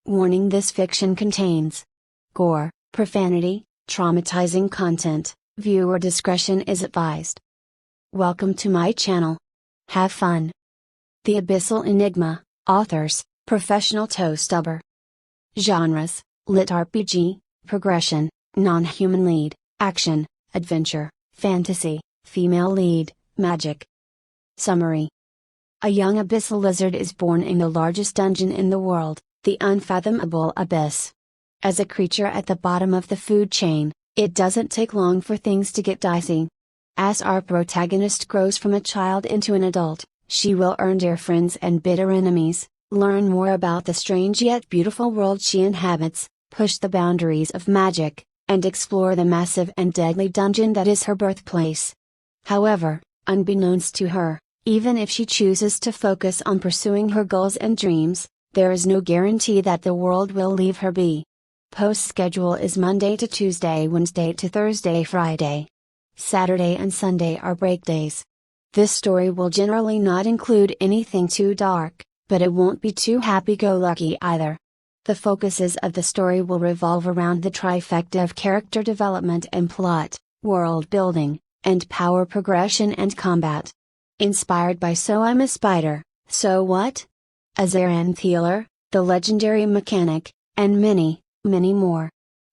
Warning: this fiction contains gore, profanity, traumatizing content. Viewer discretion is advised. Welcome to my channel. Have fun. The Abyssal Enigma. Authors: ProfessionalToeStubber. Genres: LitRPG, progression, non-human lead, action, adventure, fantasy, female lead, magic. Summary: a young abyssal lizard is born in the largest dungeon in the world, the unfathomable abyss. As a creature at the bottom of the food chain, it doesn't take long for things to get dicey. As our protagonist grows from a child into an adult, she will earn dear friends and bitter enemies, learn more about the strange yet beautiful world she inhabits, push the boundaries of magic, and explore the massive and deadly dungeon that is her birthplace. However, unbeknownst to her, even if she chooses to focus on pursuing her goals and dreams, there is no guarantee that the world will leave her be. Post schedule is Monday to Tuesday, Wednesday to Thursday, Friday. Saturday and Sunday are break days. This story will generally not include anything too dark, but it won't be too happy-go-lucky either. The focuses of the story will revolve around the trifecta of character development and plot, world building, and power progression and combat. Inspired by So I'm a Spider, So What? Azaranthealer, the legendary mechanic, and many, many more.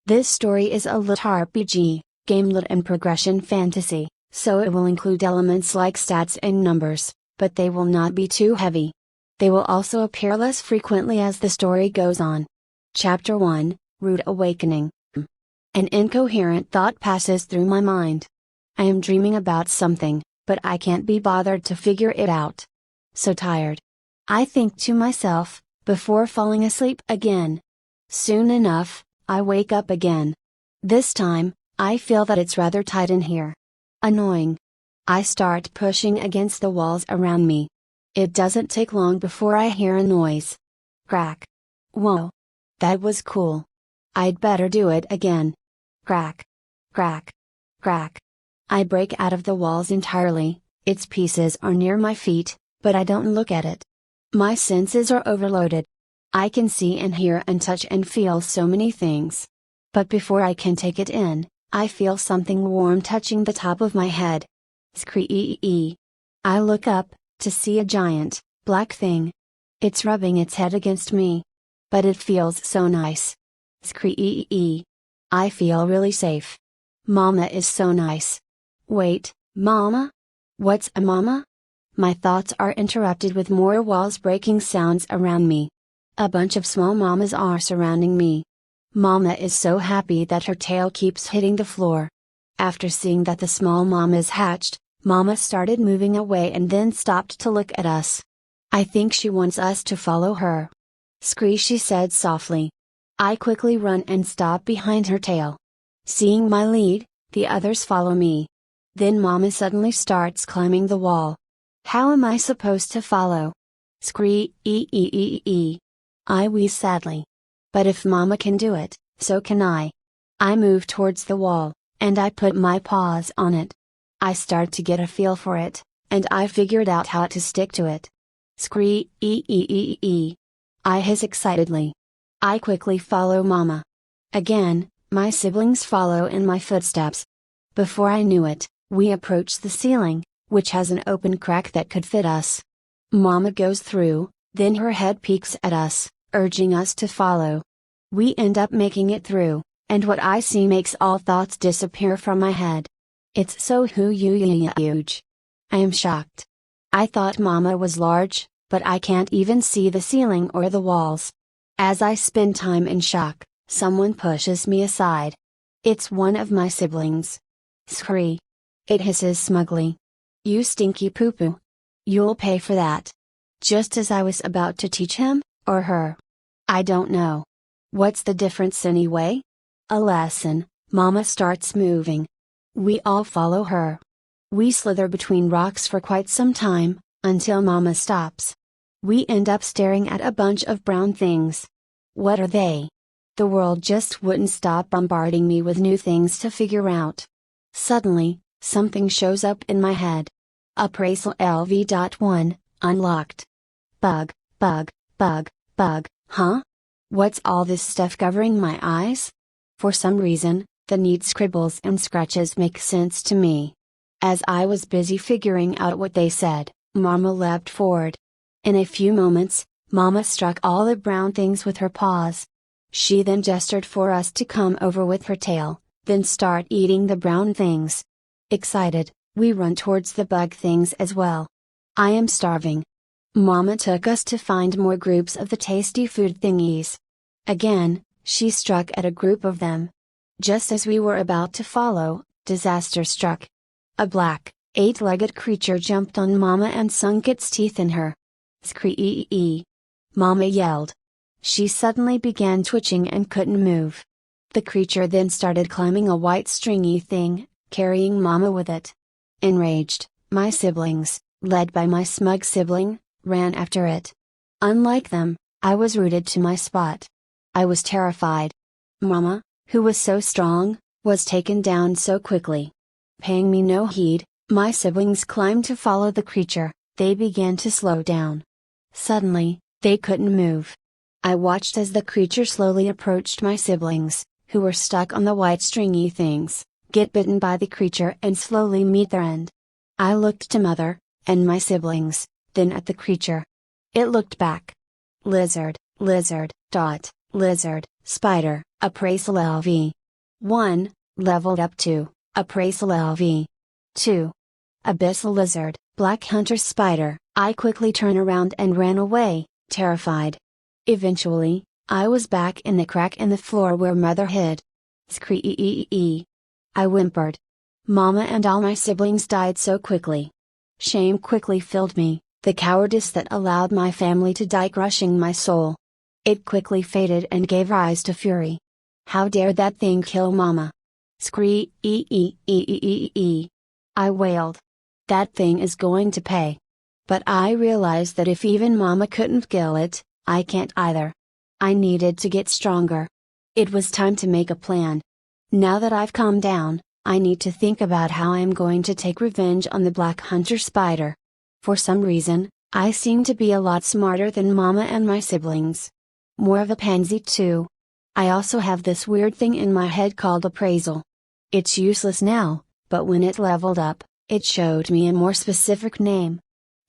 This story is a LitRPG, gamelit and progression fantasy, so it will include elements like stats and numbers, but they will not be too heavy. They will also appear less frequently as the story goes on. Chapter 1, Rude Awakening. An incoherent thought passes through my mind. I am dreaming about something, but I can't be bothered to figure it out. So tired. I think to myself, before falling asleep again. Soon enough, I wake up again. This time, I feel that it's rather tight in here. Annoying. I start pushing against the walls around me. It doesn't take long before I hear a noise. Crack. Whoa. That was cool. I'd better do it again. Crack. Crack. Crack. I break out of the walls entirely, its pieces are near my feet, but I don't look at it. My senses are overloaded. I can see and hear and touch and feel so many things. But before I can take it in, I feel something warm touching the top of my head. Scree. I look up, to see a giant, black thing. It's rubbing its head against me. But it feels so nice. Scree. I feel really safe. Mama is so nice. Wait, Mama? What's a mama? My thoughts are interrupted with more walls breaking sounds around me. A bunch of small mamas are surrounding me. Mama is so happy that her tail keeps hitting the floor. After seeing that the small mamas hatched, Mama started moving away and then stopped to look at us. I think she wants us to follow her. Scree, she said softly. I quickly run and stop behind her tail. Seeing my lead, the others follow me. Then Mama suddenly starts climbing the wall. How am I supposed to follow? Scree. I wheeze sadly. But if Mama can do it, so can I. I move towards the wall, and I put my paws on it. I start to get a feel for it, and I figured out how to stick to it. Scree. I hiss excitedly. I quickly follow Mama. Again, my siblings follow in my footsteps. Before I knew it, we approached the ceiling, which has an open crack that could fit us. Mama goes through, then her head peeks at us, urging us to follow. We end up making it through, and what I see makes all thoughts disappear from my head. It's so huge. I am shocked. I thought Mama was large, but I can't even see the ceiling or the walls. As I spend time in shock, someone pushes me aside. It's one of my siblings. Scree. It hisses smugly. You stinky poo-poo. You'll pay for that. Just as I was about to teach him, or her. I don't know. What's the difference anyway? A lesson. Mama starts moving. We all follow her. We slither between rocks for quite some time, until Mama stops. We end up staring at a bunch of brown things. What are they? The world just wouldn't stop bombarding me with new things to figure out. Suddenly, something shows up in my head. Abyssal LV.1, unlocked. Bug, huh? What's all this stuff covering my eyes? For some reason, the neat scribbles and scratches make sense to me. As I was busy figuring out what they said, Mama leapt forward. In a few moments, Mama struck all the brown things with her paws. She then gestured for us to come over with her tail, then start eating the brown things. Excited, we run towards the bug things as well. I am starving. Mama took us to find more groups of the tasty food thingies. Again, she struck at a group of them. Just as we were about to follow, disaster struck. A black, 8-legged creature jumped on Mama and sunk its teeth in her. Scree! Mama yelled. She suddenly began twitching and couldn't move. The creature then started climbing a white stringy thing, carrying Mama with it. Enraged, my siblings, led by my smug sibling, ran after it. Unlike them, I was rooted to my spot. I was terrified. Mama, who was so strong, was taken down so quickly. Paying me no heed, my siblings climbed to follow the creature. They began to slow down. Suddenly, they couldn't move. I watched as the creature slowly approached my siblings, who were stuck on the white stringy things, get bitten by the creature and slowly meet their end. I looked to Mother, and my siblings, then at the creature. It looked back. Lizard, spider, Abyssal LV. 1, leveled up to, Abyssal LV. 2. Abyssal lizard, black hunter spider. I quickly turned around and ran away, terrified. Eventually, I was back in the crack in the floor where Mother hid. Scree! I whimpered. Mama and all my siblings died so quickly. Shame quickly filled me, the cowardice that allowed my family to die crushing my soul. It quickly faded and gave rise to fury. How dare that thing kill Mama? Scree! I wailed. That thing is going to pay. But I realized that if even Mama couldn't kill it, I can't either. I needed to get stronger. It was time to make a plan. Now that I've calmed down, I need to think about how I am going to take revenge on the black hunter spider. For some reason, I seem to be a lot smarter than Mama and my siblings. More of a pansy too. I also have this weird thing in my head called appraisal. It's useless now, but when it leveled up, it showed me a more specific name.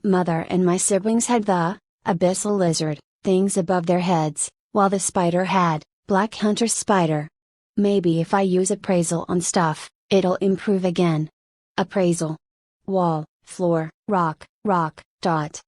Mother and my siblings had the abyssal lizard things above their heads, while the spider had black hunter spider. Maybe if I use appraisal on stuff, it'll improve again. Appraisal. Wall, floor, rock, dot.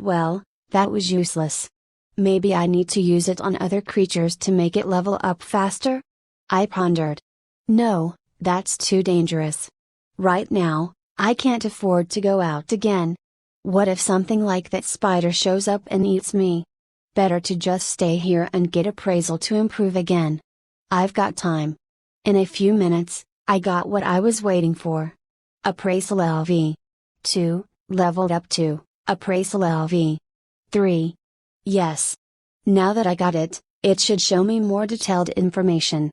Well, that was useless. Maybe I need to use it on other creatures to make it level up faster? I pondered. No, that's too dangerous. Right now, I can't afford to go out again. What if something like that spider shows up and eats me? Better to just stay here and get appraisal to improve again. I've got time. In a few minutes, I got what I was waiting for. Abyssal LV. 2, leveled up to, Abyssal LV. 3. Yes. Now that I got it, it should show me more detailed information.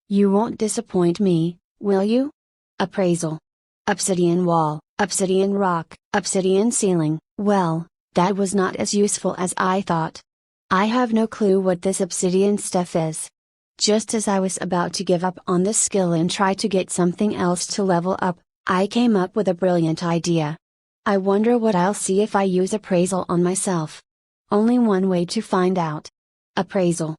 You won't disappoint me, will you? Appraisal. Obsidian wall, obsidian rock, obsidian ceiling. Well, that was not as useful as I thought. I have no clue what this obsidian stuff is. Just as I was about to give up on this skill and try to get something else to level up, I came up with a brilliant idea. I wonder what I'll see if I use appraisal on myself. Only one way to find out. Appraisal.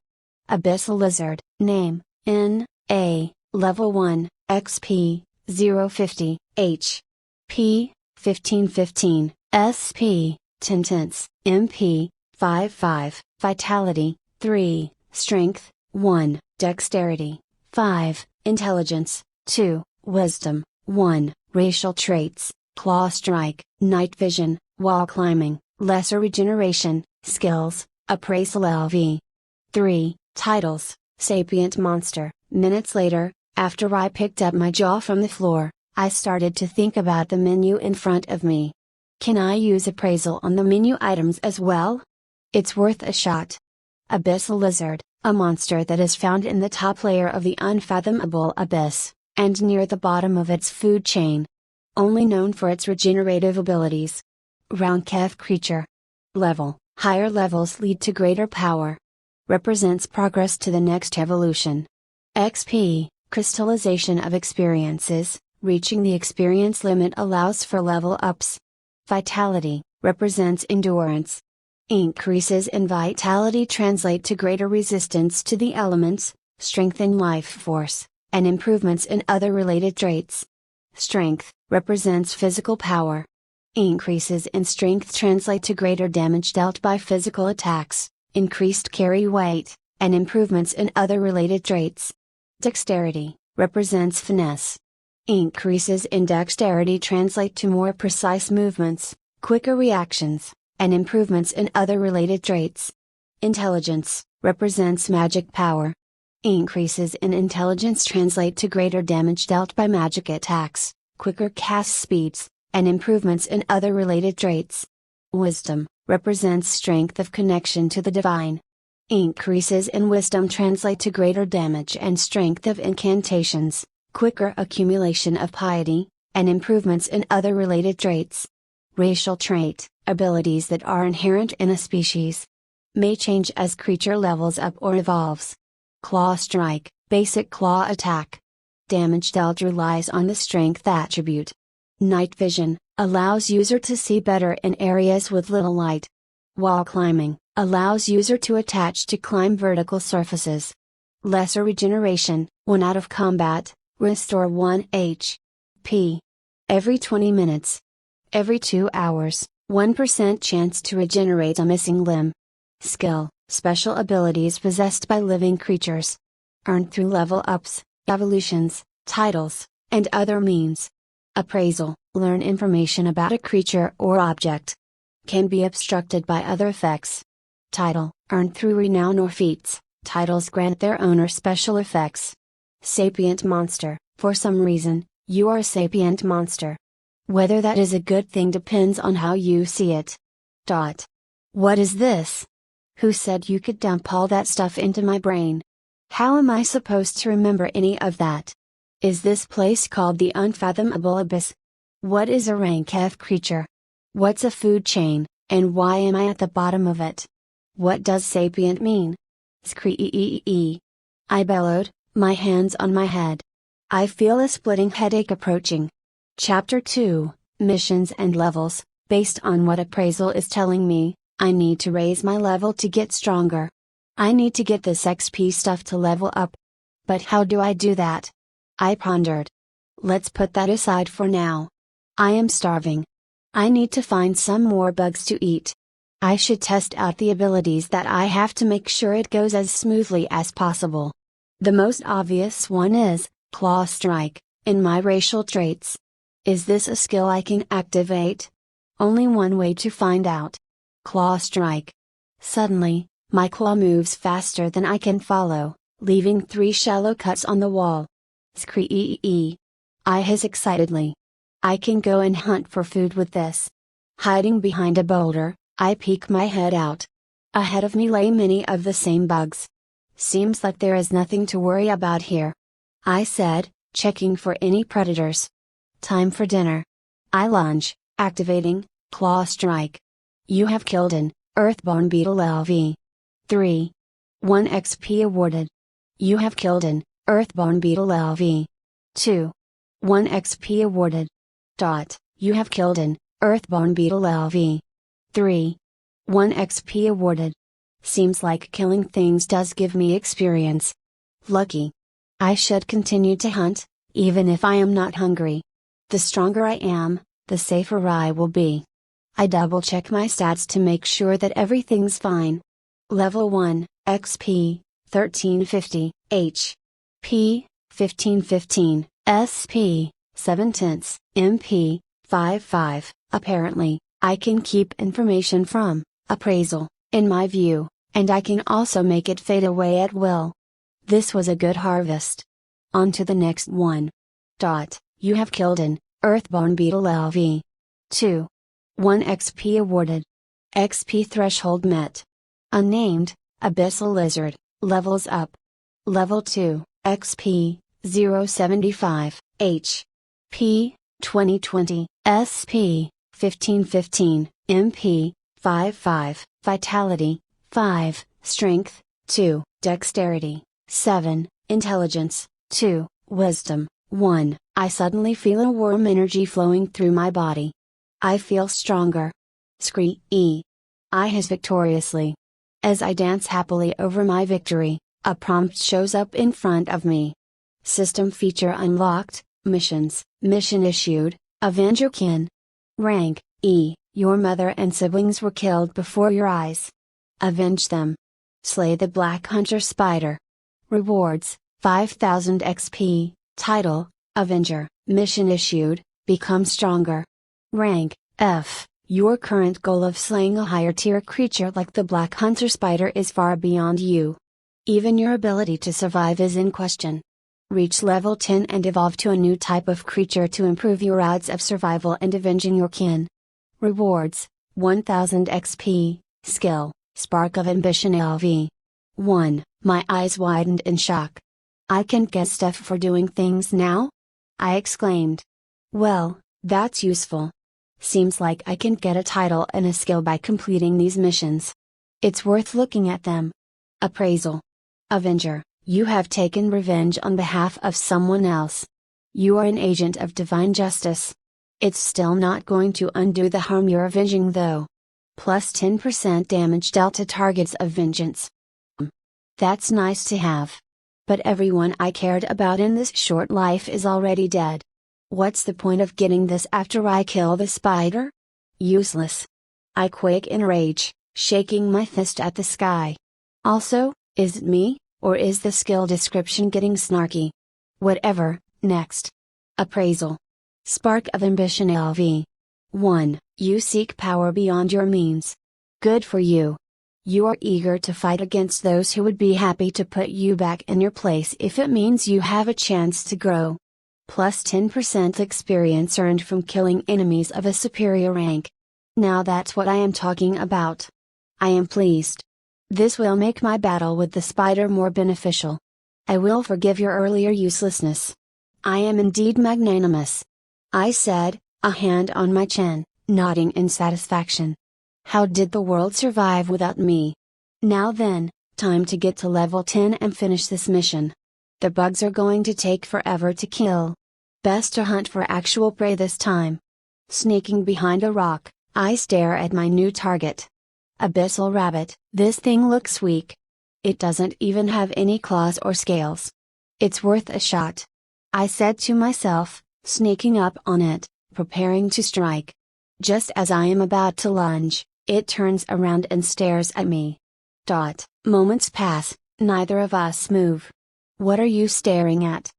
Abyssal lizard, name, N.A., level 1, XP, 050, H. P, 1515, SP, 10 tenths, MP, 55, Vitality, 3, Strength, 1, Dexterity, 5, Intelligence, 2, Wisdom, 1, Racial traits, Claw strike, Night vision, Wall climbing, Lesser regeneration, Skills, Abyssal LV. 3, Titles, Sapient monster. Minutes later, after I picked up my jaw from the floor, I started to think about the menu in front of me. Can I use appraisal on the menu items as well? It's worth a shot. Abyssal lizard, a monster that is found in the top layer of the unfathomable abyss, and near the bottom of its food chain. Only known for its regenerative abilities. Round-Keth creature. Level. Higher levels lead to greater power. represents progress to the next evolution. XP, crystallization of experiences, reaching the experience limit allows for level ups. Vitality, represents endurance. Increases in vitality translate to greater resistance to the elements, strength in life force, and improvements in other related traits. Strength, represents physical power. Increases in strength translate to greater damage dealt by physical attacks, increased carry weight, and improvements in other related traits. Dexterity, represents finesse. Increases in dexterity translate to more precise movements, quicker reactions, and improvements in other related traits. Intelligence, represents magic power. Increases in intelligence translate to greater damage dealt by magic attacks, quicker cast speeds, and improvements in other related traits. Wisdom, represents strength of connection to the divine. Increases in wisdom translate to greater damage and strength of incantations, quicker accumulation of piety, and improvements in other related traits. Racial trait, abilities that are inherent in a species. May change as creature levels up or evolves. Claw strike, basic claw attack. Damage dealt relies on the strength attribute. Night vision, allows user to see better in areas with little light. Wall climbing, allows user to attach to climb vertical surfaces. Lesser regeneration, when out of combat, restore 1 HP. Every 20 minutes. Every 2 hours, 1% chance to regenerate a missing limb. Skill, special abilities possessed by living creatures. Earned through level ups, evolutions, titles, and other means. Appraisal, learn information about a creature or object. Can be obstructed by other effects. Title, earned through renown or feats, titles grant their owner special effects. Sapient monster, for some reason, you are a sapient monster. Whether that is a good thing depends on how you see it. What is this? Who said you could dump all that stuff into my brain? How am I supposed to remember any of that? Is this place called the Unfathomable Abyss? What is a rank F creature? What's a food chain, and why am I at the bottom of it? What does sapient mean? Scree. I bellowed, my hands on my head. I feel a splitting headache approaching. Chapter 2, Missions and Levels. Based on what appraisal is telling me, I need to raise my level to get stronger. I need to get this XP stuff to level up. But how do I do that? I pondered. Let's put that aside for now. I am starving. I need to find some more bugs to eat. I should test out the abilities that I have to make sure it goes as smoothly as possible. The most obvious one is Claw Strike, in my racial traits. Is this a skill I can activate? Only one way to find out. Claw Strike. Suddenly, my claw moves faster than I can follow, leaving 3 shallow cuts on the wall. Scree. I hiss excitedly. I can go and hunt for food with this. Hiding behind a boulder, I peek my head out. Ahead of me lay many of the same bugs. Seems like there is nothing to worry about here. I said, checking for any predators. Time for dinner. I lunge, activating Claw Strike. You have killed an Earthborn Beetle LV. 3. 1 XP awarded. You have killed an Earthborn Beetle LV. 2. 1 XP awarded. You have killed an Earthborn Beetle LV. 3. 1 XP awarded. Seems like killing things does give me experience. Lucky. I should continue to hunt, even if I am not hungry. The stronger I am, the safer I will be. I double check my stats to make sure that everything's fine. Level 1, XP, 1350, HP, 1515, SP, 7/10, MP, 55. Apparently, I can keep information from appraisal, in my view, and I can also make it fade away at will. This was a good harvest. On to the next one. You have killed an Earthborn Beetle LV. 2. 1 XP awarded. XP threshold met. Unnamed, Abyssal Lizard, levels up. Level 2, XP, 075, HP, 2020, SP, 1515, MP, 55, Vitality, 5, Strength, 2. Dexterity, 7. Intelligence, 2. Wisdom, 1. I suddenly feel a warm energy flowing through my body. I feel stronger. Scree. I hiss victoriously. As I dance happily over my victory, a prompt shows up in front of me. System feature unlocked, missions, mission issued, avenge your kin. Rank, E, your mother and siblings were killed before your eyes. Avenge them. Slay the Black Hunter Spider. Rewards, 5000 XP, Title, Avenger, mission issued, become stronger. Rank, F, your current goal of slaying a higher tier creature like the Black Hunter Spider is far beyond you. Even your ability to survive is in question. Reach level 10 and evolve to a new type of creature to improve your odds of survival and avenging your kin. Rewards, 1000 XP, Skill, Spark of Ambition LV. 1. My eyes widened in shock. I can get stuff for doing things now? I exclaimed. Well, that's useful. Seems like I can get a title and a skill by completing these missions. It's worth looking at them. Appraisal. Avenger, you have taken revenge on behalf of someone else. You are an agent of divine justice. It's still not going to undo the harm you're avenging though. Plus 10% damage dealt to targets of vengeance. That's nice to have. But everyone I cared about in this short life is already dead. What's the point of getting this after I kill the spider? Useless. I quake in rage, shaking my fist at the sky. Also, is it me, or is the skill description getting snarky? Whatever, next. Appraisal. Spark of Ambition LV. 1. You seek power beyond your means. Good for you. You are eager to fight against those who would be happy to put you back in your place if it means you have a chance to grow. Plus 10% experience earned from killing enemies of a superior rank. Now that's what I am talking about. I am pleased. This will make my battle with the spider more beneficial. I will forgive your earlier uselessness. I am indeed magnanimous. I said, a hand on my chin, nodding in satisfaction. How did the world survive without me? Now then, time to get to level 10 and finish this mission. The bugs are going to take forever to kill. Best to hunt for actual prey this time. Sneaking behind a rock, I stare at my new target. Abyssal rabbit. This thing looks weak. It doesn't even have any claws or scales. It's worth a shot. I said to myself, sneaking up on it, preparing to strike. Just as I am about to lunge, it turns around and stares at me. Moments pass, neither of us move. What are you staring at?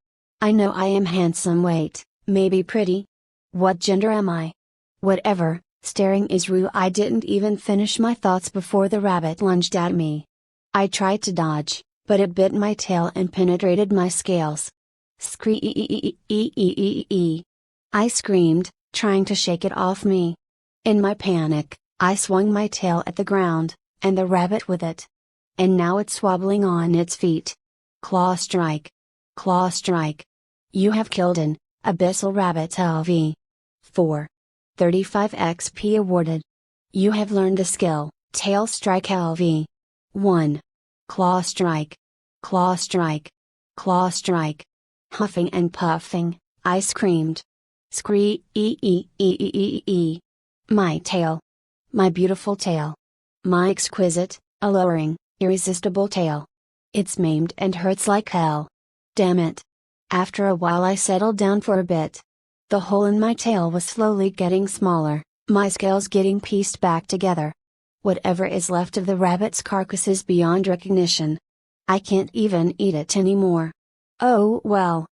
I know I am handsome. Wait, maybe pretty? What gender am I? Whatever, staring is rude. I didn't even finish my thoughts before the rabbit lunged at me. I tried to dodge, but it bit my tail and penetrated my scales. Scree. I screamed, trying to shake it off me. In my panic, I swung my tail at the ground, and the rabbit with it. And now it's wobbling on its feet. Claw strike. Claw strike. You have killed an Abyssal Rabbit LV. 4. 35 XP awarded. You have learned the skill, Tail Strike LV. 1. Claw strike. Claw strike. Claw strike. Huffing and puffing, I screamed. Scree. My tail. My beautiful tail. My exquisite, alluring, irresistible tail. It's maimed and hurts like hell. Damn it. After a while I settled down for a bit. The hole in my tail was slowly getting smaller, my scales getting pieced back together. Whatever is left of the rabbit's carcass is beyond recognition. I can't even eat it anymore. Oh well.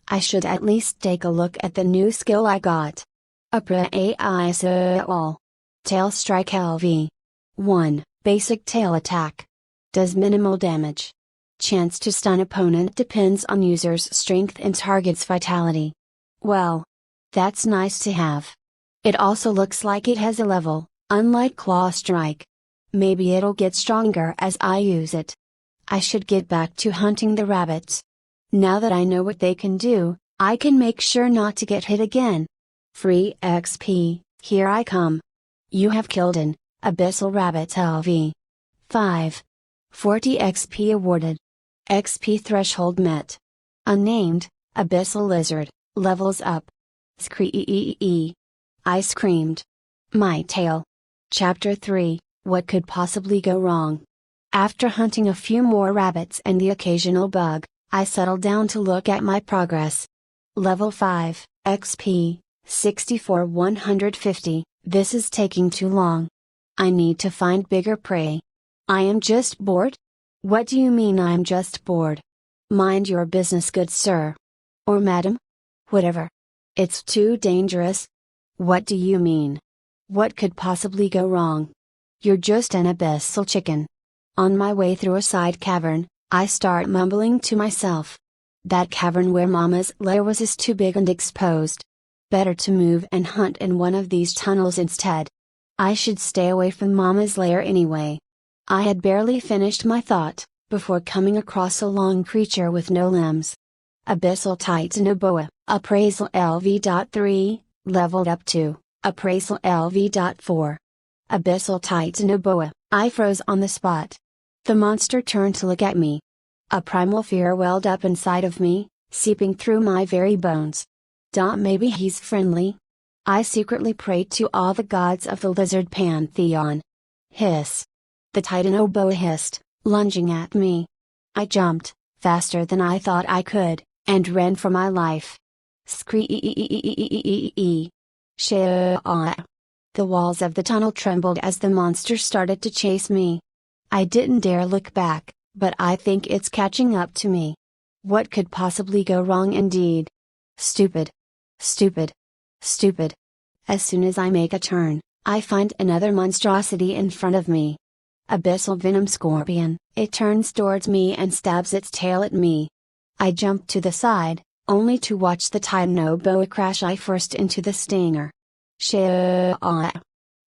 I should at least take a look at the new skill I got. Abyssal. Tail Strike LV. 1. Basic tail attack. Does minimal damage. Chance to stun opponent depends on user's strength and target's vitality. Well. That's nice to have. It also looks like it has a level, unlike Claw Strike. Maybe it'll get stronger as I use it. I should get back to hunting the rabbits. Now that I know what they can do, I can make sure not to get hit again. Free XP, here I come. You have killed an Abyssal Rabbit LV. 5. 40 XP awarded. XP threshold met. Unnamed, Abyssal Lizard, levels up. Screee. I screamed. My tail. Chapter 3, What Could Possibly Go Wrong? After hunting a few more rabbits and the occasional bug, I settled down to look at my progress. Level 5, XP, 64 150, this is taking too long. I need to find bigger prey. I am just bored? What do you mean I'm just bored? Mind your business, good sir. Or madam? Whatever. It's too dangerous. What do you mean? What could possibly go wrong? You're just an abyssal chicken. On my way through a side cavern, I start mumbling to myself. That cavern where Mama's lair was is too big and exposed. Better to move and hunt in one of these tunnels instead. I should stay away from Mama's lair anyway. I had barely finished my thought, before coming across a long creature with no limbs. Abyssal Titanoboa, Appraisal LV.3, leveled up to Appraisal LV.4. Abyssal Titanoboa, I froze on the spot. The monster turned to look at me. A primal fear welled up inside of me, seeping through my very bones. Maybe he's friendly? I secretly prayed to all the gods of the lizard pantheon. Hiss. The Titanoboa hissed, lunging at me. I jumped, faster than I thought I could, and ran for my life. Screee. Shah. The walls of the tunnel trembled as the monster started to chase me. I didn't dare look back, but I think it's catching up to me. What could possibly go wrong indeed? Stupid. Stupid. Stupid. As soon as I make a turn, I find another monstrosity in front of me. Abyssal venom scorpion, it turns towards me and stabs its tail at me. I jump to the side, only to watch the Titanoboa crash eye first into the stinger. Shah.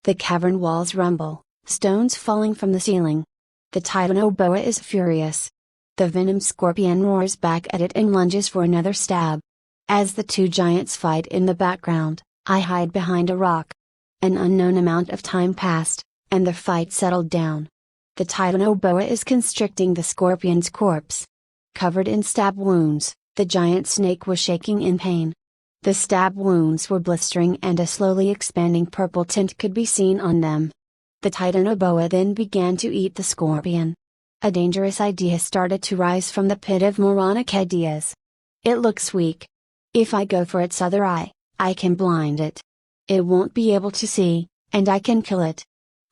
The cavern walls rumble, stones falling from the ceiling. The Titanoboa is furious. The venom scorpion roars back at it and lunges for another stab. As the two giants fight in the background, I hide behind a rock. An unknown amount of time passed, and the fight settled down. The Titanoboa is constricting the scorpion's corpse. Covered in stab wounds, the giant snake was shaking in pain. The stab wounds were blistering and a slowly expanding purple tint could be seen on them. The Titanoboa then began to eat the scorpion. A dangerous idea started to rise from the pit of moronic ideas. It looks weak. If I go for its other eye, I can blind it. It won't be able to see, and I can kill it.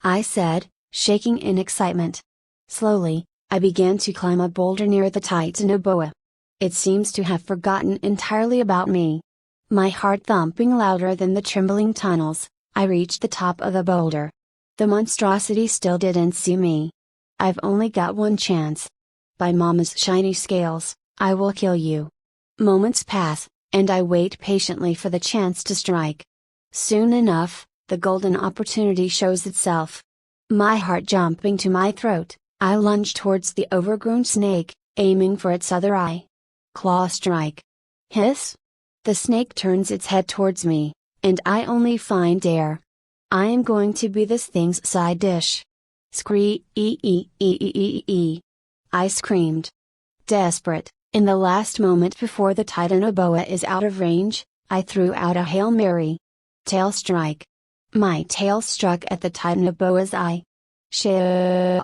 I said, shaking in excitement. Slowly, I began to climb a boulder near the Titanoboa. It seems to have forgotten entirely about me. My heart thumping louder than the trembling tunnels, I reached the top of the boulder. The monstrosity still didn't see me. I've only got one chance. By Mama's shiny scales, I will kill you. Moments pass, and I wait patiently for the chance to strike. Soon enough, the golden opportunity shows itself. My heart jumping to my throat, I lunge towards the overgrown snake, aiming for its other eye. Claw strike. Hiss! The snake turns its head towards me, and I only find air. I am going to be this thing's side dish. Screee. I screamed. Desperate, in the last moment before the Titanoboa is out of range, I threw out a Hail Mary. Tail strike. My tail struck at the Titanoboa's eye. Shah.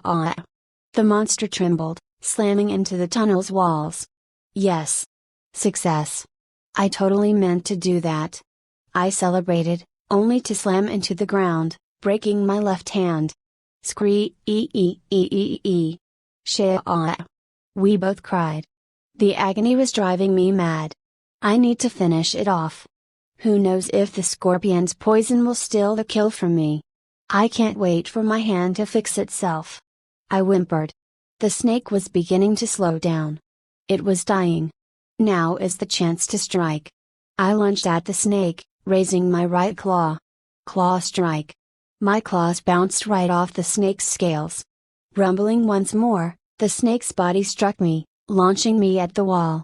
The monster trembled, slamming into the tunnel's walls. Yes. Success. I totally meant to do that. I celebrated, only to slam into the ground, breaking my left hand. Screee. Shah. We both cried. The agony was driving me mad. I need to finish it off. Who knows if the scorpion's poison will steal the kill from me. I can't wait for my hand to fix itself. I whimpered. The snake was beginning to slow down. It was dying. Now is the chance to strike. I lunged at the snake, raising my right claw. Claw strike. My claws bounced right off the snake's scales. Rumbling once more, the snake's body struck me, launching me at the wall.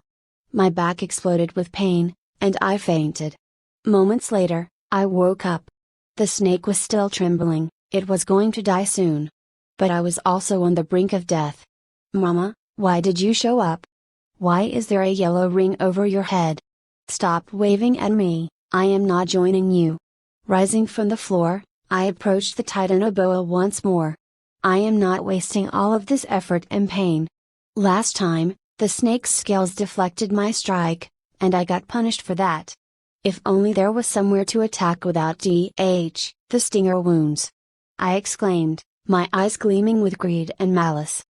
My back exploded with pain, and I fainted. Moments later, I woke up. The snake was still trembling, it was going to die soon. But I was also on the brink of death. Mama, why did you show up? Why is there a yellow ring over your head? Stop waving at me, I am not joining you. Rising from the floor, I approached the Titanoboa once more. I am not wasting all of this effort and pain. Last time, the snake's scales deflected my strike, and I got punished for that. If only there was somewhere to attack without the stinger wounds. I exclaimed, my eyes gleaming with greed and malice.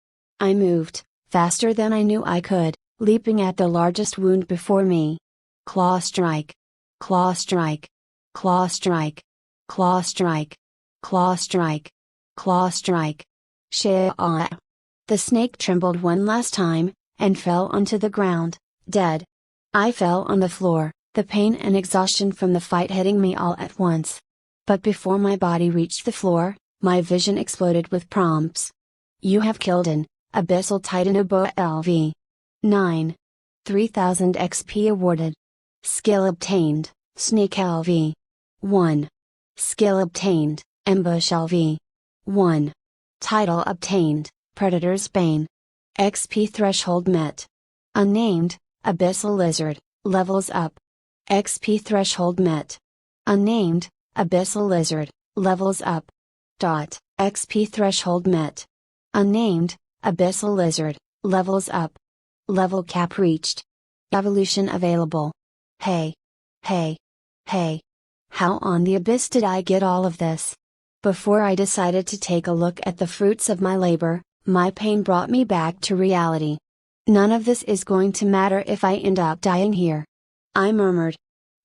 I moved, faster than I knew I could, leaping at the largest wound before me. Claw strike. Claw strike. Claw strike. Claw strike. Claw strike. Claw strike. Shah. The snake trembled one last time, and fell onto the ground, dead. I fell on the floor, the pain and exhaustion from the fight hitting me all at once. But before my body reached the floor, my vision exploded with prompts. You have killed an Abyssal Titanoboa LV. 9. 3000 XP awarded. Skill obtained, Sneak LV. 1. Skill obtained, Ambush LV. 1. Title obtained, Predator's Bane. XP threshold met. Unnamed, Abyssal Lizard, levels up. XP threshold met. Unnamed, Abyssal Lizard, levels up. XP threshold met. Unnamed, Abyssal Lizard, levels up. Level cap reached. Evolution available. Hey. Hey. Hey. How on the abyss did I get all of this? Before I decided to take a look at the fruits of my labor, my pain brought me back to reality. None of this is going to matter if I end up dying here. I murmured.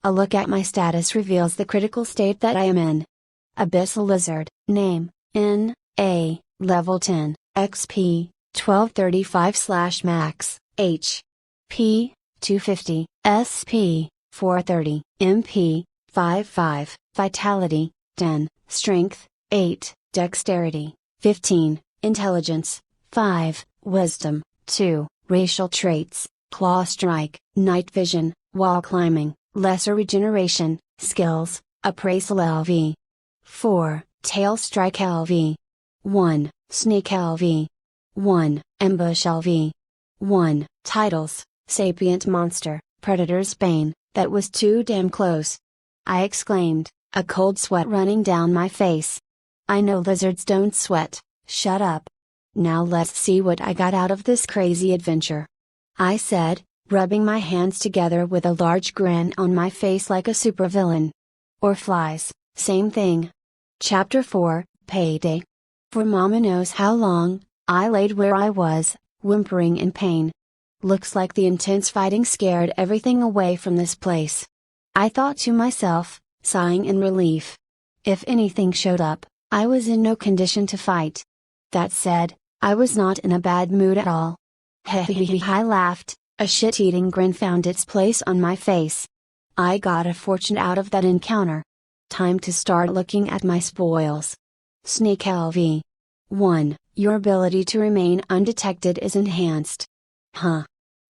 A look at my status reveals the critical state that I am in. Abyssal Lizard, name, N.A., level 10, XP, 1235/max, H.P., 250, SP, 430, MP, 55, Vitality, 10, Strength, 8, Dexterity, 15, Intelligence, 5, Wisdom, 2, Racial traits, Claw Strike, Night Vision, Wall Climbing, Lesser Regeneration, Skills, Appraisal LV. 4, Tail Strike LV. 1, Sneak LV. 1, Ambush LV. 1, Titles, Sapient Monster, Predator's Bane, that was too damn close. I exclaimed, a cold sweat running down my face. I know lizards don't sweat, shut up. Now let's see what I got out of this crazy adventure. I said, rubbing my hands together with a large grin on my face like a supervillain. Or flies, same thing. Chapter 4, Payday. For mama knows how long, I laid where I was, whimpering in pain. Looks like the intense fighting scared everything away from this place. I thought to myself, sighing in relief. If anything showed up, I was in no condition to fight. That said, I was not in a bad mood at all. I laughed, a shit-eating grin found its place on my face. I got a fortune out of that encounter. Time to start looking at my spoils. Sneak LV. 1. Your ability to remain undetected is enhanced. Huh.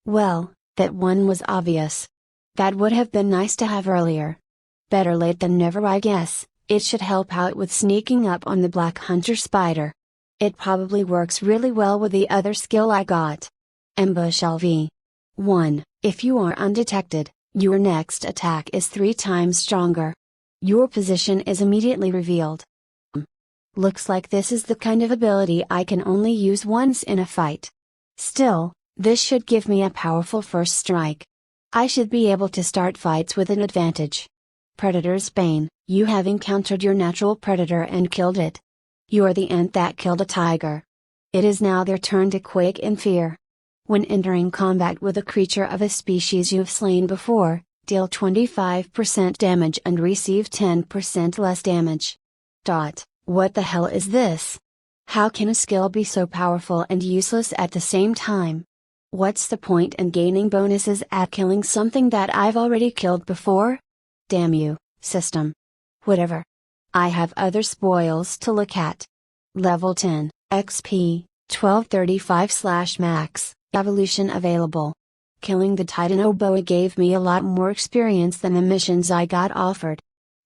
Well, that one was obvious. That would have been nice to have earlier. Better late than never, I guess. It should help out with sneaking up on the Black Hunter Spider. It probably works really well with the other skill I got. Ambush LV. 1. If you are undetected, your next attack is 3 times stronger. Your position is immediately revealed. Looks like this is the kind of ability I can only use once in a fight. Still, this should give me a powerful first strike. I should be able to start fights with an advantage. Predator's Bane, you have encountered your natural predator and killed it. You are the ant that killed a tiger. It is now their turn to quake in fear. When entering combat with a creature of a species you've slain before, deal 25% damage and receive 10% less damage. What the hell is this? How can a skill be so powerful and useless at the same time? What's the point in gaining bonuses at killing something that I've already killed before? Damn you, system. Whatever. I have other spoils to look at. Level 10, XP, 1235/max, evolution available. Killing the Titanoboa gave me a lot more experience than the missions I got offered.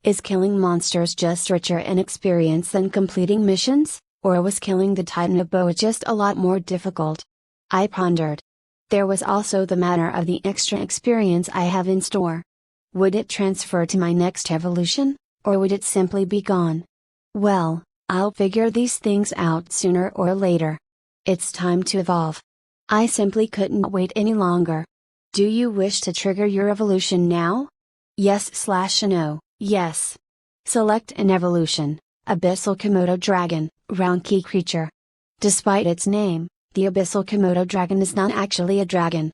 Is killing monsters just richer in experience than completing missions, or was killing the Titanoboa just a lot more difficult? I pondered. There was also the matter of the extra experience I have in store. Would it transfer to my next evolution, or would it simply be gone? Well, I'll figure these things out sooner or later. It's time to evolve. I simply couldn't wait any longer. Do you wish to trigger your evolution now? Yes/no, yes. Select an evolution, Abyssal Komodo Dragon, round key creature. Despite its name, the Abyssal Komodo Dragon is not actually a dragon.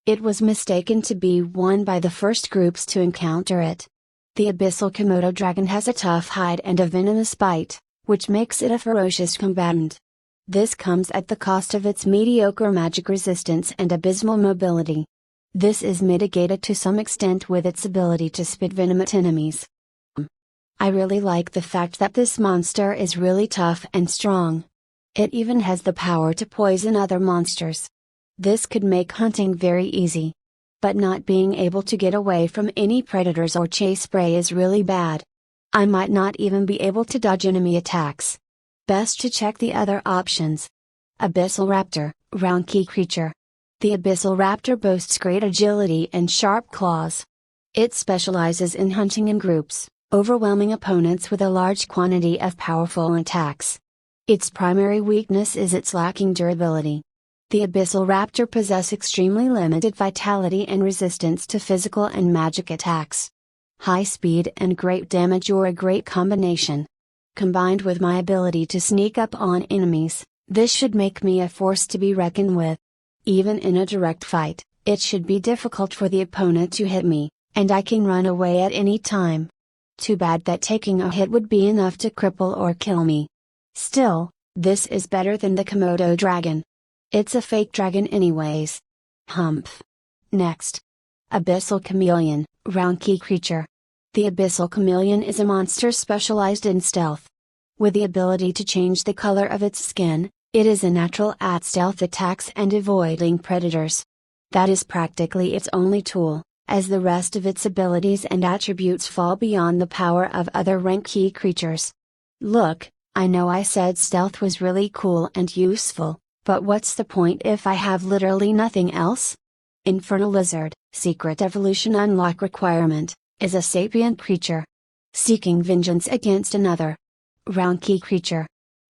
It was mistaken to be one by the first groups to encounter it. The Abyssal Komodo Dragon has a tough hide and a venomous bite, which makes it a ferocious combatant. This comes at the cost of its mediocre magic resistance and abysmal mobility. This is mitigated to some extent with its ability to spit venom at enemies. I really like the fact that this monster is really tough and strong. It even has the power to poison other monsters. This could make hunting very easy. But not being able to get away from any predators or chase prey is really bad. I might not even be able to dodge enemy attacks. Best to check the other options. Abyssal Raptor, round key creature. The Abyssal Raptor boasts great agility and sharp claws. It specializes in hunting in groups, overwhelming opponents with a large quantity of powerful attacks. Its primary weakness is its lacking durability. The Abyssal Raptor possess extremely limited vitality and resistance to physical and magic attacks. High speed and great damage are a great combination. Combined with my ability to sneak up on enemies, this should make me a force to be reckoned with. Even in a direct fight, it should be difficult for the opponent to hit me, and I can run away at any time. Too bad that taking a hit would be enough to cripple or kill me. Still, this is better than the Komodo dragon. It's a fake dragon anyways. Humph. Next. Abyssal Chameleon, round key creature. The Abyssal Chameleon is a monster specialized in stealth. With the ability to change the color of its skin, it is a natural at stealth attacks and avoiding predators. That is practically its only tool, as the rest of its abilities and attributes fall beyond the power of other rank key creatures. Look, I know I said stealth was really cool and useful, but what's the point if I have literally nothing else? Infernal Lizard, Secret Evolution Unlock Requirement, is a sapient creature. Seeking vengeance against another. Round key creature.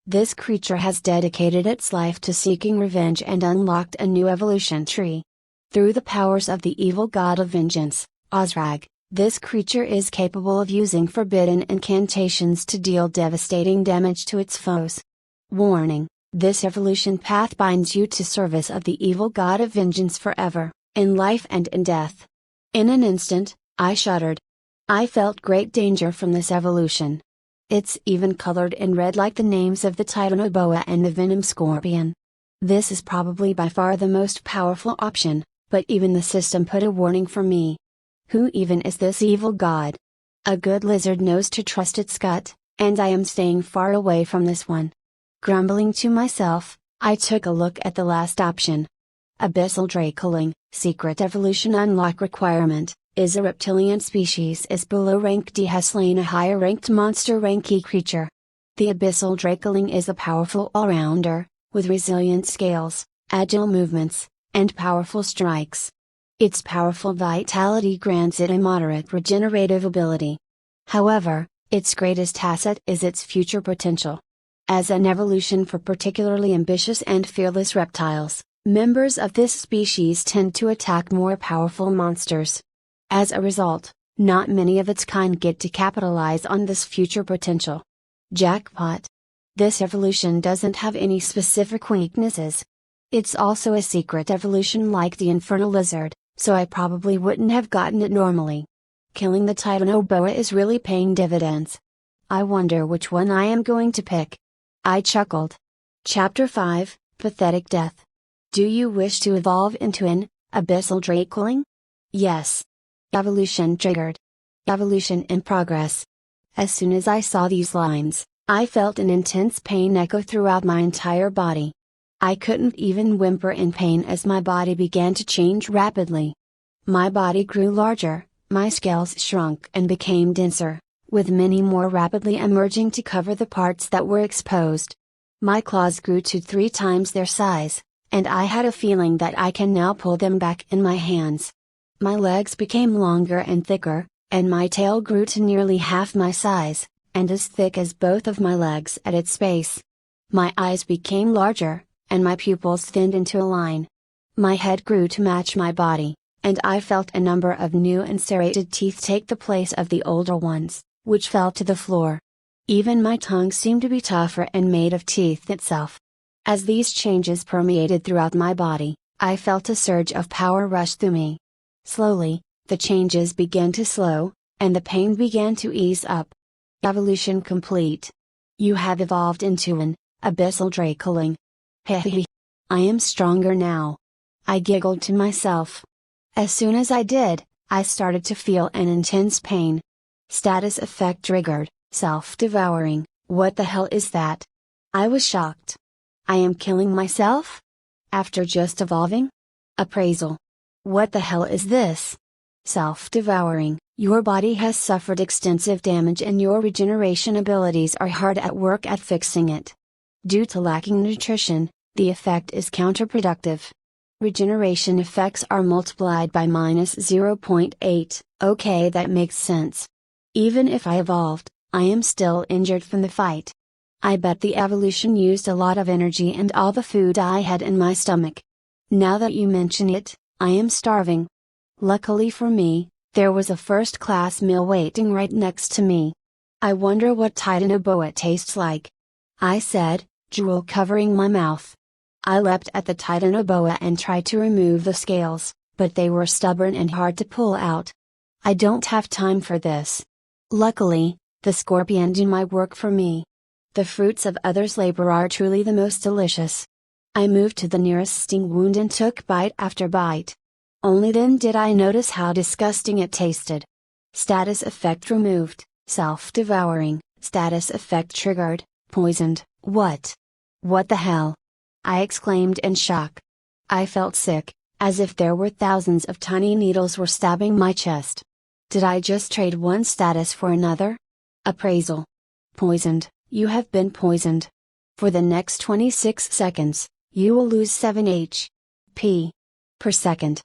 This creature has dedicated its life to seeking revenge and unlocked a new evolution tree. Through the powers of the evil god of vengeance, Ozrag, this creature is capable of using forbidden incantations to deal devastating damage to its foes. Warning, this evolution path binds you to service of the evil god of vengeance forever, in life and in death. In an instant, I shuddered. I felt great danger from this evolution. It's even colored in red like the names of the Titanoboa and the Venom Scorpion. This is probably by far the most powerful option, but even the system put a warning for me. Who even is this evil god? A good lizard knows to trust its gut, and I am staying far away from this one. Grumbling to myself, I took a look at the last option. Abyssal Dracoling, Secret Evolution Unlock Requirement, is a reptilian species is below rank D has slain a higher ranked monster rank E creature. The Abyssal Dracoling is a powerful all-rounder, with resilient scales, agile movements, and powerful strikes. Its powerful vitality grants it a moderate regenerative ability. However, its greatest asset is its future potential. As an evolution for particularly ambitious and fearless reptiles, members of this species tend to attack more powerful monsters. As a result, not many of its kind get to capitalize on this future potential. Jackpot! This evolution doesn't have any specific weaknesses. It's also a secret evolution like the Infernal Lizard, so I probably wouldn't have gotten it normally. Killing the Titanoboa is really paying dividends. I wonder which one I am going to pick. I chuckled. Chapter 5, Pathetic Death. Do you wish to evolve into an Abyssal Dracoling? Yes. Evolution triggered. Evolution in progress. As soon as I saw these lines, I felt an intense pain echo throughout my entire body. I couldn't even whimper in pain as my body began to change rapidly. My body grew larger, my scales shrunk and became denser, with many more rapidly emerging to cover the parts that were exposed. My claws grew to 3 times their size, and I had a feeling that I can now pull them back in my hands. My legs became longer and thicker, and my tail grew to nearly half my size, and as thick as both of my legs at its base. My eyes became larger, and my pupils thinned into a line. My head grew to match my body, and I felt a number of new and serrated teeth take the place of the older ones, which fell to the floor. Even my tongue seemed to be tougher and made of teeth itself. As these changes permeated throughout my body, I felt a surge of power rush through me. Slowly, the changes began to slow, and the pain began to ease up. Evolution complete. You have evolved into an abyssal dracoling. Hehe. I am stronger now. I giggled to myself. As soon as I did, I started to feel an intense pain. Status effect triggered, self-devouring. What the hell is that? I was shocked. I am killing myself? After just evolving? Appraisal. What the hell is this? Self-devouring. Your body has suffered extensive damage and your regeneration abilities are hard at work at fixing it. Due to lacking nutrition, the effect is counterproductive. Regeneration effects are multiplied by -0.8. Okay, that makes sense. Even if I evolved, I am still injured from the fight. I bet the evolution used a lot of energy and all the food I had in my stomach. Now that you mention it, I am starving. Luckily for me, there was a first-class meal waiting right next to me. I wonder what titanoboa tastes like, I said, drool covering my mouth. I leapt at the titanoboa and tried to remove the scales, but they were stubborn and hard to pull out. I don't have time for this. Luckily, the scorpion do my work for me. The fruits of others' labor are truly the most delicious. I moved to the nearest sting wound and took bite after bite. Only then did I notice how disgusting it tasted. Status effect removed, self-devouring, status effect triggered, poisoned. What? What the hell? I exclaimed in shock. I felt sick, as if there were thousands of tiny needles were stabbing my chest. Did I just trade one status for another? Appraisal. Poisoned. You have been poisoned. For the next 26 seconds, you will lose 7 HP per second.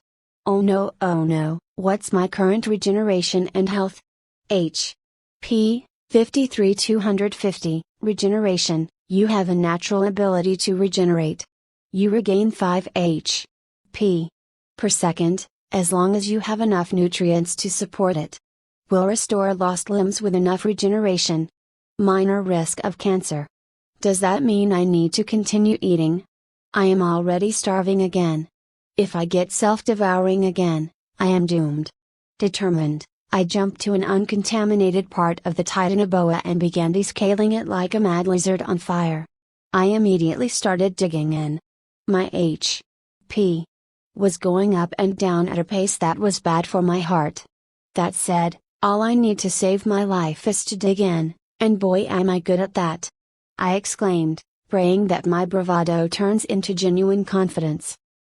Oh no, what's my current regeneration and health? HP 53,250, regeneration, you have a natural ability to regenerate. You regain 5 HP per second, as long as you have enough nutrients to support it. Will restore lost limbs with enough regeneration. Minor risk of cancer. Does that mean I need to continue eating? I am already starving again. If I get self-devouring again, I am doomed. Determined, I jumped to an uncontaminated part of the titanoboa and began descaling it like a mad lizard on fire. I immediately started digging in. My HP was going up and down at a pace that was bad for my heart. That said, all I need to save my life is to dig in. And boy am I good at that! I exclaimed, praying that my bravado turns into genuine confidence.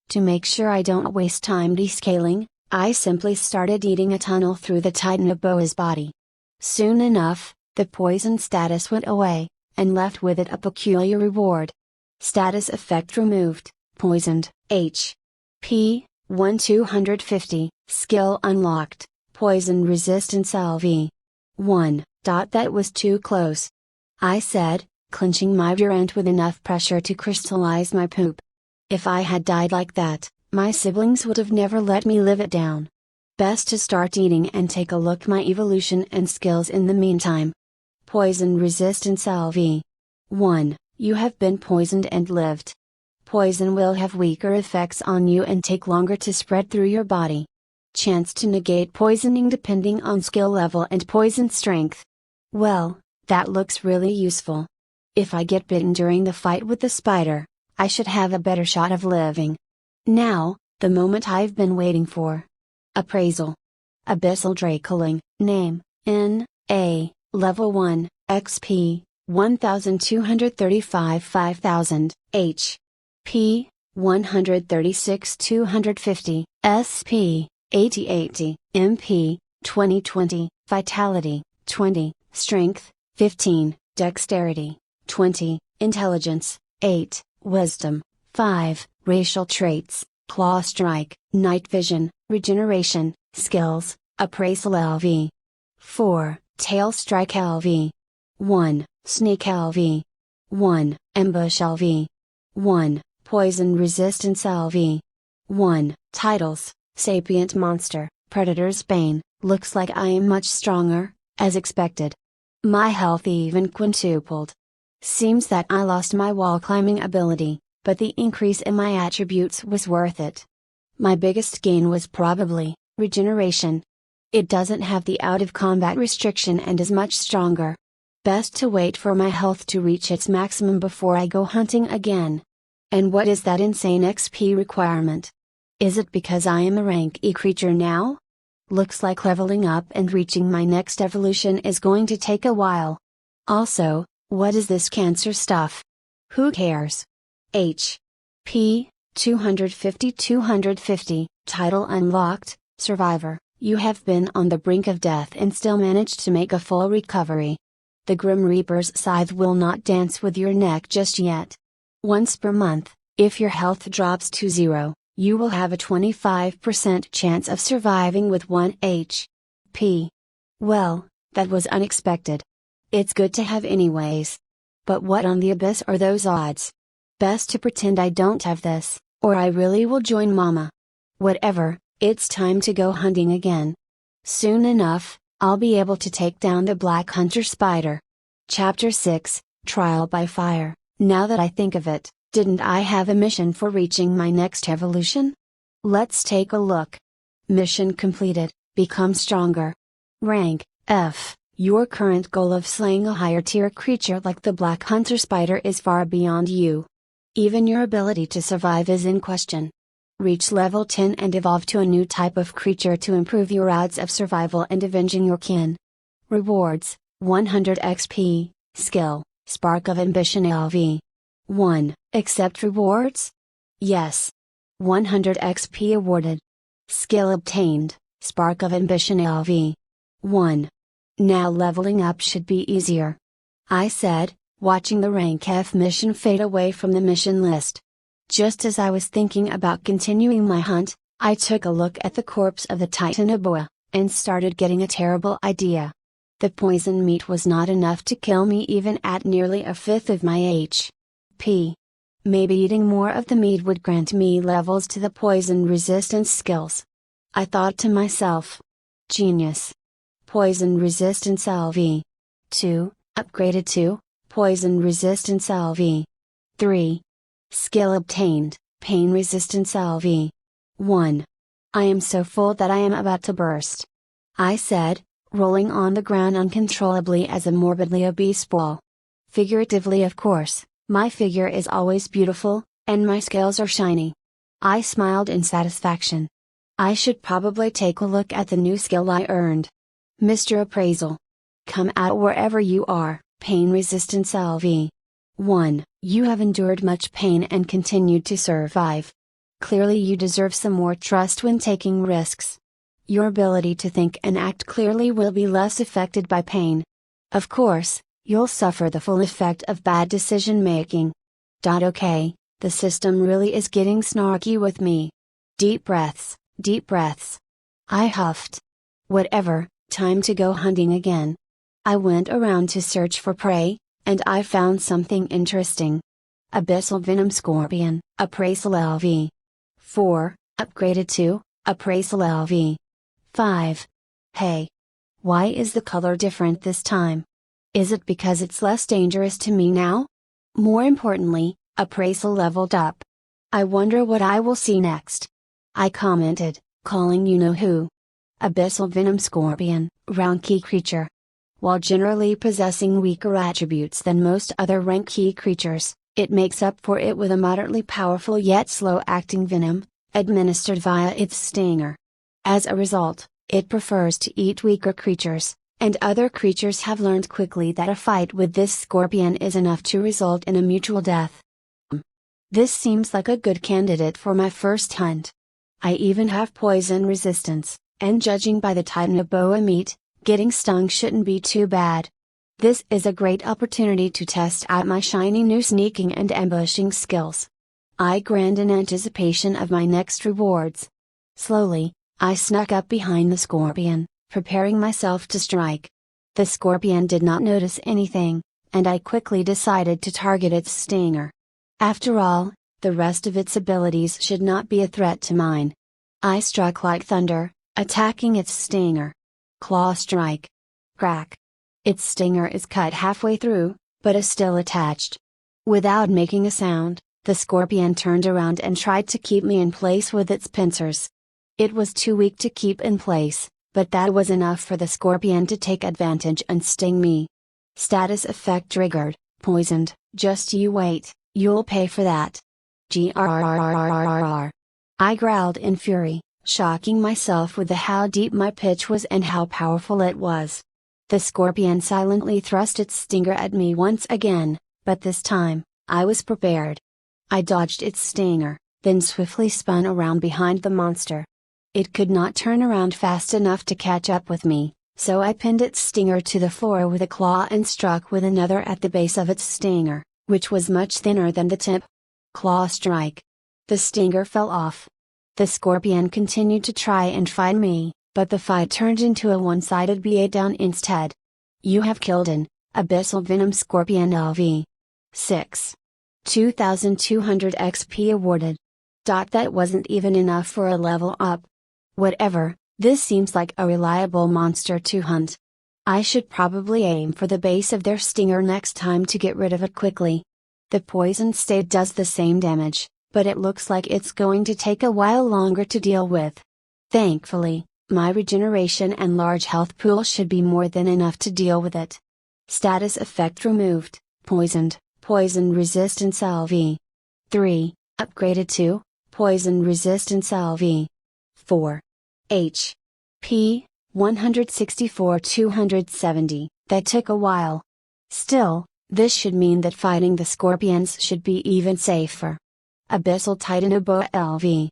To make sure I don't waste time descaling, I simply started eating a tunnel through the titanoboa's body. Soon enough, the poison status went away, and left with it a peculiar reward. Status effect removed, poisoned, HP 1250, skill unlocked, poison resistance LV. 1. That was too close. I said, clenching my rear end with enough pressure to crystallize my poop. If I had died like that, my siblings would have never let me live it down. Best to start eating and take a look my evolution and skills in the meantime. Poison resistance LV. 1. You have been poisoned and lived. Poison will have weaker effects on you and take longer to spread through your body. Chance to negate poisoning depending on skill level and poison strength. Well, that looks really useful. If I get bitten during the fight with the spider, I should have a better shot of living. Now, the moment I've been waiting for. Appraisal. Abyssal Dracoling, name, N.A., Level 1, XP, 1235 5000, HP, 136 250, SP, 80 MP, 20 Vitality, 20, Strength, 15, Dexterity, 20, Intelligence, 8, Wisdom, 5, Racial traits: Claw Strike, Night Vision, Regeneration, Skills, Abyssal LV. 4. Tail Strike LV. 1. Sneak LV. 1. Ambush LV. 1. Poison Resistance LV. 1. Titles: Sapient Monster, Predator's Bane. Looks like I am much stronger, as expected. My health even quintupled. Seems that I lost my wall climbing ability, but the increase in my attributes was worth it. My biggest gain was probably regeneration. It doesn't have the out of combat restriction and is much stronger. Best to wait for my health to reach its maximum before I go hunting again. And what is that insane XP requirement? Is it because I am a rank E creature now? Looks like leveling up and reaching my next evolution is going to take a while. Also, what is this cancer stuff? Who cares? P. 250. Title unlocked: Survivor. You have been on the brink of death and still managed to make a full recovery. The Grim Reaper's scythe will not dance with your neck just yet. Once per month, if your health drops to 0, you will have a 25% chance of surviving with 1 HP. Well, that was unexpected. It's good to have anyways. But what on the abyss are those odds? Best to pretend I don't have this, or I really will join Mama. Whatever, it's time to go hunting again. Soon enough, I'll be able to take down the Black Hunter Spider. Chapter 6, Trial by Fire. Now that I think of it, didn't I have a mission for reaching my next evolution? Let's take a look. Mission completed: Become Stronger. Rank: F. Your current goal of slaying a higher tier creature like the Black Hunter Spider is far beyond you. Even your ability to survive is in question. Reach level 10 and evolve to a new type of creature to improve your odds of survival and avenging your kin. Rewards: 100 XP, Skill, Spark of Ambition LV. 1. Accept rewards? Yes. 100 XP awarded. Skill obtained: Spark of Ambition LV. 1. Now leveling up should be easier. I said, watching the rank F mission fade away from the mission list. Just as I was thinking about continuing my hunt, I took a look at the corpse of the Titanoboa, and started getting a terrible idea. The poison meat was not enough to kill me even at nearly a fifth of my HP. Maybe eating more of the meat would grant me levels to the poison resistance skills. I thought to myself. Genius. Poison resistance LV. 2, upgraded to poison resistance LV. 3. Skill obtained: Pain resistance LV. 1. I am so full that I am about to burst. I said, rolling on the ground uncontrollably as a morbidly obese ball. Figuratively, of course. My figure is always beautiful, and my scales are shiny. I smiled in satisfaction. I should probably take a look at the new skill I earned. Mr. Appraisal. Come out wherever you are: Pain resistance LV. 1. You have endured much pain and continued to survive. Clearly you deserve some more trust when taking risks. Your ability to think and act clearly will be less affected by pain. Of course, you'll suffer the full effect of bad decision making. Okay, the system really is getting snarky with me. Deep breaths, deep breaths. I huffed. Whatever, time to go hunting again. I went around to search for prey, and I found something interesting. Abyssal Venom Scorpion, Abyssal LV. 4, upgraded to Abyssal LV. 5. Hey! Why is the color different this time? Is it because it's less dangerous to me now? More importantly, Abyssal leveled up. I wonder what I will see next. I commented, calling you-know-who. Abyssal Venom Scorpion, rank E creature. While generally possessing weaker attributes than most other rank E creatures, it makes up for it with a moderately powerful yet slow-acting venom, administered via its stinger. As a result, it prefers to eat weaker creatures, and other creatures have learned quickly that a fight with this scorpion is enough to result in a mutual death. This seems like a good candidate for my first hunt. I even have poison resistance, and judging by the Titanoboa meat, getting stung shouldn't be too bad. This is a great opportunity to test out my shiny new sneaking and ambushing skills. I grinned in anticipation of my next rewards. Slowly, I snuck up behind the scorpion, preparing myself to strike. The scorpion did not notice anything, and I quickly decided to target its stinger. After all, the rest of its abilities should not be a threat to mine. I struck like thunder, attacking its stinger. Claw strike. Crack. Its stinger is cut halfway through, but is still attached. Without making a sound, the scorpion turned around and tried to keep me in place with its pincers. It was too weak to keep in place, but that was enough for the scorpion to take advantage and sting me. Status effect triggered, poisoned. Just you wait, you'll pay for that. Grrrr. I growled in fury, shocking myself with how deep my pitch was and how powerful it was. The scorpion silently thrust its stinger at me once again, but this time, I was prepared. I dodged its stinger, then swiftly spun around behind the monster. It could not turn around fast enough to catch up with me, so I pinned its stinger to the floor with a claw and struck with another at the base of its stinger, which was much thinner than the tip. Claw strike. The stinger fell off. The scorpion continued to try and fight me, but the fight turned into a one-sided beatdown instead. You have killed an Abyssal Venom Scorpion LV. 6. 2200 XP awarded. That wasn't even enough for a level up. Whatever, this seems like a reliable monster to hunt. I should probably aim for the base of their stinger next time to get rid of it quickly. The poison state does the same damage, but it looks like it's going to take a while longer to deal with. Thankfully, my regeneration and large health pool should be more than enough to deal with it. Status effect removed, poisoned, poison resistance LV. 3, upgraded to, poison resistance LV. 4. H. P. 164-270, that took a while. Still, this should mean that fighting the scorpions should be even safer. Abyssal Titanoboa LV.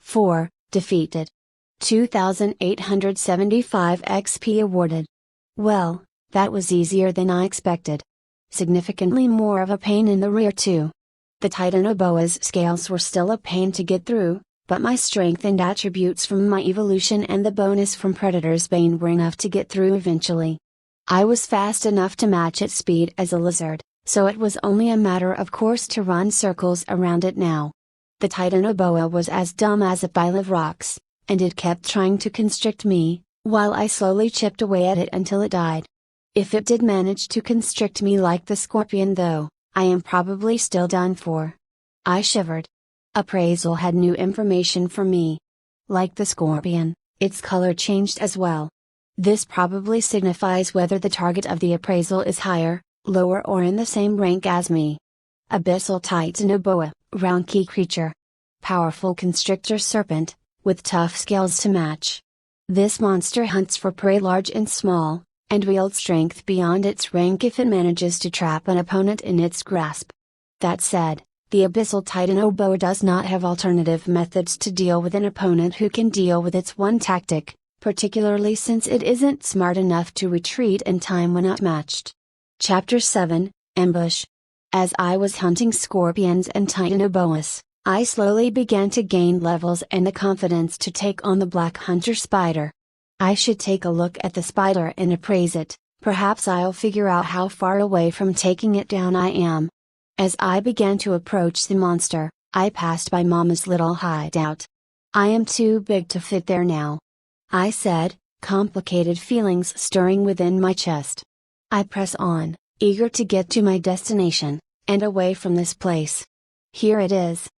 4, defeated. 2875 XP awarded. Well, that was easier than I expected. Significantly more of a pain in the rear too. The Titanoboa's scales were still a pain to get through, but my strength and attributes from my evolution and the bonus from Predator's Bane were enough to get through eventually. I was fast enough to match its speed as a lizard, so it was only a matter of course to run circles around it now. The Titanoboa was as dumb as a pile of rocks, and it kept trying to constrict me, while I slowly chipped away at it until it died. If it did manage to constrict me like the scorpion though, I am probably still done for. I shivered. Appraisal had new information for me. Like the scorpion, its color changed as well. This probably signifies whether the target of the appraisal is higher, lower or in the same rank as me. Abyssal Titanoboa, round key creature. Powerful constrictor serpent, with tough scales to match. This monster hunts for prey large and small, and wields strength beyond its rank if it manages to trap an opponent in its grasp. That said, the Abyssal Titanoboa does not have alternative methods to deal with an opponent who can deal with its one tactic, particularly since it isn't smart enough to retreat in time when outmatched. Chapter 7, Ambush. As I was hunting scorpions and Titanoboas, I slowly began to gain levels and the confidence to take on the Black Hunter Spider. I should take a look at the spider and appraise it, perhaps I'll figure out how far away from taking it down I am. As I began to approach the monster, I passed by Mama's little hideout. I am too big to fit there now, I said, complicated feelings stirring within my chest. I press on, eager to get to my destination, and away from this place. Here it is.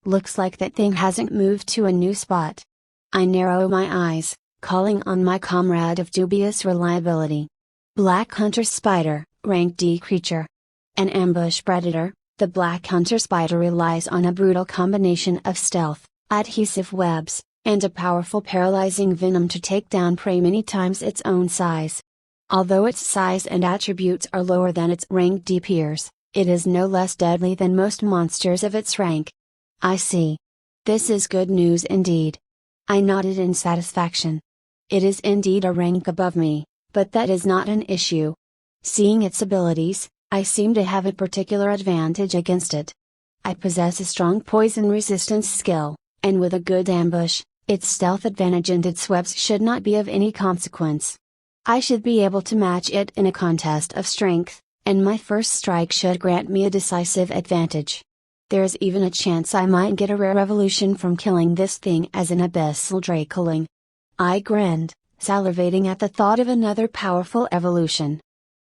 Looks like that thing hasn't moved to a new spot. I narrow my eyes, calling on my comrade of dubious reliability. Black Hunter Spider, rank D creature. An ambush predator, the Black Hunter Spider relies on a brutal combination of stealth, adhesive webs, and a powerful paralyzing venom to take down prey many times its own size. Although its size and attributes are lower than its rank D peers, it is no less deadly than most monsters of its rank. I see. This is good news indeed. I nodded in satisfaction. It is indeed a rank above me, but that is not an issue. Seeing its abilities, I seem to have a particular advantage against it. I possess a strong poison resistance skill, and with a good ambush, its stealth advantage and its webs should not be of any consequence. I should be able to match it in a contest of strength, and my first strike should grant me a decisive advantage. There's even a chance I might get a rare evolution from killing this thing as an abyssal dracoling. I grinned, salivating at the thought of another powerful evolution.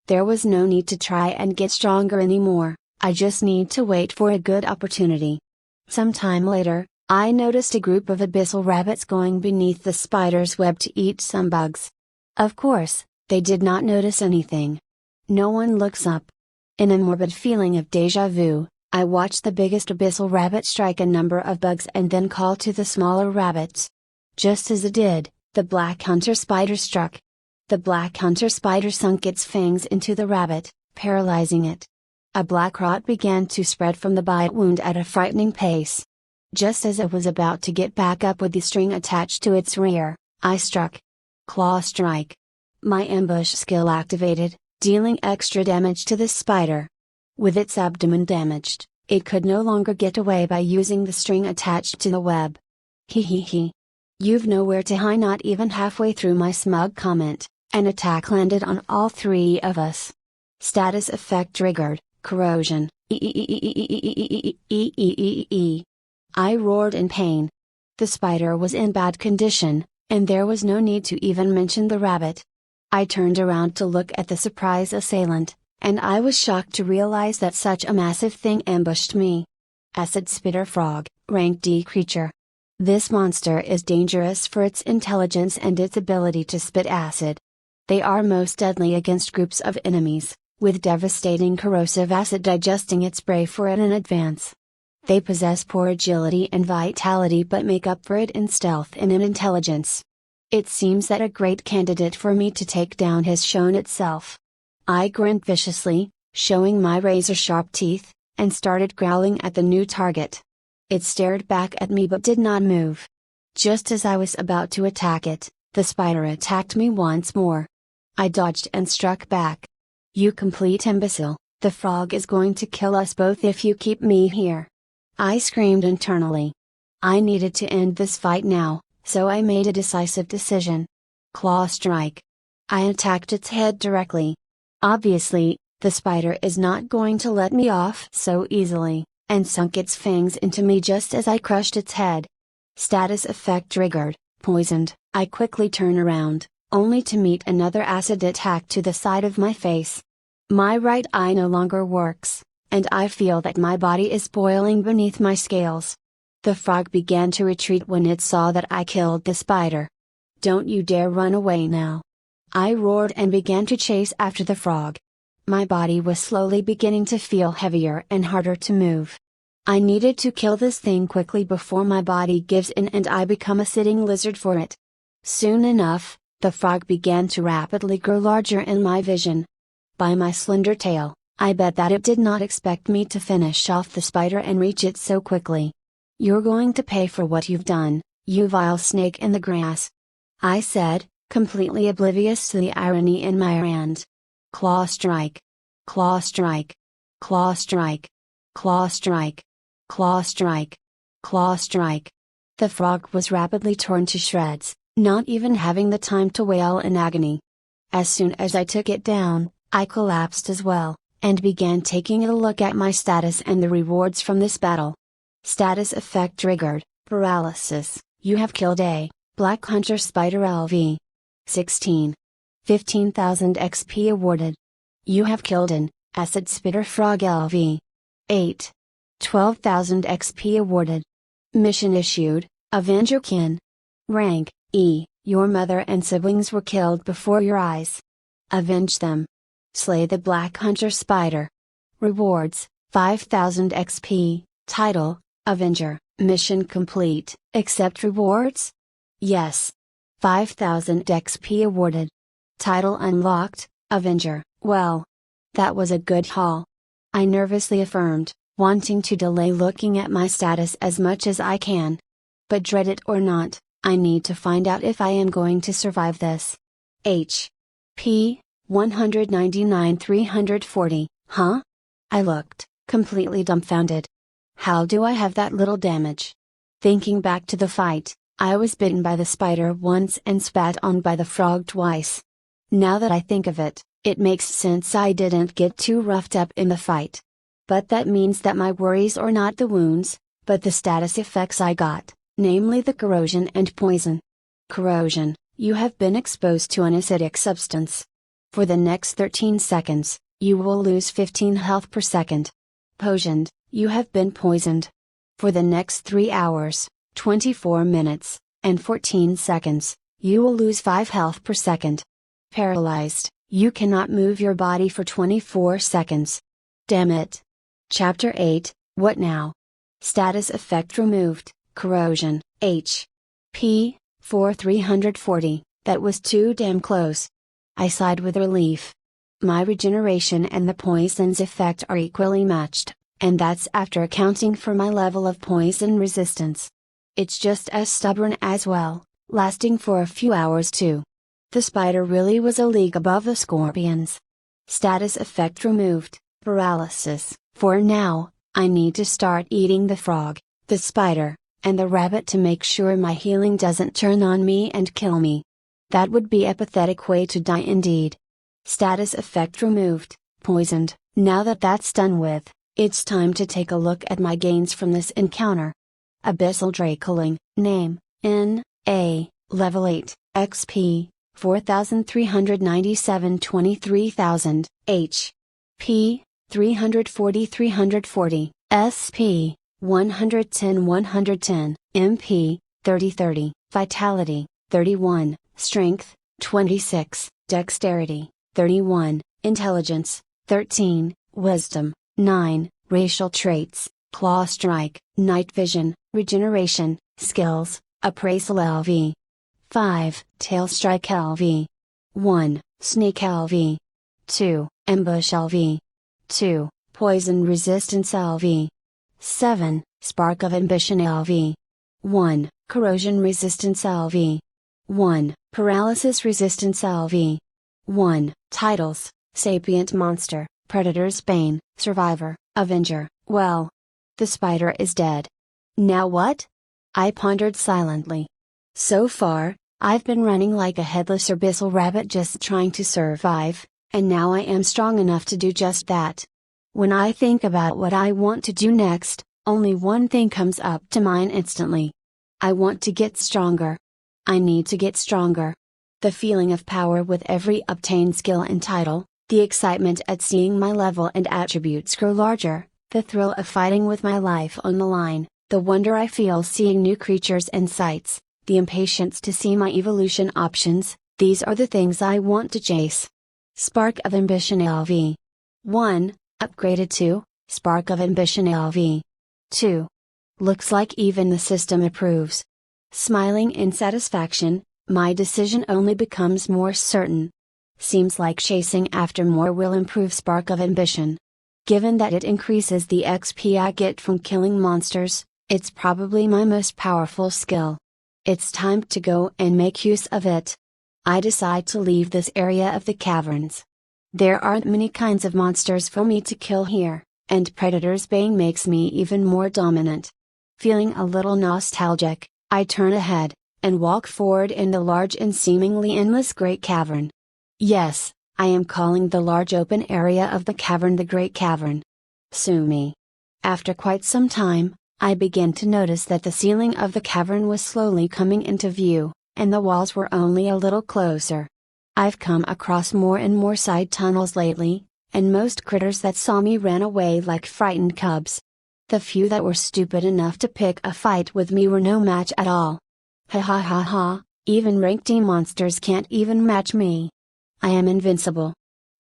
There was no need to try and get stronger anymore, I just need to wait for a good opportunity. Sometime later, I noticed a group of abyssal rabbits going beneath the spider's web to eat some bugs. Of course, they did not notice anything. No one looks up. In a morbid feeling of déjà vu, I watched the biggest abyssal rabbit strike a number of bugs and then call to the smaller rabbits. Just as it did, the black hunter spider struck. The black hunter spider sunk its fangs into the rabbit, paralyzing it. A black rot began to spread from the bite wound at a frightening pace. Just as it was about to get back up with the string attached to its rear, I struck. Claw strike. My ambush skill activated, dealing extra damage to the spider. With its abdomen damaged, it could no longer get away by using the string attached to the web. Hee. You've nowhere to hide. Not even halfway through my smug comment, an attack landed on all three of us. Status effect triggered, corrosion. I roared in pain. The spider was in bad condition, and there was no need to even mention the rabbit. I turned around to look at the surprise assailant, and I was shocked to realize that such a massive thing ambushed me. Acid Spitter Frog, Rank D creature. This monster is dangerous for its intelligence and its ability to spit acid. They are most deadly against groups of enemies, with devastating corrosive acid digesting its prey for it in advance. They possess poor agility and vitality but make up for it in stealth and in intelligence. It seems that a great candidate for me to take down has shown itself. I grinned viciously, showing my razor-sharp teeth, and started growling at the new target. It stared back at me but did not move. Just as I was about to attack it, the spider attacked me once more. I dodged and struck back. You complete imbecile, the frog is going to kill us both if you keep me here. I screamed internally. I needed to end this fight now, so I made a decisive decision. Claw strike. I attacked its head directly. Obviously, the spider is not going to let me off so easily, and sunk its fangs into me just as I crushed its head. Status effect triggered, poisoned. I quickly turn around, only to meet another acid attack to the side of my face. My right eye no longer works, and I feel that my body is boiling beneath my scales. The frog began to retreat when it saw that I killed the spider. Don't you dare run away now. I roared and began to chase after the frog. My body was slowly beginning to feel heavier and harder to move. I needed to kill this thing quickly before my body gives in and I become a sitting lizard for it. Soon enough, the frog began to rapidly grow larger in my vision. By my slender tail, I bet that it did not expect me to finish off the spider and reach it so quickly. You're going to pay for what you've done, you vile snake in the grass. I said, completely oblivious to the irony in my rant. Claw strike. Claw strike. Claw strike. Claw strike. Claw strike. Claw strike. The frog was rapidly torn to shreds, not even having the time to wail in agony. As soon as I took it down, I collapsed as well, and began taking a look at my status and the rewards from this battle. Status effect triggered, paralysis. You have killed a Black Hunter Spider LV. 16. 15,000 XP awarded. You have killed an Acid Spitter Frog LV. 8. 12,000 XP awarded. Mission issued, Avenge your kin. Rank, E. Your mother and siblings were killed before your eyes. Avenge them. Slay the Black Hunter Spider. Rewards, 5,000 XP. Title, Avenger. Mission complete. Accept rewards? Yes. 5,000 XP awarded. Title unlocked, Avenger. Well, that was a good haul. I nervously affirmed, wanting to delay looking at my status as much as I can. But dread it or not, I need to find out if I am going to survive this. P. 199 340, huh? I looked, completely dumbfounded. How do I have that little damage? Thinking back to the fight, I was bitten by the spider once and spat on by the frog twice. Now that I think of it, it makes sense I didn't get too roughed up in the fight. But that means that my worries are not the wounds, but the status effects I got, namely the corrosion and poison. Corrosion: you have been exposed to an acidic substance. For the next 13 seconds, you will lose 15 health per second. Poisoned: you have been poisoned. For the next 3 hours, 24 minutes, and 14 seconds, you will lose 5 health per second. Paralyzed: you cannot move your body for 24 seconds. Damn it. Chapter 8, What Now? Status effect removed, corrosion, H.P. 4340, that was too damn close. I sighed with relief. My regeneration and the poison's effect are equally matched, and that's after accounting for my level of poison resistance. It's just as stubborn as well, lasting for a few hours too. The spider really was a league above the scorpions. Status effect removed, paralysis. For now, I need to start eating the frog, the spider, and the rabbit to make sure my healing doesn't turn on me and kill me. That would be a pathetic way to die indeed. Status effect removed, poisoned. Now that that's done with, it's time to take a look at my gains from this encounter. Abyssal Dracoling, name, N.A., level 8, XP, 4397 23,000, H.P., 340 SP, 110 MP, 30 Vitality, 31, Strength, 26, Dexterity, 31, Intelligence, 13, Wisdom, 9, Racial Traits, Claw Strike, Night Vision, Regeneration, Skills, Abyssal LV. 5, Tail Strike LV. 1, Sneak LV. 2, Ambush LV. 2, Poison Resistance LV. 7, Spark of Ambition LV. 1, Corrosion Resistance LV. 1, Paralysis Resistance LV. 1, Titles, Sapient Monster, Predator's Bane, Survivor, Avenger. Well, the spider is dead. Now what? I pondered silently. So far, I've been running like a headless abyssal rabbit just trying to survive, and now I am strong enough to do just that. When I think about what I want to do next, only one thing comes up to mind instantly. I want to get stronger. I need to get stronger. The feeling of power with every obtained skill and title, the excitement at seeing my level and attributes grow larger, the thrill of fighting with my life on the line, the wonder I feel seeing new creatures and sights, the impatience to see my evolution options, these are the things I want to chase. Spark of Ambition LV. 1, upgraded to, Spark of Ambition LV. 2. Looks like even the system approves. Smiling in satisfaction, my decision only becomes more certain. Seems like chasing after more will improve Spark of Ambition. Given that it increases the XP I get from killing monsters, it's probably my most powerful skill. It's time to go and make use of it. I decide to leave this area of the caverns. There aren't many kinds of monsters for me to kill here, and Predator's Bane makes me even more dominant. Feeling a little nostalgic, I turn ahead, and walk forward in the large and seemingly endless Great Cavern. Yes, I am calling the large open area of the cavern the Great Cavern. Sue me. After quite some time, I began to notice that the ceiling of the cavern was slowly coming into view, and the walls were only a little closer. I've come across more and more side tunnels lately, and most critters that saw me ran away like frightened cubs. The few that were stupid enough to pick a fight with me were no match at all. Ha ha ha ha, even rank D monsters can't even match me. I am invincible.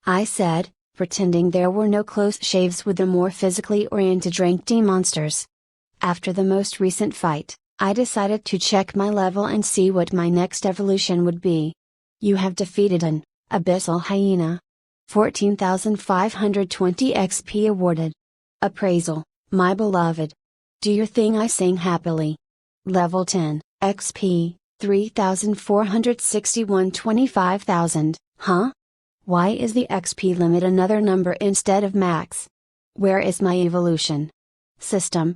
I said, pretending there were no close shaves with the more physically oriented rank D monsters. After the most recent fight, I decided to check my level and see what my next evolution would be. You have defeated an Abyssal Hyena. 14,520 XP awarded. Appraisal, my beloved. Do your thing, I sing happily. Level 10, XP, 3,461 25,000, huh? Why is the XP limit another number instead of max? Where is my evolution? System,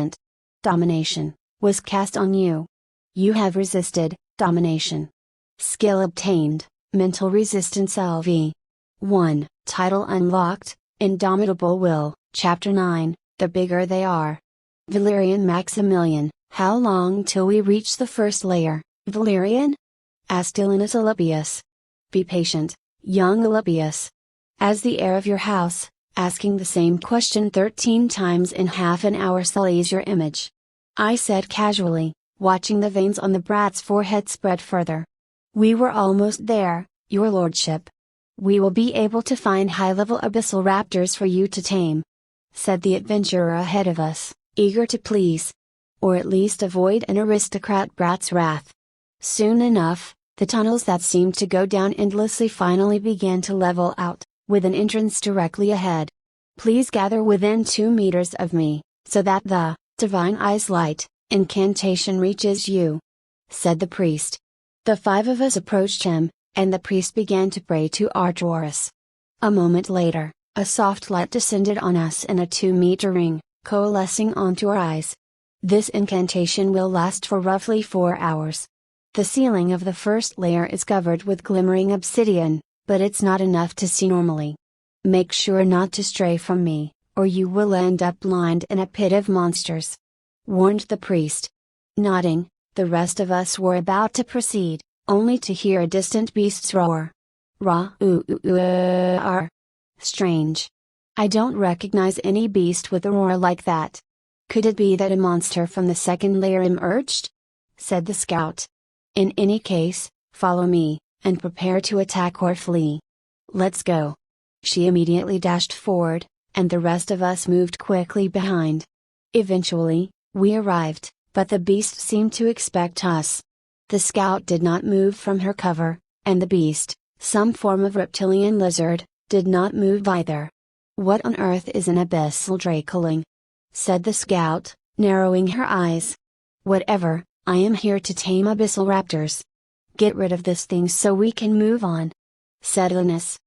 instant. Domination was cast on you. You have resisted domination. Skill obtained, Mental Resistance LV. 1. Title unlocked, Indomitable Will, Chapter 9, The Bigger They Are. Valerian Maximilian, how long till we reach the first layer, Valerian? Asked Ilinus Alypius. Be patient, young Alypius. As the heir of your house, asking the same question 13 times in half an hour sullies your image. I said casually, watching the veins on the brat's forehead spread further. We were almost there, your lordship. We will be able to find high-level abyssal raptors for you to tame, said the adventurer ahead of us, eager to please. Or at least avoid an aristocrat brat's wrath. Soon enough, the tunnels that seemed to go down endlessly finally began to level out, with an entrance directly ahead. Please gather within 2 meters of me, so that the Divine Eyes Light incantation reaches you, said the priest. The 5 of us approached him, and the priest began to pray to Artoris. A moment later, a soft light descended on us in a 2-meter ring, coalescing onto our eyes. This incantation will last for roughly 4 hours. The ceiling of the first layer is covered with glimmering obsidian, but it's not enough to see normally. Make sure not to stray from me, or you will end up blind in a pit of monsters, warned the priest. Nodding, the rest of us were about to proceed, only to hear a distant beast's roar. Ra-oo-oo-ar. Strange. I don't recognize any beast with a roar like that. Could it be that a monster from the second layer emerged? Said the scout. In any case, follow me, and prepare to attack or flee. Let's go. She immediately dashed forward, and the rest of us moved quickly behind. Eventually, we arrived, but the beast seemed to expect us. The scout did not move from her cover, and the beast, some form of reptilian lizard, did not move either. "What on earth is an abyssal dracoling?" said the scout, narrowing her eyes. "Whatever, I am here to tame abyssal raptors. Get rid of this thing so we can move on," said Linus.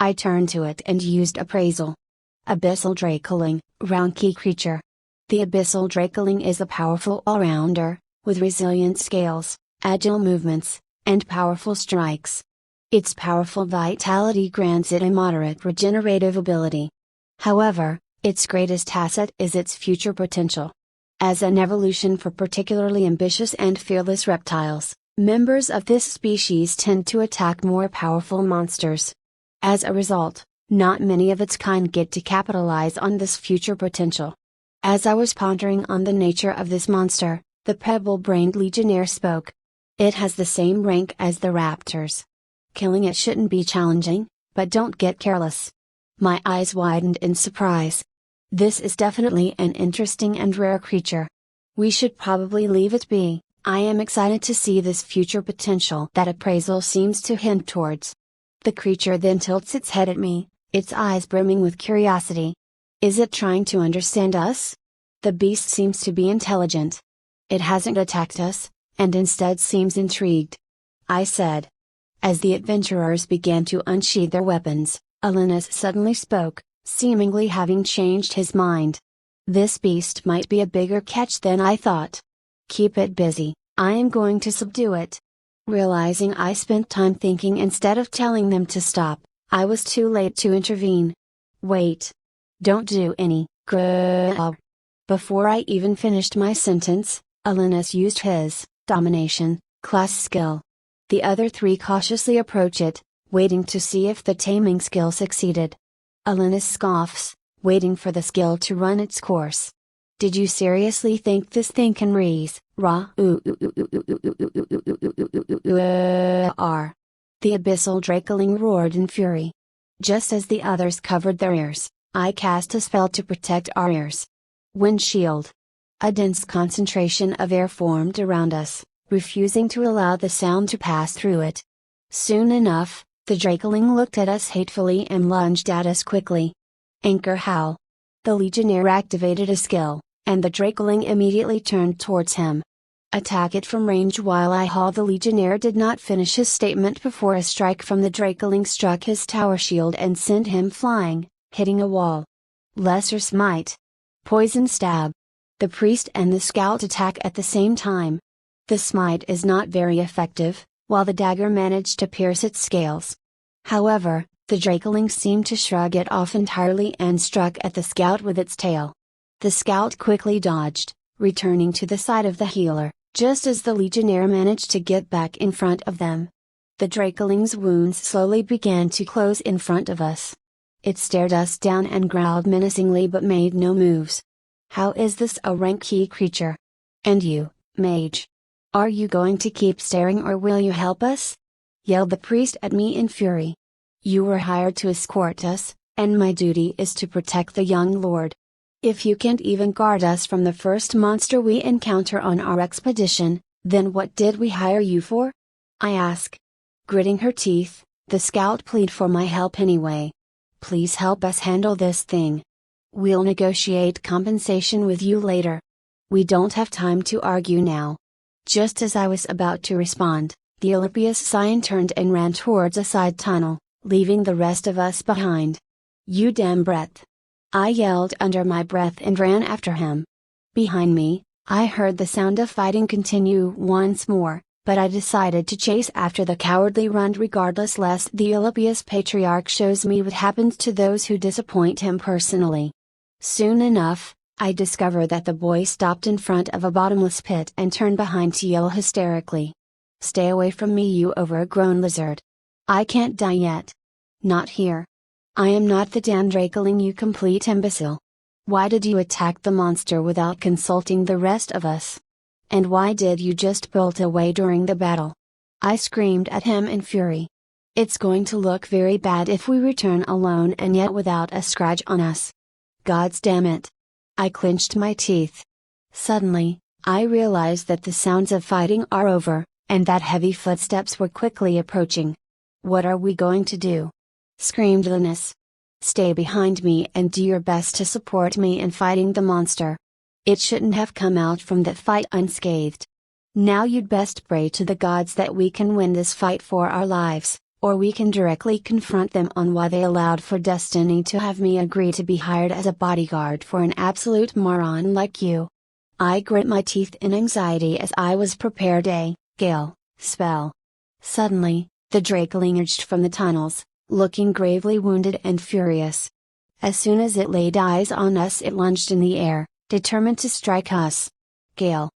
I turned to it and used appraisal. Abyssal dracoling, round key creature. The abyssal dracoling is a powerful all-rounder, with resilient scales, agile movements, and powerful strikes. Its powerful vitality grants it a moderate regenerative ability. However, its greatest asset is its future potential. As an evolution for particularly ambitious and fearless reptiles, members of this species tend to attack more powerful monsters. As a result, not many of its kind get to capitalize on this future potential. As I was pondering on the nature of this monster, the pebble-brained legionnaire spoke. "It has the same rank as the raptors. Killing it shouldn't be challenging, but don't get careless." My eyes widened in surprise. This is definitely an interesting and rare creature. We should probably leave it be. I am excited to see this future potential that appraisal seems to hint towards. The creature then tilts its head at me, its eyes brimming with curiosity. Is it trying to understand us? The beast seems to be intelligent. It hasn't attacked us, and instead seems intrigued. I said. As the adventurers began to unsheathe their weapons, Linus suddenly spoke, seemingly having changed his mind. "This beast might be a bigger catch than I thought. Keep it busy, I am going to subdue it." Realizing I spent time thinking instead of telling them to stop, I was too late to intervene. "Wait. Don't do any grub." Before I even finished my sentence, Linus used his domination class skill. The other three cautiously approach it, waiting to see if the taming skill succeeded. Linus scoffs, waiting for the skill to run its course. "Did you seriously think this thing can raise, raw r?" The abyssal dracoling roared in fury. Just as the others covered their ears, I cast a spell to protect our ears. Wind shield. A dense concentration of air formed around us, refusing to allow the sound to pass through it. Soon enough, the dracoling looked at us hatefully and lunged at us quickly. Anchor howl. The legionnaire activated a skill, and the dracoling immediately turned towards him. "Attack it from range while I haul." The legionnaire did not finish his statement before a strike from the dracoling struck his tower shield and sent him flying, hitting a wall. Lesser smite. Poison stab. The priest and the scout attack at the same time. The smite is not very effective, while the dagger managed to pierce its scales. However, the dracoling seemed to shrug it off entirely and struck at the scout with its tail. The scout quickly dodged, returning to the side of the healer, just as the legionnaire managed to get back in front of them. The dracoling's wounds slowly began to close in front of us. It stared us down and growled menacingly but made no moves. "How is this a rank key creature? And you, mage? Are you going to keep staring or will you help us?" yelled the priest at me in fury. "You were hired to escort us, and my duty is to protect the young lord. If you can't even guard us from the first monster we encounter on our expedition, then what did we hire you for?" I ask. Gritting her teeth, the scout pleaded for my help anyway. "Please help us handle this thing. We'll negotiate compensation with you later. We don't have time to argue now." Just as I was about to respond, the Olympius scion turned and ran towards a side tunnel, leaving the rest of us behind. "You damn breath!" I yelled under my breath and ran after him. Behind me, I heard the sound of fighting continue once more, but I decided to chase after the cowardly runt regardless lest the Olympius patriarch shows me what happens to those who disappoint him personally. Soon enough, I discovered that the boy stopped in front of a bottomless pit and turned behind to yell hysterically. "Stay away from me, you overgrown lizard. I can't die yet. Not here. I am not the damn dracoling, you complete imbecile. Why did you attack the monster without consulting the rest of us? And why did you just bolt away during the battle?" I screamed at him in fury. "It's going to look very bad if we return alone and yet without a scratch on us. Gods damn it." I clenched my teeth. Suddenly, I realized that the sounds of fighting are over, and that heavy footsteps were quickly approaching. "What are we going to do?" screamed Linus. "Stay behind me and do your best to support me in fighting the monster. It shouldn't have come out from that fight unscathed. Now you'd best pray to the gods that we can win this fight for our lives, or we can directly confront them on why they allowed for Destiny to have me agree to be hired as a bodyguard for an absolute moron like you." I grit my teeth in anxiety as I was prepared a gale spell. Suddenly, the drakeling emerged from the tunnels, looking gravely wounded and furious. As soon as it laid eyes on us, it lunged in the air, determined to strike us. Gale.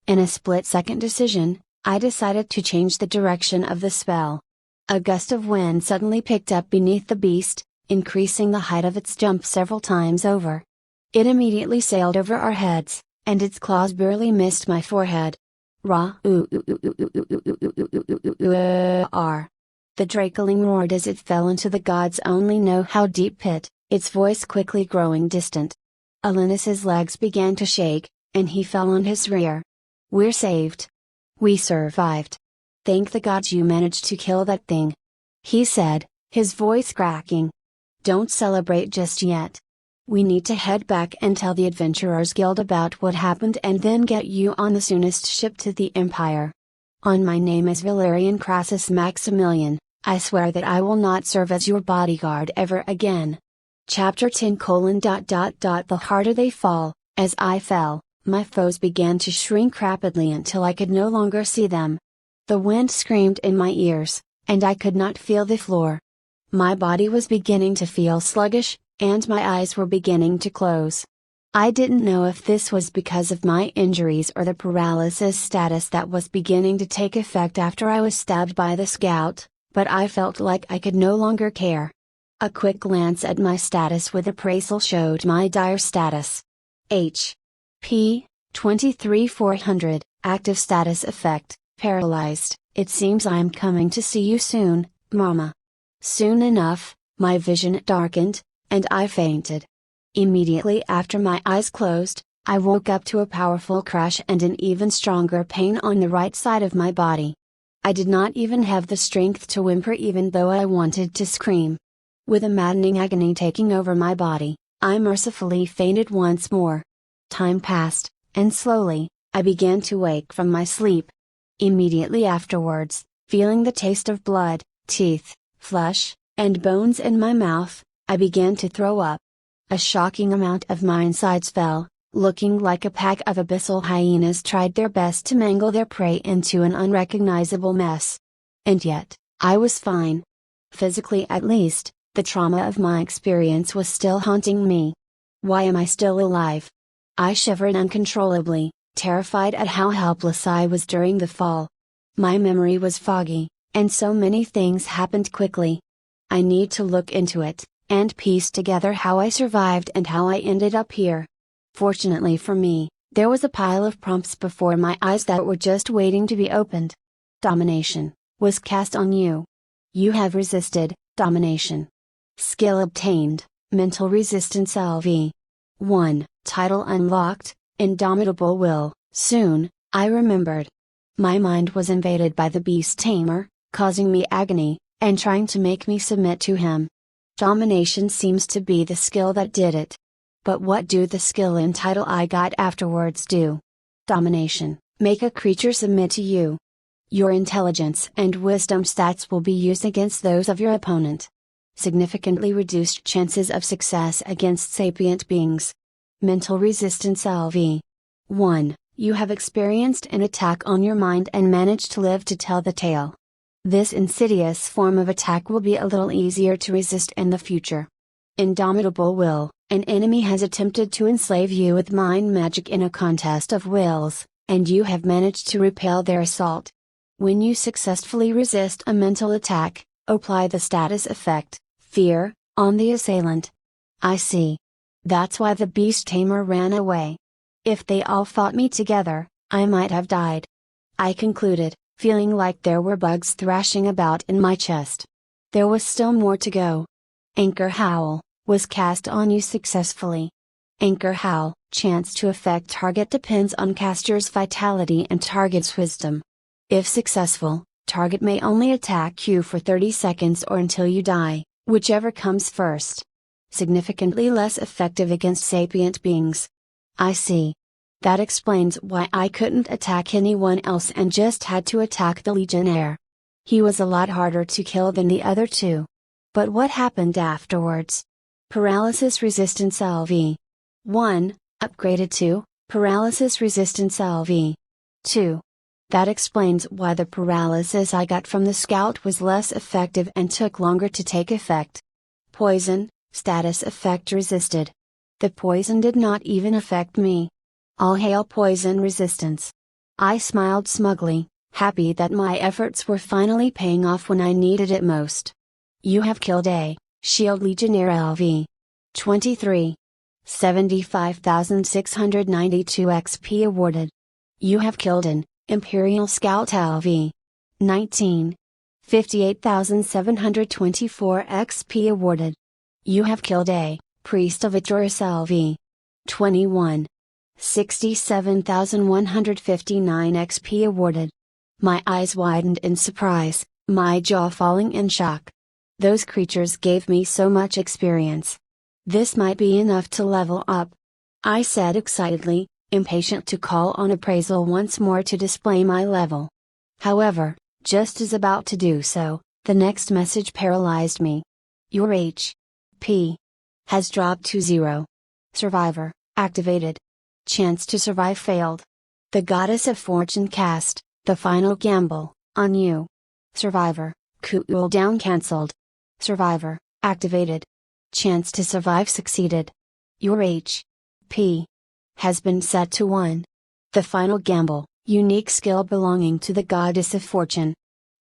In a split-second decision, I decided to change the direction of the spell. A gust of wind suddenly picked up beneath the beast, increasing the height of its jump several times over. It immediately sailed over our heads, and its claws barely missed my forehead. "Ra r." The drakeling roared as it fell into the gods only know how deep pit, its voice quickly growing distant. Alinus's legs began to shake, and he fell on his rear. "We're saved. We survived. Thank the gods you managed to kill that thing," he said, his voice cracking. "Don't celebrate just yet. We need to head back and tell the Adventurers Guild about what happened and then get you on the soonest ship to the Empire. On my name as Valerian Crassus Maximilian, I swear that I will not serve as your bodyguard ever again." Chapter 10: The harder they fall. As I fell, my foes began to shrink rapidly until I could no longer see them. The wind screamed in my ears, and I could not feel the floor. My body was beginning to feel sluggish, and my eyes were beginning to close. I didn't know if this was because of my injuries or the paralysis status that was beginning to take effect after I was stabbed by the scout, but I felt like I could no longer care. A quick glance at my status with appraisal showed my dire status. H.P. 23,400, active status effect, paralyzed. "It seems I'm coming to see you soon, Mama." Soon enough, my vision darkened, and I fainted. Immediately after my eyes closed, I woke up to a powerful crash and an even stronger pain on the right side of my body. I did not even have the strength to whimper even though I wanted to scream. With a maddening agony taking over my body, I mercifully fainted once more. Time passed, and slowly, I began to wake from my sleep. Immediately afterwards, feeling the taste of blood, teeth, flesh, and bones in my mouth, I began to throw up. A shocking amount of my insides fell, looking like a pack of abyssal hyenas tried their best to mangle their prey into an unrecognizable mess. And yet, I was fine. Physically at least, the trauma of my experience was still haunting me. Why am I still alive? I shivered uncontrollably, terrified at how helpless I was during the fall. My memory was foggy, and so many things happened quickly. I need to look into it, and piece together how I survived and how I ended up here. Fortunately for me, there was a pile of prompts before my eyes that were just waiting to be opened. Domination was cast on you. You have resisted domination. Skill obtained, mental resistance LV. 1. Title unlocked, Indomitable Will. Soon, I remembered. My mind was invaded by the beast tamer, causing me agony, and trying to make me submit to him. Domination seems to be the skill that did it. But what do the skill and title I got afterwards do? Domination, make a creature submit to you. Your intelligence and wisdom stats will be used against those of your opponent. Significantly reduced chances of success against sapient beings. Mental resistance LV. 1. You have experienced an attack on your mind and managed to live to tell the tale. This insidious form of attack will be a little easier to resist in the future. Indomitable Will. An enemy has attempted to enslave you with mind magic in a contest of wills, and you have managed to repel their assault. When you successfully resist a mental attack, apply the status effect, Fear, on the assailant. I see. That's why the beast tamer ran away. If they all fought me together, I might have died. I concluded, feeling like there were bugs thrashing about in my chest. There was still more to go. Anchor Howl was cast on you successfully. Anchor Howl, chance to affect target depends on caster's vitality and target's wisdom. If successful, target may only attack you for 30 seconds or until you die, whichever comes first. Significantly less effective against sapient beings. I see. That explains why I couldn't attack anyone else and just had to attack the Legionnaire. He was a lot harder to kill than the other two. But what happened afterwards? Paralysis Resistance LV. 1. Upgraded to Paralysis Resistance LV. 2. That explains why the paralysis I got from the scout was less effective and took longer to take effect. Poison, status effect resisted. The poison did not even affect me. All hail poison resistance. I smiled smugly, happy that my efforts were finally paying off when I needed it most. You have killed a Shield Legionnaire LV. 23. 75,692 XP awarded. You have killed an Imperial Scout LV. 19. 58,724 XP awarded. You have killed a Priest of Itoris LV. 21. 67,159 XP awarded. My eyes widened in surprise, my jaw falling in shock. Those creatures gave me so much experience. This might be enough to level up. I said excitedly, impatient to call on appraisal once more to display my level. However, just as about to do so, the next message paralyzed me. Your H.P. has dropped to 0. Survivor, activated. Chance to survive failed. The Goddess of Fortune cast, the final gamble, on you. Survivor, cooldown cancelled. Survivor, activated. Chance to survive succeeded. Your H.P. has been set to 1. The final gamble, unique skill belonging to the Goddess of Fortune.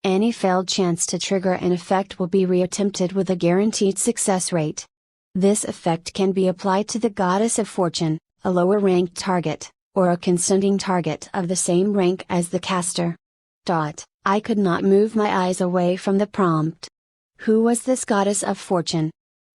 Any failed chance to trigger an effect will be reattempted with a guaranteed success rate. This effect can be applied to the Goddess of Fortune, a lower ranked target, or a consenting target of the same rank as the caster. I could not move my eyes away from the prompt. Who was this Goddess of Fortune?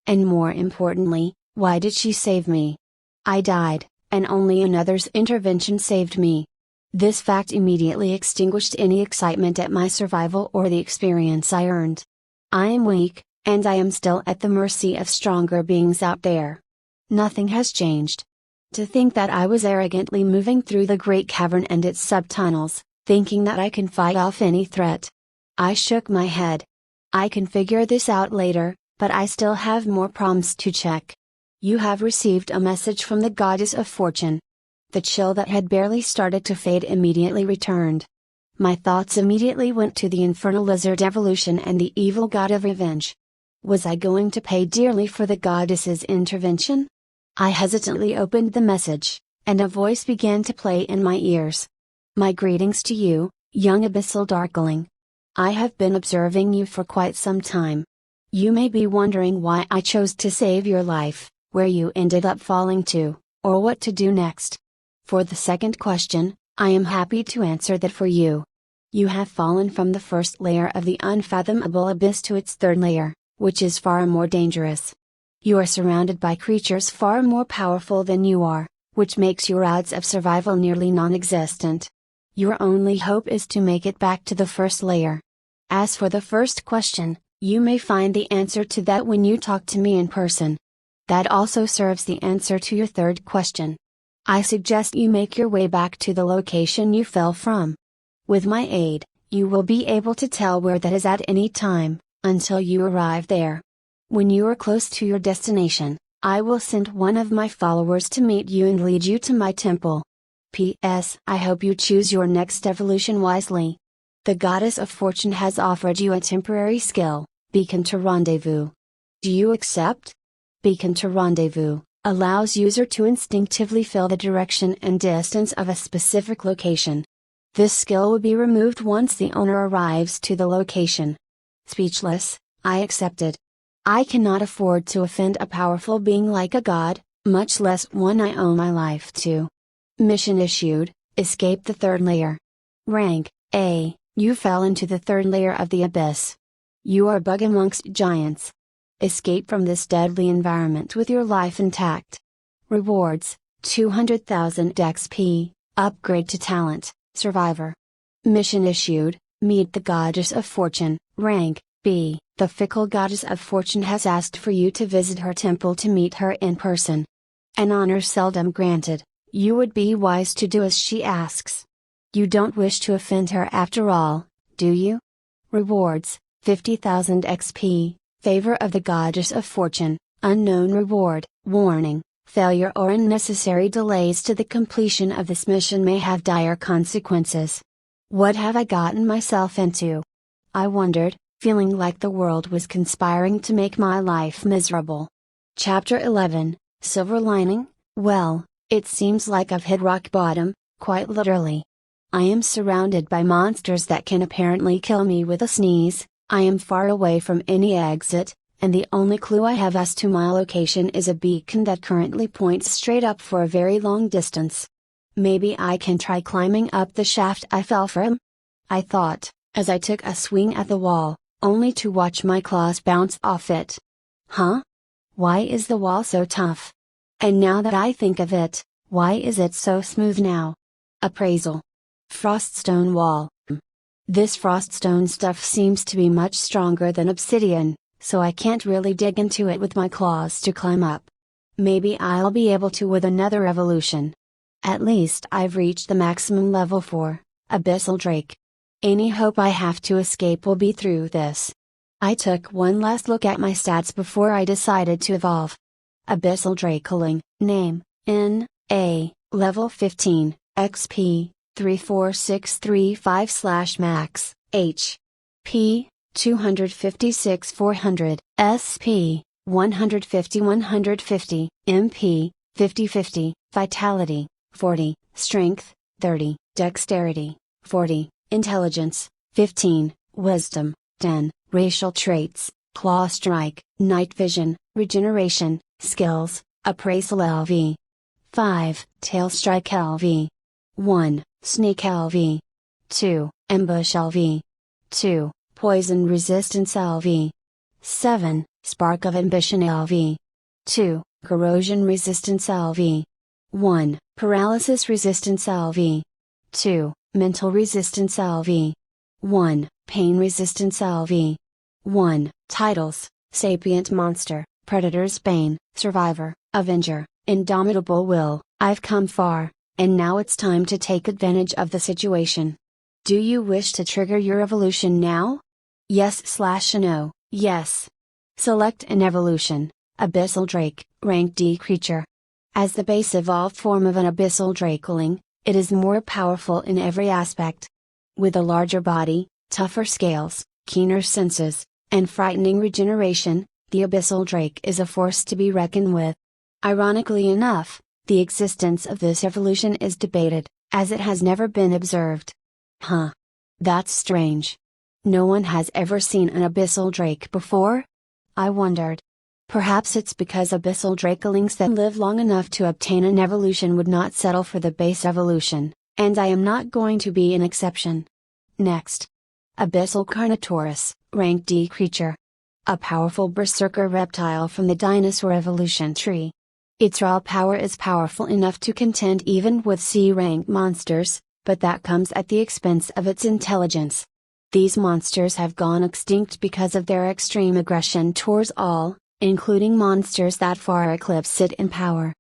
And more importantly, why did she save me? I died, and only another's intervention saved me. This fact immediately extinguished any excitement at my survival or the experience I earned. I am weak, and I am still at the mercy of stronger beings out there. Nothing has changed. To think that I was arrogantly moving through the great cavern and its subtunnels, thinking that I can fight off any threat. I shook my head. I can figure this out later, but I still have more prompts to check. You have received a message from the Goddess of Fortune. The chill that had barely started to fade immediately returned. My thoughts immediately went to the infernal lizard evolution and the evil god of revenge. Was I going to pay dearly for the goddess's intervention? I hesitantly opened the message, and a voice began to play in my ears. My greetings to you, young Abyssal Darkling. I have been observing you for quite some time. You may be wondering why I chose to save your life, where you ended up falling to, or what to do next. For the second question, I am happy to answer that for you. You have fallen from the first layer of the unfathomable abyss to its third layer, which is far more dangerous. You are surrounded by creatures far more powerful than you are, which makes your odds of survival nearly non-existent. Your only hope is to make it back to the first layer. As for the first question, you may find the answer to that when you talk to me in person. That also serves the answer to your third question. I suggest you make your way back to the location you fell from. With my aid, you will be able to tell where that is at any time, until you arrive there. When you are close to your destination, I will send one of my followers to meet you and lead you to my temple. P.S. I hope you choose your next evolution wisely. The Goddess of Fortune has offered you a temporary skill, Beacon to Rendezvous. Do you accept? Beacon to Rendezvous allows user to instinctively feel the direction and distance of a specific location. This skill will be removed once the owner arrives to the location. Speechless, I accepted. I cannot afford to offend a powerful being like a god, much less one I owe my life to. Mission issued, escape the third layer. Rank, A, you fell into the third layer of the abyss. You are bug amongst giants. Escape from this deadly environment with your life intact. Rewards, 200,000 XP, upgrade to talent, survivor. Mission issued, meet the Goddess of Fortune, rank, B. The fickle Goddess of Fortune has asked for you to visit her temple to meet her in person. An honor seldom granted, you would be wise to do as she asks. You don't wish to offend her after all, do you? Rewards, 50,000 XP, favor of the Goddess of Fortune, unknown reward, warning. Failure or unnecessary delays to the completion of this mission may have dire consequences. What have I gotten myself into? I wondered, feeling like the world was conspiring to make my life miserable. Chapter 11, Silver Lining. Well, it seems like I've hit rock bottom, quite literally. I am surrounded by monsters that can apparently kill me with a sneeze, I am far away from any exit, and the only clue I have as to my location is a beacon that currently points straight up for a very long distance. Maybe I can try climbing up the shaft I fell from? I thought, as I took a swing at the wall, only to watch my claws bounce off it. Huh? Why is the wall so tough? And now that I think of it, why is it so smooth now? Appraisal. Froststone wall. This froststone stuff seems to be much stronger than obsidian, so I can't really dig into it with my claws to climb up. Maybe I'll be able to with another evolution. At least I've reached the maximum level for Abyssal Drake. Any hope I have to escape will be through this. I took one last look at my stats before I decided to evolve. Abyssal Drakeling, name, N.A., level 15, XP, 34635/max, H.P. 256 400, SP, 150 MP, 50 Vitality, 40, Strength, 30, Dexterity, 40, Intelligence, 15, Wisdom, 10, Racial Traits, Claw Strike, Night Vision, Regeneration, Skills, Appraisal LV. 5, Tail Strike LV. 1, Sneak LV. 2, Ambush LV. 2, Poison Resistance LV. 7, Spark of Ambition LV. 2, Corrosion Resistance LV. 1, Paralysis Resistance LV. 2, Mental Resistance LV. 1, Pain Resistance LV. 1, Titles, Sapient Monster, Predator's Bane, Survivor, Avenger, Indomitable Will. I've come far, and now it's time to take advantage of the situation. Do you wish to trigger your evolution now? Yes/no, yes. Select an evolution, Abyssal Drake, rank D creature. As the base evolved form of an Abyssal Drakeling, it is more powerful in every aspect. With a larger body, tougher scales, keener senses, and frightening regeneration, the Abyssal Drake is a force to be reckoned with. Ironically enough, the existence of this evolution is debated, as it has never been observed. Huh. That's strange. No one has ever seen an Abyssal Drake before? I wondered. Perhaps it's because Abyssal Drakelings that live long enough to obtain an evolution would not settle for the base evolution, and I am not going to be an exception. Next. Abyssal Carnotaurus, rank D creature. A powerful berserker reptile from the dinosaur evolution tree. Its raw power is powerful enough to contend even with C-rank monsters, but that comes at the expense of its intelligence. These monsters have gone extinct because of their extreme aggression towards all, including monsters that far eclipse it in power.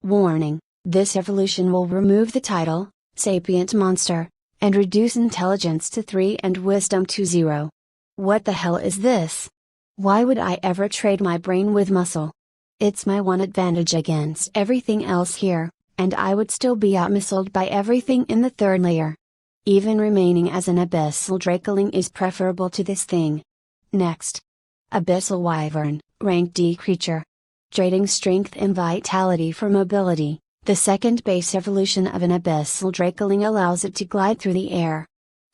Warning, this evolution will remove the title, Sapient Monster, and reduce intelligence to 3 and wisdom to 0. What the hell is this? Why would I ever trade my brain with muscle? It's my one advantage against everything else here, and I would still be outmuscled by everything in the third layer. Even remaining as an Abyssal Drakeling is preferable to this thing. Next. Abyssal Wyvern, rank D creature. Trading strength and vitality for mobility, the second base evolution of an Abyssal Drakeling allows it to glide through the air.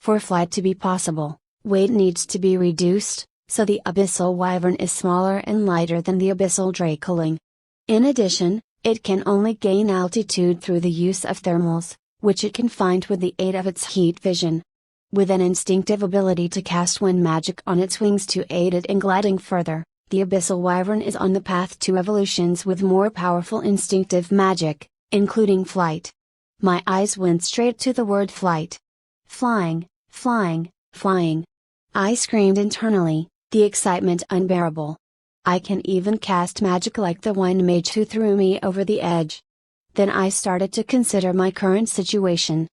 For flight to be possible, weight needs to be reduced, so the Abyssal Wyvern is smaller and lighter than the Abyssal Drakeling. In addition, it can only gain altitude through the use of thermals, which it can find with the aid of its heat vision. With an instinctive ability to cast wind magic on its wings to aid it in gliding further, the Abyssal Wyvern is on the path to evolutions with more powerful instinctive magic, including flight. My eyes went straight to the word flight. Flying, Flying, flying. I screamed internally, the excitement unbearable. I can even cast magic like the one mage who threw me over the edge. Then I started to consider my current situation.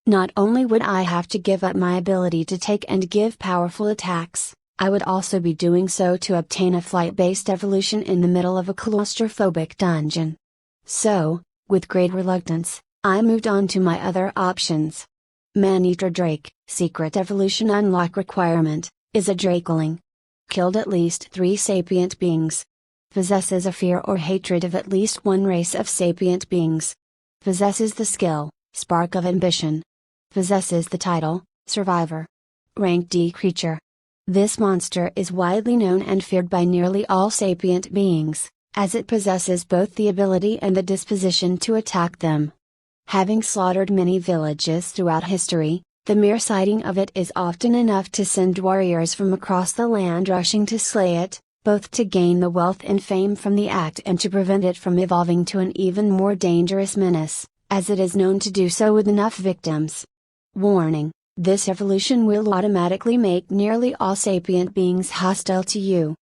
Not only would I have to give up my ability to take and give powerful attacks, I would also be doing so to obtain a flight-based evolution in the middle of a claustrophobic dungeon. So, with great reluctance, I moved on to my other options. Man-Eater Drake, Secret Evolution Unlock Requirement, is a Drakeling. Killed at least 3 sapient beings. Possesses a fear or hatred of at least one race of sapient beings. Possesses the skill, Spark of Ambition. Possesses the title, Survivor. Rank D creature. This monster is widely known and feared by nearly all sapient beings, as it possesses both the ability and the disposition to attack them. Having slaughtered many villages throughout history, the mere sighting of it is often enough to send warriors from across the land rushing to slay it, both to gain the wealth and fame from the act and to prevent it from evolving to an even more dangerous menace, as it is known to do so with enough victims. Warning: this evolution will automatically make nearly all sapient beings hostile to you.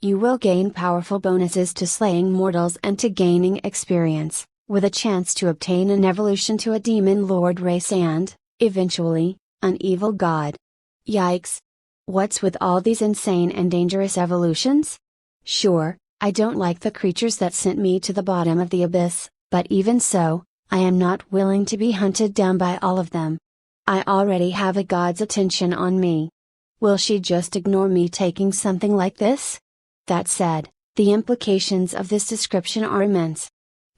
You will gain powerful bonuses to slaying mortals and to gaining experience, with a chance to obtain an evolution to a demon lord race and, eventually, an evil god. Yikes! What's with all these insane and dangerous evolutions? Sure, I don't like the creatures that sent me to the bottom of the abyss, but even so, I am not willing to be hunted down by all of them. I already have a god's attention on me. Will she just ignore me taking something like this? That said, the implications of this description are immense.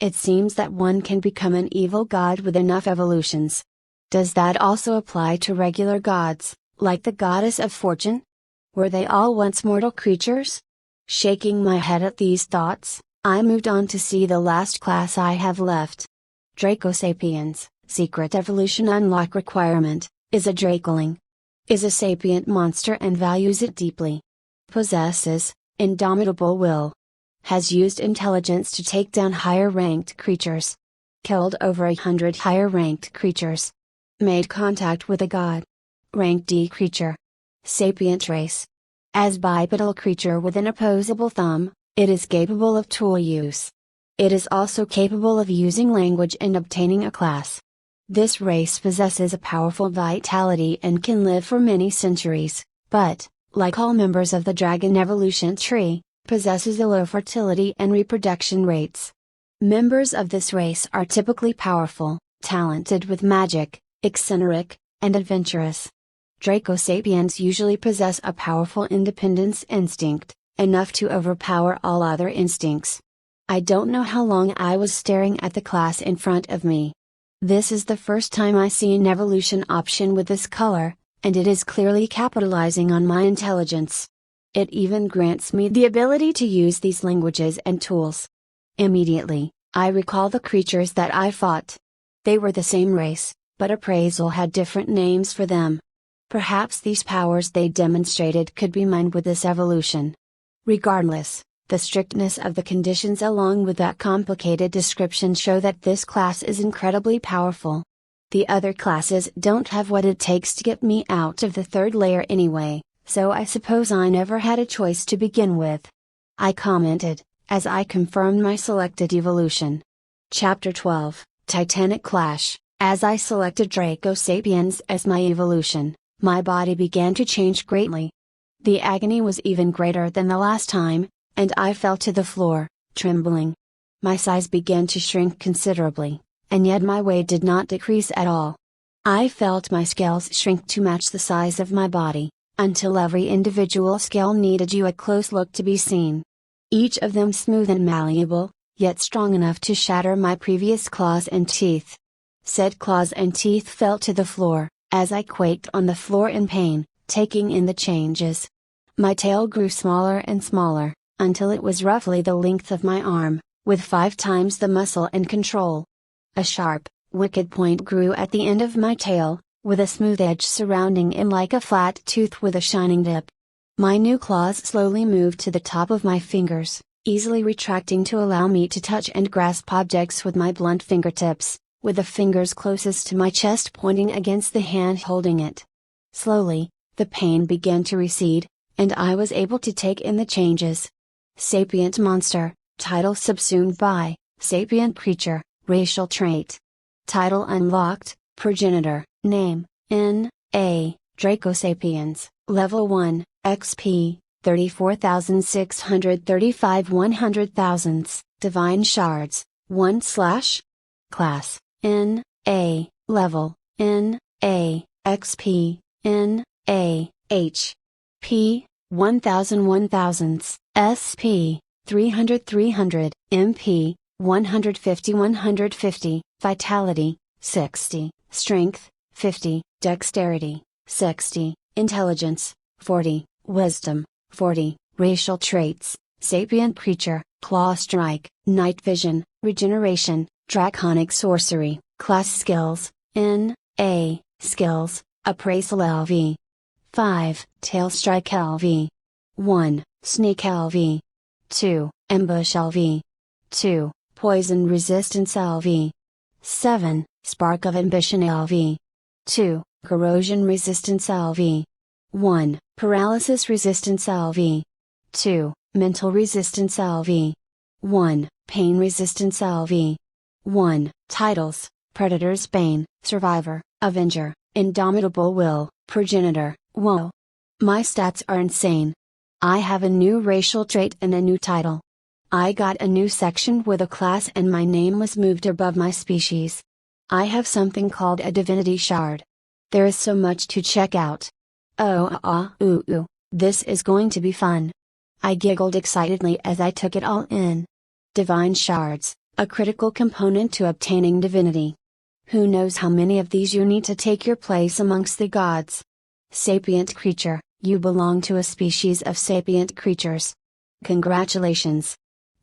It seems that one can become an evil god with enough evolutions. Does that also apply to regular gods, like the goddess of fortune? Were they all once mortal creatures? Shaking my head at these thoughts, I moved on to see the last class I have left. Dracosapiens, Secret Evolution Unlock Requirement, is a Drakeling. Is a sapient monster and values it deeply. Possesses indomitable will. Has used intelligence to take down higher ranked creatures. Killed over 100 higher ranked creatures. Made contact with a god. Rank D creature. Sapient race. As bipedal creature with an opposable thumb, it is capable of tool use. It is also capable of using language and obtaining a class. This race possesses a powerful vitality and can live for many centuries, but, like all members of the dragon evolution tree, possesses a low fertility and reproduction rates. Members of this race are typically powerful, talented with magic, eccentric, and adventurous. Dracosapiens usually possess a powerful independence instinct, enough to overpower all other instincts. I don't know how long I was staring at the class in front of me. This is the first time I see an evolution option with this color, and it is clearly capitalizing on my intelligence. It even grants me the ability to use these languages and tools. Immediately, I recall the creatures that I fought. They were the same race, but appraisal had different names for them. Perhaps these powers they demonstrated could be mine with this evolution. Regardless, the strictness of the conditions along with that complicated description show that this class is incredibly powerful. The other classes don't have what it takes to get me out of the third layer anyway, so I suppose I never had a choice to begin with. I commented, as I confirmed my selected evolution. Chapter 12, Titanic Clash. As I selected Dracosapiens as my evolution, my body began to change greatly. The agony was even greater than the last time, and I fell to the floor, trembling. My size began to shrink considerably, and yet my weight did not decrease at all. I felt my scales shrink to match the size of my body, until every individual scale needed a close look to be seen. Each of them smooth and malleable, yet strong enough to shatter my previous claws and teeth. Said claws and teeth fell to the floor, as I quaked on the floor in pain, taking in the changes. My tail grew smaller and smaller, until it was roughly the length of my arm, with 5 times the muscle and control. A sharp, wicked point grew at the end of my tail, with a smooth edge surrounding it like a flat tooth with a shining tip. My new claws slowly moved to the top of my fingers, easily retracting to allow me to touch and grasp objects with my blunt fingertips, with the fingers closest to my chest pointing against the hand holding it. Slowly, the pain began to recede, and I was able to take in the changes. Sapient monster, title subsumed by, sapient creature, racial trait. Title unlocked, progenitor, name, N.A., Dracosapiens, level 1, XP, 34,635 100,000, divine shards, 1 / Class, N.A., level, N.A., XP, N.A., H.P, 1000 1000, SP, 300 300, MP, 150 150, Vitality, 60, Strength, 50, Dexterity, 60, Intelligence, 40, Wisdom, 40, Racial traits, Sapient creature, Claw strike, Night vision, Regeneration, Draconic sorcery, Class skills, N.A., skills, Abyssal LV. 5. Tail strike LV. 1. Sneak LV. 2. Ambush LV. 2. Poison resistance LV. 7. Spark of ambition LV. 2. Corrosion resistance LV. 1. Paralysis resistance LV. 2. Mental resistance LV. 1. Pain resistance LV. 1. Titles: Predator's Bane, Survivor, Avenger, Indomitable Will, Progenitor. Whoa. My stats are insane. I have a new racial trait and a new title. I got a new section with a class and my name was moved above my species. I have something called a divinity shard. There is so much to check out. This is going to be fun. I giggled excitedly as I took it all in. Divine shards, a critical component to obtaining divinity. Who knows how many of these you need to take your place amongst the gods. Sapient creature, you belong to a species of sapient creatures. Congratulations!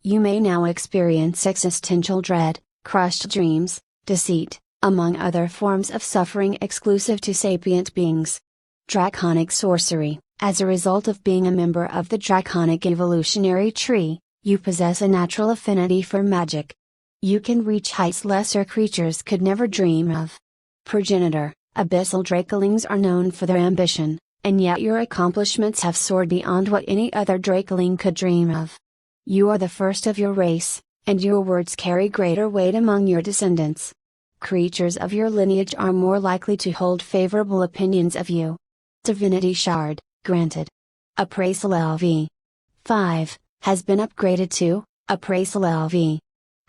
You may now experience existential dread, crushed dreams, deceit, among other forms of suffering exclusive to sapient beings. Draconic sorcery: as a result of being a member of the Draconic evolutionary tree, you possess a natural affinity for magic. You can reach heights lesser creatures could never dream of. Progenitor: abyssal dracolings are known for their ambition, and yet your accomplishments have soared beyond what any other dracoling could dream of. You are the first of your race, and your words carry greater weight among your descendants. Creatures of your lineage are more likely to hold favorable opinions of you. Divinity shard, granted. Abyssal LV. 5, has been upgraded to, Abyssal LV.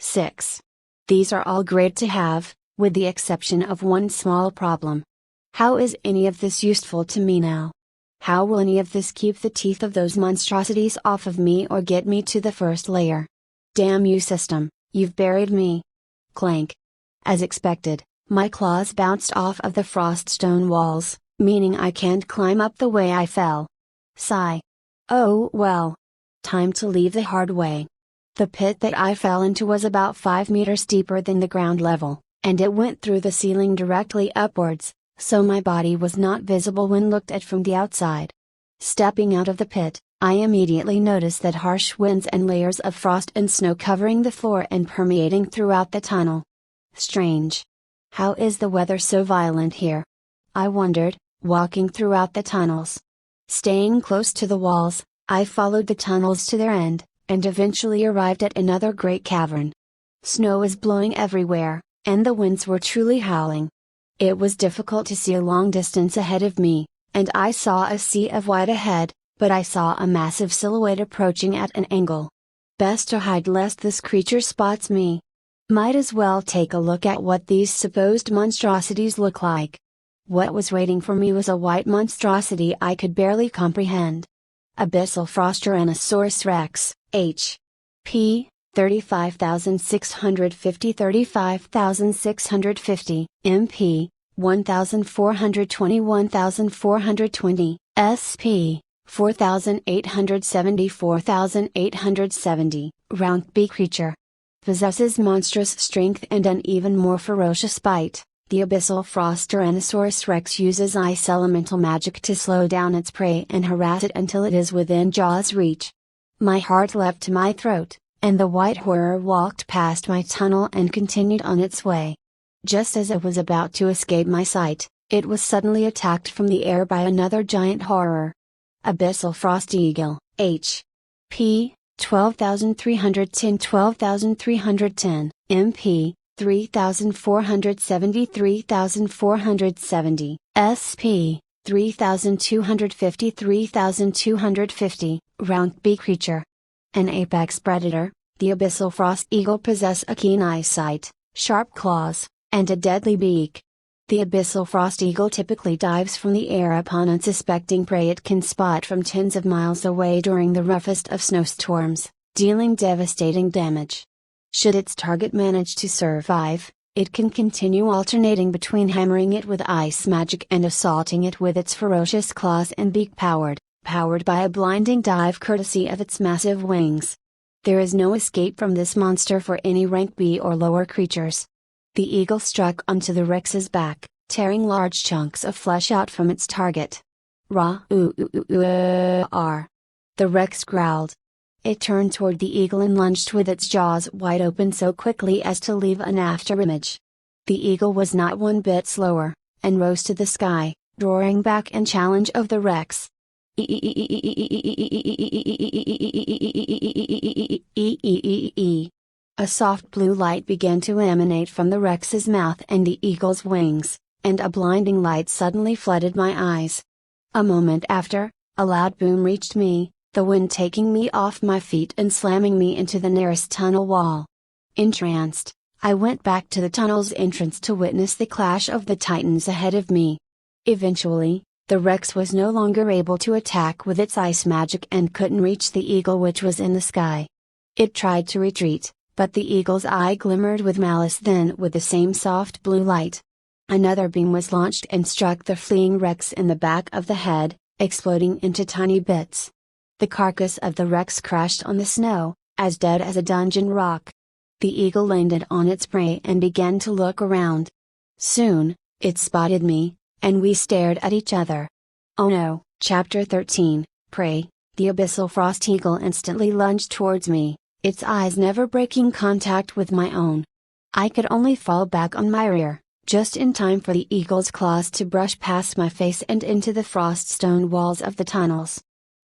6. These are all great to have, with the exception of one small problem. How is any of this useful to me now? How will any of this keep the teeth of those monstrosities off of me or get me to the first layer? Damn you system, you've buried me. Clank. As expected, my claws bounced off of the froststone walls, meaning I can't climb up the way I fell. Sigh. Oh well. Time to leave the hard way. The pit that I fell into was about 5 meters deeper than the ground level, and it went through the ceiling directly upwards, so my body was not visible when looked at from the outside. Stepping out of the pit, I immediately noticed that harsh winds and layers of frost and snow covering the floor and permeating throughout the tunnel. Strange. How is the weather so violent here? I wondered, walking throughout the tunnels. Staying close to the walls, I followed the tunnels to their end, and eventually arrived at another great cavern. Snow was blowing everywhere, and the winds were truly howling. It was difficult to see a long distance ahead of me, and I saw a sea of white ahead, but I saw a massive silhouette approaching at an angle. Best to hide lest this creature spots me. Might as well take a look at what these supposed monstrosities look like. What was waiting for me was a white monstrosity I could barely comprehend. Abyssal Tyrannosaurus Rex, H.P., 35,650 35,650, MP, 1,420 1,420, SP, 4,870 4,870, Round B creature. Possesses monstrous strength and an even more ferocious bite. The Abyssal Tyrannosaurus Rex uses ice elemental magic to slow down its prey and harass it until it is within jaw's reach. My heart leapt to my throat, and the white horror walked past my tunnel and continued on its way. Just as it was about to escape my sight, It was suddenly attacked from the air by another giant horror. Abyssal Frost Eagle, H.P. 12,310 MP, 3,470 SP, 3,250 Round B creature. An apex predator, the Abyssal Frost Eagle possess a keen eyesight, sharp claws, and a deadly beak. The Abyssal Frost Eagle typically dives from the air upon unsuspecting prey it can spot from tens of miles away during the roughest of snowstorms, dealing devastating damage. Should its target manage to survive, it can continue alternating between hammering it with ice magic and assaulting it with its ferocious claws and beak powered by a blinding dive courtesy of its massive wings. There is no escape from this monster for any rank B or lower creatures. The eagle struck onto the Rex's back, tearing large chunks of flesh out from its target. Raw The Rex growled. It turned toward the eagle and lunged with its jaws wide open so quickly as to leave an afterimage. The eagle was not one bit slower, and rose to the sky, roaring back in challenge of the Rex. A soft blue light began to emanate from the Rex's mouth and the eagle's wings, and a blinding light suddenly flooded my eyes. A moment after, a loud boom reached me, the wind taking me off my feet and slamming me into the nearest tunnel wall. Entranced, I went back to the tunnel's entrance to witness the clash of the titans ahead of me. Eventually, the Rex was no longer able to attack with its ice magic and couldn't reach the eagle which was in the sky. It tried to retreat, but the eagle's eye glimmered with malice then with the same soft blue light. Another beam was launched and struck the fleeing Rex in the back of the head, exploding into tiny bits. The carcass of the Rex crashed on the snow, as dead as a dungeon rock. The eagle landed on its prey and began to look around. Soon, it spotted me, and we stared at each other. Oh no! Chapter 13, Prey. The Abyssal Frost Eagle instantly lunged towards me, its eyes never breaking contact with my own. I could only fall back on my rear, just in time for the eagle's claws to brush past my face and into the frost stone walls of the tunnels.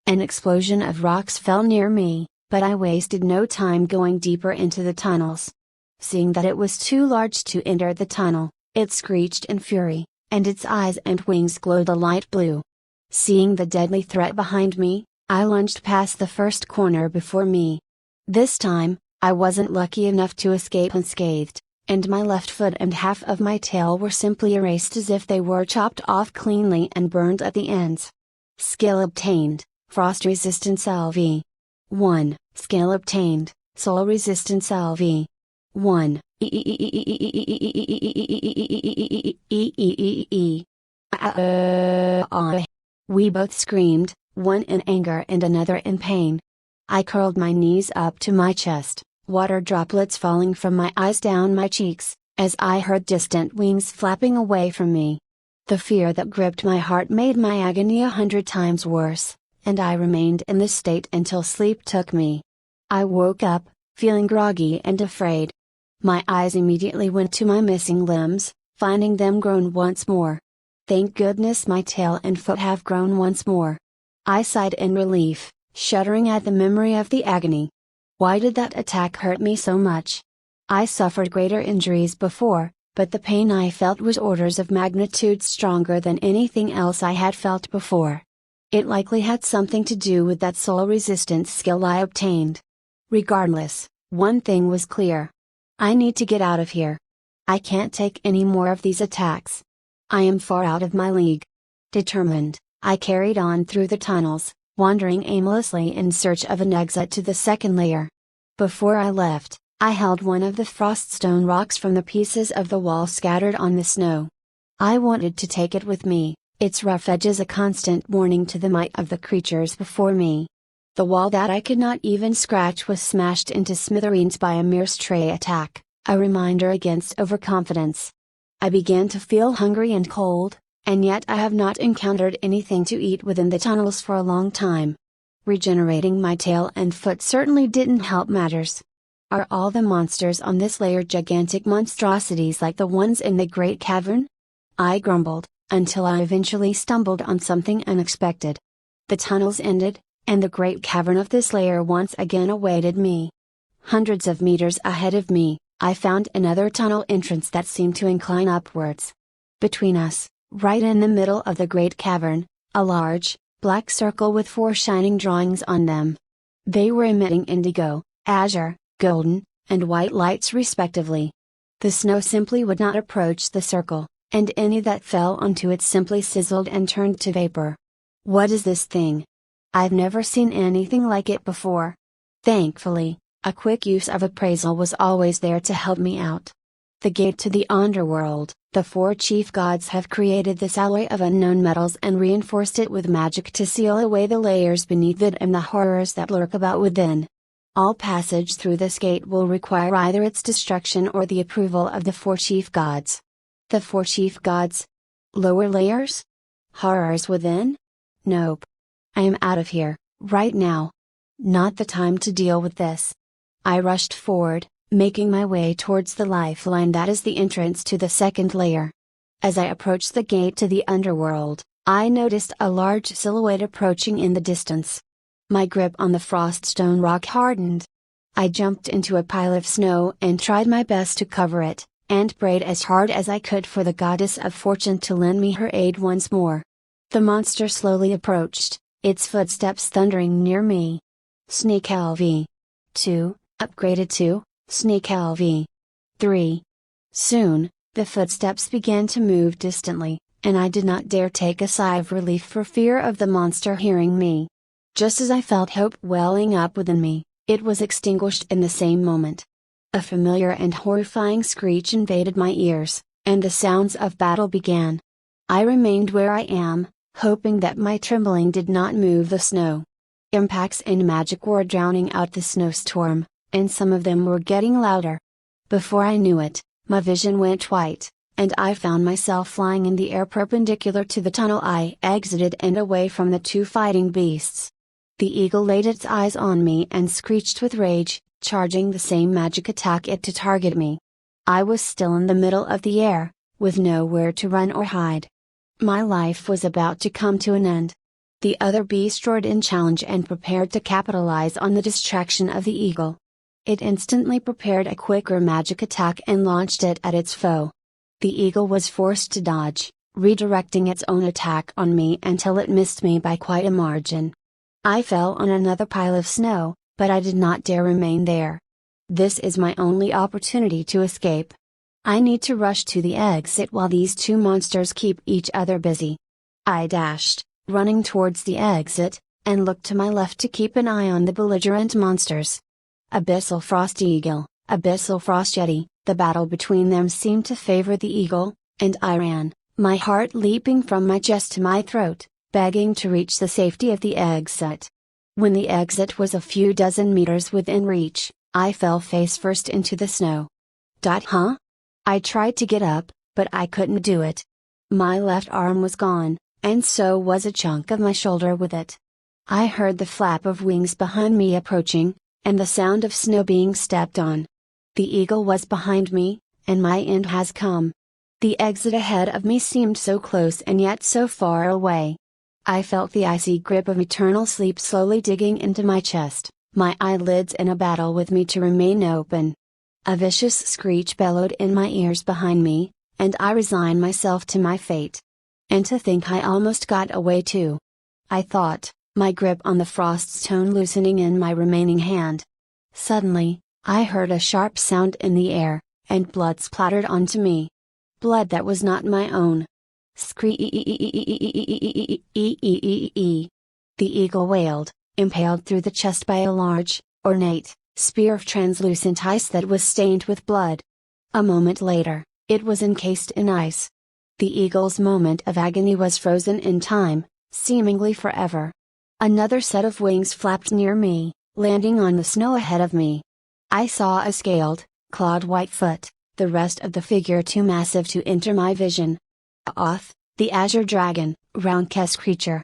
An explosion of rocks fell near me, but I wasted no time going deeper into the tunnels. Seeing that it was too large to enter the tunnel, it screeched in fury, and its eyes and wings glowed a light blue. Seeing the deadly threat behind me, I lunged past the first corner before me. This time, I wasn't lucky enough to escape unscathed, and my left foot and half of my tail were simply erased as if they were chopped off cleanly and burned at the ends. Skill obtained, Frost Resistance LV. 1. Skill obtained, Soul Resistance LV. 1. We both screamed, one in anger and another in pain. I curled my knees up to my chest, water droplets falling from my eyes down my cheeks, as I heard distant wings flapping away from me. The fear that gripped my heart made my agony 100 times worse, and I remained in this state until sleep took me. I woke up, feeling groggy and afraid. My eyes immediately went to my missing limbs, finding them grown once more. Thank goodness my tail and foot have grown once more. I sighed in relief, shuddering at the memory of the agony. Why did that attack hurt me so much? I suffered greater injuries before, but the pain I felt was orders of magnitude stronger than anything else I had felt before. It likely had something to do with that soul resistance skill I obtained. Regardless, one thing was clear. I need to get out of here. I can't take any more of these attacks. I am far out of my league. Determined, I carried on through the tunnels, wandering aimlessly in search of an exit to the second layer. Before I left, I held one of the froststone rocks from the pieces of the wall scattered on the snow. I wanted to take it with me, its rough edges a constant warning to the might of the creatures before me. The wall that I could not even scratch was smashed into smithereens by a mere stray attack, a reminder against overconfidence. I began to feel hungry and cold, and yet I have not encountered anything to eat within the tunnels for a long time. Regenerating my tail and foot certainly didn't help matters. Are all the monsters on this layer gigantic monstrosities like the ones in the Great Cavern? I grumbled, until I eventually stumbled on something unexpected. The tunnels ended, and the great cavern of this layer once again awaited me. Hundreds of meters ahead of me, I found another tunnel entrance that seemed to incline upwards. Between us, right in the middle of the great cavern, a large, black circle with 4 shining drawings on them. They were emitting indigo, azure, golden, and white lights respectively. The snow simply would not approach the circle, and any that fell onto it simply sizzled and turned to vapor. What is this thing? I've never seen anything like it before. Thankfully, a quick use of appraisal was always there to help me out. The gate to the underworld. The 4 chief gods have created this alloy of unknown metals and reinforced it with magic to seal away the layers beneath it and the horrors that lurk about within. All passage through this gate will require either its destruction or the approval of the 4 chief gods. The 4 chief gods? Lower layers? Horrors within? Nope. I am out of here, right now. Not the time to deal with this. I rushed forward, making my way towards the lifeline that is the entrance to the 2nd layer. As I approached the gate to the underworld, I noticed a large silhouette approaching in the distance. My grip on the froststone rock hardened. I jumped into a pile of snow and tried my best to cover it, and prayed as hard as I could for the goddess of fortune to lend me her aid once more. The monster slowly approached, its footsteps thundering near me. Sneak LV. 2, upgraded to Sneak LV. 3. Soon, the footsteps began to move distantly, and I did not dare take a sigh of relief for fear of the monster hearing me. Just as I felt hope welling up within me, it was extinguished in the same moment. A familiar and horrifying screech invaded my ears, and the sounds of battle began. I remained where I am, hoping that my trembling did not move the snow. Impacts and magic were drowning out the snowstorm, and some of them were getting louder. Before I knew it, my vision went white, and I found myself flying in the air perpendicular to the tunnel I exited and away from the 2 fighting beasts. The eagle laid its eyes on me and screeched with rage, charging the same magic attack it to target me. I was still in the middle of the air, with nowhere to run or hide. My life was about to come to an end. The other beast roared in challenge and prepared to capitalize on the distraction of the eagle. It instantly prepared a quicker magic attack and launched it at its foe. The eagle was forced to dodge, redirecting its own attack on me until it missed me by quite a margin. I fell on another pile of snow, but I did not dare remain there. This is my only opportunity to escape. I need to rush to the exit while these 2 monsters keep each other busy. I dashed, running towards the exit, and looked to my left to keep an eye on the belligerent monsters. Abyssal Frost Eagle, Abyssal Frost Yeti, the battle between them seemed to favor the eagle, and I ran, my heart leaping from my chest to my throat, begging to reach the safety of the exit. When the exit was a few dozen meters within reach, I fell face first into the snow. Huh? I tried to get up, but I couldn't do it. My left arm was gone, and so was a chunk of my shoulder with it. I heard the flap of wings behind me approaching, and the sound of snow being stepped on. The eagle was behind me, and my end has come. The exit ahead of me seemed so close and yet so far away. I felt the icy grip of eternal sleep slowly digging into my chest, my eyelids in a battle with me to remain open. A vicious screech bellowed in my ears behind me, and I resigned myself to my fate. And to think I almost got away too. I thought, my grip on the froststone loosening in my remaining hand. Suddenly, I heard a sharp sound in the air, and blood splattered onto me. Blood that was not my own. Screech! The eagle wailed, impaled through the chest by a large, ornate, spear of translucent ice that was stained with blood. A moment later, it was encased in ice. The eagle's moment of agony was frozen in time, seemingly forever. Another set of wings flapped near me, landing on the snow ahead of me. I saw a scaled, clawed white foot, the rest of the figure too massive to enter my vision. Oth, the azure dragon, Roundkess creature.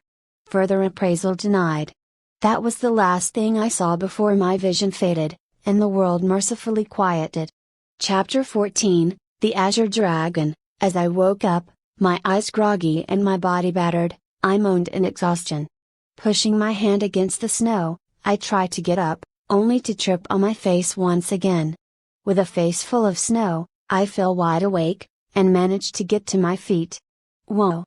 Further appraisal denied. That was the last thing I saw before my vision faded, and the world mercifully quieted. Chapter 14, The Azure Dragon. As I woke up, My eyes groggy and my body battered, I moaned in exhaustion. Pushing my hand against the snow, I tried to get up, only to trip on my face once again. With a face full of snow, I fell wide awake, and managed to get to my feet. Whoa!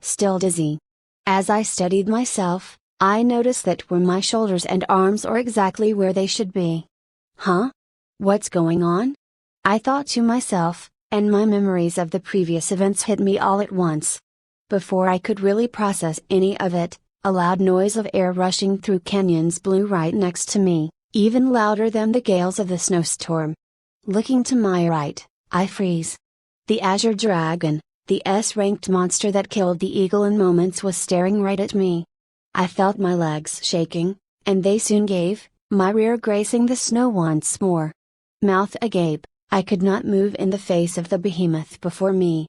Still dizzy. As I steadied myself, I noticed that my shoulders and arms are exactly where they should be. Huh? What's going on? I thought to myself, and my memories of the previous events hit me all at once. Before I could really process any of it, a loud noise of air rushing through canyons blew right next to me, even louder than the gales of the snowstorm. Looking to my right, I freeze. The azure dragon, the S-ranked monster that killed the eagle in moments, was staring right at me. I felt my legs shaking, and they soon gave, my rear grazing the snow once more. Mouth agape, I could not move in the face of the behemoth before me.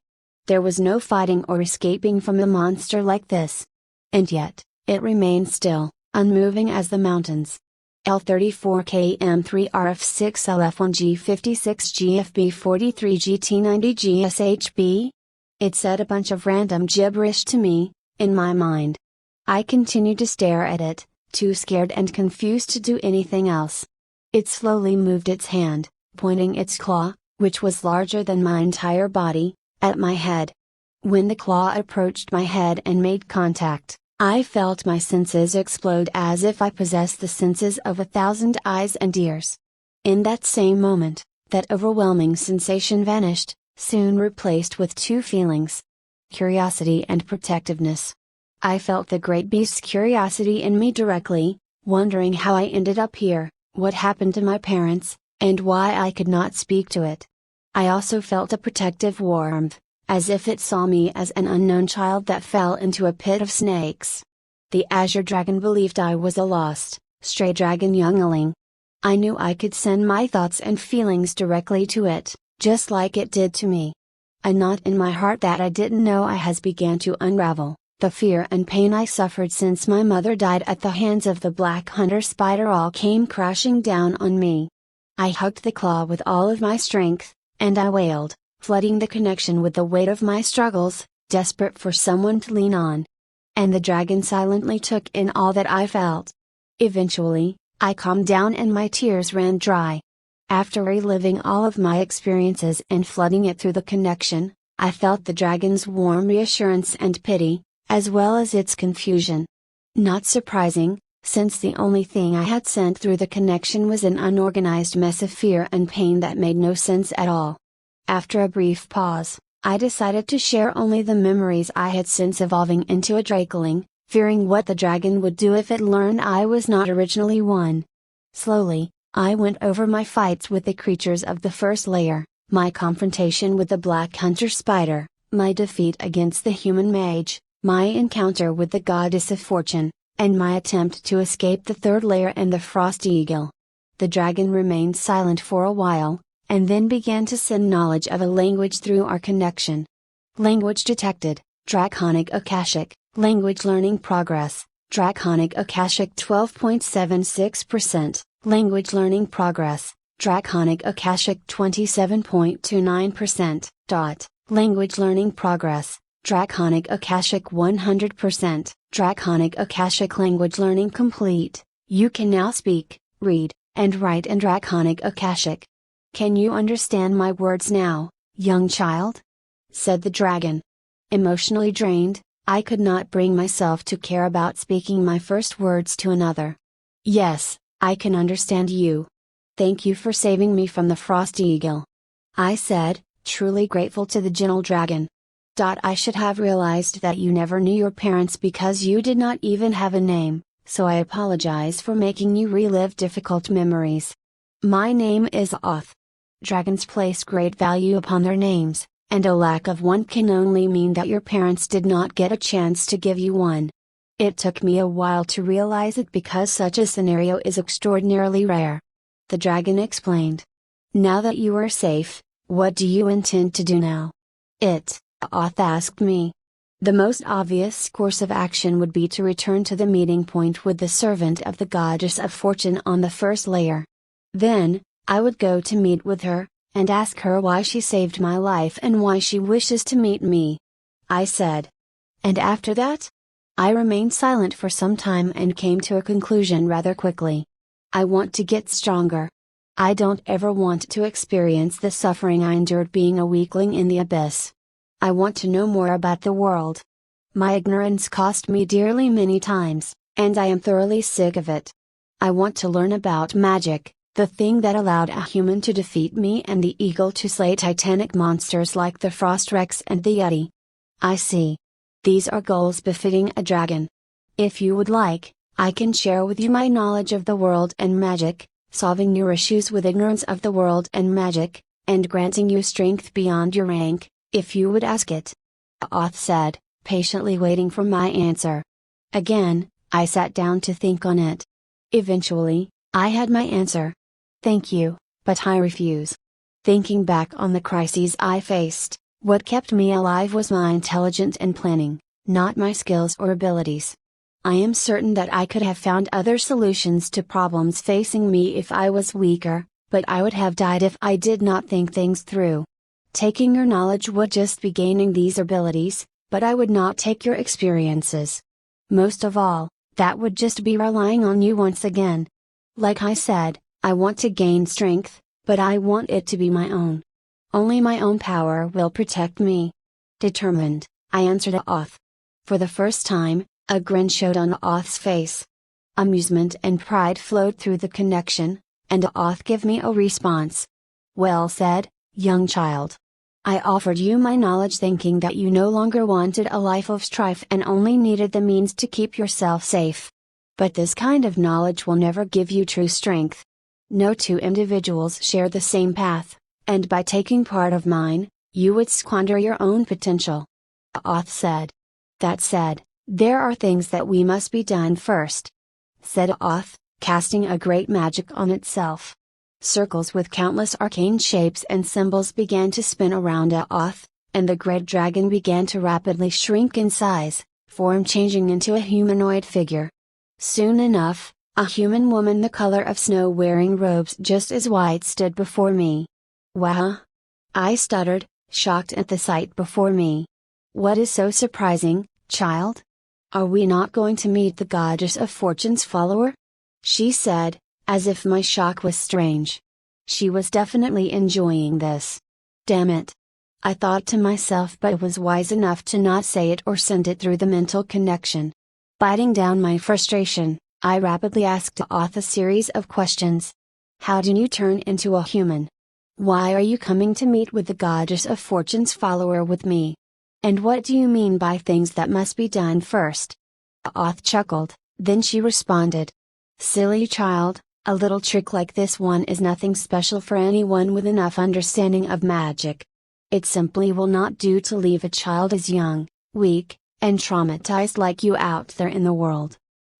There was no fighting or escaping from a monster like this. And yet, it remained still, unmoving as the mountains. L34KM3RF6LF1G56GFB43GT90GSHB? It said a bunch of random gibberish to me, in my mind. I continued to stare at it, too scared and confused to do anything else. It slowly moved its hand, pointing its claw, which was larger than my entire body, at my head. When the claw approached my head and made contact, I felt my senses explode as if I possessed the senses of 1,000 eyes and ears. In that same moment, that overwhelming sensation vanished, soon replaced with two feelings: curiosity and protectiveness. I felt the great beast's curiosity in me directly, wondering how I ended up here, what happened to my parents, and why I could not speak to it. I also felt a protective warmth, as if it saw me as an unknown child that fell into a pit of snakes. The azure dragon believed I was a lost, stray dragon youngling. I knew I could send my thoughts and feelings directly to it, just like it did to me. A knot in my heart that I didn't know I has began to unravel. The fear and pain I suffered since my mother died at the hands of the black hunter spider all came crashing down on me. I hugged the claw with all of my strength, and I wailed, flooding the connection with the weight of my struggles, desperate for someone to lean on. And the dragon silently took in all that I felt. Eventually, I calmed down and my tears ran dry. After reliving all of my experiences and flooding it through the connection, I felt the dragon's warm reassurance and pity, as well as its confusion. Not surprising, since the only thing I had sent through the connection was an unorganized mess of fear and pain that made no sense at all. After a brief pause, I decided to share only the memories I had since evolving into a drakeling, fearing what the dragon would do if it learned I was not originally one. Slowly, I went over my fights with the creatures of the first layer, my confrontation with the black hunter spider, my defeat against the human mage, my encounter with the goddess of fortune, and my attempt to escape the third layer and the frost eagle. The dragon remained silent for a while, and then began to send knowledge of a language through our connection. Language detected, Draconic Akashic, language learning progress, Draconic Akashic 12.76%, language learning progress, Draconic Akashic 27.29%, language learning progress, Draconic Akashic 100%, Draconic Akashic language learning complete. You can now speak, read, and write in Draconic Akashic. Can you understand my words now, young child? Said the dragon. Emotionally drained, I could not bring myself to care about speaking my first words to another. Yes, I can understand you. Thank you for saving me from the frost eagle. I said, truly grateful to the gentle dragon. I should have realized that you never knew your parents because you did not even have a name, so I apologize for making you relive difficult memories. My name is Oth. Dragons place great value upon their names, and a lack of one can only mean that your parents did not get a chance to give you one. It took me a while to realize it because such a scenario is extraordinarily rare. The dragon explained. Now that you are safe, what do you intend to do now? Oth asked me. The most obvious course of action would be to return to the meeting point with the servant of the goddess of fortune on the first layer. Then, I would go to meet with her, and ask her why she saved my life and why she wishes to meet me. I said. And after that? I remained silent for some time and came to a conclusion rather quickly. I want to get stronger. I don't ever want to experience the suffering I endured being a weakling in the abyss. I want to know more about the world. My ignorance cost me dearly many times, and I am thoroughly sick of it. I want to learn about magic, the thing that allowed a human to defeat me and the eagle to slay titanic monsters like the Frost Rex and the Yeti. I see. These are goals befitting a dragon. If you would like, I can share with you my knowledge of the world and magic, solving your issues with ignorance of the world and magic, and granting you strength beyond your rank, if you would ask it. Oth said, patiently waiting for my answer. Again, I sat down to think on it. Eventually, I had my answer. Thank you, but I refuse. Thinking back on the crises I faced, what kept me alive was my intelligence and planning, not my skills or abilities. I am certain that I could have found other solutions to problems facing me if I was weaker, but I would have died if I did not think things through. Taking your knowledge would just be gaining these abilities, but I would not take your experiences. Most of all, that would just be relying on you once again. Like I said, I want to gain strength, but I want it to be my own. Only my own power will protect me. Determined, I answered Oth. For the first time, a grin showed on Oth's face. Amusement and pride flowed through the connection, and Oth gave me a response. Well said, young child. I offered you my knowledge thinking that you no longer wanted a life of strife and only needed the means to keep yourself safe. But this kind of knowledge will never give you true strength. No two individuals share the same path, and by taking part of mine, you would squander your own potential. Oth said. That said, there are things that we must be done first. Said Oth, casting a great magic on itself. Circles with countless arcane shapes and symbols began to spin around Oth, and the great dragon began to rapidly shrink in size, form changing into a humanoid figure. Soon enough, a human woman the color of snow wearing robes just as white stood before me. Wah! I stuttered, shocked at the sight before me. What is so surprising, child? Are we not going to meet the goddess of fortune's follower? She said, as if my shock was strange. She was definitely enjoying this. Damn it! I thought to myself, but was wise enough to not say it or send it through the mental connection. Biting down my frustration, I rapidly asked Oth a series of questions. How do you turn into a human? Why are you coming to meet with the goddess of fortune's follower with me? And what do you mean by things that must be done first? Oth chuckled, then she responded. Silly child, a little trick like this one is nothing special for anyone with enough understanding of magic. It simply will not do to leave a child as young, weak, and traumatized like you out there in the world.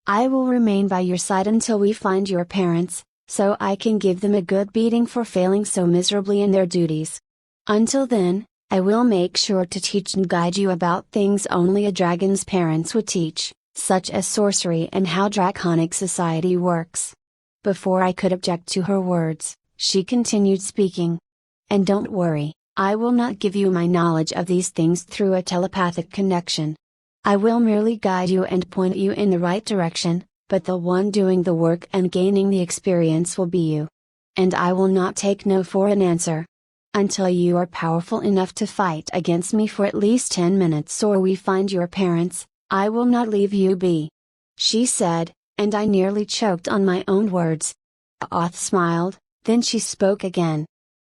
I will remain by your side until we find your parents, so I can give them a good beating for failing so miserably in their duties. Until then, I will make sure to teach and guide you about things only a dragon's parents would teach, such as sorcery and how draconic society works. Before I could object to her words, she continued speaking. And don't worry, I will not give you my knowledge of these things through a telepathic connection. I will merely guide you and point you in the right direction, but the one doing the work and gaining the experience will be you. And I will not take no for an answer. Until you are powerful enough to fight against me for at least 10 minutes or we find your parents, I will not leave you be. She said, and I nearly choked on my own words. Oth smiled, then she spoke again.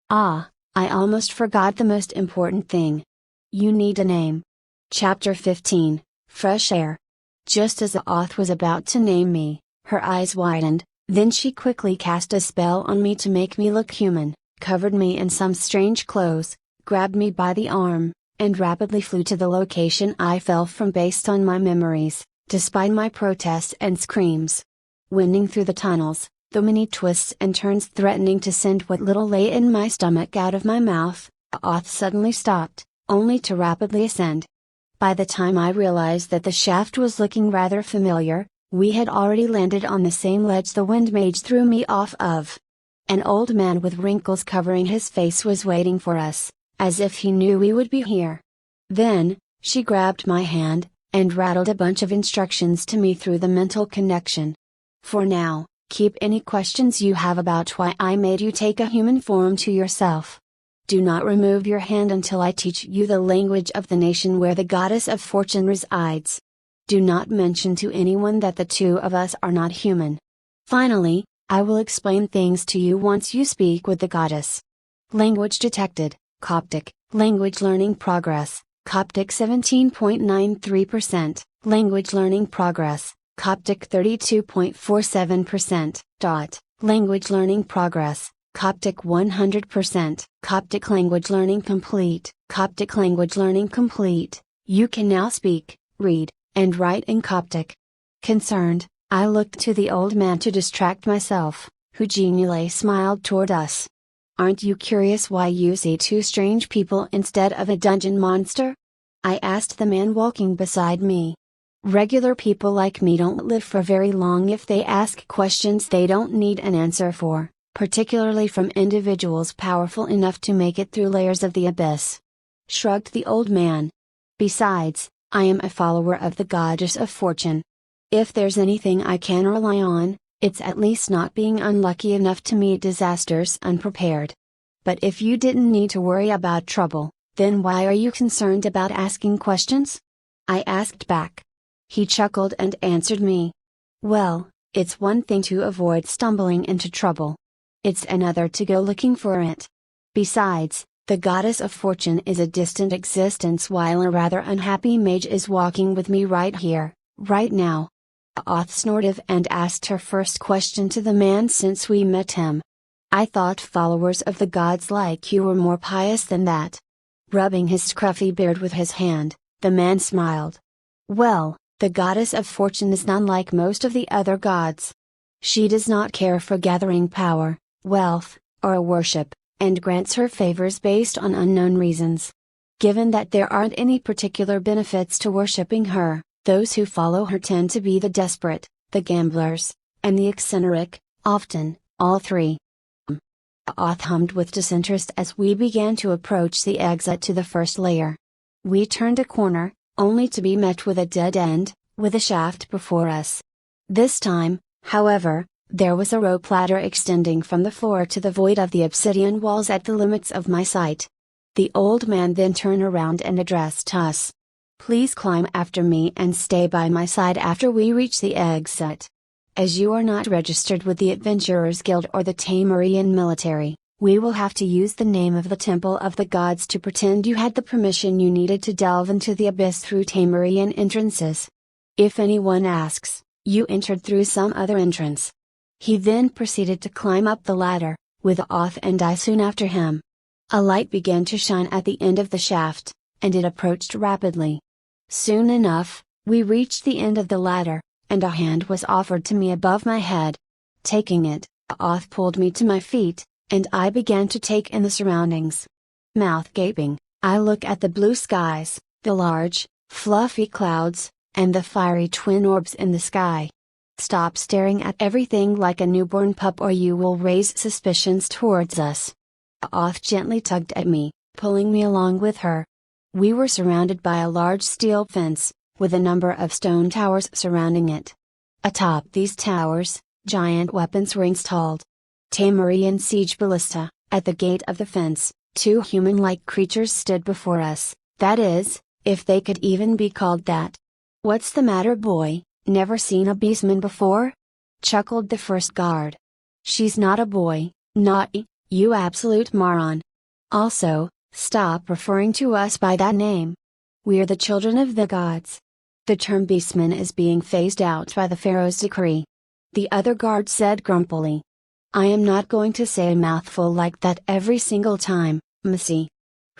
Ah, I almost forgot the most important thing. You need a name. Chapter 15, Fresh Air. Just as Oth was about to name me, her eyes widened, then she quickly cast a spell on me to make me look human, covered me in some strange clothes, grabbed me by the arm, and rapidly flew to the location I fell from based on my memories, despite my protests and screams. Winding through the tunnels, the many twists and turns threatening to send what little lay in my stomach out of my mouth, Oth suddenly stopped, only to rapidly ascend. By the time I realized that the shaft was looking rather familiar, we had already landed on the same ledge the wind mage threw me off of. An old man with wrinkles covering his face was waiting for us, as if he knew we would be here. Then, She grabbed my hand, and rattled a bunch of instructions to me through the mental connection. For now, keep any questions you have about why I made you take a human form to yourself. Do not remove your hand until I teach you the language of the nation where the goddess of fortune resides. Do not mention to anyone that the two of us are not human. Finally, I will explain things to you once you speak with the goddess. Language detected, Coptic, language learning progress, Coptic 17.93%, language learning progress, Coptic 32.47%, language learning progress, Coptic 100%, Coptic language learning complete, Coptic language learning complete, you can now speak, read, and write in Coptic. Concerned, I looked to the old man to distract myself, who genially smiled toward us. Aren't you curious why you see two strange people instead of a dungeon monster? I asked the man walking beside me. Regular people like me don't live for very long if they ask questions they don't need an answer for, particularly from individuals powerful enough to make it through layers of the abyss. Shrugged the old man. Besides, I am a follower of the goddess of fortune. If there's anything I can rely on, it's at least not being unlucky enough to meet disasters unprepared. But if you didn't need to worry about trouble, then why are you concerned about asking questions? I asked back. He chuckled and answered me. Well, it's one thing to avoid stumbling into trouble. It's another to go looking for it. Besides, the goddess of fortune is a distant existence while a rather unhappy mage is walking with me right here, right now. Oth snorted and asked her first question to the man since we met him. I thought followers of the gods like you were more pious than that. Rubbing his scruffy beard with his hand, the man smiled. Well, the goddess of fortune is not like most of the other gods. She does not care for gathering power, wealth, or worship, and grants her favors based on unknown reasons. Given that there aren't any particular benefits to worshipping her, those who follow her tend to be the desperate, the gamblers, and the eccentric, often, all three. Oth hummed with disinterest as we began to approach the exit to the first layer. We turned a corner, only to be met with a dead end, with a shaft before us. This time, however, there was a rope ladder extending from the floor to the void of the obsidian walls at the limits of my sight. The old man then turned around and addressed us. Please climb after me and stay by my side after we reach the exit. As you are not registered with the Adventurers Guild or the Tamarian military, we will have to use the name of the Temple of the Gods to pretend you had the permission you needed to delve into the abyss through Tamarian entrances. If anyone asks, you entered through some other entrance. He then proceeded to climb up the ladder, with Oth and I soon after him. A light began to shine at the end of the shaft, and it approached rapidly. Soon enough, we reached the end of the ladder, and a hand was offered to me above my head. Taking it, Oth pulled me to my feet, and I began to take in the surroundings. Mouth gaping, I look at the blue skies, the large, fluffy clouds, and the fiery twin orbs in the sky. Stop staring at everything like a newborn pup or you will raise suspicions towards us. Oth gently tugged at me, pulling me along with her. We were surrounded by a large steel fence, with a number of stone towers surrounding it. Atop these towers, giant weapons were installed. Tamarian siege ballista, at the gate of the fence, two human-like creatures stood before us, that is, if they could even be called that. What's the matter, boy, never seen a beastman before? Chuckled the first guard. She's not a boy, naughty, you absolute moron. Also, stop referring to us by that name. We're the children of the gods. The term beastman is being phased out by the Pharaoh's decree. The other guard said grumpily. I am not going to say a mouthful like that every single time, Missy.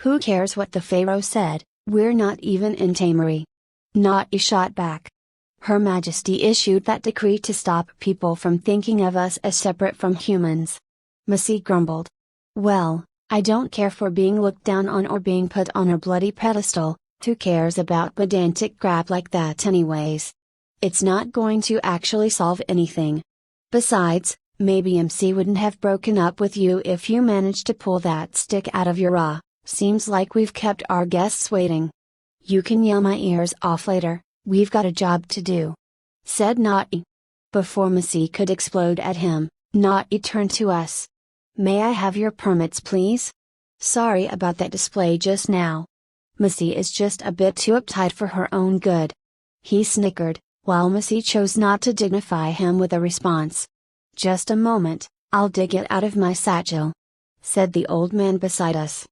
Who cares what the Pharaoh said, we're not even in Tamari. Naughty shot back. Her Majesty issued that decree to stop people from thinking of us as separate from humans. Missy grumbled. Well, I don't care for being looked down on or being put on a bloody pedestal, who cares about pedantic crap like that anyways? It's not going to actually solve anything. Besides, maybe MC wouldn't have broken up with you if you managed to pull that stick out of your seems like we've kept our guests waiting. You can yell my ears off later, we've got a job to do," said Naughty. Before Missy could explode at him, Naughty turned to us. "May I have your permits please? Sorry about that display just now. Missy is just a bit too uptight for her own good." He snickered, while Missy chose not to dignify him with a response. "Just a moment, I'll dig it out of my satchel," said the old man beside us.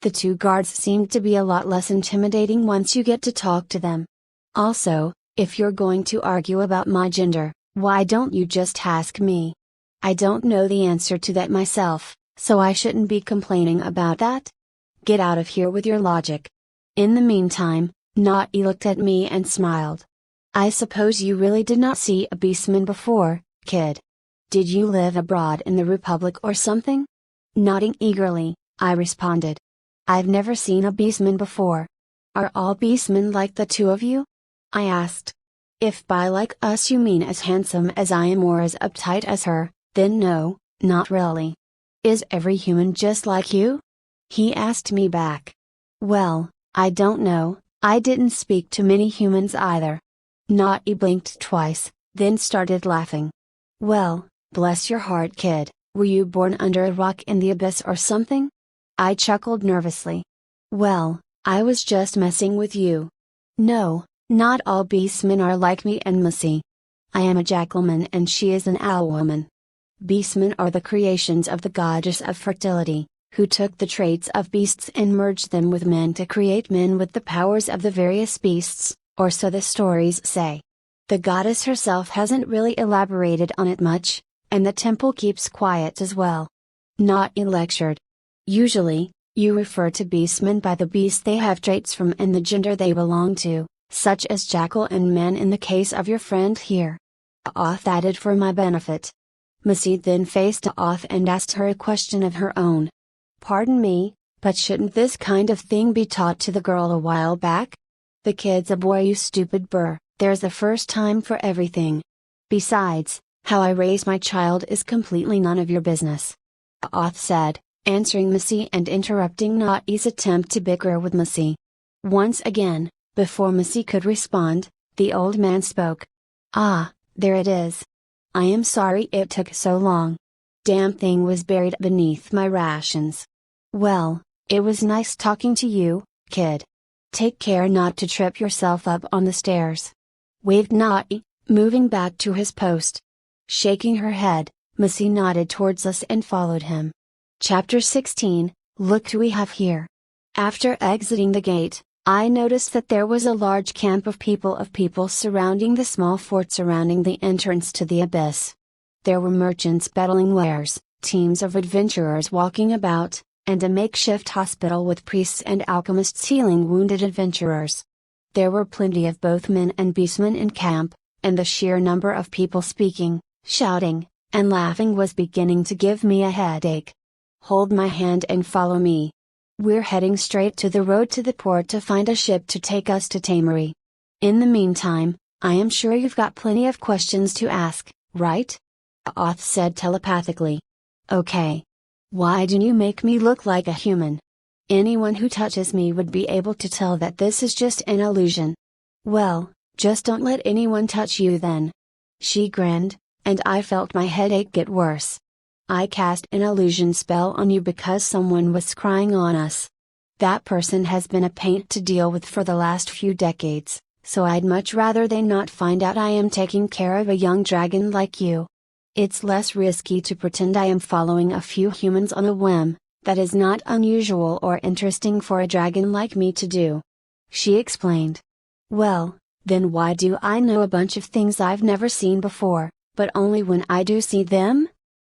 The two guards seemed to be a lot less intimidating once you get to talk to them. "Also, if you're going to argue about my gender, why don't you just ask me? I don't know the answer to that myself, so I shouldn't be complaining about that. Get out of here with your logic." In the meantime, Naughty looked at me and smiled. "I suppose you really did not see a beastman before, kid? Did you live abroad in the Republic or something?" Nodding eagerly, I responded. "I've never seen a beastman before. Are all beastmen like the two of you?" I asked. "If by like us you mean as handsome as I am or as uptight as her, then no, not really. Is every human just like you?" He asked me back. "Well, I don't know, I didn't speak to many humans either." Naughty blinked twice, then started laughing. "Well, bless your heart kid, were you born under a rock in the abyss or something?" I chuckled nervously. "Well, I was just messing with you. No, not all beastmen are like me and Missy. I am a jackalman and she is an owlwoman. Beastmen are the creations of the goddess of fertility, who took the traits of beasts and merged them with men to create men with the powers of the various beasts, or so the stories say. The goddess herself hasn't really elaborated on it much, and the temple keeps quiet as well." Naughty lectured. "Usually, you refer to beastmen by the beast they have traits from and the gender they belong to, such as jackal and man in the case of your friend here." Oth added for my benefit. Missy then faced Oth and asked her a question of her own. "Pardon me, but shouldn't this kind of thing be taught to the girl a while back? The kid's a boy, you stupid burr, there's a first time for everything. Besides, how I raise my child is completely none of your business," Oth said, answering Missy and interrupting Naughty's attempt to bicker with Missy. Once again, before Missy could respond, the old man spoke. "Ah, there it is. I am sorry it took so long. Damn thing was buried beneath my rations. Well, it was nice talking to you, kid. Take care not to trip yourself up on the stairs," waved Naughty, moving back to his post. Shaking her head, Missy nodded towards us and followed him. Chapter 16, Look Who We Have Here. After exiting the gate, I noticed that there was a large camp of people surrounding the small fort surrounding the entrance to the abyss. There were merchants peddling wares, teams of adventurers walking about, and a makeshift hospital with priests and alchemists healing wounded adventurers. There were plenty of both men and beastmen in camp, and the sheer number of people speaking, shouting, and laughing was beginning to give me a headache. "Hold my hand and follow me. We're heading straight to the road to the port to find a ship to take us to Tamery. In the meantime, I am sure you've got plenty of questions to ask, right?" Oth said telepathically. "Okay. Why do you make me look like a human? Anyone who touches me would be able to tell that this is just an illusion." "Well, just don't let anyone touch you then." She grinned, and I felt my headache get worse. "I cast an illusion spell on you because someone was crying on us. That person has been a pain to deal with for the last few decades, so I'd much rather they not find out I am taking care of a young dragon like you. It's less risky to pretend I am following a few humans on a whim, that is not unusual or interesting for a dragon like me to do," she explained. "Well, then why do I know a bunch of things I've never seen before, but only when I do see them?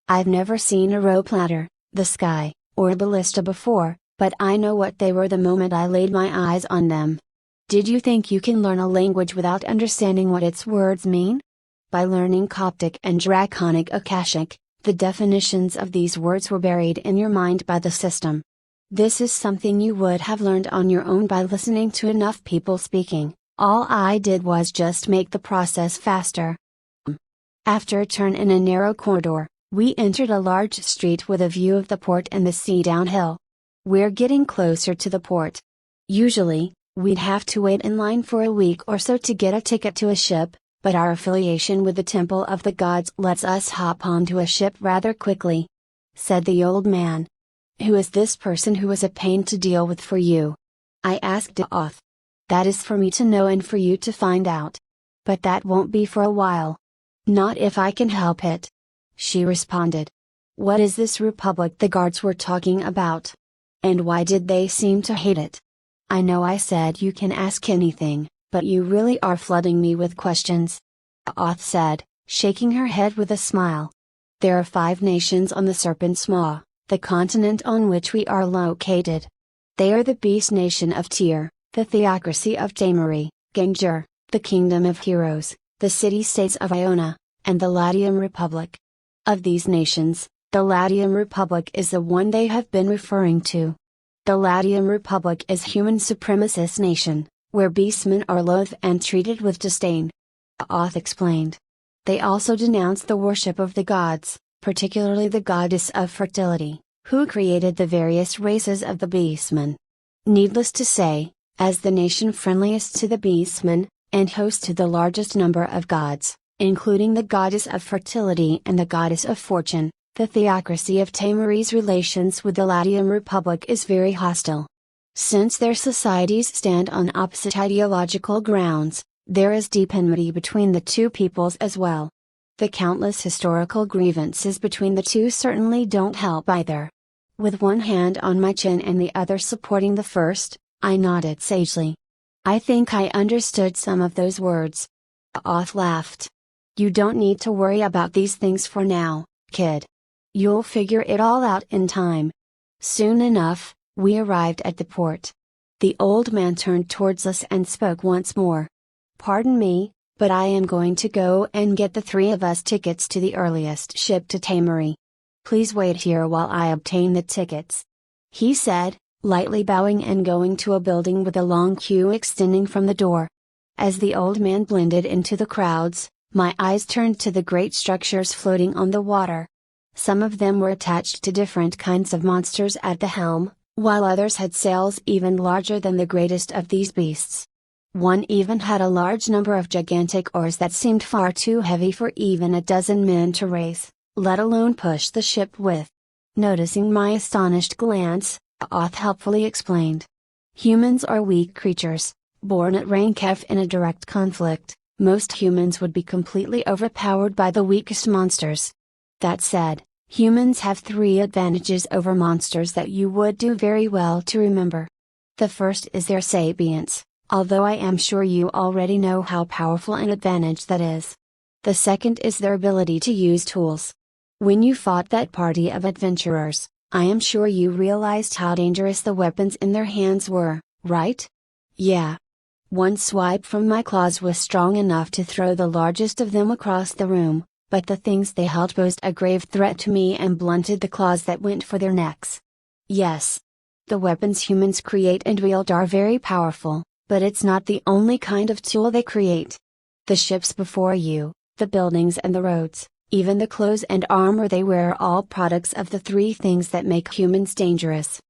I've never seen a rope ladder, the sky, or a ballista before, but I know what they were the moment I laid my eyes on them. Did you think you can learn a language without understanding what its words mean? By learning Coptic and Draconic Akashic, the definitions of these words were buried in your mind by the system. This is something you would have learned on your own by listening to enough people speaking. All I did was just make the process faster." After a turn in a narrow corridor, we entered a large street with a view of the port and the sea downhill. We're getting closer to the port. Usually, We'd have to wait in line for a week or so to get a ticket to a ship, but our affiliation with the Temple of the Gods lets us hop onto a ship rather quickly," said the old man. "Who is this person who is a pain to deal with for you?" I asked Oth. "That is for me to know and for you to find out. But that won't be for a while." "Not if I can help it," she responded. "What is this republic the guards were talking about? And why did they seem to hate it?" "I know I said you can ask anything, but you really are flooding me with questions," Oth said, shaking her head with a smile. "There are 5 nations on the Serpent's Maw, the continent on which we are located. They are the Beast Nation of Tyr, the Theocracy of Taimuri, Gangjur, the Kingdom of Heroes, the City-States of Iona, and the Latium Republic. Of these nations, the Latium Republic is the one they have been referring to. The Latium Republic is human supremacist nation, where beastmen are loathed and treated with disdain," Oth explained. "They also denounce the worship of the gods, particularly the goddess of fertility, who created the various races of the beastmen. Needless to say, as the nation friendliest to the beastmen, and host to the largest number of gods, including the goddess of fertility and the goddess of fortune, the Theocracy of Taimuri's relations with the Latium Republic is very hostile. Since their societies stand on opposite ideological grounds, there is deep enmity between the two peoples as well. The countless historical grievances between the two certainly don't help either." With one hand on my chin and the other supporting the first, I nodded sagely. "I think I understood some of those words." Oth laughed. "You don't need to worry about these things for now, kid. You'll figure it all out in time." Soon enough, we arrived at the port. The old man turned towards us and spoke once more. "Pardon me, but I am going to go and get the 3 of us tickets to the earliest ship to Taimuri. Please wait here while I obtain the tickets," he said, lightly bowing and going to a building with a long queue extending from the door. As the old man blended into the crowds, my eyes turned to the great structures floating on the water. Some of them were attached to different kinds of monsters at the helm, while others had sails even larger than the greatest of these beasts. One even had a large number of gigantic oars that seemed far too heavy for even a dozen men to raise, let alone push the ship with. Noticing my astonished glance, Oth helpfully explained. "Humans are weak creatures, born at rank F in a direct conflict. Most humans would be completely overpowered by the weakest monsters. That said, humans have 3 advantages over monsters that you would do very well to remember. The first is their sapience, although I am sure you already know how powerful an advantage that is. The second is their ability to use tools. When you fought that party of adventurers, I am sure you realized how dangerous the weapons in their hands were, right?" "Yeah. One swipe from my claws was strong enough to throw the largest of them across the room, but the things they held posed a grave threat to me and blunted the claws that went for their necks." "Yes. The weapons humans create and wield are very powerful, but it's not the only kind of tool they create. The ships before you, the buildings and the roads, even the clothes and armor they wear are all products of the 3 things that make humans dangerous.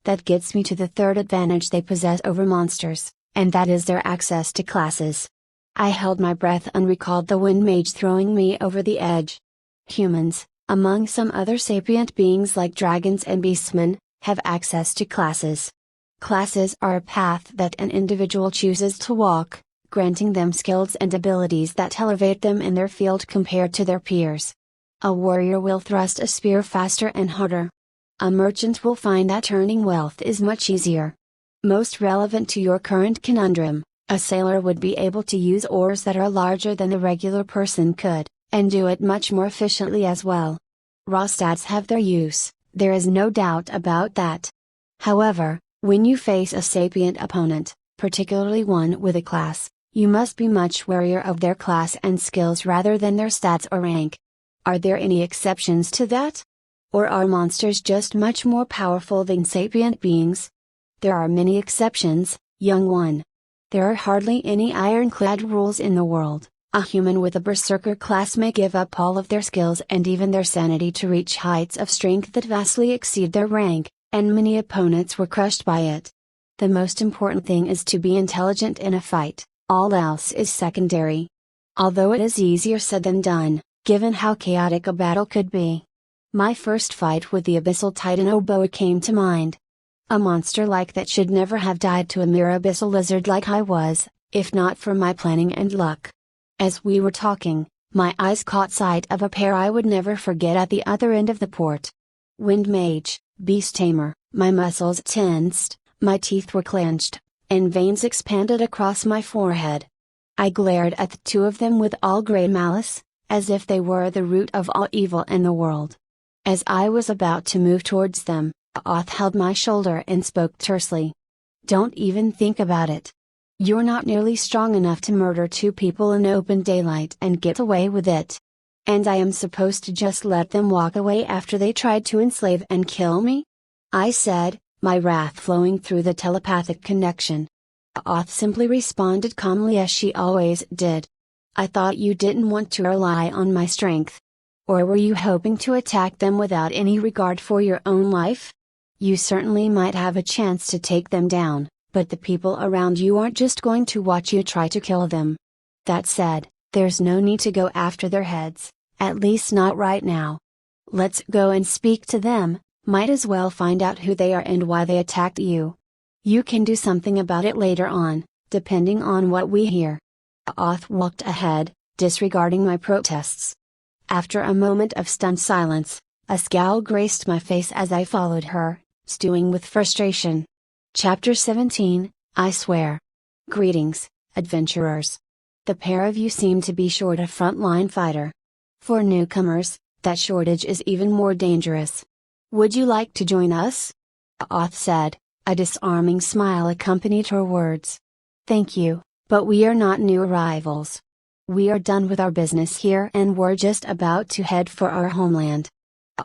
That gets me to the third advantage they possess over monsters, and that is their access to classes." I held my breath and recalled the wind mage throwing me over the edge. Humans, among some other sapient beings like dragons and beastmen, have access to classes. Classes are a path that an individual chooses to walk, granting them skills and abilities that elevate them in their field compared to their peers. A warrior will thrust a spear faster and harder. A merchant will find that earning wealth is much easier. Most relevant to your current conundrum, a sailor would be able to use oars that are larger than the regular person could, and do it much more efficiently as well. Raw stats have their use, there is no doubt about that. However, when you face a sapient opponent, particularly one with a class, you must be much warier of their class and skills rather than their stats or rank. Are there any exceptions to that? Or are monsters just much more powerful than sapient beings? There are many exceptions, young one. There are hardly any ironclad rules in the world. A human with a berserker class may give up all of their skills and even their sanity to reach heights of strength that vastly exceed their rank, and many opponents were crushed by it. The most important thing is to be intelligent in a fight, all else is secondary. Although it is easier said than done, given how chaotic a battle could be. My first fight with the Abyssal Titan Oboa came to mind. A monster like that should never have died to a mere abyssal lizard like I was, if not for my planning and luck. As we were talking, my eyes caught sight of a pair I would never forget at the other end of the port. Wind Mage, Beast Tamer, my muscles tensed, my teeth were clenched, and veins expanded across my forehead. I glared at the two of them with all great malice, as if they were the root of all evil in the world. As I was about to move towards them, Oth held my shoulder and spoke tersely. Don't even think about it. You're not nearly strong enough to murder two people in open daylight and get away with it. And I am supposed to just let them walk away after they tried to enslave and kill me? I said, my wrath flowing through the telepathic connection. Oth simply responded calmly as she always did. I thought you didn't want to rely on my strength. Or were you hoping to attack them without any regard for your own life? You certainly might have a chance to take them down, but the people around you aren't just going to watch you try to kill them. That said, there's no need to go after their heads, at least not right now. Let's go and speak to them, might as well find out who they are and why they attacked you. You can do something about it later on, depending on what we hear. Oth walked ahead, disregarding my protests. After a moment of stunned silence, a scowl graced my face as I followed her, stewing with frustration. Chapter 17, I swear. Greetings, adventurers. The pair of you seem to be short a frontline fighter. For newcomers, that shortage is even more dangerous. Would you like to join us? Oth said, a disarming smile accompanied her words. Thank you, but we are not new arrivals. We are done with our business here and we're just about to head for our homeland.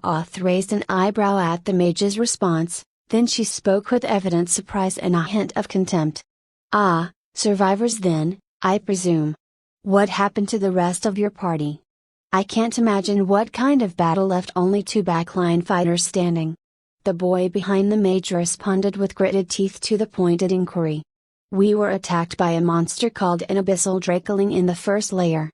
Oth raised an eyebrow at the mage's response, then she spoke with evident surprise and a hint of contempt. Ah, survivors then, I presume. What happened to the rest of your party? I can't imagine what kind of battle left only two backline fighters standing. The boy behind the mage responded with gritted teeth to the pointed inquiry. We were attacked by a monster called an Abyssal Dracoling in the first layer.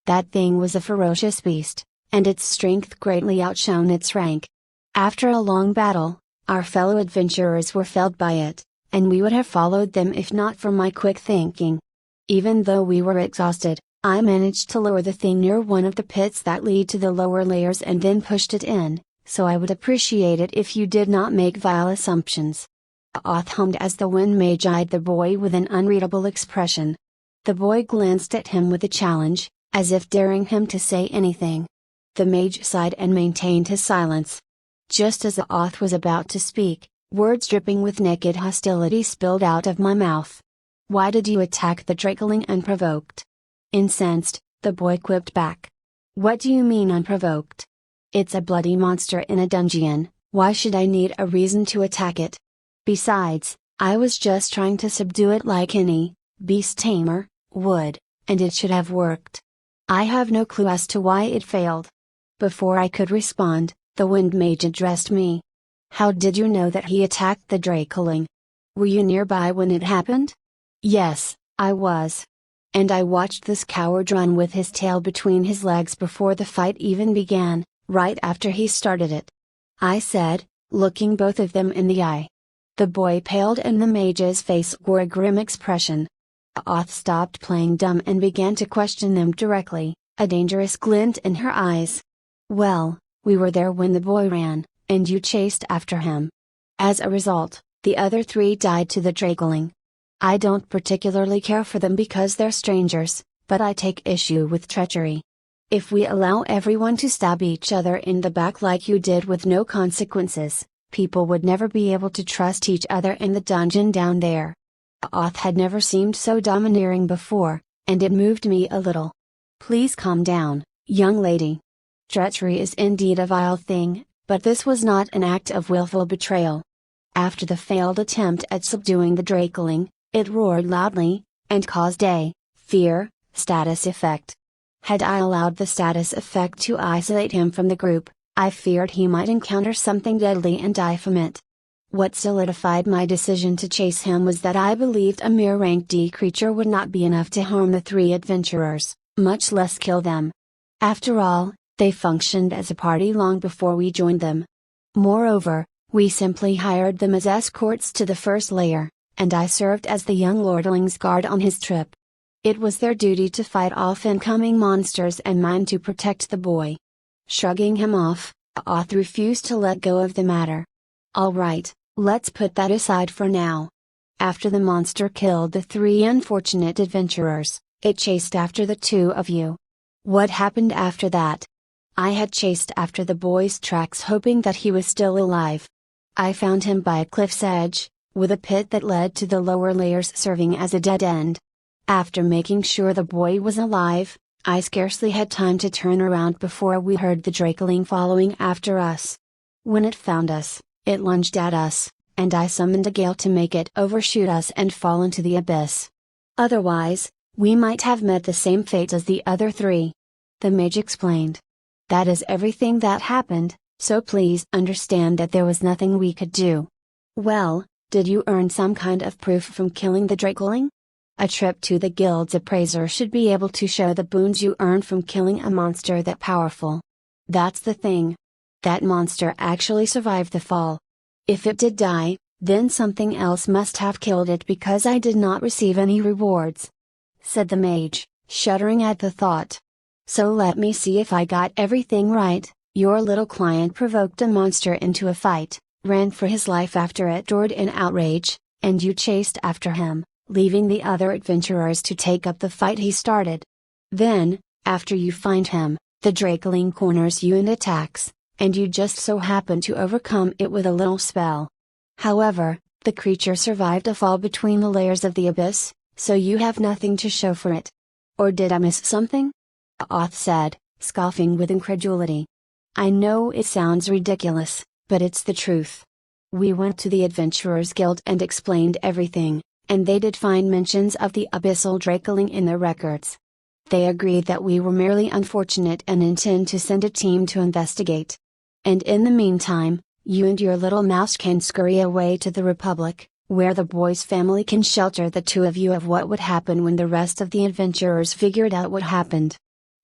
That thing was a ferocious beast, and its strength greatly outshone its rank. After a long battle, our fellow adventurers were felled by it, and we would have followed them if not for my quick thinking. Even though we were exhausted, I managed to lure the thing near one of the pits that lead to the lower layers and then pushed it in, so I would appreciate it if you did not make vile assumptions. Oth hummed as the wind mage eyed the boy with an unreadable expression. The boy glanced at him with a challenge, as if daring him to say anything. The mage sighed and maintained his silence. Just as Oth was about to speak, words dripping with naked hostility spilled out of my mouth. Why did you attack the Dracoling unprovoked? Incensed, the boy quipped back. What do you mean unprovoked? It's a bloody monster in a dungeon, why should I need a reason to attack it? Besides, I was just trying to subdue it like any beast tamer would, and it should have worked. I have no clue as to why it failed. Before I could respond, the wind mage addressed me. How did you know that he attacked the Dracoling? Were you nearby when it happened? Yes, I was. And I watched this coward run with his tail between his legs before the fight even began, right after he started it. I said, looking both of them in the eye. The boy paled and the mage's face wore a grim expression. Oth stopped playing dumb and began to question them directly, a dangerous glint in her eyes. Well, we were there when the boy ran, and you chased after him. As a result, the other three died to the Dracoling. I don't particularly care for them because they're strangers, but I take issue with treachery. If we allow everyone to stab each other in the back like you did with no consequences, people would never be able to trust each other in the dungeon down there. Oth had never seemed so domineering before, and it moved me a little. Please calm down, young lady. Treachery is indeed a vile thing, but this was not an act of willful betrayal. After the failed attempt at subduing the Dracoling, it roared loudly, and caused a status effect. Had I allowed the status effect to isolate him from the group, I feared he might encounter something deadly and die from it. What solidified my decision to chase him was that I believed a mere rank D creature would not be enough to harm the three adventurers, much less kill them. After all, they functioned as a party long before we joined them. Moreover, we simply hired them as escorts to the first layer, and I served as the young lordling's guard on his trip. It was their duty to fight off incoming monsters and mine to protect the boy. Shrugging him off, Oth refused to let go of the matter. All right, let's put that aside for now. After the monster killed the three unfortunate adventurers, it chased after the two of you. What happened after that? I had chased after the boy's tracks hoping that he was still alive. I found him by a cliff's edge, with a pit that led to the lower layers serving as a dead end. After making sure the boy was alive, I scarcely had time to turn around before we heard the drakeling following after us. When it found us, it lunged at us, and I summoned a gale to make it overshoot us and fall into the abyss. Otherwise, we might have met the same fate as the other three. The mage explained. That is everything that happened, so please understand that there was nothing we could do. Well, did you earn some kind of proof from killing the drakeling? A trip to the guild's appraiser should be able to show the boons you earned from killing a monster that powerful. That's the thing. That monster actually survived the fall. If it did die, then something else must have killed it because I did not receive any rewards," said the mage, shuddering at the thought. "So let me see if I got everything right. Your little client provoked a monster into a fight, ran for his life after it roared in outrage, and you chased after him, leaving the other adventurers to take up the fight he started. Then, after you find him, the drakeling corners you and attacks, and you just so happen to overcome it with a little spell. However, the creature survived a fall between the layers of the abyss, so you have nothing to show for it. Or did I miss something?" Oth said, scoffing with incredulity. "I know it sounds ridiculous, but it's the truth. We went to the Adventurers Guild and explained everything, and they did find mentions of the Abyssal Drakeling in their records. They agreed that we were merely unfortunate and intend to send a team to investigate. And in the meantime, you and your little mouse can scurry away to the Republic, where the boy's family can shelter the two of you of what would happen when the rest of the adventurers figured out what happened.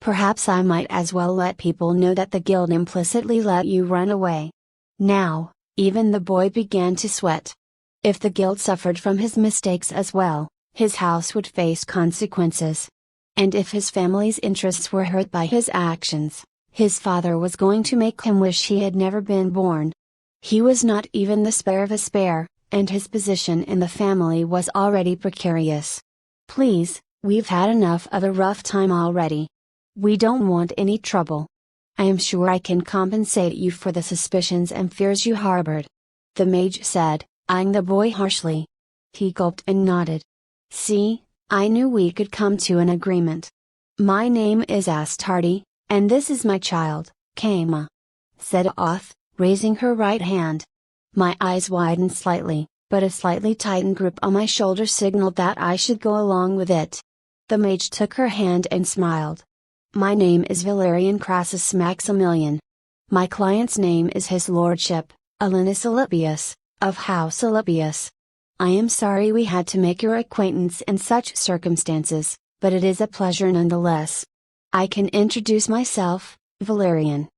Perhaps I might as well let people know that the guild implicitly let you run away." Now, even the boy began to sweat. If the guild suffered from his mistakes as well, his house would face consequences. And if his family's interests were hurt by his actions, his father was going to make him wish he had never been born. He was not even the spare of a spare, and his position in the family was already precarious. "Please, we've had enough of a rough time already. We don't want any trouble. I am sure I can compensate you for the suspicions and fears you harbored," the mage said, eyeing the boy harshly. He gulped and nodded. "See, I knew we could come to an agreement. My name is Astardi, and this is my child, Kama," said Oth, raising her right hand. My eyes widened slightly, but a slightly tightened grip on my shoulder signaled that I should go along with it. The mage took her hand and smiled. "My name is Valerian Crassus Maximilian. My client's name is His Lordship, Alinus Alypius, of House Alypius. I am sorry we had to make your acquaintance in such circumstances, but it is a pleasure nonetheless. I can introduce myself, Valerian.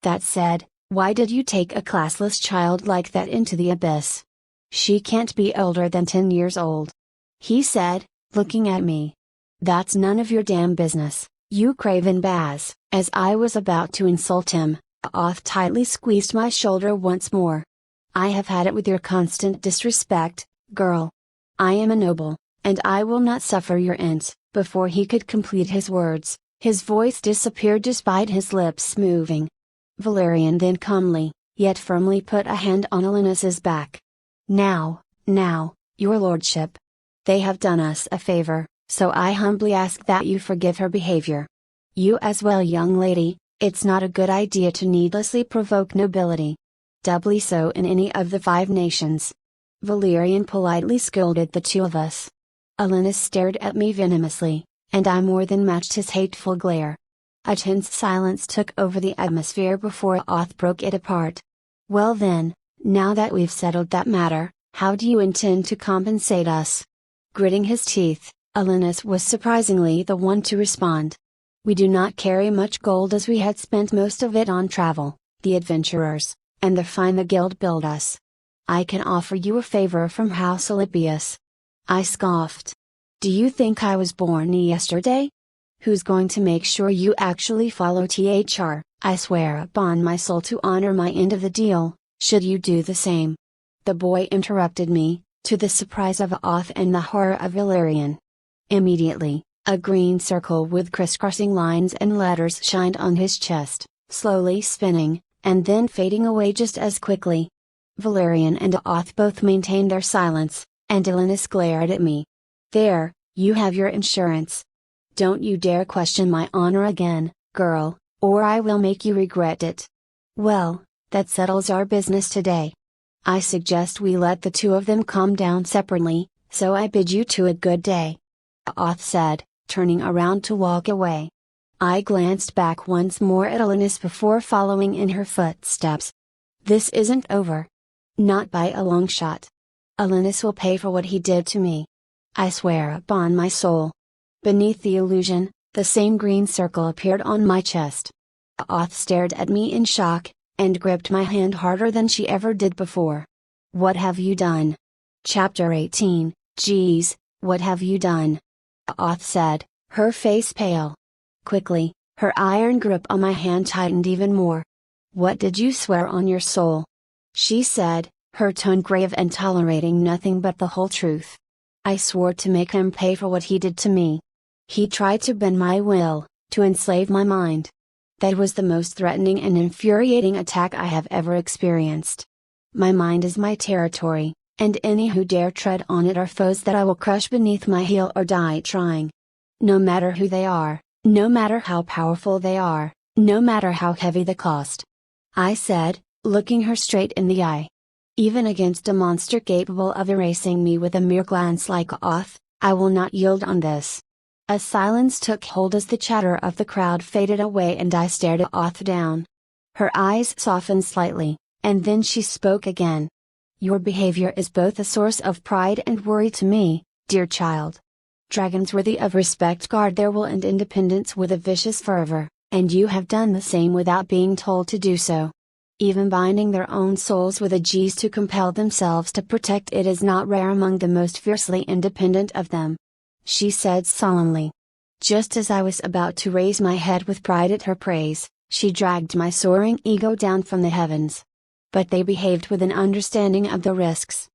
That said, why did you take a classless child like that into the abyss? She can't be older than 10 years old," he said, looking at me. "That's none of your damn business, you craven baz." As I was about to insult him, Oth tightly squeezed my shoulder once more. "I have had it with your constant disrespect, girl. I am a noble, and I will not suffer your int." Before he could complete his words, his voice disappeared despite his lips moving. Valerian then calmly, yet firmly put a hand on Alinus's back. Now, your lordship. They have done us a favor, so I humbly ask that you forgive her behavior. You as well, young lady, it's not a good idea to needlessly provoke nobility. Doubly so in any of the 5 nations." Valerian politely scolded the two of us. Alinus stared at me venomously, and I more than matched his hateful glare. A tense silence took over the atmosphere before Oth broke it apart. "Well then, Now that we've settled that matter, how do you intend to compensate us? Gritting his teeth, Alinus was surprisingly the one to respond. We do not carry much gold as we had spent most of it on travel, the adventurers, and the fine the guild billed us. I can offer you a favor from House Alypius. I scoffed. Do you think I was born yesterday? Who's going to make sure you actually follow THR? I swear upon my soul to honor my end of the deal, should you do the same. The boy interrupted me, to the surprise of Oth and the horror of Valerian. Immediately, a green circle with crisscrossing lines and letters shined on his chest, slowly spinning, and then fading away just as quickly. Valerian and Oth both maintained their silence, and Alinus glared at me. There, you have your insurance. Don't you dare question my honor again, girl, or I will make you regret it. Well, that settles our business today. I suggest we let the two of them calm down separately, so I bid you two a good day. Oth said, turning around to walk away. I glanced back once more at Alinus before following in her footsteps. This isn't over. Not by a long shot. Alinus will pay for what he did to me. I swear upon my soul. Beneath the illusion, the same green circle appeared on my chest. Oth stared at me in shock, and gripped my hand harder than she ever did before. What have you done? Chapter 18, Geez, what have you done? Oth said, her face pale. Quickly, her iron grip on my hand tightened even more. What did you swear on your soul? She said, her tone grave and tolerating nothing but the whole truth. I swore to make him pay for what he did to me. He tried to bend my will, to enslave my mind. That was the most threatening and infuriating attack I have ever experienced. My mind is my territory, and any who dare tread on it are foes that I will crush beneath my heel or die trying. No matter who they are, no matter how powerful they are, no matter how heavy the cost. I said, looking her straight in the eye. Even against a monster capable of erasing me with a mere glance like Oth, I will not yield on this. A silence took hold as the chatter of the crowd faded away and I stared at Oth down. Her eyes softened slightly, and then she spoke again. Your behavior is both a source of pride and worry to me, dear child. Dragons worthy of respect guard their will and independence with a vicious fervor, and you have done the same without being told to do so. Even binding their own souls with a G's to compel themselves to protect it is not rare among the most fiercely independent of them. She said solemnly. Just as I was about to raise my head with pride at her praise, she dragged my soaring ego down from the heavens. But they behaved with an understanding of the risks.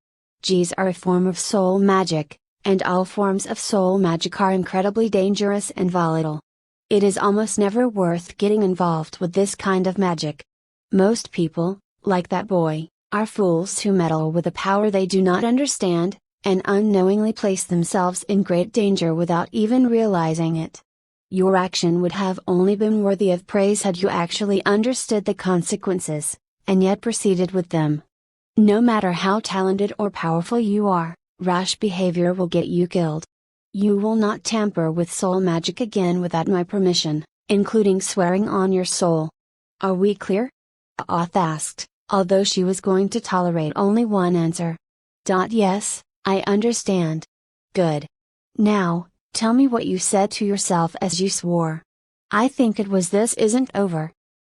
G's are a form of soul magic, and all forms of soul magic are incredibly dangerous and volatile. It is almost never worth getting involved with this kind of magic. Most people, like that boy, are fools who meddle with a power they do not understand, and unknowingly place themselves in great danger without even realizing it. Your action would have only been worthy of praise had you actually understood the consequences, and yet proceeded with them. No matter how talented or powerful you are, rash behavior will get you killed. You will not tamper with soul magic again without my permission, including swearing on your soul. Are we clear? Oth asked, although she was going to tolerate only one answer. Yes, I understand. Good. Now, tell me what you said to yourself as you swore. I think it was this isn't over.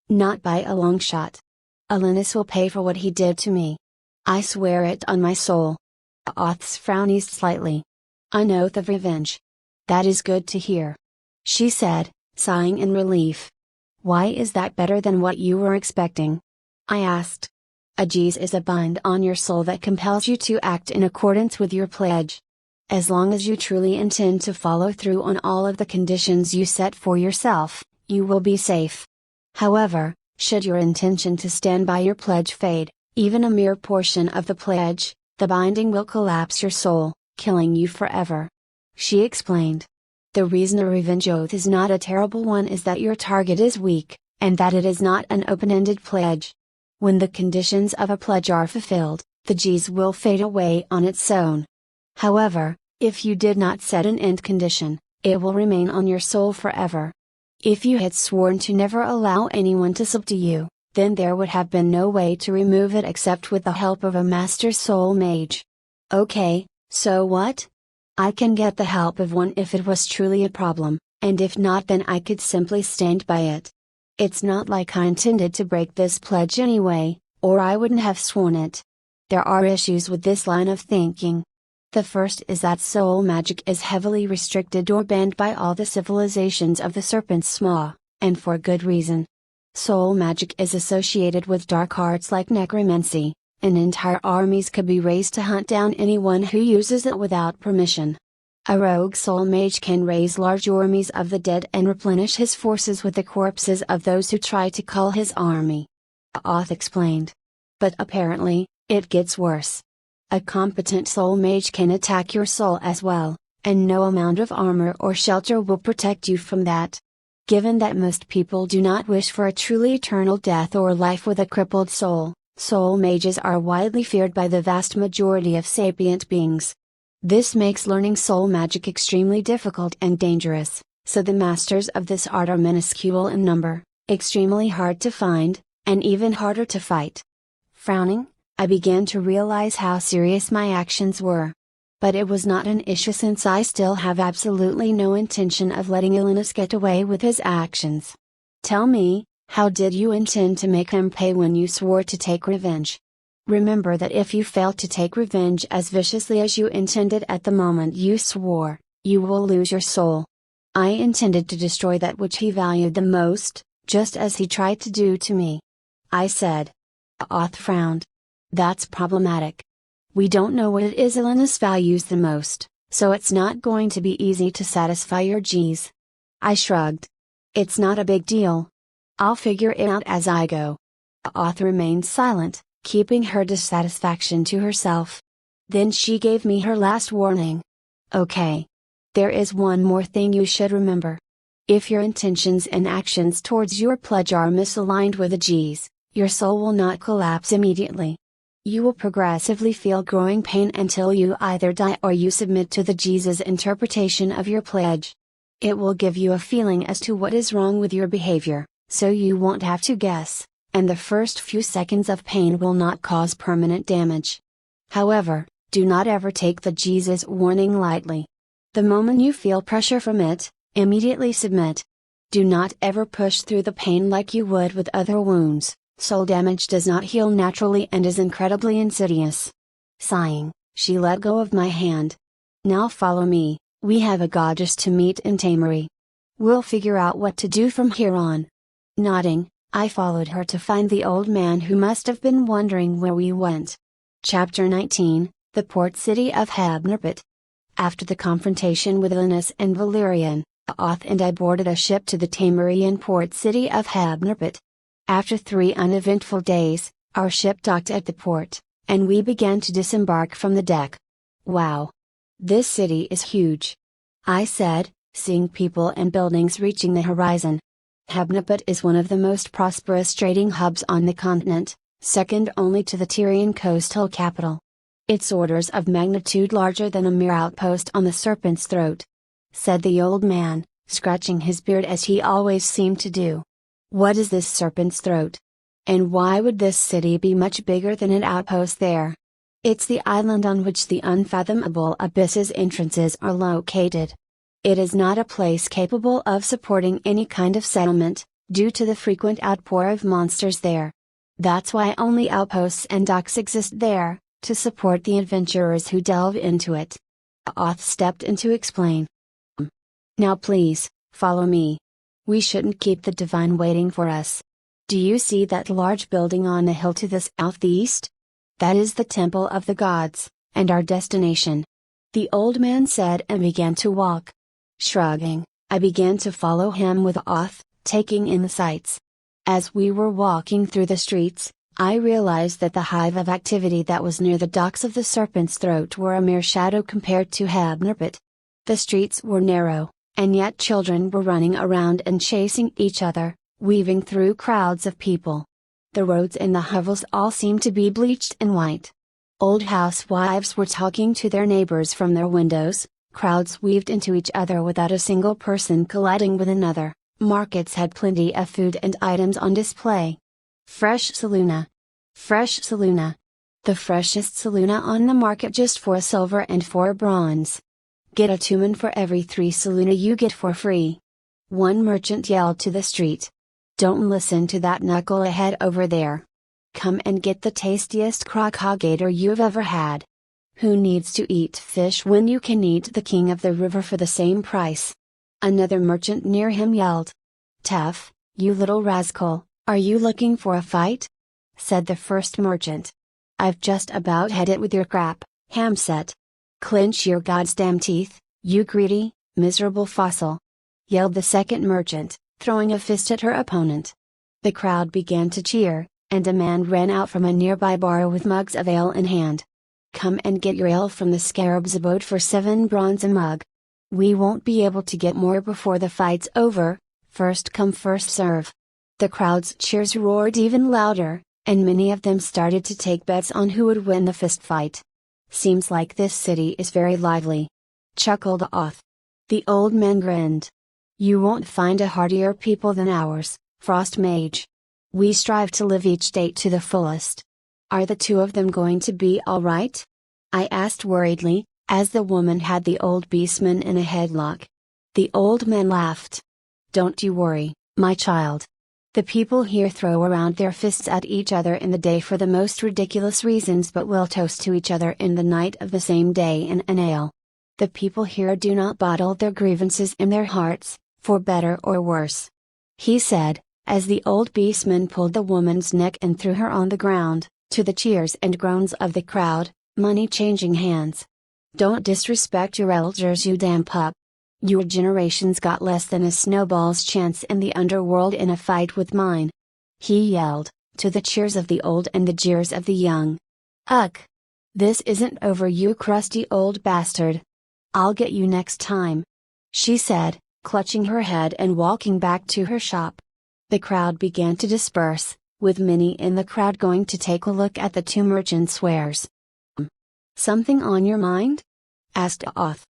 Not by a long shot. Alinus will pay for what he did to me. I swear it on my soul. Oth's frown eased slightly. An oath of revenge. That is good to hear. She said, sighing in relief. Why is that better than what you were expecting? I asked. A G's is a bind on your soul that compels you to act in accordance with your pledge. As long as you truly intend to follow through on all of the conditions you set for yourself, you will be safe. However, should your intention to stand by your pledge fade, even a mere portion of the pledge, the binding will collapse your soul, killing you forever. She explained. The reason a revenge oath is not a terrible one is that your target is weak, and that it is not an open-ended pledge. When the conditions of a pledge are fulfilled, the G's will fade away on its own. However, if you did not set an end condition, it will remain on your soul forever. If you had sworn to never allow anyone to subdue you, then there would have been no way to remove it except with the help of a master soul mage. Okay, so what? I can get the help of one if it was truly a problem, and if not then I could simply stand by it. It's not like I intended to break this pledge anyway, or I wouldn't have sworn it. There are issues with this line of thinking. The first is that soul magic is heavily restricted or banned by all the civilizations of the Serpent's Maw, and for good reason. Soul magic is associated with dark arts like necromancy, and entire armies could be raised to hunt down anyone who uses it without permission. A rogue soul mage can raise large armies of the dead and replenish his forces with the corpses of those who try to call his army. Oth explained. But apparently, it gets worse. A competent soul mage can attack your soul as well, and no amount of armor or shelter will protect you from that. Given that most people do not wish for a truly eternal death or life with a crippled soul, soul mages are widely feared by the vast majority of sapient beings. This makes learning soul magic extremely difficult and dangerous, so the masters of this art are minuscule in number, extremely hard to find, and even harder to fight. Frowning, I began to realize how serious my actions were. But it was not an issue since I still have absolutely no intention of letting Ilinus get away with his actions. Tell me, how did you intend to make him pay when you swore to take revenge? Remember that if you fail to take revenge as viciously as you intended at the moment you swore, you will lose your soul. I intended to destroy that which he valued the most, just as he tried to do to me. I said. Oth frowned. That's problematic. We don't know what it is Ilinus values the most, so it's not going to be easy to satisfy your G's. I shrugged. It's not a big deal. I'll figure it out as I go. Oth remained silent, keeping her dissatisfaction to herself. Then she gave me her last warning. Okay. There is one more thing you should remember. If your intentions and actions towards your pledge are misaligned with the G's, your soul will not collapse immediately. You will progressively feel growing pain until you either die or you submit to the G's interpretation of your pledge. It will give you a feeling as to what is wrong with your behavior, so you won't have to guess, and the first few seconds of pain will not cause permanent damage. However, do not ever take the G's warning lightly. The moment you feel pressure from it, immediately submit. Do not ever push through the pain like you would with other wounds. Soul damage does not heal naturally and is incredibly insidious. Sighing, she let go of my hand. Now follow me, we have a goddess to meet in Tamery. We'll figure out what to do from here on. Nodding, I followed her to find the old man who must have been wondering where we went. Chapter 19, The Port City of Habnerput. After the confrontation with Ilinus and Valerian, Oth and I boarded a ship to the Tamarian port city of Habnerput. After 3 uneventful days, our ship docked at the port, and we began to disembark from the deck. Wow! This city is huge. I said, seeing people and buildings reaching the horizon. Habnerput is one of the most prosperous trading hubs on the continent, second only to the Tyrian coastal capital. It's orders of magnitude larger than a mere outpost on the Serpent's Throat, said the old man, scratching his beard as he always seemed to do. What is this Serpent's Throat? And why would this city be much bigger than an outpost there? It's the island on which the unfathomable abyss's entrances are located. It is not a place capable of supporting any kind of settlement, due to the frequent outpour of monsters there. That's why only outposts and docks exist there, to support the adventurers who delve into it. Oth stepped in to explain. Now please, follow me. We shouldn't keep the divine waiting for us. Do you see that large building on the hill to the southeast? That is the Temple of the Gods, and our destination. The old man said and began to walk. Shrugging, I began to follow him with Oth, taking in the sights. As we were walking through the streets, I realized that the hive of activity that was near the docks of the Serpent's Throat were a mere shadow compared to Habnerput. The streets were narrow, and yet children were running around and chasing each other, weaving through crowds of people. The roads and the hovels all seemed to be bleached in white. Old housewives were talking to their neighbors from their windows, crowds weaved into each other without a single person colliding with another, markets had plenty of food and items on display. Fresh Saluna. Fresh Saluna. The freshest Saluna on the market just 4 silver and 4 bronze. Get a tumen for every 3 Saluna you get for free. One merchant yelled to the street. Don't listen to that knucklehead over there. Come and get the tastiest crocagator you've ever had. Who needs to eat fish when you can eat the king of the river for the same price? Another merchant near him yelled. Tough, you little rascal, are you looking for a fight? Said the first merchant. I've just about had it with your crap, Hamset. Clench your goddamn teeth, you greedy, miserable fossil. Yelled the second merchant, throwing a fist at her opponent. The crowd began to cheer, and a man ran out from a nearby bar with mugs of ale in hand. Come and get your ale from the Scarab's abode for 7 bronze a mug. We won't be able to get more before the fight's over, first come first serve. The crowd's cheers roared even louder, and many of them started to take bets on who would win the fist fight. Seems like this city is very lively. Chuckled Oth. The old man grinned. You won't find a heartier people than ours, Frost Mage. We strive to live each day to the fullest. Are the 2 of them going to be alright? I asked worriedly, as the woman had the old beastman in a headlock. The old man laughed. Don't you worry, my child. The people here throw around their fists at each other in the day for the most ridiculous reasons, but will toast to each other in the night of the same day in an ale. The people here do not bottle their grievances in their hearts, for better or worse. He said, as the old beastman pulled the woman's neck and threw her on the ground, to the cheers and groans of the crowd, money changing hands. Don't disrespect your elders, you damn pup. Your generation's got less than a snowball's chance in the underworld in a fight with mine. He yelled, to the cheers of the old and the jeers of the young. Ugh! This isn't over, you crusty old bastard. I'll get you next time. She said, clutching her head and walking back to her shop. The crowd began to disperse, with many in the crowd going to take a look at the 2 merchants' wares. Something on your mind? Asked Oth.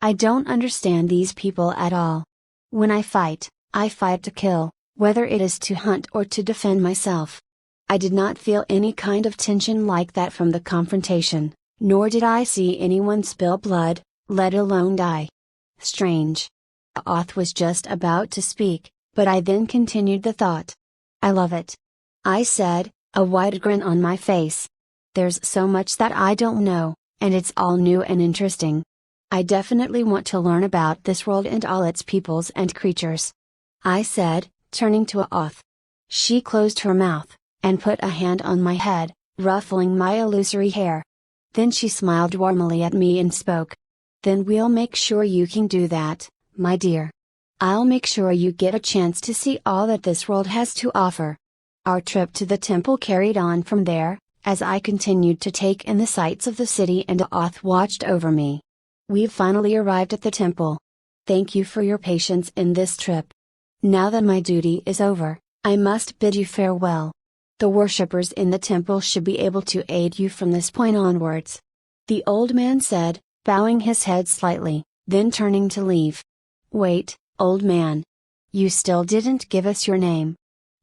I don't understand these people at all. When I fight to kill, whether it is to hunt or to defend myself. I did not feel any kind of tension like that from the confrontation, nor did I see anyone spill blood, let alone die. Strange. Oth was just about to speak, but I then continued the thought. I love it. I said, a wide grin on my face. There's so much that I don't know, and it's all new and interesting. I definitely want to learn about this world and all its peoples and creatures. I said, turning to Oth. She closed her mouth, and put a hand on my head, ruffling my illusory hair. Then she smiled warmly at me and spoke. Then we'll make sure you can do that, my dear. I'll make sure you get a chance to see all that this world has to offer. Our trip to the temple carried on from there, as I continued to take in the sights of the city and Oth watched over me. We've finally arrived at the temple. Thank you for your patience in this trip. Now that my duty is over, I must bid you farewell. The worshippers in the temple should be able to aid you from this point onwards. The old man said, bowing his head slightly, then turning to leave. Wait, old man. You still didn't give us your name.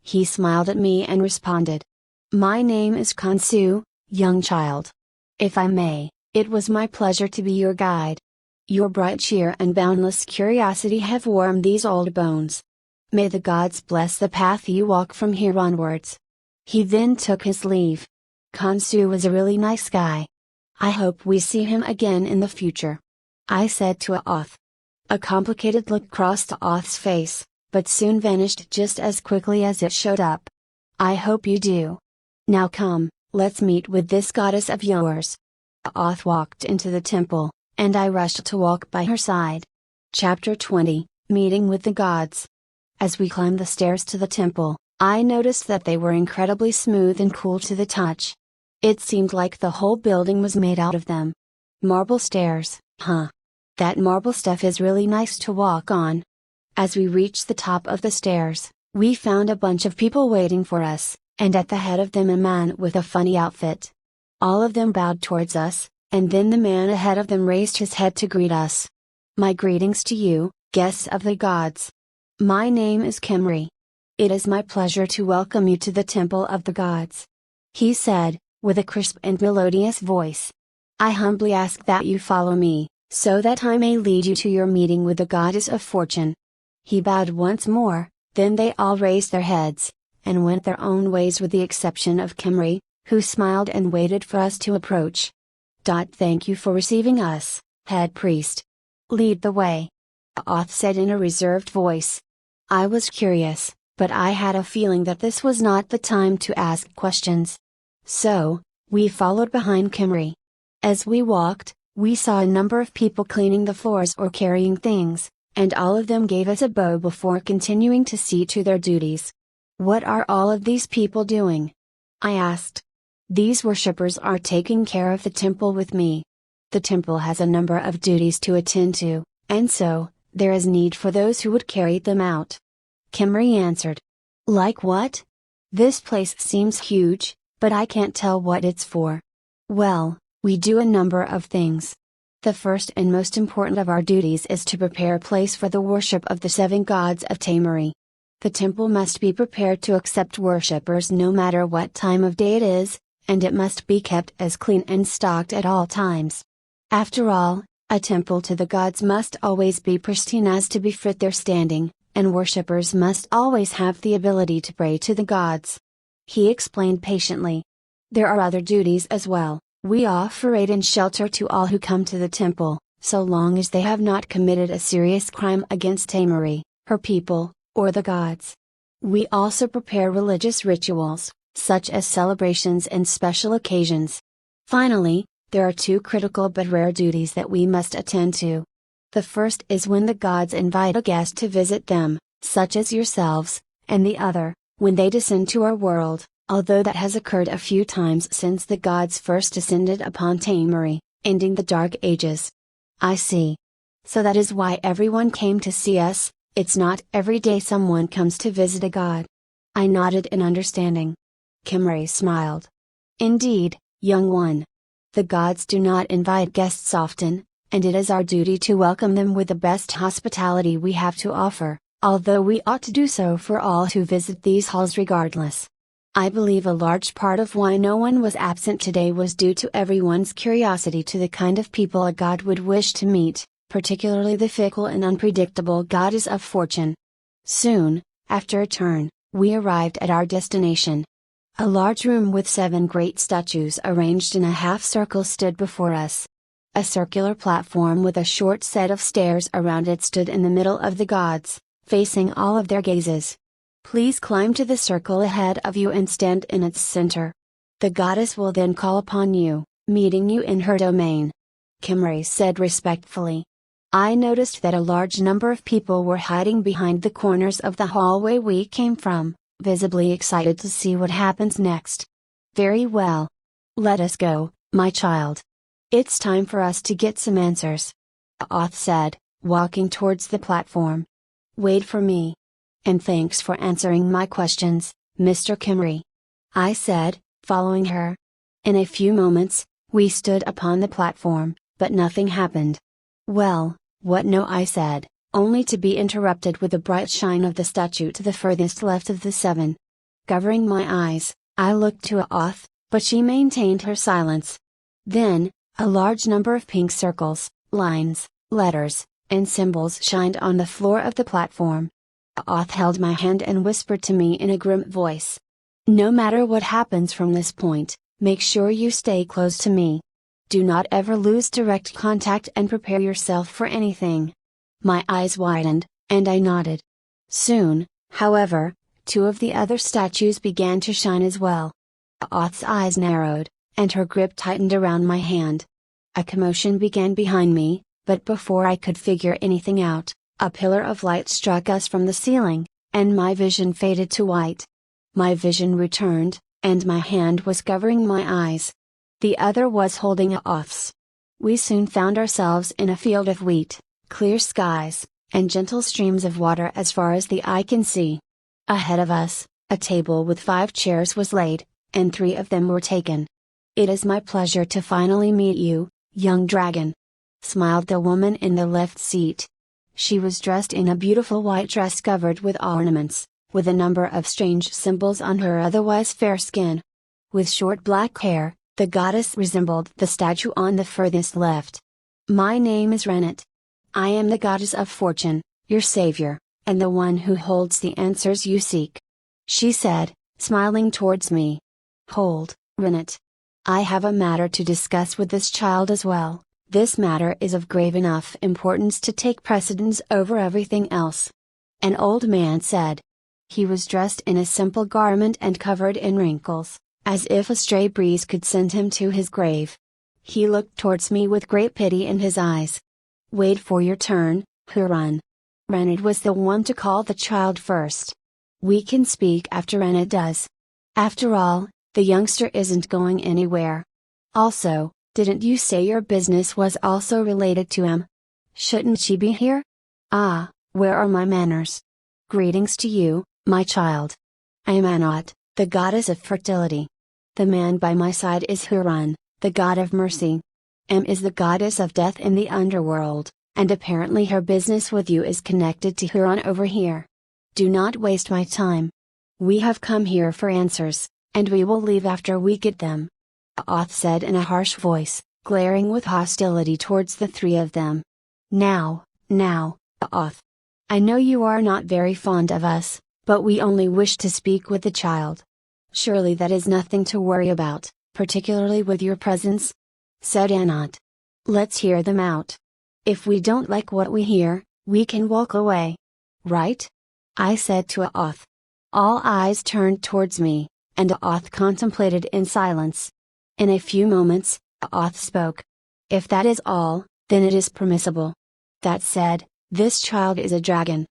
He smiled at me and responded. My name is Kansu, young child. If I may, it was my pleasure to be your guide. Your bright cheer and boundless curiosity have warmed these old bones. May the gods bless the path you walk from here onwards. He then took his leave. Kansu was a really nice guy. I hope we see him again in the future. I said to Oth. A complicated look crossed Oth's face, but soon vanished just as quickly as it showed up. I hope you do. Now come, let's meet with this goddess of yours. Oth walked into the temple, and I rushed to walk by her side. Chapter 20, Meeting with the Gods. As we climbed the stairs to the temple, I noticed that they were incredibly smooth and cool to the touch. It seemed like the whole building was made out of them. Marble stairs, huh? That marble stuff is really nice to walk on. As we reached the top of the stairs, we found a bunch of people waiting for us, and at the head of them a man with a funny outfit. All of them bowed towards us, and then the man ahead of them raised his head to greet us. My greetings to you, guests of the gods. My name is Kemri. "It is my pleasure to welcome you to the Temple of the Gods," he said, with a crisp and melodious voice. "I humbly ask that you follow me, so that I may lead you to your meeting with the Goddess of Fortune." He bowed once more, then they all raised their heads, and went their own ways with the exception of Kimry, who smiled and waited for us to approach. "Thank you for receiving us, head priest. Lead the way," Oth said in a reserved voice. I was curious, but I had a feeling that this was not the time to ask questions. So, we followed behind Kimry. As we walked, we saw a number of people cleaning the floors or carrying things, and all of them gave us a bow before continuing to see to their duties. "What are all of these people doing?" I asked. "These worshippers are taking care of the temple with me. The temple has a number of duties to attend to, and so, there is need for those who would carry them out." Kimry answered. "Like what? This place seems huge, but I can't tell what it's for." "Well, we do a number of things. The first and most important of our duties is to prepare a place for the worship of the 7 gods of Taimari. The temple must be prepared to accept worshippers no matter what time of day it is, and it must be kept as clean and stocked at all times. After all, a temple to the gods must always be pristine as to befit their standing, and worshippers must always have the ability to pray to the gods." He explained patiently. "There are other duties as well. We offer aid and shelter to all who come to the temple, so long as they have not committed a serious crime against Taimari, her people, or the gods. We also prepare religious rituals, such as celebrations and special occasions. Finally, there are 2 critical but rare duties that we must attend to. The first is when the gods invite a guest to visit them, such as yourselves, and the other, when they descend to our world, although that has occurred a few times since the gods first descended upon Taimari, ending the Dark Ages." "I see. So that is why everyone came to see us. It's not every day someone comes to visit a god." I nodded in understanding. Kimry smiled. "Indeed, young one. The gods do not invite guests often, and it is our duty to welcome them with the best hospitality we have to offer, although we ought to do so for all who visit these halls regardless. I believe a large part of why no one was absent today was due to everyone's curiosity to the kind of people a god would wish to meet, particularly the fickle and unpredictable goddess of fortune." Soon, after a turn, we arrived at our destination. A large room with 7 great statues arranged in a half circle stood before us. A circular platform with a short set of stairs around it stood in the middle of the gods, facing all of their gazes. "Please climb to the circle ahead of you and stand in its center. The goddess will then call upon you, meeting you in her domain," Kimry said respectfully. I noticed that a large number of people were hiding behind the corners of the hallway we came from, visibly excited to see what happens next. "Very well. Let us go, my child. It's time for us to get some answers," Oth said, walking towards the platform. "Wait for me. And thanks for answering my questions, Mr. Kimry," I said, following her. In a few moments, we stood upon the platform, but nothing happened. "Well, what no," I said, only to be interrupted with the bright shine of the statue to the furthest left of the 7. Covering my eyes, I looked to Oth, but she maintained her silence. Then, a large number of pink circles, lines, letters, and symbols shined on the floor of the platform. Oth held my hand and whispered to me in a grim voice. "No matter what happens from this point, make sure you stay close to me. Do not ever lose direct contact and prepare yourself for anything." My eyes widened, and I nodded. Soon, however, 2 of the other statues began to shine as well. Oth's eyes narrowed, and her grip tightened around my hand. A commotion began behind me, but before I could figure anything out, a pillar of light struck us from the ceiling, and my vision faded to white. My vision returned, and my hand was covering my eyes. The other was holding Oth's. We soon found ourselves in a field of wheat, clear skies, and gentle streams of water as far as the eye can see. Ahead of us, a table with 5 chairs was laid, and 3 of them were taken. "It is my pleasure to finally meet you, young dragon," smiled the woman in the left seat. She was dressed in a beautiful white dress covered with ornaments, with a number of strange symbols on her otherwise fair skin. With short black hair, the goddess resembled the statue on the furthest left. "My name is Rennet. I am the goddess of fortune, your savior, and the one who holds the answers you seek," she said, smiling towards me. "Hold, Rennet. I have a matter to discuss with this child as well. This matter is of grave enough importance to take precedence over everything else," an old man said. He was dressed in a simple garment and covered in wrinkles, as if a stray breeze could send him to his grave. He looked towards me with great pity in his eyes. "Wait for your turn, Huron." Rennet was the one to call the child first. "We can speak after Rennet does. After all, the youngster isn't going anywhere. Also, didn't you say your business was also related to him? Shouldn't she be here? Ah, where are my manners? Greetings to you, my child. I am Anat, the goddess of fertility. The man by my side is Huron, the god of mercy. Am is the goddess of death in the underworld, and apparently her business with you is connected to Huron over here. Do not waste my time. We have come here for answers, and we will leave after we get them," Oth said in a harsh voice, glaring with hostility towards the three of them. Now, Oth. I know you are not very fond of us, but we only wish to speak with the child. Surely that is nothing to worry about, particularly with your presence," said Anat. "Let's hear them out. If we don't like what we hear, we can walk away. Right?" I said to Oth. All eyes turned towards me, and Oth contemplated in silence. In a few moments, Oth spoke. "If that is all, then it is permissible. That said, this child is a dragon.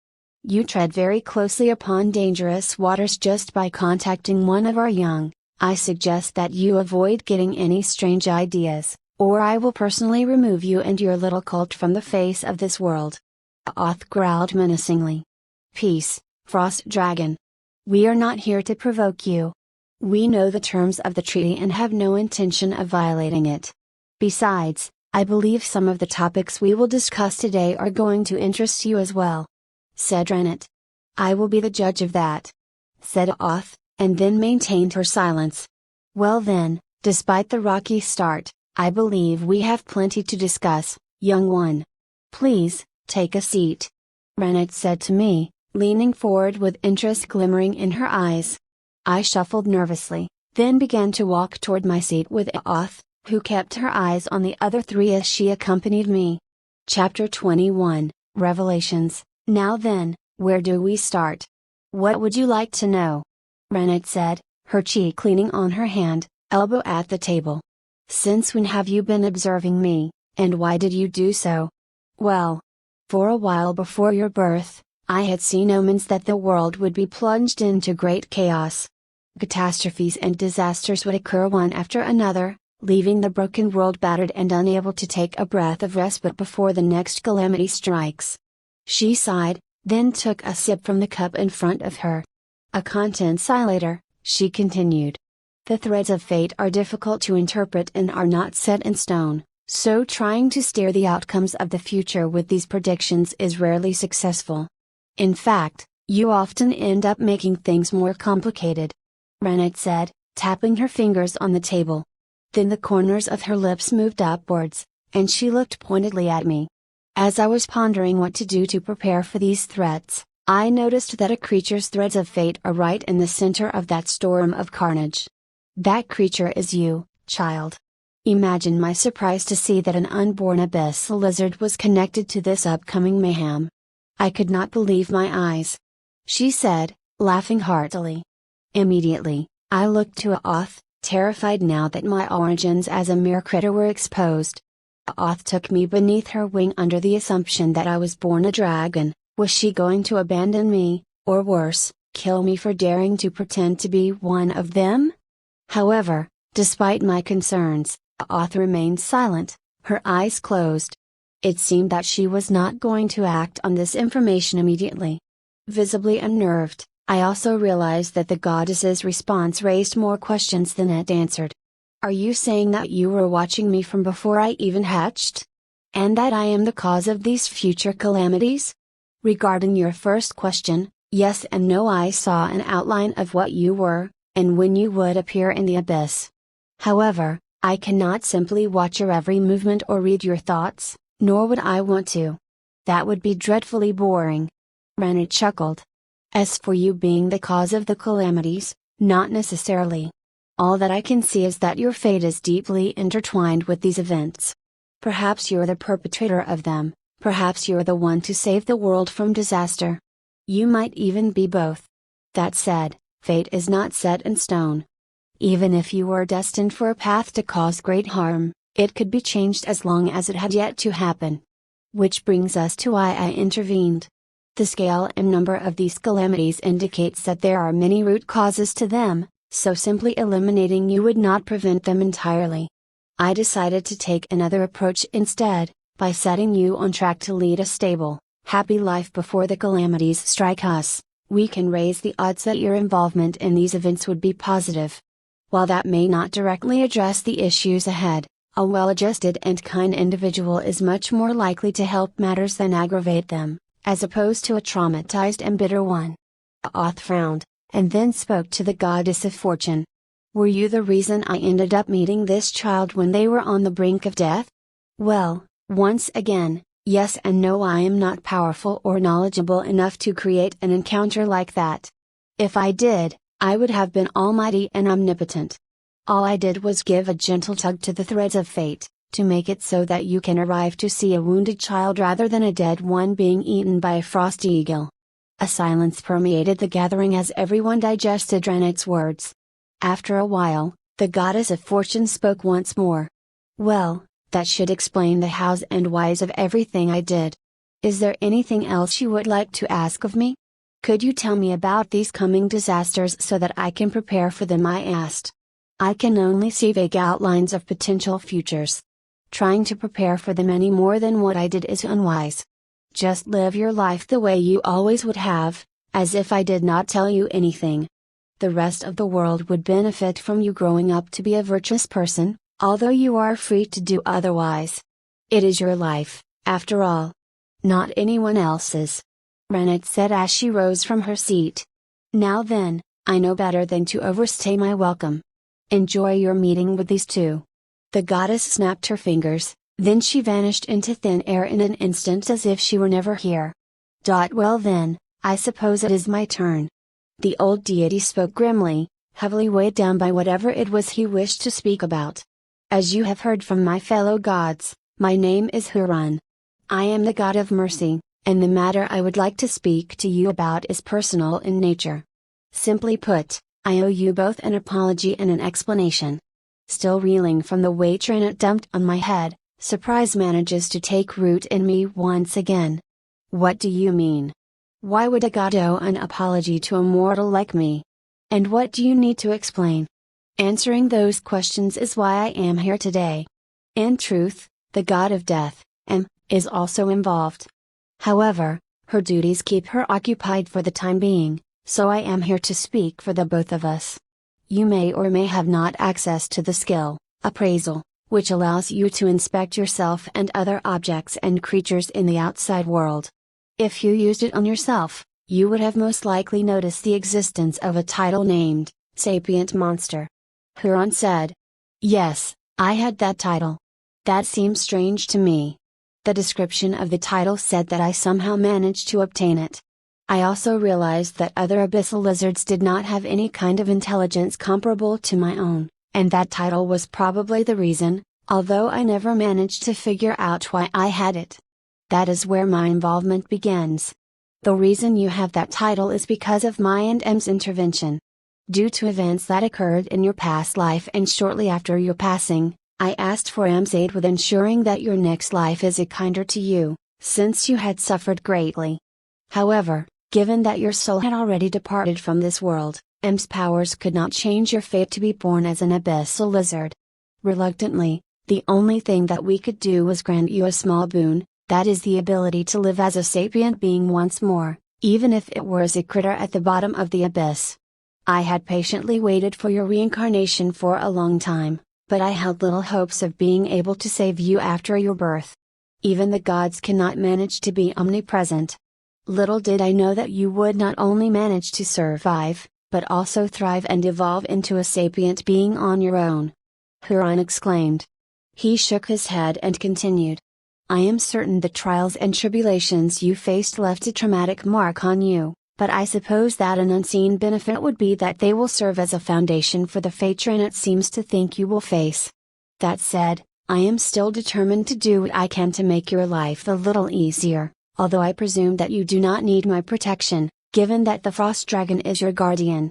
You tread very closely upon dangerous waters just by contacting one of our young. I suggest that you avoid getting any strange ideas, or I will personally remove you and your little cult from the face of this world." Oth growled menacingly. "Peace, Frost Dragon. We are not here to provoke you. We know the terms of the treaty and have no intention of violating it. Besides, I believe some of the topics we will discuss today are going to interest you as well," said Rennet. "I will be the judge of that," said Oth, and then maintained her silence. "Well then, despite the rocky start, I believe we have plenty to discuss, young one. Please, take a seat," Rennet said to me, leaning forward with interest glimmering in her eyes. I shuffled nervously, then began to walk toward my seat with Oth, who kept her eyes on the other three as she accompanied me. Chapter 21, Revelations. "Now then, where do we start? What would you like to know?" Rennet said, her cheek leaning on her hand, elbow at the table. "Since when have you been observing me, and why did you do so?" "Well, for a while before your birth, I had seen omens that the world would be plunged into great chaos. Catastrophes and disasters would occur one after another, leaving the broken world battered and unable to take a breath of respite before the next calamity strikes." She sighed, then took a sip from the cup in front of her. "A contensilator," she continued. "The threads of fate are difficult to interpret and are not set in stone, so trying to steer the outcomes of the future with these predictions is rarely successful. In fact, you often end up making things more complicated," Rennet said, tapping her fingers on the table. Then the corners of her lips moved upwards, and she looked pointedly at me. As I was pondering what to do to prepare for these threats, I noticed that a creature's threads of fate are right in the center of that storm of carnage. That creature is you, child. Imagine my surprise to see that an unborn abyssal lizard was connected to this upcoming mayhem. I could not believe my eyes. She said, laughing heartily. Immediately, I looked to Oth, terrified now that my origins as a mere critter were exposed. Oth took me beneath her wing under the assumption that I was born a dragon. Was she going to abandon me, or worse, kill me for daring to pretend to be one of them? However, despite my concerns, Oth remained silent, her eyes closed. It seemed that she was not going to act on this information immediately. Visibly unnerved, I also realized that the goddess's response raised more questions than it answered. "Are you saying that you were watching me from before I even hatched? And that I am the cause of these future calamities? Regarding your first question, Yes and no. I saw an outline of what you were, and when you would appear in the abyss. However, I cannot simply watch your every movement or read your thoughts, nor would I want to. That would be dreadfully boring. Renet chuckled. As for you being the cause of the calamities, not necessarily. All that I can see is that your fate is deeply intertwined with these events. Perhaps you're the perpetrator of them, perhaps you're the one to save the world from disaster. You might even be both. That said, fate is not set in stone. Even if you were destined for a path to cause great harm, it could be changed as long as it had yet to happen. Which brings us to why I intervened. The scale and number of these calamities indicates that there are many root causes to them, so simply eliminating you would not prevent them entirely. I decided to take another approach instead, by setting you on track to lead a stable, happy life before the calamities strike us. We can raise the odds that your involvement in these events would be positive. While that may not directly address the issues ahead, a well-adjusted and kind individual is much more likely to help matters than aggravate them, as opposed to a traumatized and bitter one. Oth frowned, and then spoke to the goddess of fortune. Were you the reason I ended up meeting this child when they were on the brink of death? Well, once again, yes and no. I am not powerful or knowledgeable enough to create an encounter like that. If I did, I would have been almighty and omnipotent. All I did was give a gentle tug to the threads of fate, to make it so that you can arrive to see a wounded child rather than a dead one being eaten by a frosty eagle. A silence permeated the gathering as everyone digested Renet's words. After a while, the goddess of fortune spoke once more. Well, that should explain the hows and whys of everything I did. Is there anything else you would like to ask of me? Could you tell me about these coming disasters so that I can prepare for them? I asked. I can only see vague outlines of potential futures. Trying to prepare for them any more than what I did is unwise. Just live your life the way you always would have, as if I did not tell you anything. The rest of the world would benefit from you growing up to be a virtuous person, although you are free to do otherwise. It is your life, after all. Not anyone else's. Renet said as she rose from her seat. Now then, I know better than to overstay my welcome. Enjoy your meeting with these two. The goddess snapped her fingers, then she vanished into thin air in an instant as if she were never here. Well then, I suppose it is my turn. The old deity spoke grimly, heavily weighed down by whatever it was he wished to speak about. As you have heard from my fellow gods, my name is Huron. I am the god of mercy, and the matter I would like to speak to you about is personal in nature. Simply put, I owe you both an apology and an explanation. Still reeling from the weight Renet dumped on my head, surprise manages to take root in me once again. What do you mean? Why would a god owe an apology to a mortal like me? And what do you need to explain? Answering those questions is why I am here today. In truth, the god of death, is also involved. However, her duties keep her occupied for the time being, so I am here to speak for the both of us. You may or may have not access to the skill, appraisal, which allows you to inspect yourself and other objects and creatures in the outside world. If you used it on yourself, you would have most likely noticed the existence of a title named, Sapient Monster. Huron said. Yes, I had that title. That seems strange to me. The description of the title said that I somehow managed to obtain it. I also realized that other abyssal lizards did not have any kind of intelligence comparable to my own, and that title was probably the reason, although I never managed to figure out why I had it. That is where my involvement begins. The reason you have that title is because of my and M's intervention. Due to events that occurred in your past life and shortly after your passing, I asked for M's aid with ensuring that your next life is kinder to you, since you had suffered greatly. However, given that your soul had already departed from this world, M's powers could not change your fate to be born as an abyssal lizard. Reluctantly, the only thing that we could do was grant you a small boon, that is the ability to live as a sapient being once more, even if it were as a critter at the bottom of the abyss. I had patiently waited for your reincarnation for a long time, but I held little hopes of being able to save you after your birth. Even the gods cannot manage to be omnipresent. Little did I know that you would not only manage to survive, but also thrive and evolve into a sapient being on your own." Huron exclaimed. He shook his head and continued. "I am certain the trials and tribulations you faced left a traumatic mark on you, but I suppose that an unseen benefit would be that they will serve as a foundation for the future it seems to think you will face. That said, I am still determined to do what I can to make your life a little easier, although I presume that you do not need my protection, given that the Frost Dragon is your guardian.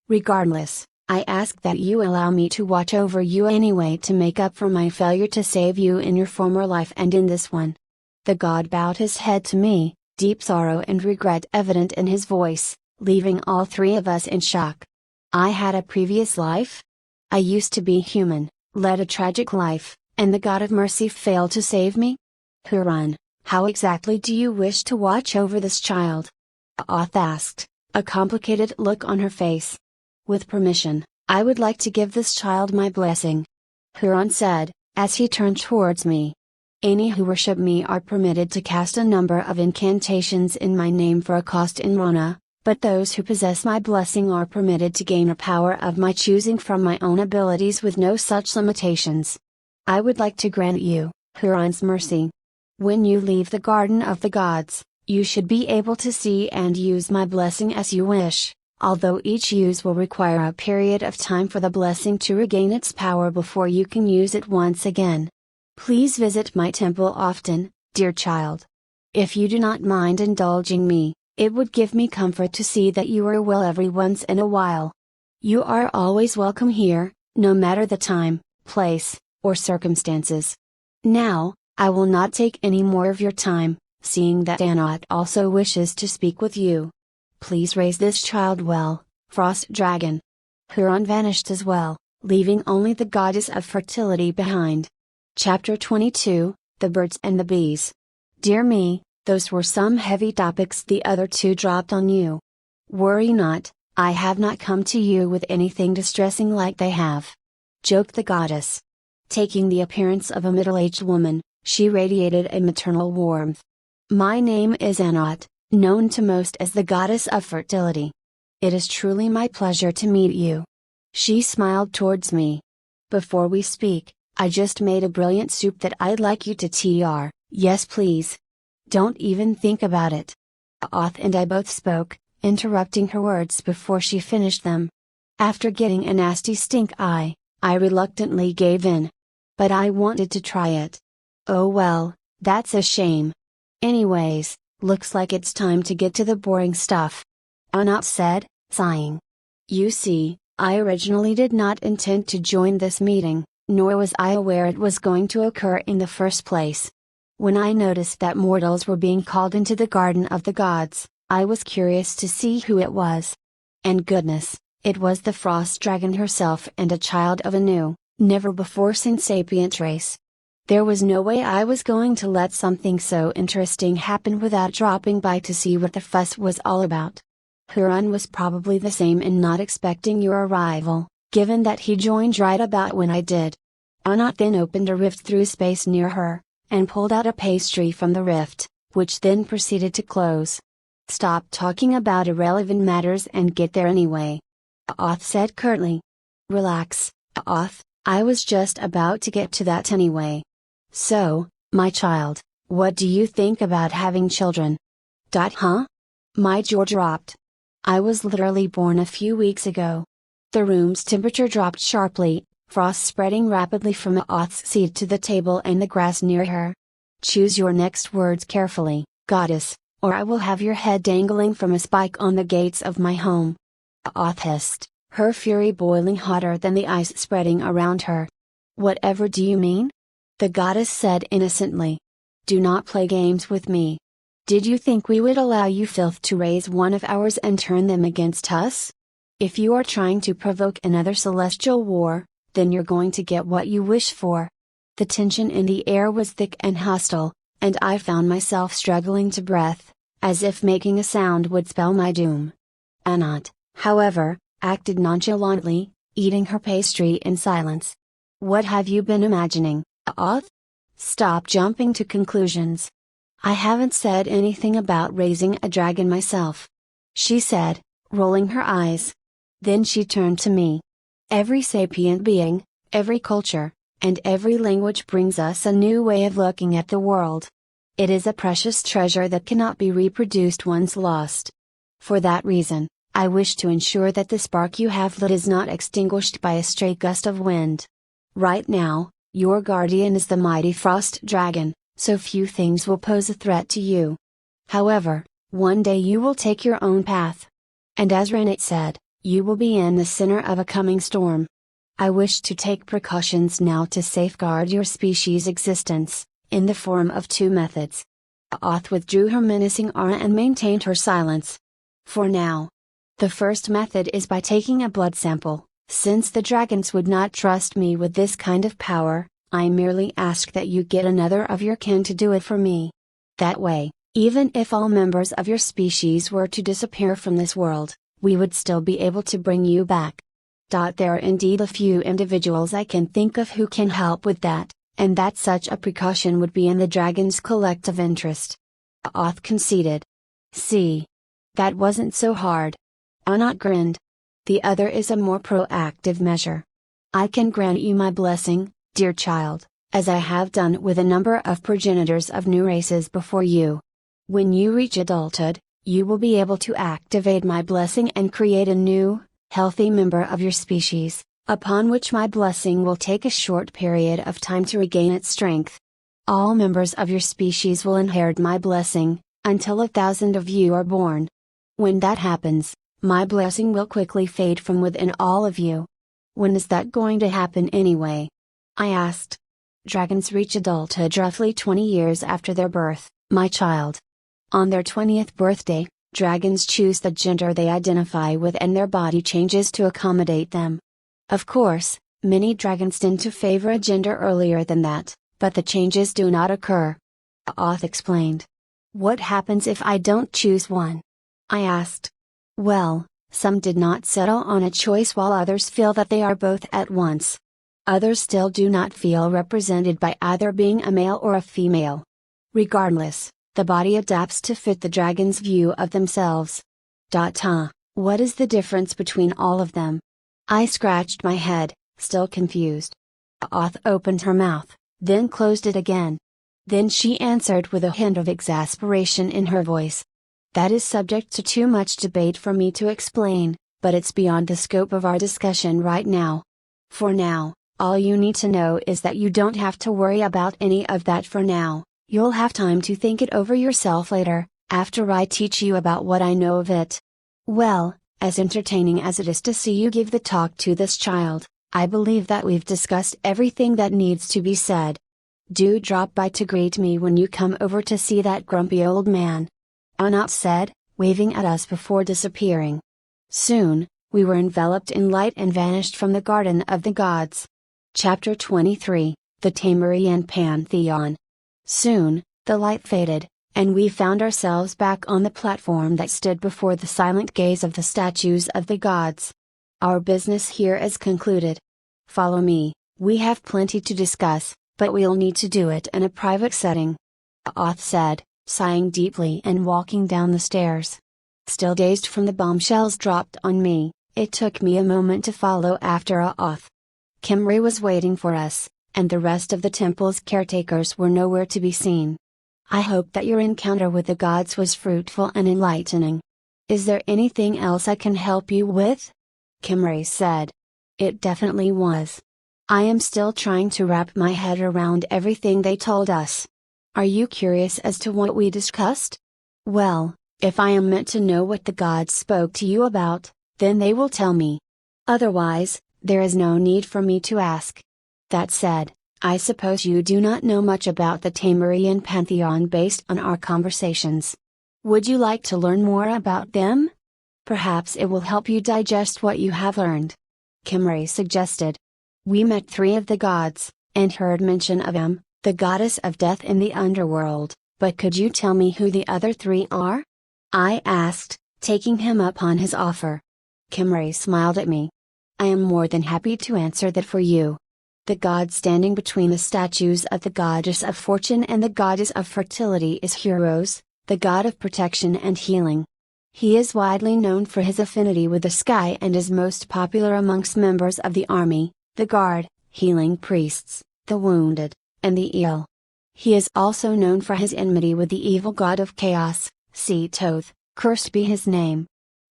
Regardless, I ask that you allow me to watch over you anyway to make up for my failure to save you in your former life and in this one." The god bowed his head to me, deep sorrow and regret evident in his voice, leaving all three of us in shock. I had a previous life? I used to be human, led a tragic life, and the God of Mercy failed to save me? Huron, how exactly do you wish to watch over this child? Auth asked, a complicated look on her face. With permission, I would like to give this child my blessing. Huron said, as he turned towards me. Any who worship me are permitted to cast a number of incantations in my name for a cost in mana, but those who possess my blessing are permitted to gain a power of my choosing from my own abilities with no such limitations. I would like to grant you, Huron's mercy. When you leave the Garden of the Gods, you should be able to see and use my blessing as you wish, although each use will require a period of time for the blessing to regain its power before you can use it once again. Please visit my temple often, dear child. If you do not mind indulging me, it would give me comfort to see that you are well every once in a while. You are always welcome here, no matter the time, place, or circumstances. Now, I will not take any more of your time, seeing that Anat also wishes to speak with you. Please raise this child well, Frost Dragon. Huron vanished as well, leaving only the goddess of fertility behind. Chapter 22, The Birds and the Bees. Dear me, those were some heavy topics the other two dropped on you. Worry not, I have not come to you with anything distressing like they have. Joked the goddess. Taking the appearance of a middle-aged woman, she radiated a maternal warmth. My name is Anat, known to most as the goddess of fertility. It is truly my pleasure to meet you. She smiled towards me. Before we speak, I just made a brilliant soup that I'd like you to tr. Yes please. Don't even think about it. Auth and I both spoke, interrupting her words before she finished them. After getting a nasty stink eye, I reluctantly gave in. But I wanted to try it. Oh well, that's a shame. Anyways, looks like it's time to get to the boring stuff. Anat said, sighing. You see, I originally did not intend to join this meeting, nor was I aware it was going to occur in the first place. When I noticed that mortals were being called into the Garden of the Gods, I was curious to see who it was. And goodness, it was the Frost Dragon herself and a child of a new, never before seen sapient race. There was no way I was going to let something so interesting happen without dropping by to see what the fuss was all about. Huron was probably the same in not expecting your arrival, given that he joined right about when I did. Anat then opened a rift through space near her, and pulled out a pastry from the rift, which then proceeded to close. Stop talking about irrelevant matters and get there anyway. Auth said curtly. Relax, Auth, I was just about to get to that anyway. So, my child, what do you think about having children? Huh? My jaw dropped. I was literally born a few weeks ago. The room's temperature dropped sharply, frost spreading rapidly from Auth's seat to the table and the grass near her. Choose your next words carefully, goddess, or I will have your head dangling from a spike on the gates of my home. Auth hissed, her fury boiling hotter than the ice spreading around her. Whatever do you mean? The goddess said innocently. Do not play games with me. Did you think we would allow you filth to raise one of ours and turn them against us? If you are trying to provoke another celestial war, then you're going to get what you wish for. The tension in the air was thick and hostile, and I found myself struggling to breath, as if making a sound would spell my doom. Anat, however, acted nonchalantly, eating her pastry in silence. What have you been imagining, Auth? Stop jumping to conclusions. I haven't said anything about raising a dragon myself, she said, rolling her eyes. Then she turned to me. Every sapient being, every culture, and every language brings us a new way of looking at the world. It is a precious treasure that cannot be reproduced once lost. For that reason, I wish to ensure that the spark you have lit is not extinguished by a stray gust of wind. Right now, your guardian is the mighty frost dragon, so few things will pose a threat to you. However, one day you will take your own path. And as Renate said, you will be in the center of a coming storm. I wish to take precautions now to safeguard your species' existence, in the form of two methods. Auth withdrew her menacing aura and maintained her silence. For now. The first method is by taking a blood sample. Since the dragons would not trust me with this kind of power, I merely ask that you get another of your kin to do it for me. That way, even if all members of your species were to disappear from this world, we would still be able to bring you back. There are indeed a few individuals I can think of who can help with that, and that such a precaution would be in the dragon's collective interest. Auth conceded. See. That wasn't so hard. Anat grinned. The other is a more proactive measure. I can grant you my blessing, dear child, as I have done with a number of progenitors of new races before you. When you reach adulthood, you will be able to activate my blessing and create a new, healthy member of your species, upon which my blessing will take a short period of time to regain its strength. All members of your species will inherit my blessing, until 1,000 of you are born. When that happens, my blessing will quickly fade from within all of you. When is that going to happen anyway? I asked. Dragons reach adulthood roughly 20 years after their birth, my child. On their 20th birthday, dragons choose the gender they identify with and their body changes to accommodate them. Of course, many dragons tend to favor a gender earlier than that, but the changes do not occur. Auth explained. What happens if I don't choose one? I asked. Well, some did not settle on a choice while others feel that they are both at once. Others still do not feel represented by either being a male or a female. Regardless, the body adapts to fit the dragon's view of themselves. What is the difference between all of them? I scratched my head, still confused. Auth opened her mouth, then closed it again. Then she answered with a hint of exasperation in her voice. That is subject to too much debate for me to explain, but it's beyond the scope of our discussion right now. For now, all you need to know is that you don't have to worry about any of that for now. You'll have time to think it over yourself later, after I teach you about what I know of it. Well, as entertaining as it is to see you give the talk to this child, I believe that we've discussed everything that needs to be said. Do drop by to greet me when you come over to see that grumpy old man. Anat said, waving at us before disappearing. Soon, we were enveloped in light and vanished from the Garden of the Gods. Chapter 23, The Tamarian Pantheon. Soon, the light faded, and we found ourselves back on the platform that stood before the silent gaze of the statues of the gods. Our business here is concluded. Follow me, we have plenty to discuss, but we'll need to do it in a private setting. Auth said, sighing deeply and walking down the stairs. Still dazed from the bombshells dropped on me, it took me a moment to follow after Auth. Kimray was waiting for us, and the rest of the temple's caretakers were nowhere to be seen. I hope that your encounter with the gods was fruitful and enlightening. Is there anything else I can help you with? Kimray said. It definitely was. I am still trying to wrap my head around everything they told us. Are you curious as to what we discussed? Well, if I am meant to know what the gods spoke to you about, then they will tell me. Otherwise, there is no need for me to ask. That said, I suppose you do not know much about the Tamarian Pantheon based on our conversations. Would you like to learn more about them? Perhaps it will help you digest what you have learned. Kimray suggested. We met 3 of the gods, and heard mention of the goddess of death in the underworld, but could you tell me who the other 3 are? I asked, taking him up on his offer. Kimray smiled at me. I am more than happy to answer that for you. The god standing between the statues of the goddess of fortune and the goddess of fertility is Hieros, the god of protection and healing. He is widely known for his affinity with the sky and is most popular amongst members of the army, the guard, healing priests, the wounded, and the ill. He is also known for his enmity with the evil god of chaos, Toth, cursed be his name.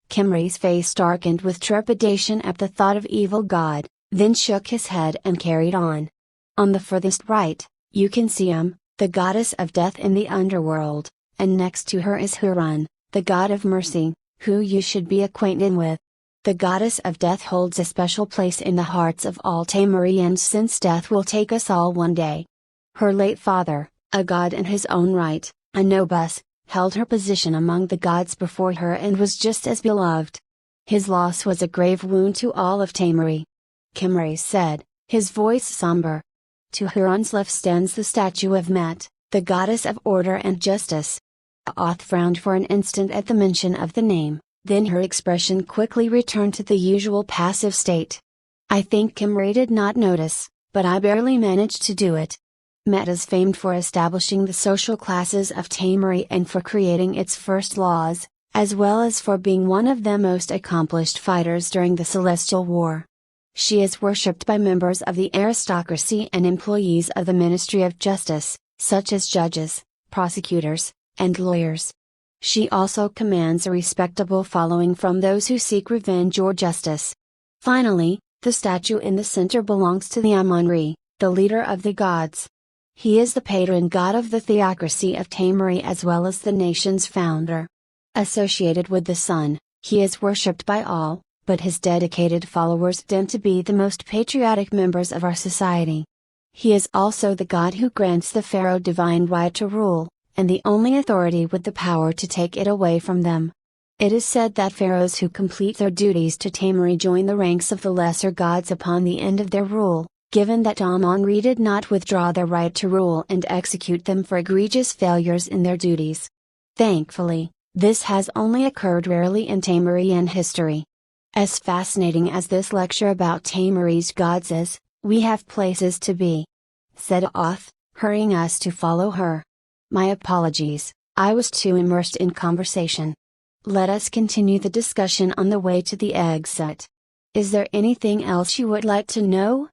Kimri's face darkened with trepidation at the thought of evil god, then shook his head and carried on. On the furthest right, you can see the goddess of death in the underworld, and next to her is Hurun, the god of mercy, who you should be acquainted with. The goddess of death holds a special place in the hearts of all Tamarians since death will take us all one day. Her late father, a god in his own right, Anubis, held her position among the gods before her and was just as beloved. His loss was a grave wound to all of Tamari. Kimri said, his voice somber. To Hurun's left stands the statue of Met, the goddess of order and justice. Oth frowned for an instant at the mention of the name, then her expression quickly returned to the usual passive state. I think Kimri did not notice, but I barely managed to do it. Met is famed for establishing the social classes of Tamari and for creating its first laws, as well as for being one of the most accomplished fighters during the Celestial War. She is worshipped by members of the aristocracy and employees of the Ministry of Justice, such as judges, prosecutors, and lawyers. She also commands a respectable following from those who seek revenge or justice. Finally, the statue in the center belongs to the Amun-Re, the leader of the gods. He is the patron god of the theocracy of Tamari as well as the nation's founder. Associated with the sun, he is worshipped by all, but his dedicated followers tend to be the most patriotic members of our society. He is also the god who grants the pharaoh divine right to rule, and the only authority with the power to take it away from them. It is said that pharaohs who complete their duties to Tamari join the ranks of the lesser gods upon the end of their rule, given that Amun-Re did not withdraw their right to rule and execute them for egregious failures in their duties. Thankfully, this has only occurred rarely in Tamarian history. As fascinating as this lecture about Tamari's gods is, we have places to be," said Oth, hurrying us to follow her. "My apologies, I was too immersed in conversation. Let us continue the discussion on the way to the exit. Is there anything else you would like to know?"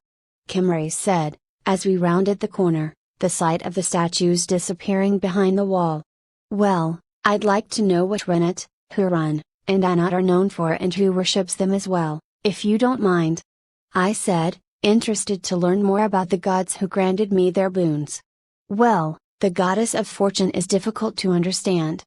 Kimri said, as we rounded the corner, the sight of the statues disappearing behind the wall. "Well, I'd like to know what Renat, Hurun, and Anat are known for and who worships them as well, if you don't mind," I said, interested to learn more about the gods who granted me their boons. "Well, the goddess of fortune is difficult to understand.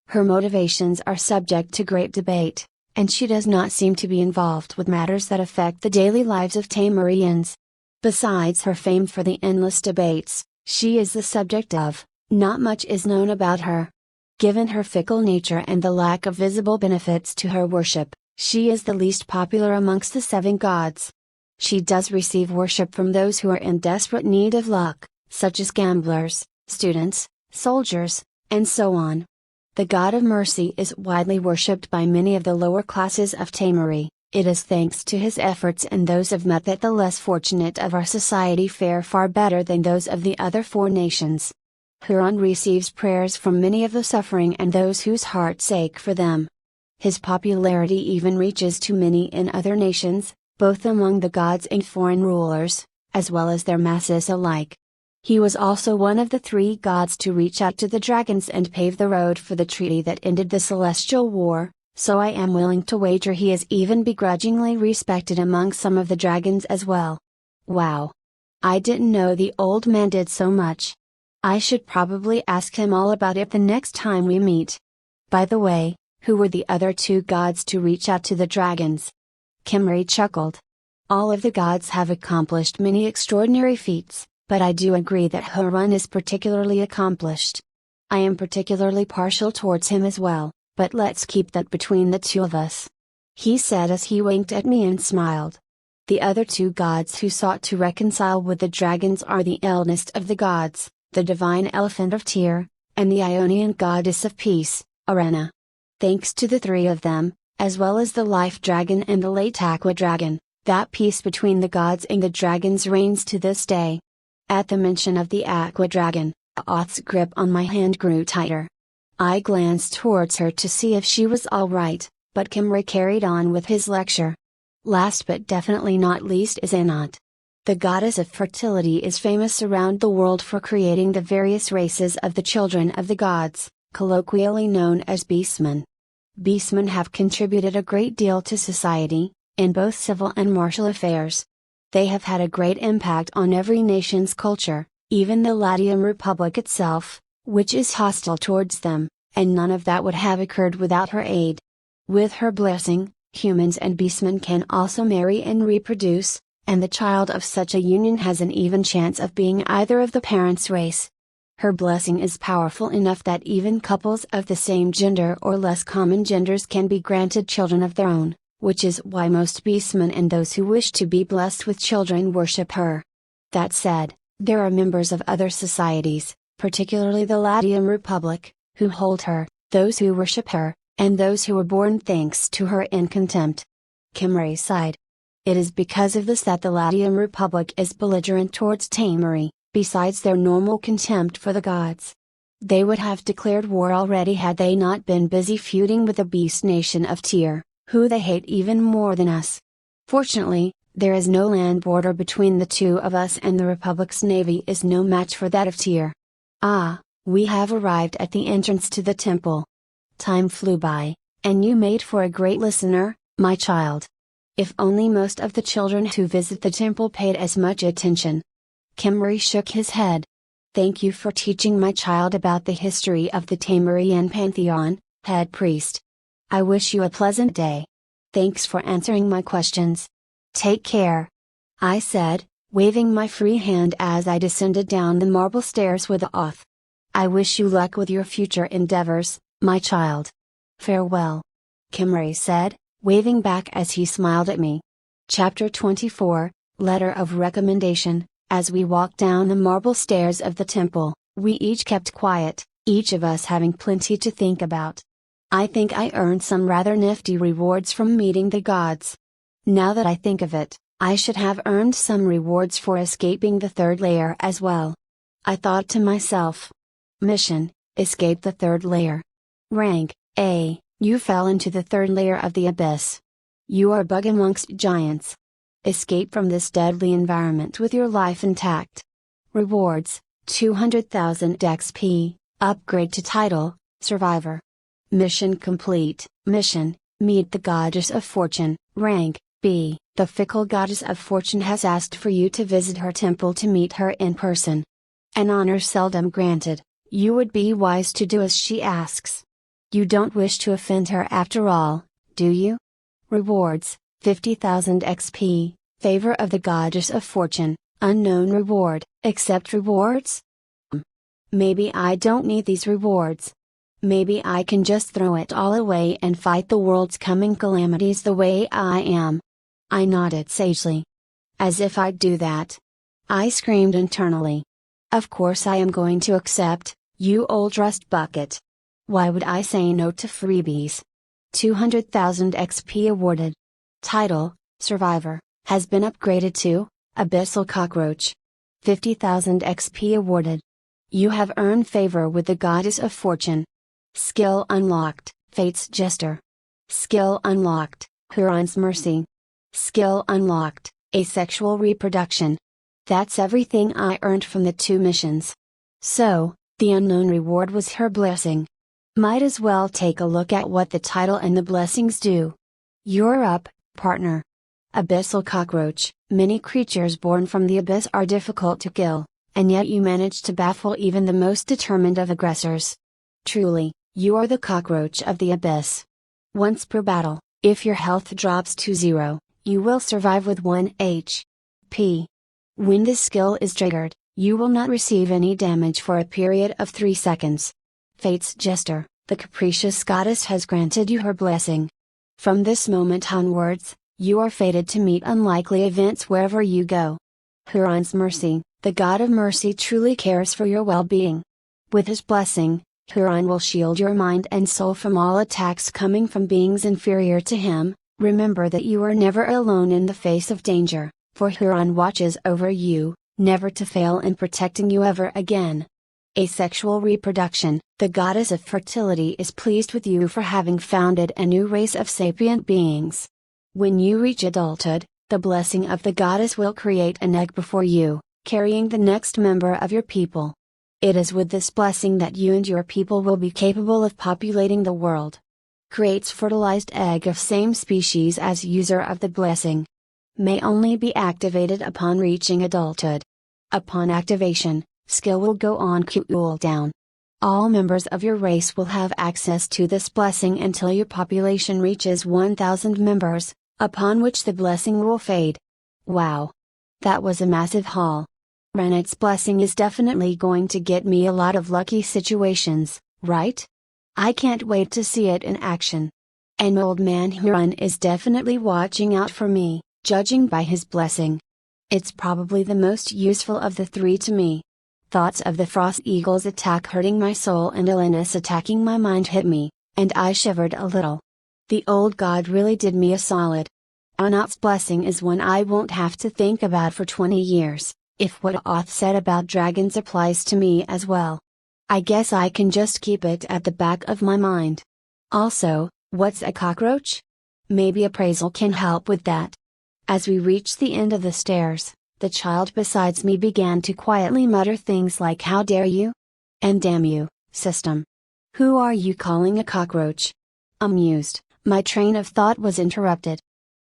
Her motivations are subject to great debate, and she does not seem to be involved with matters that affect the daily lives of Tamarians. Besides her fame for the endless debates, she is the subject of, not much is known about her. Given her fickle nature and the lack of visible benefits to her worship, she is the least popular amongst the 7 gods. She does receive worship from those who are in desperate need of luck, such as gamblers, students, soldiers, and so on. The god of mercy is widely worshipped by many of the lower classes of Tamari. It is thanks to his efforts and those of Met that the less fortunate of our society fare far better than those of the other 4 nations. Hurun receives prayers from many of the suffering and those whose hearts ache for them. His popularity even reaches to many in other nations, both among the gods and foreign rulers, as well as their masses alike. He was also one of the 3 gods to reach out to the dragons and pave the road for the treaty that ended the Celestial War, so I am willing to wager he is even begrudgingly respected among some of the dragons as well. Wow! I didn't know the old man did so much. I should probably ask him all about it the next time we meet. By the way, who were the other 2 gods to reach out to the dragons?" Kimri chuckled. "All of the gods have accomplished many extraordinary feats, but I do agree that Hurun is particularly accomplished. I am particularly partial towards him as well, but let's keep that between the 2 of us," he said as he winked at me and smiled. The other 2 gods who sought to reconcile with the dragons are the eldest of the gods, the divine elephant of Tyr, and the Ionian goddess of peace, Arena. Thanks to the 3 of them, as well as the life dragon and the late aqua dragon, That peace between the gods and the dragons reigns to this day. At the mention of the aqua dragon, Oth's grip on my hand grew tighter. I glanced towards her to see if she was all right, but Kimray carried on with his lecture. Last but definitely not least is Aloud. The goddess of fertility is famous around the world for creating the various races of the children of the gods, colloquially known as beastmen. Beastmen have contributed a great deal to society, in both civil and martial affairs. They have had a great impact on every nation's culture, even the Latium Republic itself, which is hostile towards them, and none of that would have occurred without her aid. With her blessing, humans and beastmen can also marry and reproduce, and the child of such a union has an even chance of being either of the parents' race. Her blessing is powerful enough that even couples of the same gender or less common genders can be granted children of their own, which is why most beastmen and those who wish to be blessed with children worship her. That said, there are members of other societies, particularly the Latium Republic, who hold her, those who worship her, and those who were born thanks to her in contempt. Kimray sighed. It is because of this that the Latium Republic is belligerent towards Tamery, besides their normal contempt for the gods. They would have declared war already had they not been busy feuding with the beast nation of Tyr, who they hate even more than us. Fortunately, there is no land border between the two of us, and the Republic's navy is no match for that of Tyr. Ah, we have arrived at the entrance to the temple. Time flew by, and you made for a great listener, my child. If only most of the children who visit the temple paid as much attention. Kimray shook his head. Thank you for teaching my child about the history of the Tamarian pantheon, head priest. I wish you a pleasant day. Thanks for answering my questions. Take care, I said, waving my free hand as I descended down the marble stairs with Oth. I wish you luck with your future endeavors, my child. Farewell, Kimray said, waving back as he smiled at me. Chapter 24, Letter of Recommendation. As we walked down the marble stairs of the temple, we each kept quiet, each of us having plenty to think about. I think I earned some rather nifty rewards from meeting the gods. Now that I think of it, I should have earned some rewards for escaping the third layer as well. I thought to myself. Mission: escape the third layer. Rank: A. You fell into the third layer of the abyss. You are a bug amongst giants. Escape from this deadly environment with your life intact. Rewards: 200,000 XP, upgrade to title, Survivor. Mission complete. Mission: meet the Goddess of Fortune. Rank: B. The fickle Goddess of Fortune has asked for you to visit her temple to meet her in person. An honor seldom granted, you would be wise to do as she asks. You don't wish to offend her after all, do you? Rewards: 50,000 XP, favor of the Goddess of Fortune, unknown reward. Accept rewards? Maybe I don't need these rewards. Maybe I can just throw it all away and fight the world's coming calamities the way I am. I nodded sagely. As if I'd do that. I screamed internally. Of course I am going to accept, you old rust bucket. Why would I say no to freebies? 200,000 XP awarded. Title: Survivor, has been upgraded to Abyssal Cockroach. 50,000 XP awarded. You have earned favor with the Goddess of Fortune. Skill unlocked, Fate's Jester. Skill unlocked, Huron's Mercy. Skill unlocked, Asexual Reproduction. That's everything I earned from the 2 missions. So, the unknown reward was her blessing. Might as well take a look at what the title and the blessings do. You're up, partner. Abyssal Cockroach. Many creatures born from the abyss are difficult to kill, and yet you manage to baffle even the most determined of aggressors. Truly, you are the cockroach of the abyss. Once per battle, if your health drops to 0, you will survive with 1 HP. When this skill is triggered, you will not receive any damage for a period of 3 seconds. Fate's Jester, the capricious goddess has granted you her blessing. From this moment onwards, you are fated to meet unlikely events wherever you go. Huron's Mercy, the god of mercy truly cares for your well-being. With his blessing, Huron will shield your mind and soul from all attacks coming from beings inferior to him, Remember that you are never alone in the face of danger, for Huron watches over you, never to fail in protecting you ever again. Asexual reproduction, the goddess of fertility is pleased with you for having founded a new race of sapient beings. When you reach adulthood, the blessing of the goddess will create an egg before you, carrying the next member of your people. It is with this blessing that you and your people will be capable of populating the world. Creates fertilized egg of same species as user of the blessing. May only be activated upon reaching adulthood. Upon activation, skill will go on cool down. All members of your race will have access to this blessing until your population reaches 1,000 members, upon which the blessing will fade. Wow! That was a massive haul. Renet's blessing is definitely going to get me a lot of lucky situations, right? I can't wait to see it in action. And Old Man Huron is definitely watching out for me, judging by his blessing. It's probably the most useful of the three to me. Thoughts of the Frost Eagle's attack hurting my soul and Elena's attacking my mind hit me, and I shivered a little. The old god really did me a solid. Anat's blessing is one I won't have to think about for 20 years, if what Oth said about dragons applies to me as well. I guess I can just keep it at the back of my mind. Also, what's a cockroach? Maybe appraisal can help with that. As we reached the end of the stairs, the child beside me began to quietly mutter things like "How dare you?" and "Damn you, system. Who are you calling a cockroach?" Amused, my train of thought was interrupted.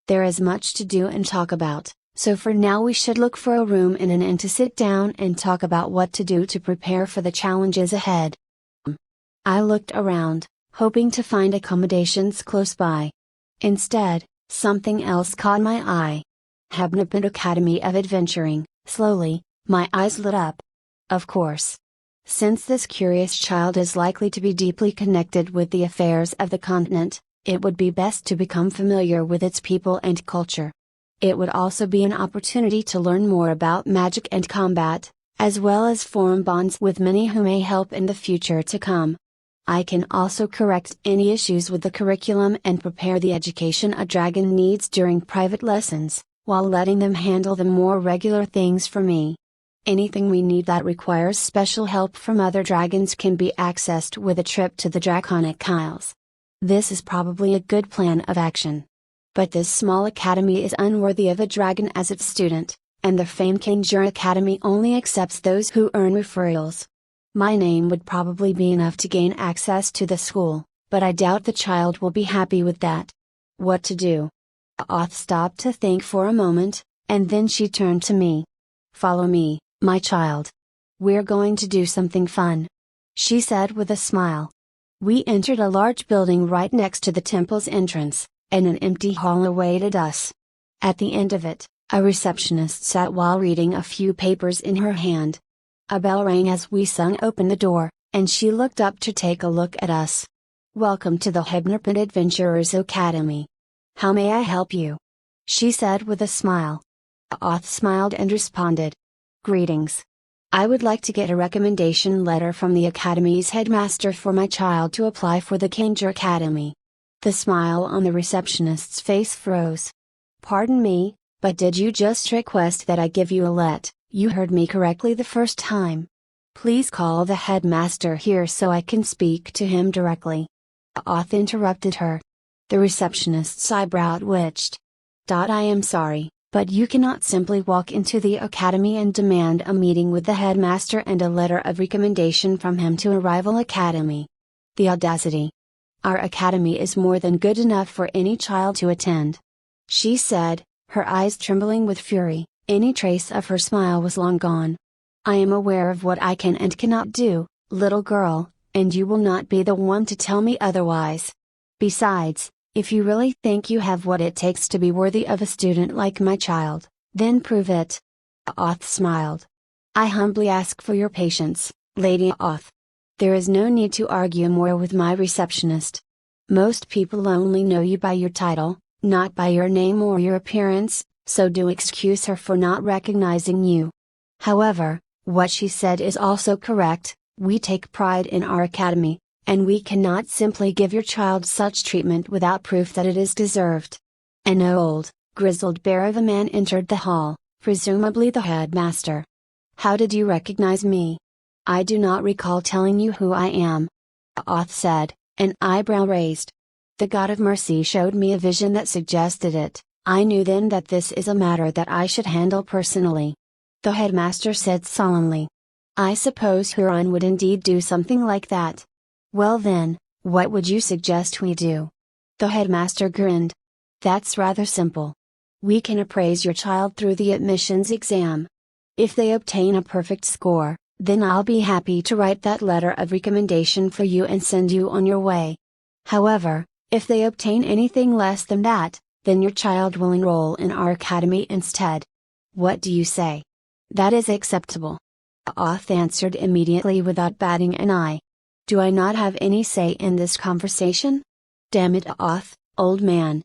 There is much to do and talk about, so for now we should look for a room and an inn to sit down and talk about what to do to prepare for the challenges ahead. I looked around, hoping to find accommodations close by. Instead, something else caught my eye. Hebnepid Academy of Adventuring. Slowly, my eyes lit up. Of course. Since this curious child is likely to be deeply connected with the affairs of the continent, it would be best to become familiar with its people and culture. It would also be an opportunity to learn more about magic and combat, as well as form bonds with many who may help in the future to come. I can also correct any issues with the curriculum and prepare the education a dragon needs during private lessons, while letting them handle the more regular things for me. Anything we need that requires special help from other dragons can be accessed with a trip to the Draconic Isles. This is probably a good plan of action. But this small academy is unworthy of a dragon as its student, and the famed Kanjur Academy only accepts those who earn referrals. My name would probably be enough to gain access to the school, but I doubt the child will be happy with that. What to do? Oth stopped to think for a moment, and then she turned to me. "Follow me, my child. We're going to do something fun," she said with a smile. We entered a large building right next to the temple's entrance, and an empty hall awaited us. At the end of it, a receptionist sat while reading a few papers in her hand. A bell rang as we swung open the door, and she looked up to take a look at us. "Welcome to the Hebnepid Adventurers Academy. How may I help you?" she said with a smile. Oth smiled and responded. "Greetings. I would like to get a recommendation letter from the Academy's headmaster for my child to apply for the Kanjur Academy." The smile on the receptionist's face froze. "Pardon me, but did you just request that I give you a let? You heard me correctly the first time. Please call the headmaster here so I can speak to him directly." Oth interrupted her. The receptionist's eyebrow twitched. "I am sorry, but you cannot simply walk into the academy and demand a meeting with the headmaster and a letter of recommendation from him to a rival academy. The audacity! Our academy is more than good enough for any child to attend," she said, her eyes trembling with fury. Any trace of her smile was long gone. "I am aware of what I can and cannot do, little girl, and you will not be the one to tell me otherwise. Besides, if you really think you have what it takes to be worthy of a student like my child, then prove it." Oth smiled. "I humbly ask for your patience, Lady Oth. There is no need to argue more with my receptionist. Most people only know you by your title, not by your name or your appearance, so do excuse her for not recognizing you. However, what she said is also correct. We take pride in our academy, and we cannot simply give your child such treatment without proof that it is deserved. An old, grizzled bear of a man entered the hall, presumably the headmaster. "How did you recognize me?" "I do not recall telling you who I am," Oth said, an eyebrow raised. "The God of Mercy showed me a vision that suggested it. I knew then that this is a matter that I should handle personally." The headmaster said solemnly. "I suppose Huron would indeed do something like that. Well then, what would you suggest we do?" The headmaster grinned. "That's rather simple. We can appraise your child through the admissions exam. If they obtain a perfect score, then I'll be happy to write that letter of recommendation for you and send you on your way. However, if they obtain anything less than that, then your child will enroll in our academy instead. What do you say?" "That is acceptable," Oth answered immediately without batting an eye. "Do I not have any say in this conversation?" "Damn it, Oth, old man.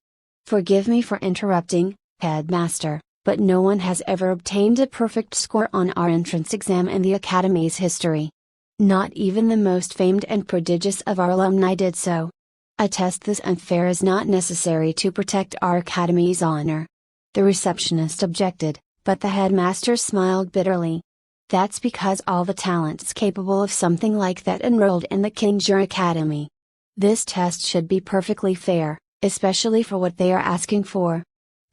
Forgive me for interrupting, headmaster, but no one has ever obtained a perfect score on our entrance exam in the Academy's history. Not even the most famed and prodigious of our alumni did so. A test this unfair is not necessary to protect our Academy's honor." The receptionist objected, but the headmaster smiled bitterly. "That's because all the talents capable of something like that enrolled in the Kingshire Academy. This test should be perfectly fair, especially for what they are asking for.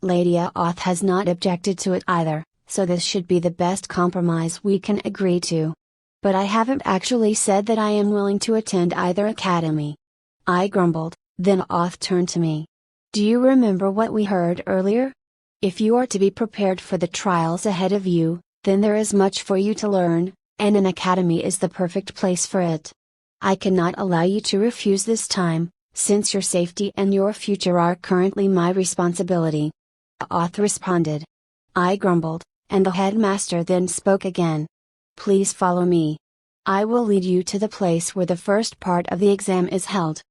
Lady Oth has not objected to it either, so this should be the best compromise we can agree to. But I haven't actually said that I am willing to attend either academy." I grumbled, then Oth turned to me. "Do you remember what we heard earlier? If you are to be prepared for the trials ahead of you, then there is much for you to learn, and an academy is the perfect place for it. I cannot allow you to refuse this time, since your safety and your future are currently my responsibility." Oth responded. I grumbled, and the headmaster then spoke again. "Please follow me. I will lead you to the place where the first part of the exam is held."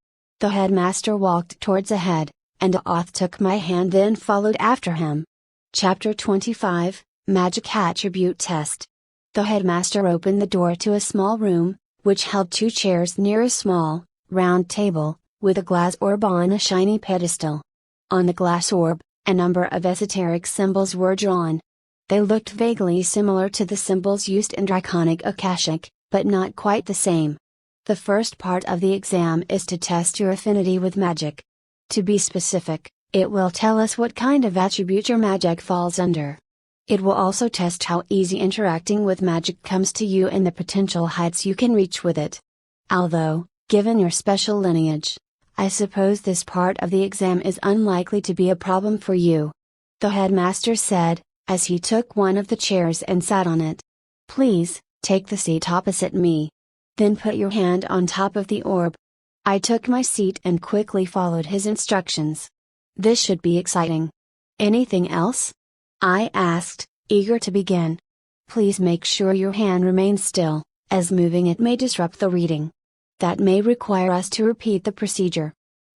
The headmaster walked towards ahead, and Oth took my hand then followed after him. Chapter 25, Magic Attribute Test. The headmaster opened the door to a small room, which held 2 chairs near a small, round table, with a glass orb on a shiny pedestal. On the glass orb, a number of esoteric symbols were drawn. They looked vaguely similar to the symbols used in Draconic Akashic, but not quite the same. The first part of the exam is to test your affinity with magic. To be specific, it will tell us what kind of attribute your magic falls under. It will also test how easy interacting with magic comes to you and the potential heights you can reach with it. Although, given your special lineage, I suppose this part of the exam is unlikely to be a problem for you," the headmaster said, as he took one of the chairs and sat on it. "Please, take the seat opposite me. Then put your hand on top of the orb." I took my seat and quickly followed his instructions. "This should be exciting. Anything else?" I asked, eager to begin. "Please make sure your hand remains still, as moving it may disrupt the reading. That may require us to repeat the procedure,"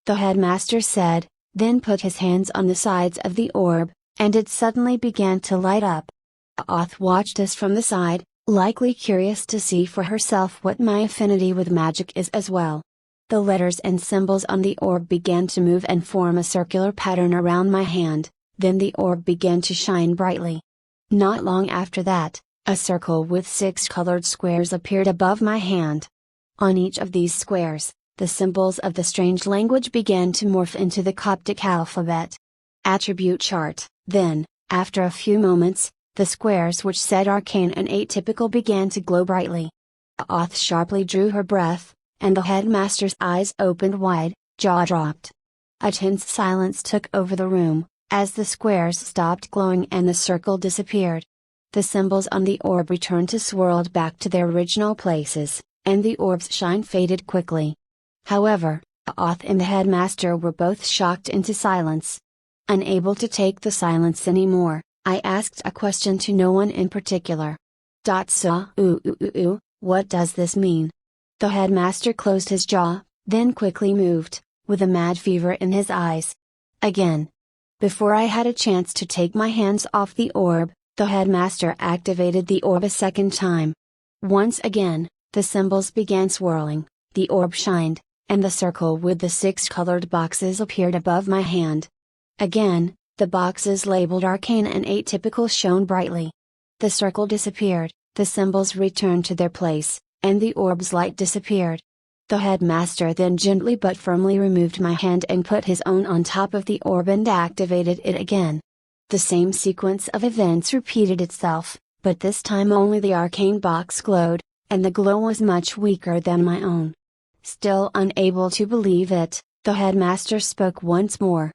the headmaster said, then put his hands on the sides of the orb, and it suddenly began to light up. Oth watched us from the side, likely curious to see for herself what my affinity with magic is as well. The letters and symbols on the orb began to move and form a circular pattern around my hand, then the orb began to shine brightly. Not long after that, a circle with 6 colored squares appeared above my hand. On each of these squares, the symbols of the strange language began to morph into the Coptic alphabet. Attribute chart. Then, after a few moments, the squares which said arcane and atypical began to glow brightly. Oth sharply drew her breath, and the headmaster's eyes opened wide, jaw dropped. A tense silence took over the room, as the squares stopped glowing and the circle disappeared. The symbols on the orb returned to swirled back to their original places, and the orb's shine faded quickly. However, Oth and the headmaster were both shocked into silence. Unable to take the silence anymore, I asked a question to no one in particular. What does this mean?" The headmaster closed his jaw, then quickly moved, with a mad fever in his eyes. Again. Before I had a chance to take my hands off the orb, the headmaster activated the orb a second time. Once again, the symbols began swirling, the orb shined, and the circle with the 6 colored boxes appeared above my hand. Again, the boxes labeled arcane and atypical shone brightly. The circle disappeared, the symbols returned to their place, and the orb's light disappeared. The headmaster then gently but firmly removed my hand and put his own on top of the orb and activated it again. The same sequence of events repeated itself, but this time only the arcane box glowed, and the glow was much weaker than my own. Still unable to believe it, the headmaster spoke once more.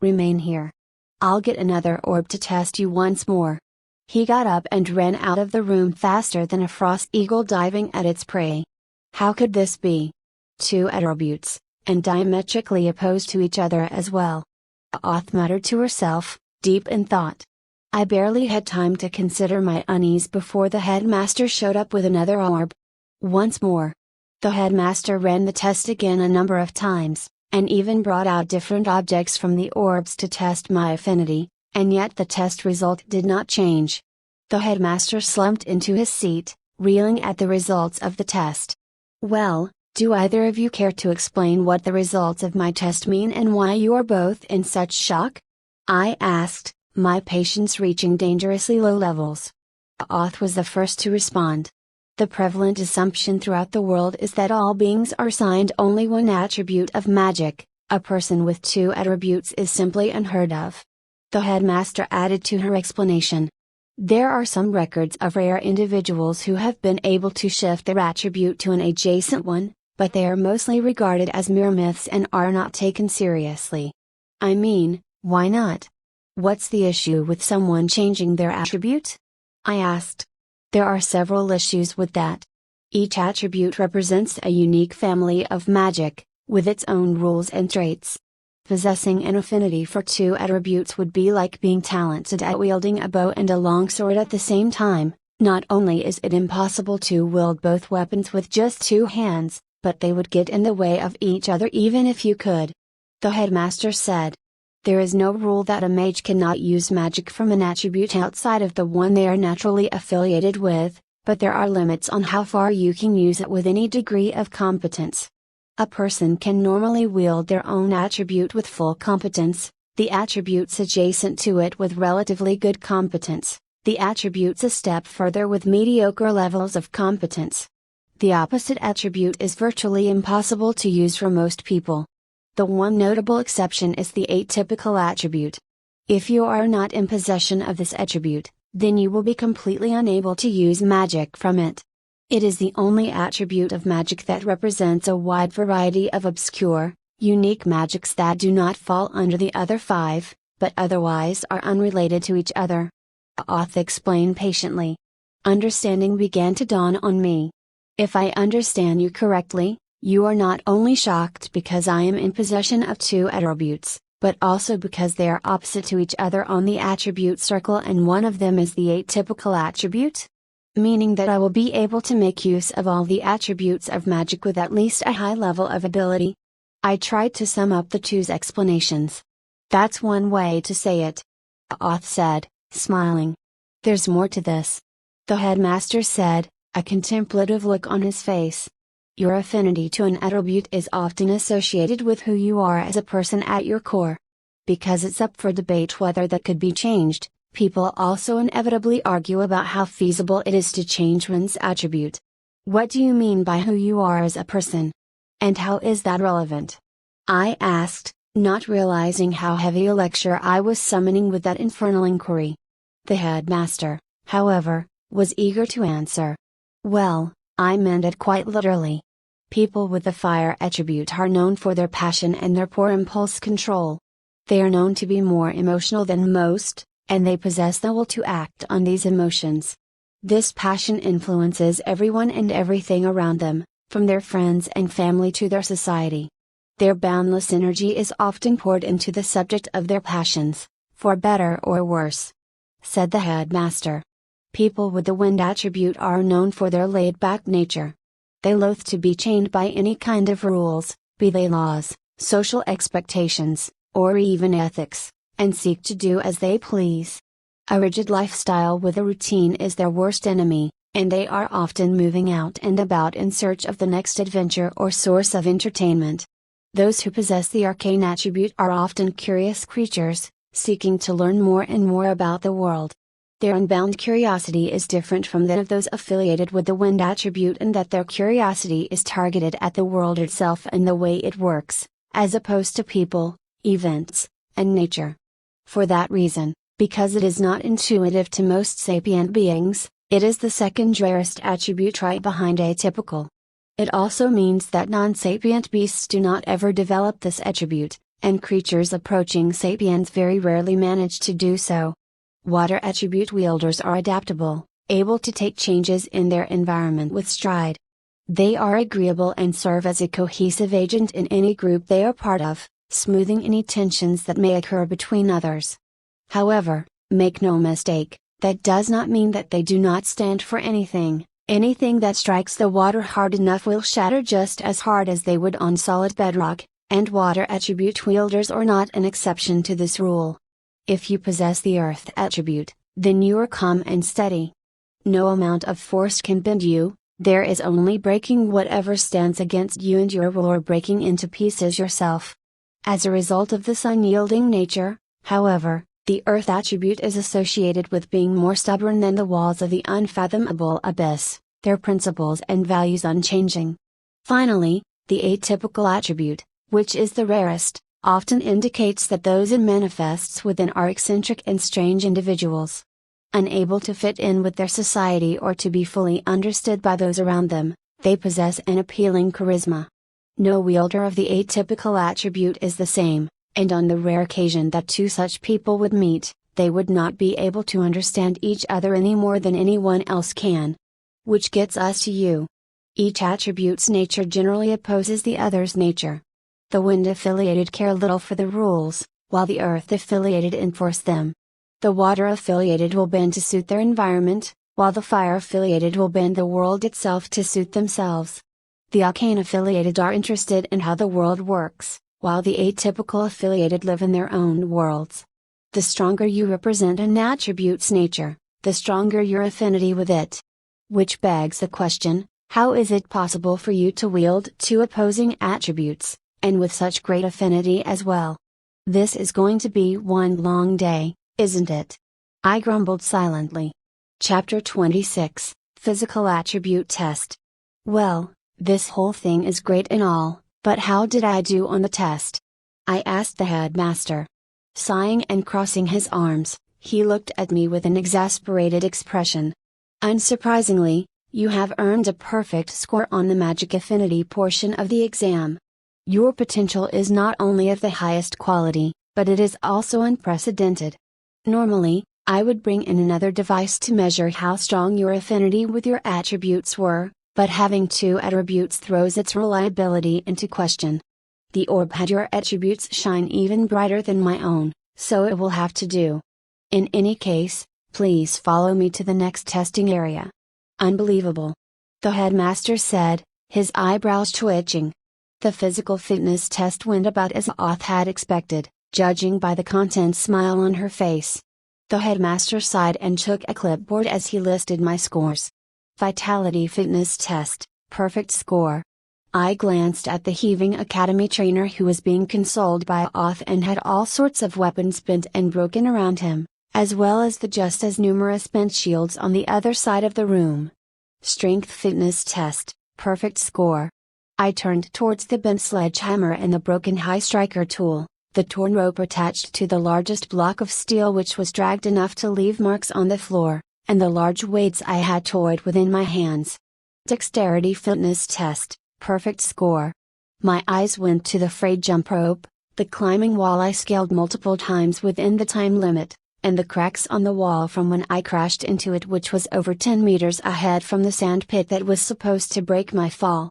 "Remain here. I'll get another orb to test you once more." He got up and ran out of the room faster than a frost eagle diving at its prey. How could this be? Two attributes, and diametrically opposed to each other as well. Auth muttered to herself, deep in thought. I barely had time to consider my unease before the headmaster showed up with another orb. Once more. The headmaster ran the test again a number of times, and even brought out different objects from the orbs to test my affinity, and yet the test result did not change. The headmaster slumped into his seat, reeling at the results of the test. "Well, do either of you care to explain what the results of my test mean and why you are both in such shock?" I asked, my patience reaching dangerously low levels. Auth was the first to respond. The prevalent assumption throughout the world is that all beings are assigned only one attribute of magic. A person with two attributes is simply unheard of. The headmaster added to her explanation. There are some records of rare individuals who have been able to shift their attribute to an adjacent one, but they are mostly regarded as mere myths and are not taken seriously. I mean, why not? What's the issue with someone changing their attribute? I asked. There are several issues with that. Each attribute represents a unique family of magic, with its own rules and traits. Possessing an affinity for two attributes would be like being talented at wielding a bow and a longsword at the same time. Not only is it impossible to wield both weapons with just two hands, but they would get in the way of each other even if you could. The headmaster said. There is no rule that a mage cannot use magic from an attribute outside of the one they are naturally affiliated with, but there are limits on how far you can use it with any degree of competence. A person can normally wield their own attribute with full competence, the attributes adjacent to it with relatively good competence, the attributes a step further with mediocre levels of competence. The opposite attribute is virtually impossible to use for most people. The one notable exception is the atypical attribute. If you are not in possession of this attribute, then you will be completely unable to use magic from it. It is the only attribute of magic that represents a wide variety of obscure, unique magics that do not fall under the other five, but otherwise are unrelated to each other. Auth explained patiently. Understanding began to dawn on me. If I understand you correctly, you are not only shocked because I am in possession of two attributes, but also because they are opposite to each other on the attribute circle and one of them is the atypical attribute? Meaning that I will be able to make use of all the attributes of magic with at least a high level of ability? I tried to sum up the two's explanations. That's one way to say it. Auth said, smiling. There's more to this. The headmaster said, a contemplative look on his face. Your affinity to an attribute is often associated with who you are as a person at your core. Because it's up for debate whether that could be changed, people also inevitably argue about how feasible it is to change one's attribute. What do you mean by who you are as a person? And how is that relevant? I asked, not realizing how heavy a lecture I was summoning with that infernal inquiry. The headmaster, however, was eager to answer. Well, I meant it quite literally. People with the fire attribute are known for their passion and their poor impulse control. They are known to be more emotional than most, and they possess the will to act on these emotions. This passion influences everyone and everything around them, from their friends and family to their society. Their boundless energy is often poured into the subject of their passions, for better or worse. Said the headmaster. People with the wind attribute are known for their laid-back nature. They loathe to be chained by any kind of rules, be they laws, social expectations, or even ethics, and seek to do as they please. A rigid lifestyle with a routine is their worst enemy, and they are often moving out and about in search of the next adventure or source of entertainment. Those who possess the arcane attribute are often curious creatures, seeking to learn more and more about the world. Their unbound curiosity is different from that of those affiliated with the wind attribute in that their curiosity is targeted at the world itself and the way it works, as opposed to people, events, and nature. For that reason, because it is not intuitive to most sapient beings, it is the second rarest attribute right behind atypical. It also means that non-sapient beasts do not ever develop this attribute, and creatures approaching sapience very rarely manage to do so. Water attribute wielders are adaptable, able to take changes in their environment with stride. They are agreeable and serve as a cohesive agent in any group they are part of, smoothing any tensions that may occur between others. However, make no mistake, that does not mean that they do not stand for anything. Anything that strikes the water hard enough will shatter just as hard as they would on solid bedrock, and water attribute wielders are not an exception to this rule. If you possess the earth attribute, then you are calm and steady. No amount of force can bend you, there is only breaking whatever stands against you and your will, or breaking into pieces yourself. As a result of this unyielding nature, however, the earth attribute is associated with being more stubborn than the walls of the unfathomable abyss, their principles and values unchanging. Finally, the atypical attribute, which is the rarest, often indicates that those it manifests within are eccentric and strange individuals. Unable to fit in with their society or to be fully understood by those around them, they possess an appealing charisma. No wielder of the atypical attribute is the same, and on the rare occasion that two such people would meet, they would not be able to understand each other any more than anyone else can. Which gets us to you. Each attribute's nature generally opposes the other's nature. The wind-affiliated care little for the rules, while the earth-affiliated enforce them. The water-affiliated will bend to suit their environment, while the fire-affiliated will bend the world itself to suit themselves. The arcane-affiliated are interested in how the world works, while the atypical-affiliated live in their own worlds. The stronger you represent an attribute's nature, the stronger your affinity with it. Which begs the question, how is it possible for you to wield two opposing attributes, and with such great affinity as well? This is going to be one long day, isn't it? I grumbled silently. Chapter 26, Physical Attribute Test. Well, this whole thing is great and all, but how did I do on the test? I asked the headmaster. Sighing and crossing his arms, he looked at me with an exasperated expression. Unsurprisingly, you have earned a perfect score on the magic affinity portion of the exam. Your potential is not only of the highest quality, but it is also unprecedented. Normally, I would bring in another device to measure how strong your affinity with your attributes were, but having two attributes throws its reliability into question. The orb had your attributes shine even brighter than my own, so it will have to do. In any case, please follow me to the next testing area. Unbelievable. The headmaster said, his eyebrows twitching. The physical fitness test went about as Oth had expected, judging by the content smile on her face. The headmaster sighed and took a clipboard as he listed my scores. Vitality fitness test, perfect score. I glanced at the heaving academy trainer who was being consoled by Oth and had all sorts of weapons bent and broken around him, as well as the just as numerous bent shields on the other side of the room. Strength fitness test, perfect score. I turned towards the bent sledgehammer and the broken high striker tool, the torn rope attached to the largest block of steel which was dragged enough to leave marks on the floor, and the large weights I had toyed with in my hands. Dexterity fitness test, perfect score. My eyes went to the frayed jump rope, the climbing wall I scaled multiple times within the time limit, and the cracks on the wall from when I crashed into it, which was over 10 meters ahead from the sand pit that was supposed to break my fall.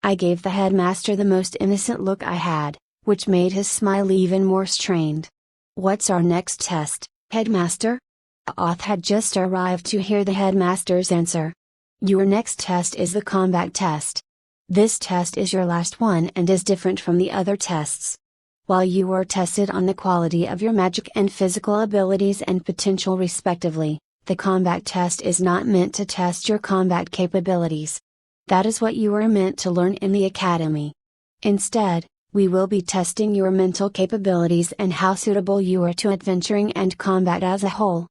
I gave the headmaster the most innocent look I had, which made his smile even more strained. What's our next test, headmaster? Oth had just arrived to hear the headmaster's answer. Your next test is the combat test. This test is your last one and is different from the other tests. While you were tested on the quality of your magic and physical abilities and potential respectively, the combat test is not meant to test your combat capabilities. That is what you were meant to learn in the academy. Instead, We will be testing your mental capabilities and how suitable you are to adventuring and combat as a whole.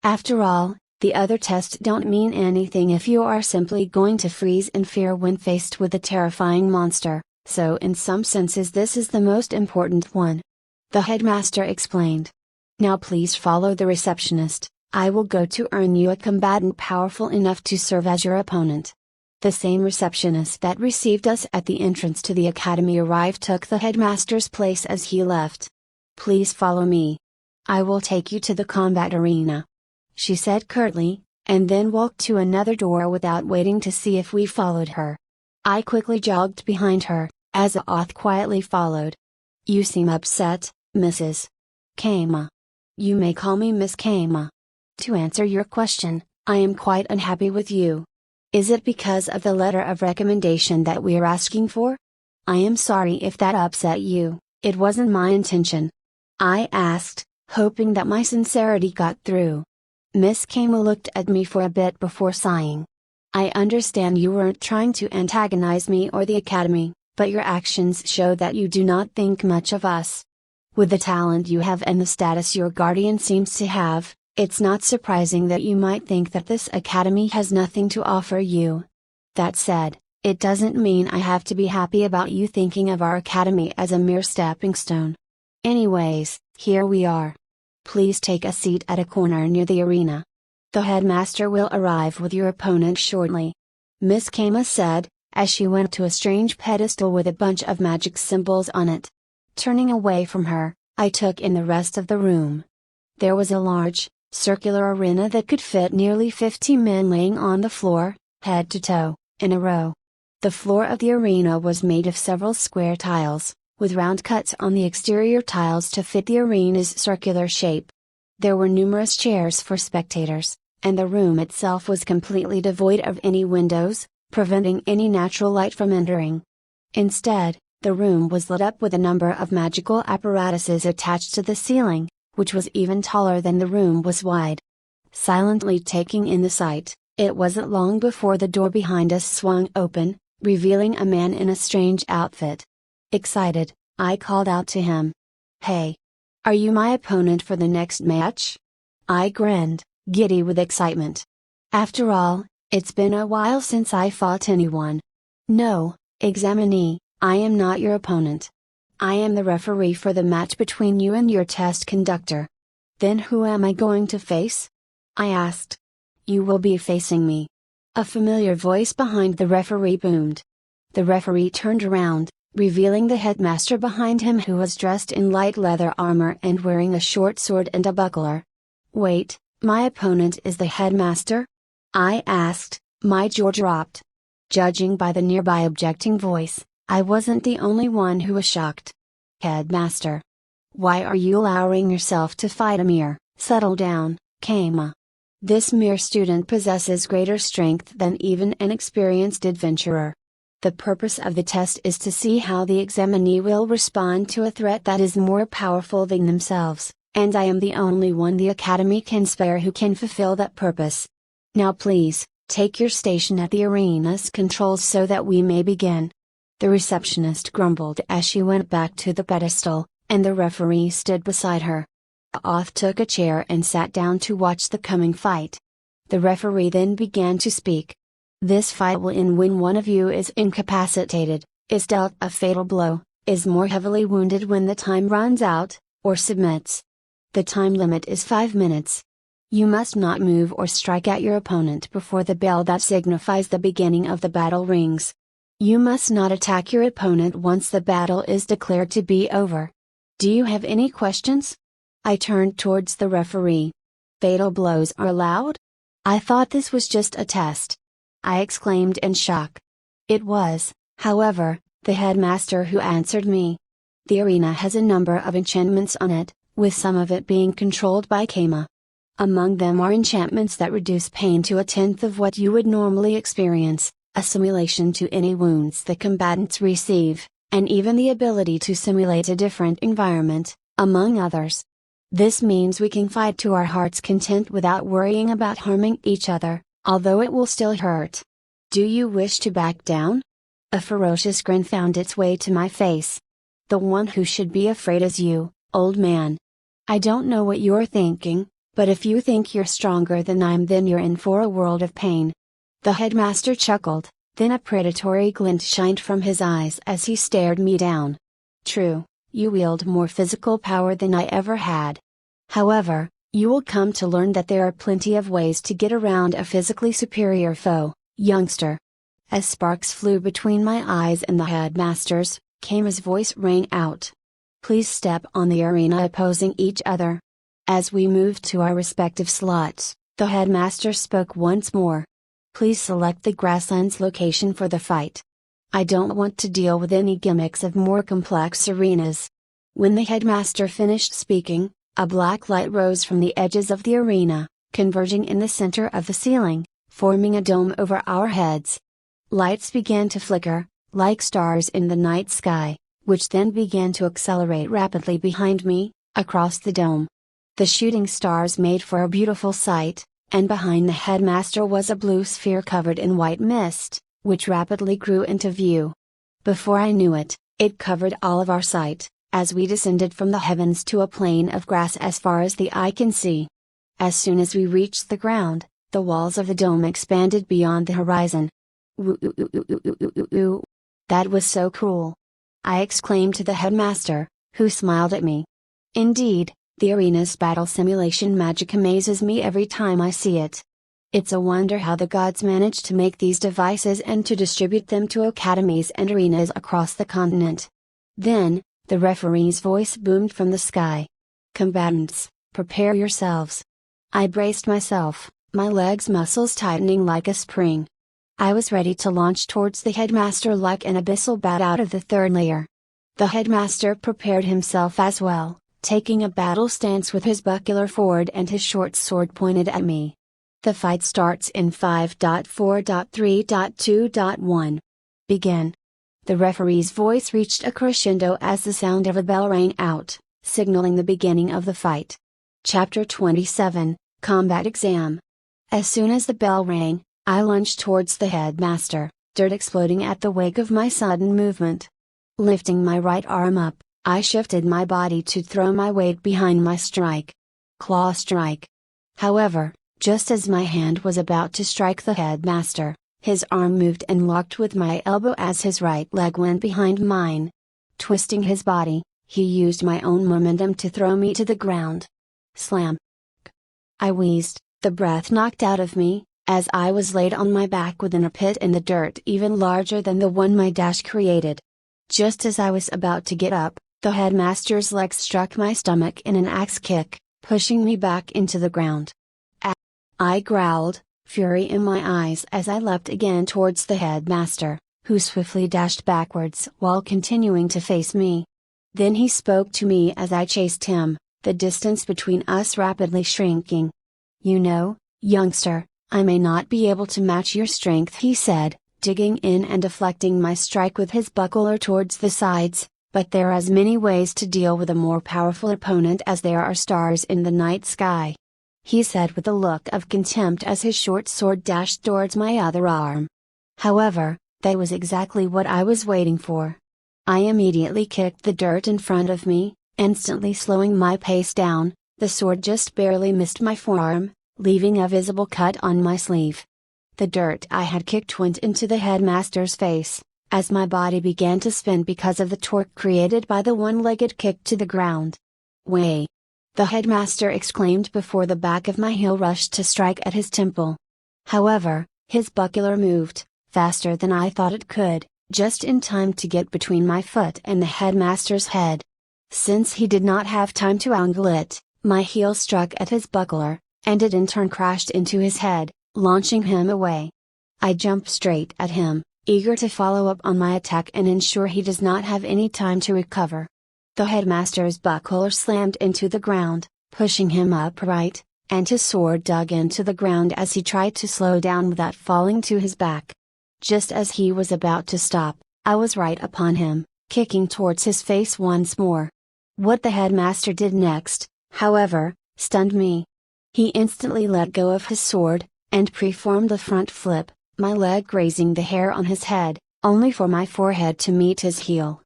After all, the other tests don't mean anything if you are simply going to freeze in fear when faced with a terrifying monster, so in some senses this is the most important one. The headmaster explained. Now please follow the receptionist. I will go to earn you a combatant powerful enough to serve as your opponent. The same receptionist that received us at the entrance to the academy arrived took the headmaster's place as he left. Please follow me. I will take you to the combat arena, she said curtly, and then walked to another door without waiting to see if we followed her. I quickly jogged behind her, as Aoth quietly followed. You seem upset, Mrs. Kama. You may call me Miss Kama. To answer your question, I am quite unhappy with you. Is it because of the letter of recommendation that we are asking for? I am sorry if that upset you, it wasn't my intention. I asked, hoping that my sincerity got through. Miss Kama looked at me for a bit before sighing. I understand you weren't trying to antagonize me or the academy, but your actions show that you do not think much of us. With the talent you have and the status your guardian seems to have, it's not surprising that you might think that this academy has nothing to offer you. That said, it doesn't mean I have to be happy about you thinking of our academy as a mere stepping stone. Anyways, here we are. Please take a seat at a corner near the arena. The headmaster will arrive with your opponent shortly, Miss Kama said, as she went to a strange pedestal with a bunch of magic symbols on it. Turning away from her, I took in the rest of the room. There was a large, circular arena that could fit nearly 50 men laying on the floor, head to toe, in a row. The floor of the arena was made of several square tiles, with round cuts on the exterior tiles to fit the arena's circular shape. There were numerous chairs for spectators, and the room itself was completely devoid of any windows, preventing any natural light from entering. Instead, the room was lit up with a number of magical apparatuses attached to the ceiling, which was even taller than the room was wide. Silently taking in the sight, it wasn't long before the door behind us swung open, revealing a man in a strange outfit. Excited, I called out to him. Hey! Are you my opponent for the next match? I grinned, giddy with excitement. After all, it's been a while since I fought anyone. No, examinee, I am not your opponent. I am the referee for the match between you and your test conductor. Then who am I going to face? I asked. You will be facing me. A familiar voice behind the referee boomed. The referee turned around, revealing the headmaster behind him, who was dressed in light leather armor and wearing a short sword and a buckler. Wait, my opponent is the headmaster? I asked, my jaw dropped. Judging by the nearby objecting voice, I wasn't the only one who was shocked. Headmaster! Why are you allowing yourself to fight Amir? Settle down, Kama. This mere student possesses greater strength than even an experienced adventurer. The purpose of the test is to see how the examinee will respond to a threat that is more powerful than themselves, and I am the only one the academy can spare who can fulfill that purpose. Now please, take your station at the arena's controls so that we may begin. The receptionist grumbled as she went back to the pedestal, and the referee stood beside her. Aoth took a chair and sat down to watch the coming fight. The referee then began to speak. This fight will end when one of you is incapacitated, is dealt a fatal blow, is more heavily wounded when the time runs out, or submits. The time limit is 5 minutes. You must not move or strike at your opponent before the bell that signifies the beginning of the battle rings. You must not attack your opponent once the battle is declared to be over. Do you have any questions? I turned towards the referee. Fatal blows are allowed? I thought this was just a test. I exclaimed in shock. It was, however, the headmaster who answered me. The arena has a number of enchantments on it, with some of it being controlled by Kama. Among them are enchantments that reduce pain to 1/10 of what you would normally experience, a simulation to any wounds the combatants receive, and even the ability to simulate a different environment, among others. This means we can fight to our heart's content without worrying about harming each other, although it will still hurt. Do you wish to back down? A ferocious grin found its way to my face. The one who should be afraid is you, old man. I don't know what you're thinking, but if you think you're stronger than I'm, then you're in for a world of pain." The headmaster chuckled, then a predatory glint shined from his eyes as he stared me down. "True, you wield more physical power than I ever had. However, you will come to learn that there are plenty of ways to get around a physically superior foe, youngster." As sparks flew between my eyes and the headmaster's, his voice rang out. "Please step on the arena opposing each other." As we moved to our respective slots, the headmaster spoke once more. "Please select the grasslands location for the fight. I don't want to deal with any gimmicks of more complex arenas." When the headmaster finished speaking, a black light rose from the edges of the arena, converging in the center of the ceiling, forming a dome over our heads. Lights began to flicker, like stars in the night sky, which then began to accelerate rapidly behind me, across the dome. The shooting stars made for a beautiful sight, and behind the headmaster was a blue sphere covered in white mist, which rapidly grew into view. Before I knew it, it covered all of our sight, as we descended from the heavens to a plain of grass as far as the eye can see. As soon as we reached the ground, the walls of the dome expanded beyond the horizon. "Woo-oo-oo-oo-oo-oo-oo. That was so cool!" I exclaimed to the headmaster, who smiled at me. Indeed, the arena's battle simulation magic amazes me every time I see it. It's a wonder how the gods manage to make these devices and to distribute them to academies and arenas across the continent. Then, the referee's voice boomed from the sky. "Combatants, prepare yourselves." I braced myself, my legs' muscles tightening like a spring. I was ready to launch towards the headmaster like an abyssal bat out of the third layer. The headmaster prepared himself as well, taking a battle stance with his buckler forward and his short sword pointed at me. The fight starts in 5.4.3.2.1. Begin. The referee's voice reached a crescendo as the sound of a bell rang out, signaling the beginning of the fight. Chapter 27, Combat Exam. As soon as the bell rang, I lunged towards the headmaster, dirt exploding at the wake of my sudden movement. Lifting my right arm up, I shifted my body to throw my weight behind my strike. Claw strike. However, just as my hand was about to strike the headmaster, his arm moved and locked with my elbow as his right leg went behind mine. Twisting his body, he used my own momentum to throw me to the ground. Slam. I wheezed, the breath knocked out of me, as I was laid on my back within a pit in the dirt even larger than the one my dash created. Just as I was about to get up, the headmaster's leg struck my stomach in an axe kick, pushing me back into the ground. I growled, fury in my eyes as I leapt again towards the headmaster, who swiftly dashed backwards while continuing to face me. Then he spoke to me as I chased him, the distance between us rapidly shrinking. "You know, youngster, I may not be able to match your strength," he said, digging in and deflecting my strike with his buckler towards the sides, "but there are as many ways to deal with a more powerful opponent as there are stars in the night sky," he said with a look of contempt as his short sword dashed towards my other arm. However, that was exactly what I was waiting for. I immediately kicked the dirt in front of me, instantly slowing my pace down. The sword just barely missed my forearm, leaving a visible cut on my sleeve. The dirt I had kicked went into the headmaster's face, as my body began to spin because of the torque created by the one-legged kick to the ground. "Way!" the headmaster exclaimed before the back of my heel rushed to strike at his temple. However, his buckler moved, faster than I thought it could, just in time to get between my foot and the headmaster's head. Since he did not have time to angle it, my heel struck at his buckler, and it in turn crashed into his head, launching him away. I jumped straight at him, eager to follow up on my attack and ensure he does not have any time to recover. The headmaster's buckler slammed into the ground, pushing him upright, and his sword dug into the ground as he tried to slow down without falling to his back. Just as he was about to stop, I was right upon him, kicking towards his face once more. What the headmaster did next, however, stunned me. He instantly let go of his sword, and performed the front flip, my leg grazing the hair on his head, only for my forehead to meet his heel.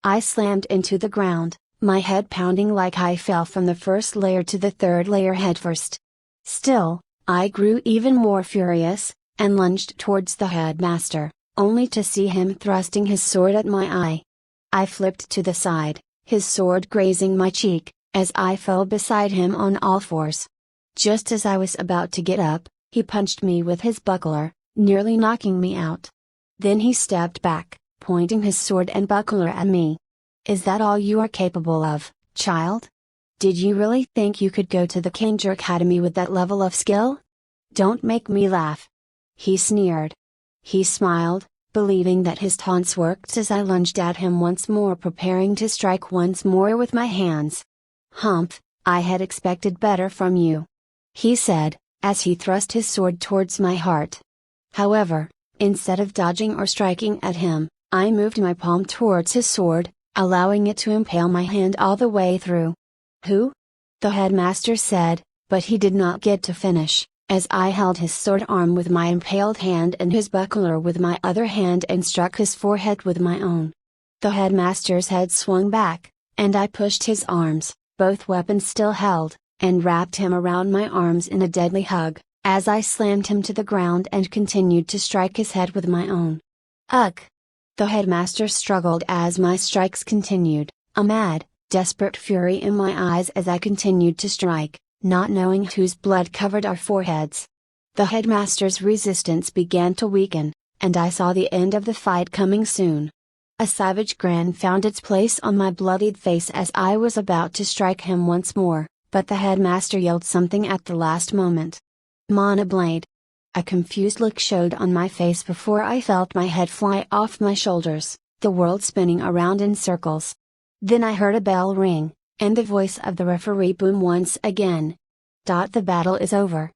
I slammed into the ground, my head pounding like I fell from the first layer to the third layer headfirst. Still, I grew even more furious, and lunged towards the headmaster, only to see him thrusting his sword at my eye. I flipped to the side, his sword grazing my cheek, as I fell beside him on all fours. Just as I was about to get up, he punched me with his buckler, nearly knocking me out. Then he stepped back, pointing his sword and buckler at me. "Is that all you are capable of, child? Did you really think you could go to the Kanger Academy with that level of skill? Don't make me laugh." He sneered. He smiled, believing that his taunts worked as I lunged at him once more, preparing to strike once more with my hands. "Humph, I had expected better from you," he said, as he thrust his sword towards my heart. However, instead of dodging or striking at him, I moved my palm towards his sword, allowing it to impale my hand all the way through. "Who?" the headmaster said, but he did not get to finish, as I held his sword arm with my impaled hand and his buckler with my other hand and struck his forehead with my own. The headmaster's head swung back, and I pushed his arms, both weapons still held, and wrapped him around my arms in a deadly hug, as I slammed him to the ground and continued to strike his head with my own. "Ugh!" The headmaster struggled as my strikes continued, a mad, desperate fury in my eyes as I continued to strike, not knowing whose blood covered our foreheads. The headmaster's resistance began to weaken, and I saw the end of the fight coming soon. A savage grin found its place on my bloodied face as I was about to strike him once more, but the headmaster yelled something at the last moment. "Mana blade!" A confused look showed on my face before I felt my head fly off my shoulders, the world spinning around in circles. Then I heard a bell ring, and the voice of the referee boom once again. "The battle is over.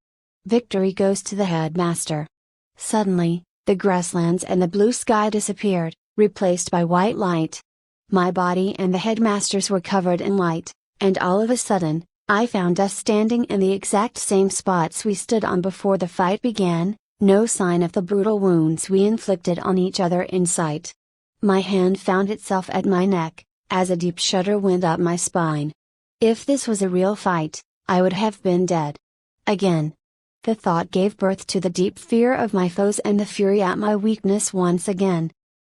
Victory goes to the headmaster." Suddenly, the grasslands and the blue sky disappeared, replaced by white light. My body and the headmaster's were covered in light, and all of a sudden, I found us standing in the exact same spots we stood on before the fight began, no sign of the brutal wounds we inflicted on each other in sight. My hand found itself at my neck, as a deep shudder went up my spine. If this was a real fight, I would have been dead. Again. The thought gave birth to the deep fear of my foes and the fury at my weakness once again.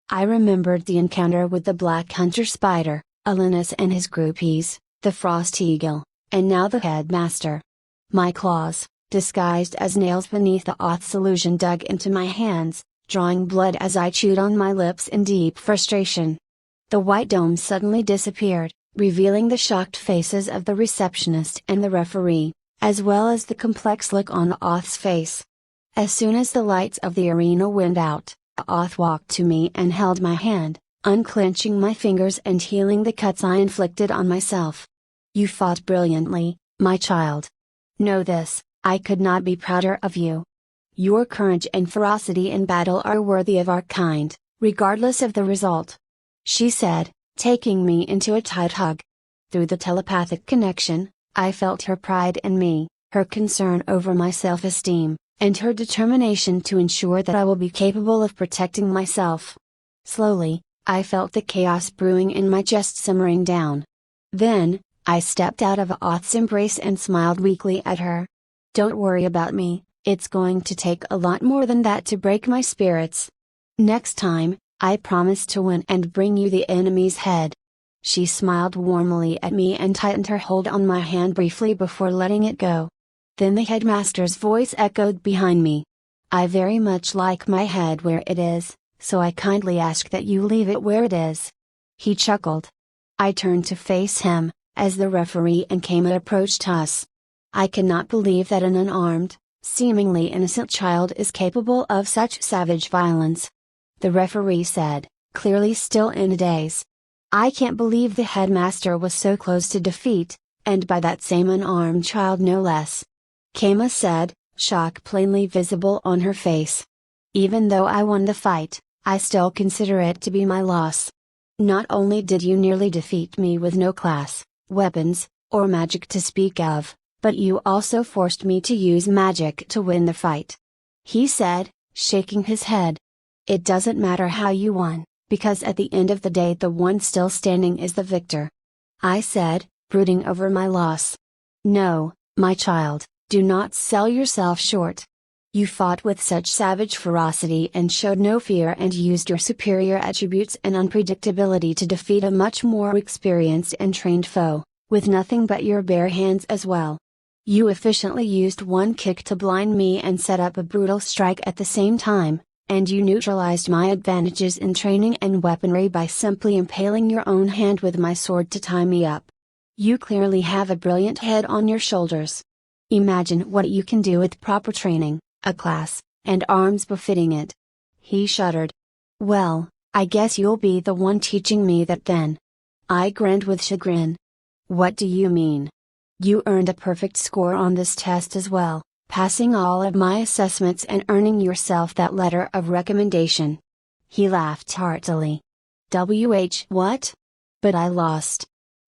I remembered the encounter with the black hunter spider, Alinus and his groupies, the frost eagle, and now the headmaster. My claws, disguised as nails beneath the Oth's illusion, dug into my hands, drawing blood as I chewed on my lips in deep frustration. The white dome suddenly disappeared, revealing the shocked faces of the receptionist and the referee, as well as the complex look on Oth's face. As soon as the lights of the arena went out, Oth walked to me and held my hand, unclenching my fingers and healing the cuts I inflicted on myself. "You fought brilliantly, my child. Know this, I could not be prouder of you. Your courage and ferocity in battle are worthy of our kind, regardless of the result," she said, taking me into a tight hug. Through the telepathic connection, I felt her pride in me, her concern over my self-esteem, and her determination to ensure that I will be capable of protecting myself. Slowly, I felt the chaos brewing in my chest simmering down. Then, I stepped out of Oth's embrace and smiled weakly at her. "Don't worry about me, it's going to take a lot more than that to break my spirits. Next time, I promise to win and bring you the enemy's head." She smiled warmly at me and tightened her hold on my hand briefly before letting it go. Then the headmaster's voice echoed behind me. "I very much like my head where it is, so I kindly ask that you leave it where it is." He chuckled. I turned to face him, as the referee and Kama approached us. I cannot believe that an unarmed, seemingly innocent child is capable of such savage violence. The referee said, clearly still in a daze. "I can't believe the headmaster was so close to defeat, and by that same unarmed child no less." Kama said, shock plainly visible on her face. "Even though I won the fight, I still consider it to be my loss. Not only did you nearly defeat me with no class, weapons, or magic to speak of, but you also forced me to use magic to win the fight," he said, shaking his head. "It doesn't matter how you won, Because at the end of the day the one still standing is the victor. I said, brooding over my loss. No, my child, do not sell yourself short. You fought with such savage ferocity and showed no fear and used your superior attributes and unpredictability to defeat a much more experienced and trained foe, with nothing but your bare hands as well. You efficiently used one kick to blind me and set up a brutal strike at the same time, and you neutralized my advantages in training and weaponry by simply impaling your own hand with my sword to tie me up. You clearly have a brilliant head on your shoulders. Imagine what you can do with proper training, a class, and arms befitting it. He shuddered. Well, I guess you'll be the one teaching me that then. I grinned with chagrin. What do you mean? You earned a perfect score on this test as well, passing all of my assessments and earning yourself that letter of recommendation. He laughed heartily. What? But I lost.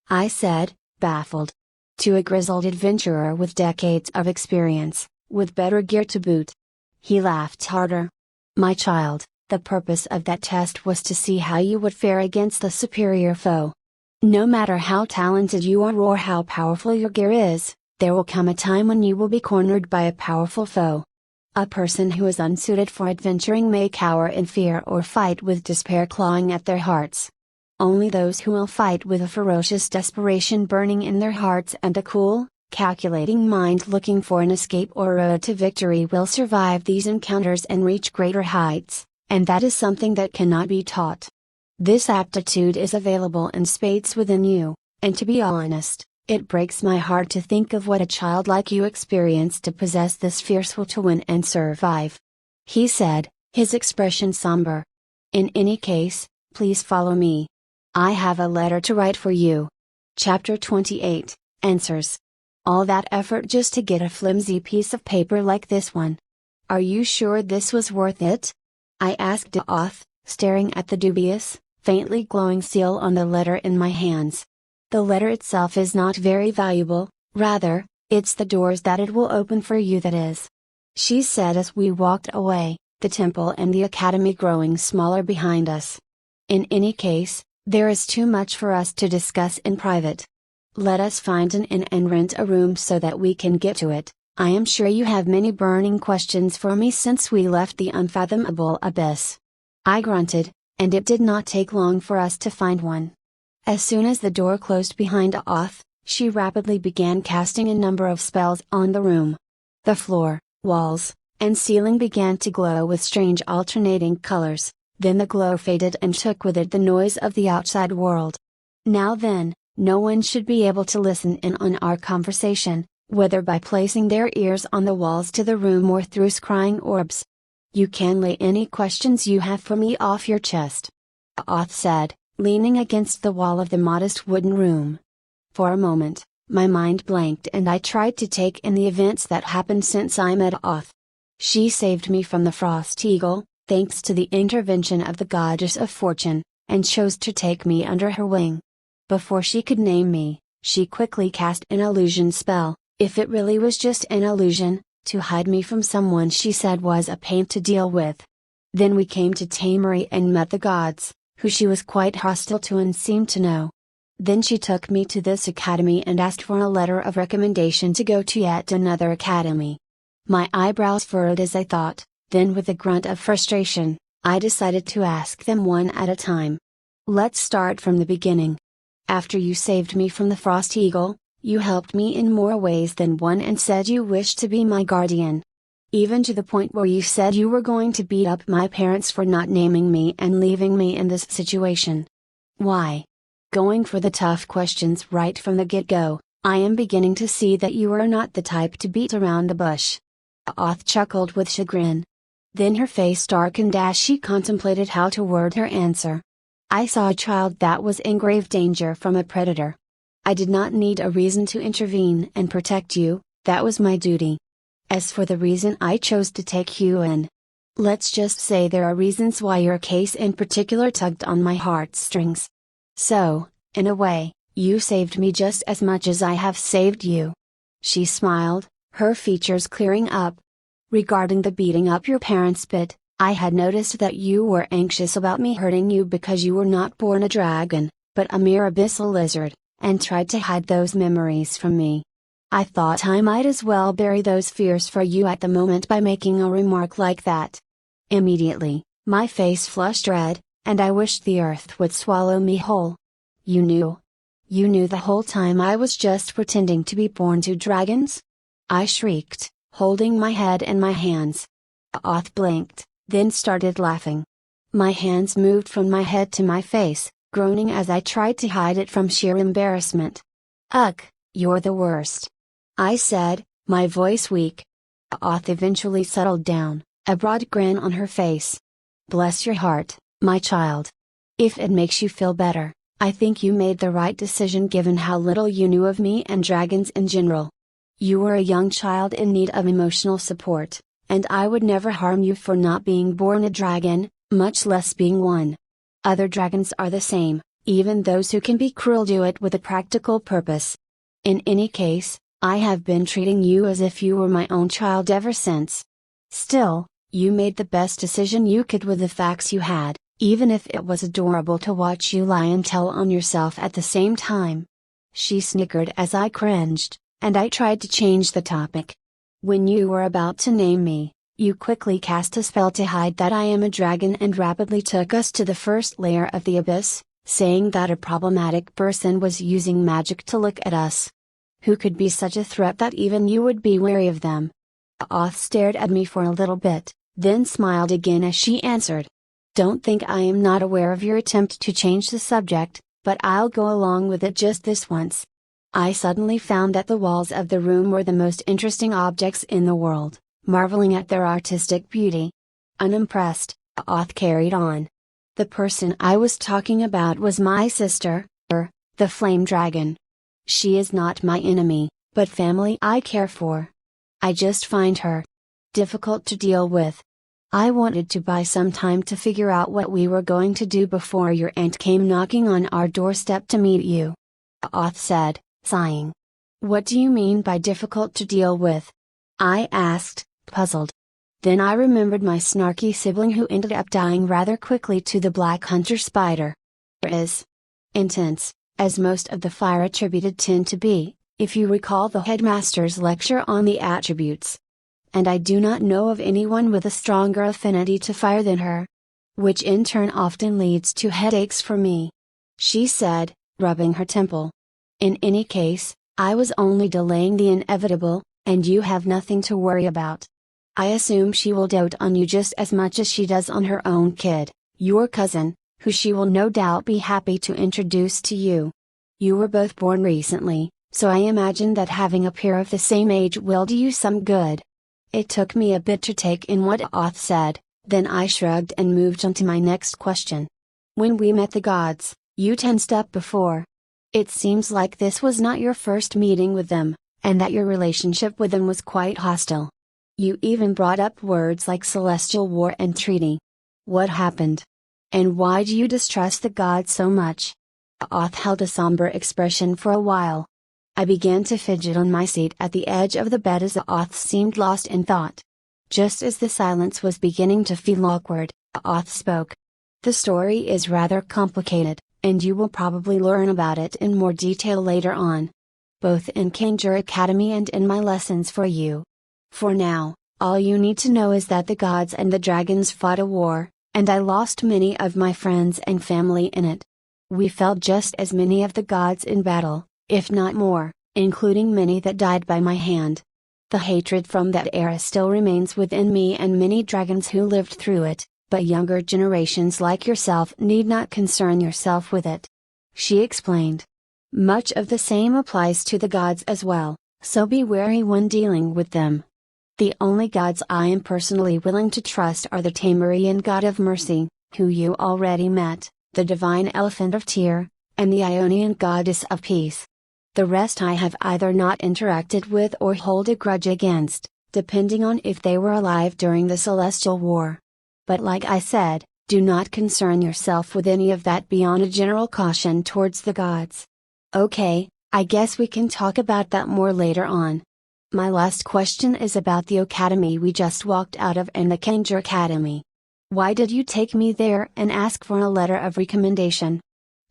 I said, baffled. To a grizzled adventurer with decades of experience, with better gear to boot. He laughed harder. My child, the purpose of that test was to see how you would fare against the superior foe. No matter how talented you are or how powerful your gear is, there will come a time when you will be cornered by a powerful foe. A person who is unsuited for adventuring may cower in fear or fight with despair clawing at their hearts. Only those who will fight with a ferocious desperation burning in their hearts and a cool, calculating mind looking for an escape or road to victory will survive these encounters and reach greater heights, and that is something that cannot be taught. This aptitude is available in spades within you, and to be honest, it breaks my heart to think of what a child like you experienced to possess this fierce will to win and survive. He said, his expression somber. In any case, please follow me. I have a letter to write for you. Chapter 28, Answers. All that effort just to get a flimsy piece of paper like this one. Are you sure this was worth it? I asked Oth, staring at the dubious, faintly glowing seal on the letter in my hands. The letter itself is not very valuable, rather, it's the doors that it will open for you that is. She said as we walked away, the temple and the academy growing smaller behind us. In any case, there is too much for us to discuss in private. Let us find an inn and rent a room so that we can get to it. I am sure you have many burning questions for me since we left the unfathomable abyss. I grunted, and it did not take long for us to find one. As soon as the door closed behind Oth, she rapidly began casting a number of spells on the room. The floor, walls, and ceiling began to glow with strange alternating colors, then the glow faded and took with it the noise of the outside world. Now then, no one should be able to listen in on our conversation, whether by placing their ears on the walls to the room or through scrying orbs. You can lay any questions you have for me off your chest. Oth said, leaning against the wall of the modest wooden room. For a moment, my mind blanked and I tried to take in the events that happened since I met Oth. She saved me from the Frost Eagle, thanks to the intervention of the Goddess of Fortune, and chose to take me under her wing. Before she could name me, she quickly cast an illusion spell, if it really was just an illusion, to hide me from someone she said was a pain to deal with. Then we came to Tamery and met the gods, who she was quite hostile to and seemed to know. Then she took me to this academy and asked for a letter of recommendation to go to yet another academy. My eyebrows furrowed as I thought, then with a grunt of frustration, I decided to ask them one at a time. Let's start from the beginning. After you saved me from the Frost Eagle, you helped me in more ways than one and said you wished to be my guardian. Even to the point where you said you were going to beat up my parents for not naming me and leaving me in this situation. Why? Going for the tough questions right from the get-go, I am beginning to see that you are not the type to beat around the bush. Oth chuckled with chagrin. Then her face darkened as she contemplated how to word her answer. I saw a child that was in grave danger from a predator. I did not need a reason to intervene and protect you, that was my duty. As for the reason I chose to take you in, let's just say there are reasons why your case in particular tugged on my heartstrings. So, in a way, you saved me just as much as I have saved you. She smiled, her features clearing up. Regarding the beating up your parents bit, I had noticed that you were anxious about me hurting you because you were not born a dragon, but a mere abyssal lizard, and tried to hide those memories from me. I thought I might as well bury those fears for you at the moment by making a remark like that. Immediately, my face flushed red, and I wished the earth would swallow me whole. You knew? You knew the whole time I was just pretending to be born to dragons? I shrieked, holding my head in my hands. Oth blinked, then started laughing. My hands moved from my head to my face, groaning as I tried to hide it from sheer embarrassment. Ugh, you're the worst, I said, my voice weak. Oth eventually settled down, a broad grin on her face. Bless your heart, my child. If it makes you feel better, I think you made the right decision given how little you knew of me and dragons in general. You were a young child in need of emotional support, and I would never harm you for not being born a dragon, much less being one. Other dragons are the same, even those who can be cruel do it with a practical purpose. In any case, I have been treating you as if you were my own child ever since. Still, you made the best decision you could with the facts you had, even if it was adorable to watch you lie and tell on yourself at the same time. She snickered as I cringed, and I tried to change the topic. When you were about to name me, you quickly cast a spell to hide that I am a dragon and rapidly took us to the first layer of the abyss, saying that a problematic person was using magic to look at us. Who could be such a threat that even you would be wary of them? Oth stared at me for a little bit, then smiled again as she answered. Don't think I am not aware of your attempt to change the subject, but I'll go along with it just this once. I suddenly found that the walls of the room were the most interesting objects in the world, marveling at their artistic beauty. Unimpressed, Oth carried on. The person I was talking about was my sister, the flame dragon. She is not my enemy, but family I care for. I just find her difficult to deal with. I wanted to buy some time to figure out what we were going to do before your aunt came knocking on our doorstep to meet you. Oth said, sighing. What do you mean by difficult to deal with? I asked, puzzled. Then I remembered my snarky sibling who ended up dying rather quickly to the black hunter spider. Is intense, as most of the fire attributed tend to be, if you recall the headmaster's lecture on the attributes. And I do not know of anyone with a stronger affinity to fire than her. Which in turn often leads to headaches for me. She said, rubbing her temple. In any case, I was only delaying the inevitable, and you have nothing to worry about. I assume she will dote on you just as much as she does on her own kid, your cousin, who she will no doubt be happy to introduce to you. You were both born recently, so I imagine that having a pair of the same age will do you some good. It took me a bit to take in what Oth said, then I shrugged and moved on to my next question. When we met the gods, you tensed up before. It seems like this was not your first meeting with them, and that your relationship with them was quite hostile. You even brought up words like celestial war and treaty. What happened? And why do you distrust the gods so much? Oth held a somber expression for a while. I began to fidget on my seat at the edge of the bed as Oth seemed lost in thought. Just as the silence was beginning to feel awkward, Oth spoke. The story is rather complicated, and you will probably learn about it in more detail later on. Both in Kanger Academy and in my lessons for you. For now, all you need to know is that the gods and the dragons fought a war, and I lost many of my friends and family in it. We felt just as many of the gods in battle, if not more, including many that died by my hand. The hatred from that era still remains within me and many dragons who lived through it, but younger generations like yourself need not concern yourself with it. She explained. Much of the same applies to the gods as well, so be wary when dealing with them. The only gods I am personally willing to trust are the Tamarian god of mercy, who you already met, the divine elephant of Tyr, and the Ionian goddess of peace. The rest I have either not interacted with or hold a grudge against, depending on if they were alive during the Celestial War. But like I said, do not concern yourself with any of that beyond a general caution towards the gods. Okay, I guess we can talk about that more later on. My last question is about the academy we just walked out of and the Kanger Academy. Why did you take me there and ask for a letter of recommendation?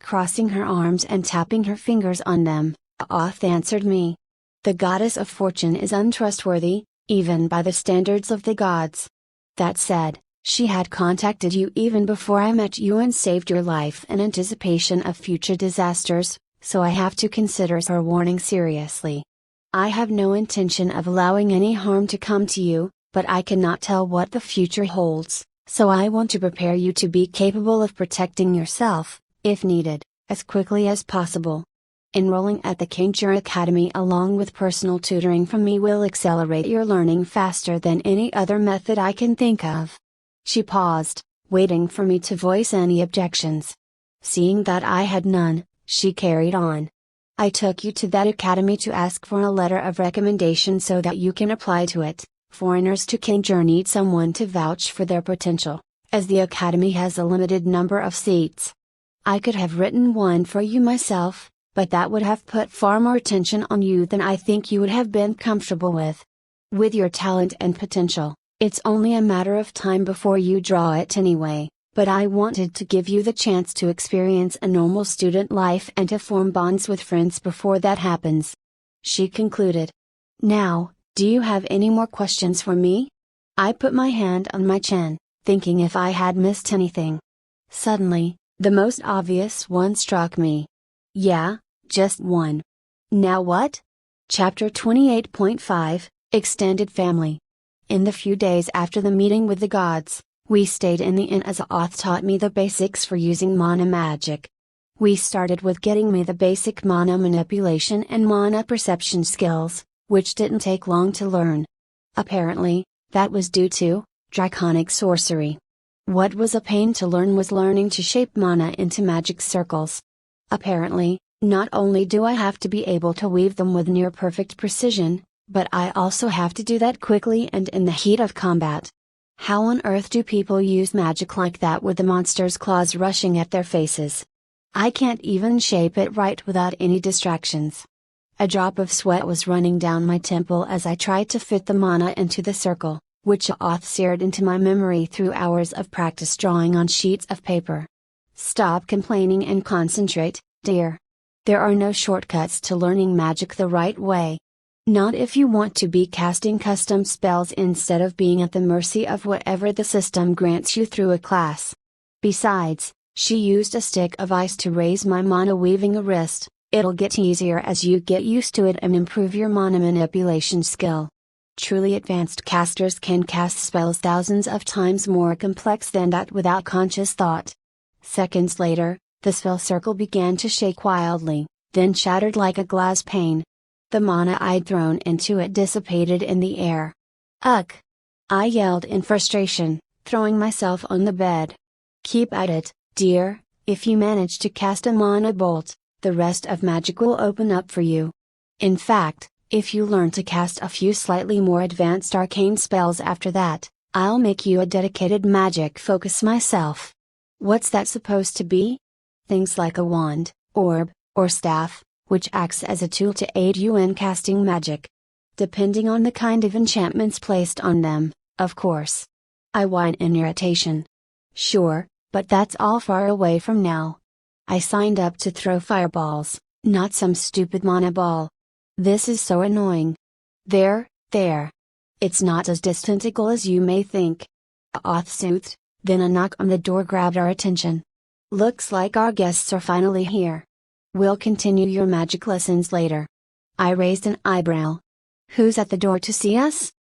Crossing her arms and tapping her fingers on them, Oth answered me. The goddess of fortune is untrustworthy, even by the standards of the gods. That said, she had contacted you even before I met you and saved your life in anticipation of future disasters, so I have to consider her warning seriously. I have no intention of allowing any harm to come to you, but I cannot tell what the future holds, so I want to prepare you to be capable of protecting yourself, if needed, as quickly as possible. Enrolling at the Kanjur Academy along with personal tutoring from me will accelerate your learning faster than any other method I can think of. She paused, waiting for me to voice any objections. Seeing that I had none, she carried on. I took you to that academy to ask for a letter of recommendation so that you can apply to it. Foreigners to Kanjur need someone to vouch for their potential, as the academy has a limited number of seats. I could have written one for you myself, but that would have put far more tension on you than I think you would have been comfortable with. With your talent and potential, it's only a matter of time before you draw it anyway, but I wanted to give you the chance to experience a normal student life and to form bonds with friends before that happens. She concluded. Now, do you have any more questions for me? I put my hand on my chin, thinking if I had missed anything. Suddenly, the most obvious one struck me. Yeah, just one. Now what? Chapter 28.5, Extended Family. In the few days after the meeting with the gods, we stayed in the inn as Oth taught me the basics for using mana magic. We started with getting me the basic mana manipulation and mana perception skills, which didn't take long to learn. Apparently, that was due to draconic sorcery. What was a pain to learn was learning to shape mana into magic circles. Apparently, not only do I have to be able to weave them with near perfect precision, but I also have to do that quickly and in the heat of combat. How on earth do people use magic like that with the monster's claws rushing at their faces? I can't even shape it right without any distractions. A drop of sweat was running down my temple as I tried to fit the mana into the circle, which Oth seared into my memory through hours of practice drawing on sheets of paper. Stop complaining and concentrate, dear. There are no shortcuts to learning magic the right way. Not if you want to be casting custom spells instead of being at the mercy of whatever the system grants you through a class. Besides, she used a stick of ice to raise my mana weaving a wrist. It'll get easier as you get used to it and improve your mana manipulation skill. Truly advanced casters can cast spells thousands of times more complex than that without conscious thought. Seconds later, the spell circle began to shake wildly, then shattered like a glass pane. The mana I'd thrown into it dissipated in the air. Ugh! I yelled in frustration, throwing myself on the bed. Keep at it, dear. If you manage to cast a mana bolt, the rest of magic will open up for you. In fact, if you learn to cast a few slightly more advanced arcane spells after that, I'll make you a dedicated magic focus myself. What's that supposed to be? Things like a wand, orb, or staff, which acts as a tool to aid you in casting magic. Depending on the kind of enchantments placed on them, of course. I whined in irritation. Sure, but that's all far away from now. I signed up to throw fireballs, not some stupid mana ball. This is so annoying. There. It's not as distant a goal as you may think. Oth soothed, then a knock on the door grabbed our attention. Looks like our guests are finally here. We'll continue your magic lessons later. I raised an eyebrow. Who's at the door to see us?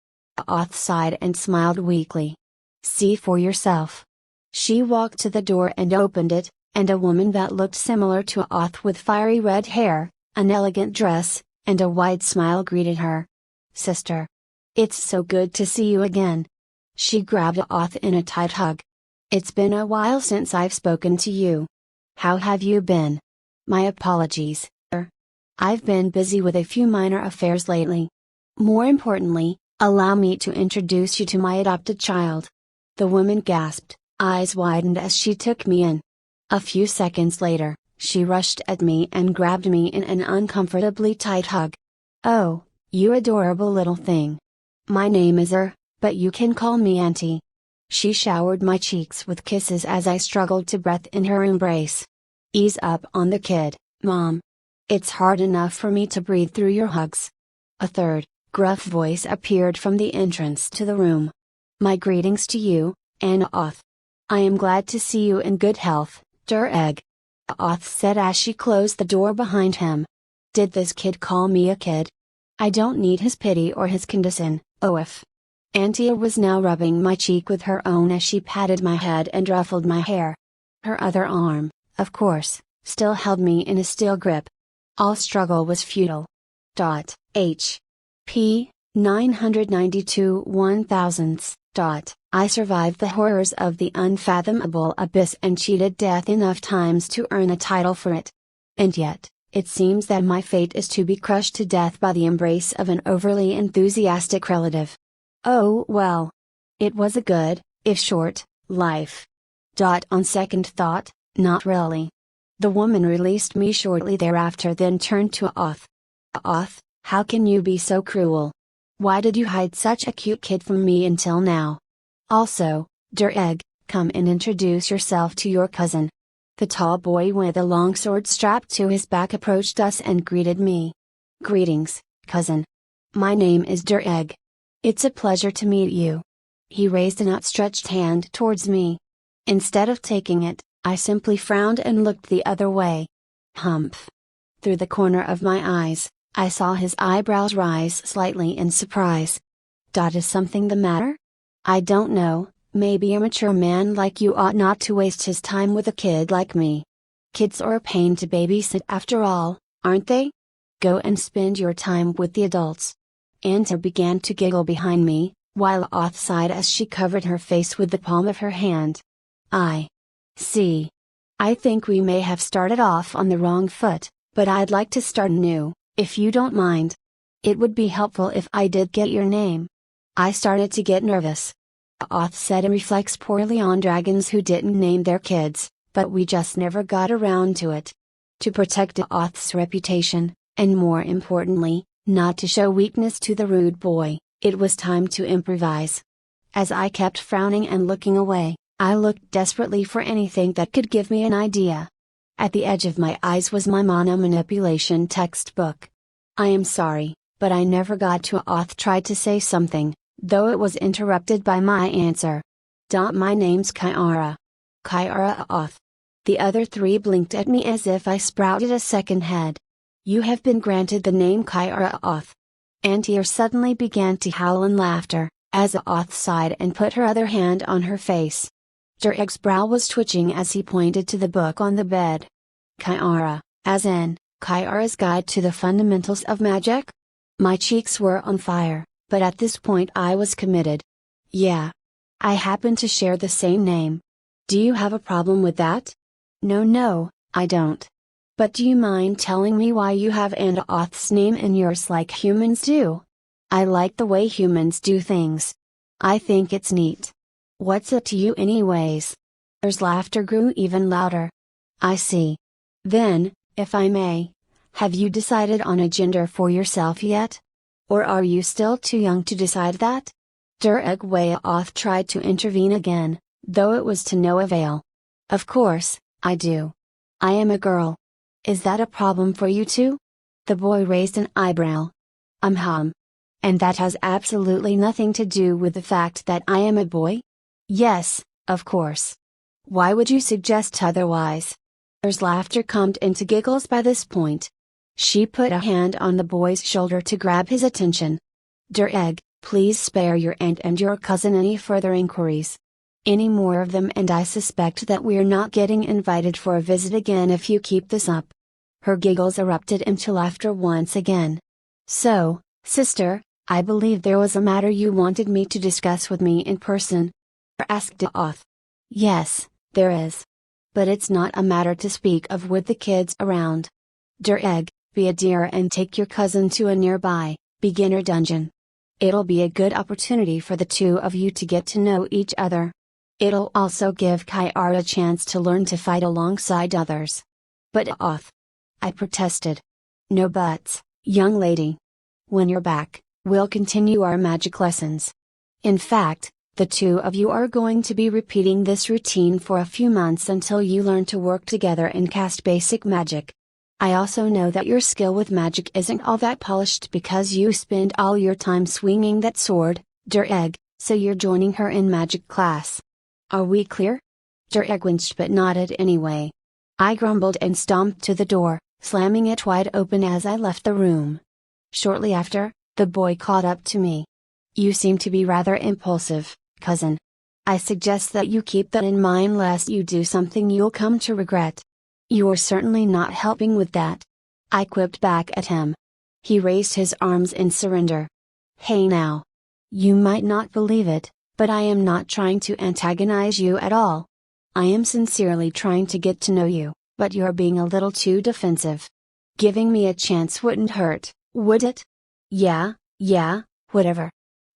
Oth sighed and smiled weakly. See for yourself. She walked to the door and opened it, and a woman that looked similar to Oth with fiery red hair, an elegant dress, and a wide smile greeted her. Sister. It's so good to see you again. She grabbed Oth in a tight hug. It's been a while since I've spoken to you. How have you been? My apologies, sir. I've been busy with a few minor affairs lately. More importantly, allow me to introduce you to my adopted child. The woman gasped, eyes widened as she took me in. A few seconds later, she rushed at me and grabbed me in an uncomfortably tight hug. Oh, you adorable little thing. My name is but you can call me Auntie. She showered my cheeks with kisses as I struggled to breathe in her embrace. Ease up on the kid, Mom. It's hard enough for me to breathe through your hugs. A third, gruff voice appeared from the entrance to the room. My greetings to you, Oth. I am glad to see you in good health, Egg. Oth said as she closed the door behind him. Did this kid call me a kid? I don't need his pity or his condescend, if. Antia was now rubbing my cheek with her own as she patted my head and ruffled my hair. Her other arm, of course, still held me in a steel grip. All struggle was futile. H. P. 992 1000ths. I survived the horrors of the unfathomable abyss and cheated death enough times to earn a title for it. And yet, it seems that my fate is to be crushed to death by the embrace of an overly enthusiastic relative. Oh well. It was a good, if short, life. On second thought, not really. The woman released me shortly thereafter, then turned to Oth. Oth, how can you be so cruel? Why did you hide such a cute kid from me until now? Also, Egg, come and introduce yourself to your cousin. The tall boy with a long sword strapped to his back approached us and greeted me. Greetings, cousin. My name is Egg. It's a pleasure to meet you. He raised an outstretched hand towards me. Instead of taking it, I simply frowned and looked the other way. Humph. Through the corner of my eyes, I saw his eyebrows rise slightly in surprise. Is something the matter? I don't know, maybe a mature man like you ought not to waste his time with a kid like me. Kids are a pain to babysit after all, aren't they? Go and spend your time with the adults. Anta began to giggle behind me, while Oth sighed as she covered her face with the palm of her hand. I see. I think we may have started off on the wrong foot, but I'd like to start anew, if you don't mind. It would be helpful if I did get your name. I started to get nervous. Oth said it reflects poorly on dragons who didn't name their kids, but we just never got around to it. To protect Oth's reputation, and more importantly, not to show weakness to the rude boy, it was time to improvise. As I kept frowning and looking away, I looked desperately for anything that could give me an idea. At the edge of my eyes was my mono-manipulation textbook. I am sorry, but I never got to. Oth tried to say something, though it was interrupted by my answer. My name's Kyara. Kyara Oth. The other three blinked at me as if I sprouted a second head. You have been granted the name Kyara Oth. Antia suddenly began to howl in laughter, as Oth sighed and put her other hand on her face. Egg's brow was twitching as he pointed to the book on the bed. Kyara, as in, Kyara's Guide to the Fundamentals of Magic? My cheeks were on fire, but at this point I was committed. Yeah. I happen to share the same name. Do you have a problem with that? No, I don't. But do you mind telling me why you have Oth's name in yours like humans do? I like the way humans do things. I think it's neat. What's it to you anyways? There's laughter grew even louder. I see. Then, if I may, have you decided on a gender for yourself yet? Or are you still too young to decide that? Oth tried to intervene again, though it was to no avail. Of course, I do. I am a girl. Is that a problem for you too? The boy raised an eyebrow. And that has absolutely nothing to do with the fact that I am a boy? Yes, of course. Why would you suggest otherwise? There's laughter calmed into giggles by this point. She put a hand on the boy's shoulder to grab his attention. Egg, please spare your aunt and your cousin any further inquiries. Any more of them, and I suspect that we're not getting invited for a visit again if you keep this up. Her giggles erupted into laughter once again. So, sister, I believe there was a matter you wanted me to discuss with me in person? Asked Oth. Yes, there is. But it's not a matter to speak of with the kids around. Egg, be a dear and take your cousin to a nearby, beginner dungeon. It'll be a good opportunity for the two of you to get to know each other. It'll also give Kyara a chance to learn to fight alongside others. But Oth. I protested. No buts, young lady. When you're back, we'll continue our magic lessons. In fact, The two of you are going to be repeating this routine for a few months until you learn to work together and cast basic magic. I also know that your skill with magic isn't all that polished because you spend all your time swinging that sword, Egg, so you're joining her in magic class. Are we clear? Egg winced but nodded anyway. I grumbled and stomped to the door, slamming it wide open as I left the room. Shortly after, the boy caught up to me. You seem to be rather impulsive, cousin. I suggest that you keep that in mind lest you do something you'll come to regret. You're certainly not helping with that. I quipped back at him. He raised his arms in surrender. Hey now. You might not believe it, but I am not trying to antagonize you at all. I am sincerely trying to get to know you, but you're being a little too defensive. Giving me a chance wouldn't hurt, would it? Yeah, whatever.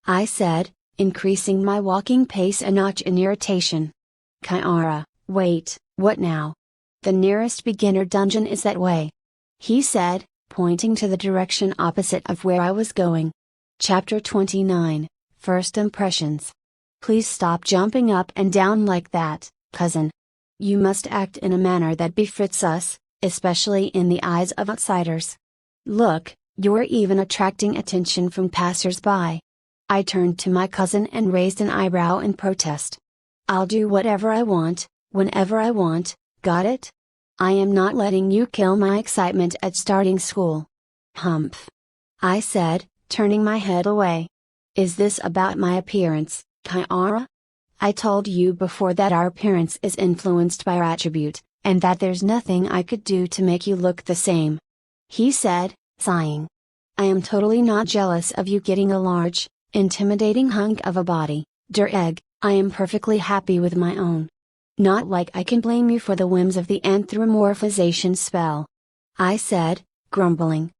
I said, increasing my walking pace a notch in irritation. Kiara, wait, what now? The nearest beginner dungeon is that way. He said, pointing to the direction opposite of where I was going. Chapter 29, First Impressions. Please stop jumping up and down like that, cousin. You must act in a manner that befits us, especially in the eyes of outsiders. Look, you're even attracting attention from passers-by. I turned to my cousin and raised an eyebrow in protest. I'll do whatever I want, whenever I want, got it? I am not letting you kill my excitement at starting school. Humph. I said, turning my head away. Is this about my appearance, Kiara? I told you before that our appearance is influenced by our attribute, and that there's nothing I could do to make you look the same. He said, sighing. I am totally not jealous of you getting a large, intimidating hunk of a body, Egg. I am perfectly happy with my own. Not like I can blame you for the whims of the anthropomorphization spell. I said, grumbling.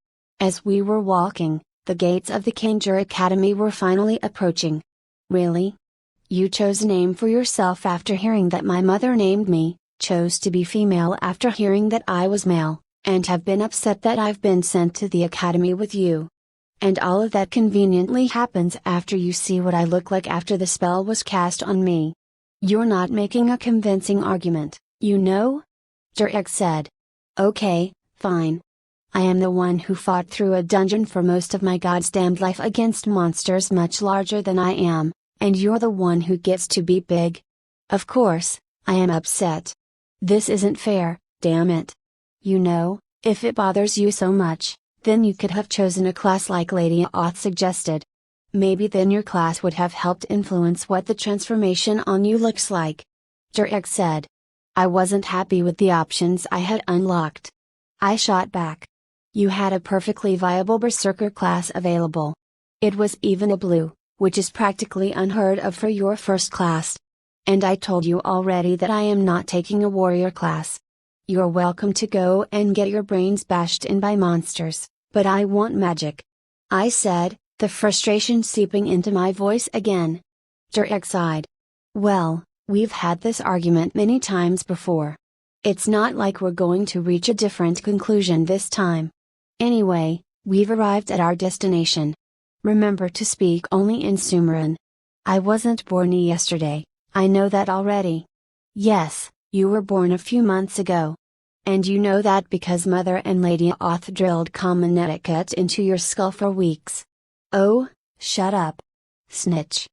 As we were walking, the gates of the Kanjur Academy were finally approaching. Really? You chose a name for yourself after hearing that my mother named me, chose to be female after hearing that I was male, and have been upset that I've been sent to the academy with you. And all of that conveniently happens after you see what I look like after the spell was cast on me. You're not making a convincing argument, you know? Egg said. Okay, fine. I am the one who fought through a dungeon for most of my goddamned life against monsters much larger than I am, and you're the one who gets to be big. Of course, I am upset. This isn't fair, damn it. You know, if it bothers you so much, then you could have chosen a class like Lady Oth suggested. Maybe then your class would have helped influence what the transformation on you looks like. Egg said. I wasn't happy with the options I had unlocked. I shot back. You had a perfectly viable berserker class available. It was even a blue, which is practically unheard of for your first class. And I told you already that I am not taking a warrior class. You're welcome to go and get your brains bashed in by monsters, but I want magic. I said, the frustration seeping into my voice again. Egg sighed. Well, we've had this argument many times before. It's not like we're going to reach a different conclusion this time. Anyway, we've arrived at our destination. Remember to speak only in Sumerian. I wasn't born yesterday, I know that already. Yes, you were born a few months ago. And you know that because Mother and Lady Oth drilled common etiquette into your skull for weeks. Oh, shut up. Snitch.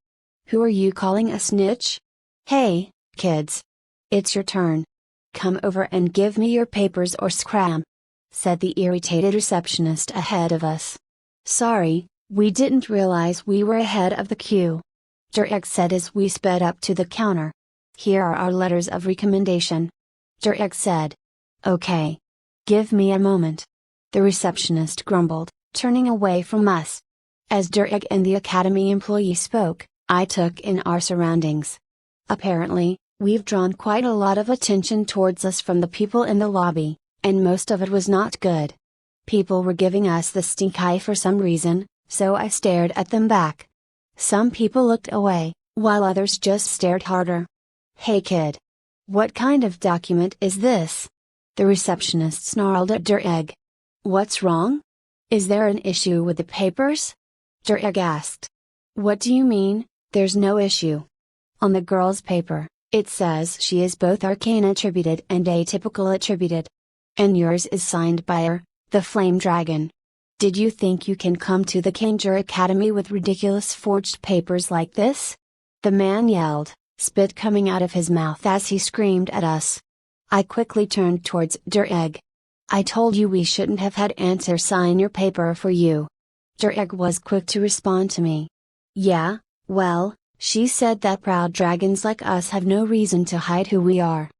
Who are you calling a snitch? Hey, kids. It's your turn. Come over and give me your papers or scram, said the irritated receptionist ahead of us. Sorry, we didn't realize we were ahead of the queue. Egg said as we sped up to the counter. Here are our letters of recommendation. Egg said. Okay. Give me a moment. The receptionist grumbled, turning away from us. As Egg and the academy employee spoke, I took in our surroundings. Apparently, we've drawn quite a lot of attention towards us from the people in the lobby, and most of it was not good. People were giving us the stink eye for some reason, so I stared at them back. Some people looked away, while others just stared harder. Hey kid! What kind of document is this? The receptionist snarled at Egg. What's wrong? Is there an issue with the papers? Egg asked. What do you mean, there's no issue? On the girl's paper, it says she is both arcane attributed and atypical attributed. And yours is signed by her, the Flame Dragon. Did you think you can come to the Kanjur Academy with ridiculous forged papers like this? The man yelled, spit coming out of his mouth as he screamed at us. I quickly turned towards Dureg. I told you we shouldn't have had Answer sign your paper for you. Dureg was quick to respond to me. Yeah, well, she said that proud dragons like us have no reason to hide who we are.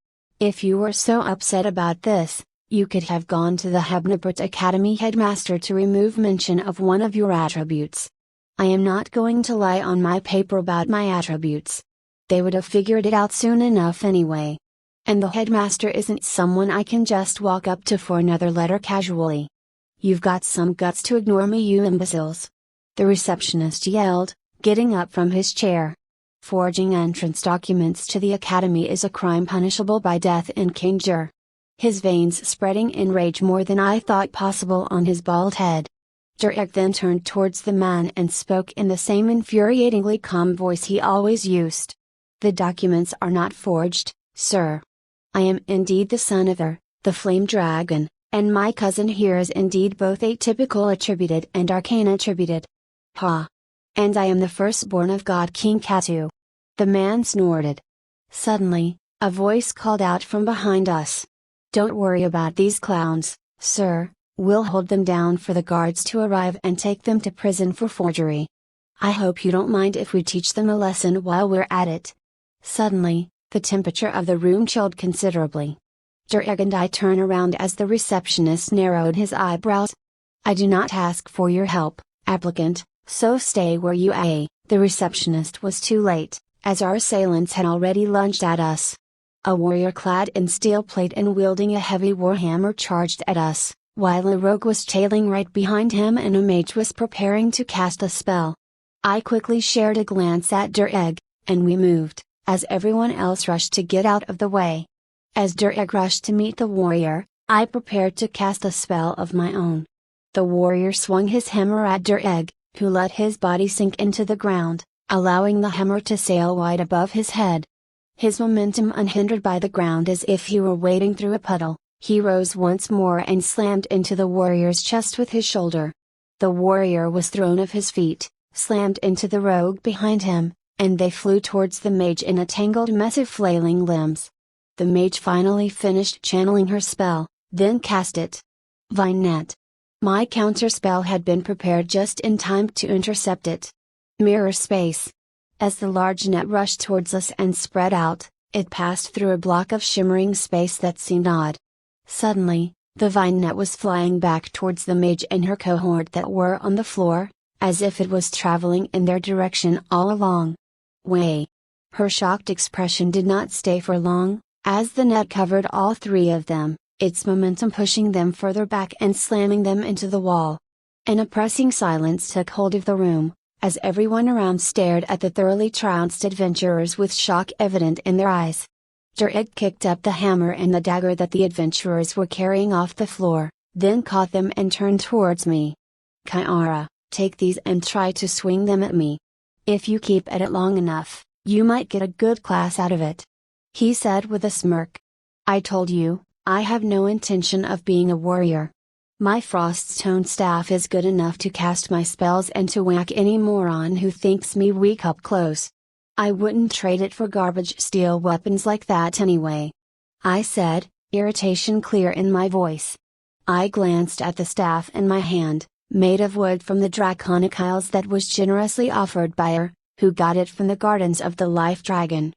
If you were so upset about this, you could have gone to the Hebnabert Academy headmaster to remove mention of one of your attributes. I am not going to lie on my paper about my attributes. They would have figured it out soon enough anyway. And the headmaster isn't someone I can just walk up to for another letter casually. You've got some guts to ignore me, you imbeciles. The receptionist yelled, getting up from his chair. Forging entrance documents to the academy is a crime punishable by death in Kanjur. His veins spreading in rage more than I thought possible on his bald head. Durek then turned towards the man and spoke in the same infuriatingly calm voice he always used. The documents are not forged, sir. I am indeed the son of the Flame Dragon, and my cousin here is indeed both atypical attributed and arcane attributed. Ha! And I am the firstborn of God King Katu. The man snorted. Suddenly, a voice called out from behind us. Don't worry about these clowns, sir, we'll hold them down for the guards to arrive and take them to prison for forgery. I hope you don't mind if we teach them a lesson while we're at it. Suddenly, the temperature of the room chilled considerably. Dureg and I turn around as the receptionist narrowed his eyebrows. I do not ask for your help, applicant, so stay where you are. The receptionist was too late, as our assailants had already lunged at us. A warrior clad in steel plate and wielding a heavy warhammer charged at us, while a rogue was tailing right behind him and a mage was preparing to cast a spell. I quickly shared a glance at Dureg, and we moved, as everyone else rushed to get out of the way. As Dureg rushed to meet the warrior, I prepared to cast a spell of my own. The warrior swung his hammer at Dureg, who let his body sink into the ground, allowing the hammer to sail wide above his head. His momentum unhindered by the ground as if he were wading through a puddle, he rose once more and slammed into the warrior's chest with his shoulder. The warrior was thrown off his feet, slammed into the rogue behind him, and they flew towards the mage in a tangled mess of flailing limbs. The mage finally finished channeling her spell, then cast it. Vine net. My counterspell had been prepared just in time to intercept it. Mirror space. As the large net rushed towards us and spread out, it passed through a block of shimmering space that seemed odd. Suddenly, the vine net was flying back towards the mage and her cohort that were on the floor, as if it was traveling in their direction all along. Way. Her shocked expression did not stay for long, as the net covered all three of them, its momentum pushing them further back and slamming them into the wall. An oppressing silence took hold of the room, as everyone around stared at the thoroughly trounced adventurers with shock evident in their eyes. Dureg kicked up the hammer and the dagger that the adventurers were carrying off the floor, then caught them and turned towards me. Kyara, take these and try to swing them at me. If you keep at it long enough, you might get a good class out of it. He said with a smirk. I told you, I have no intention of being a warrior. My Froststone staff is good enough to cast my spells and to whack any moron who thinks me weak up close. I wouldn't trade it for garbage steel weapons like that anyway. I said, irritation clear in my voice. I glanced at the staff in my hand, made of wood from the draconic isles that was generously offered by her, who got it from the gardens of the Life Dragon.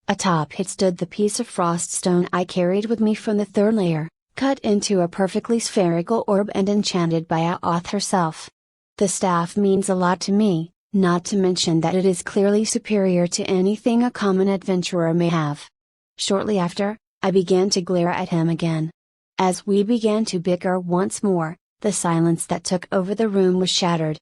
Atop it stood the piece of Froststone I carried with me from the third layer, cut into a perfectly spherical orb and enchanted by Aoth herself. The staff means a lot to me, not to mention that it is clearly superior to anything a common adventurer may have. Shortly after, I began to glare at him again. As we began to bicker once more, the silence that took over the room was shattered.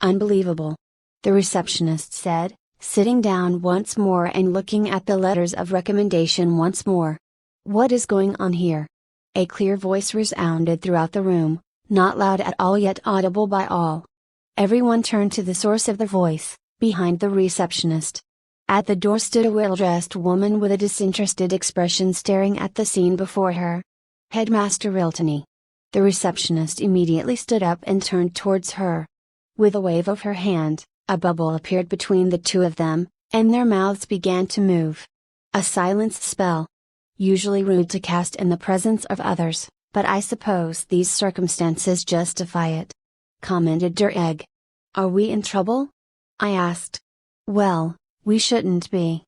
Unbelievable. The receptionist said, sitting down once more and looking at the letters of recommendation once more. What is going on here? A clear voice resounded throughout the room, not loud at all yet audible by all. Everyone turned to the source of the voice, behind the receptionist. At the door stood a well-dressed woman with a disinterested expression staring at the scene before her. Headmaster Riltony. The receptionist immediately stood up and turned towards her. With a wave of her hand, a bubble appeared between the two of them, and their mouths began to move. A silence spell. Usually rude to cast in the presence of others, but I suppose these circumstances justify it. Commented Der Egg. Are we in trouble? I asked. Well, we shouldn't be.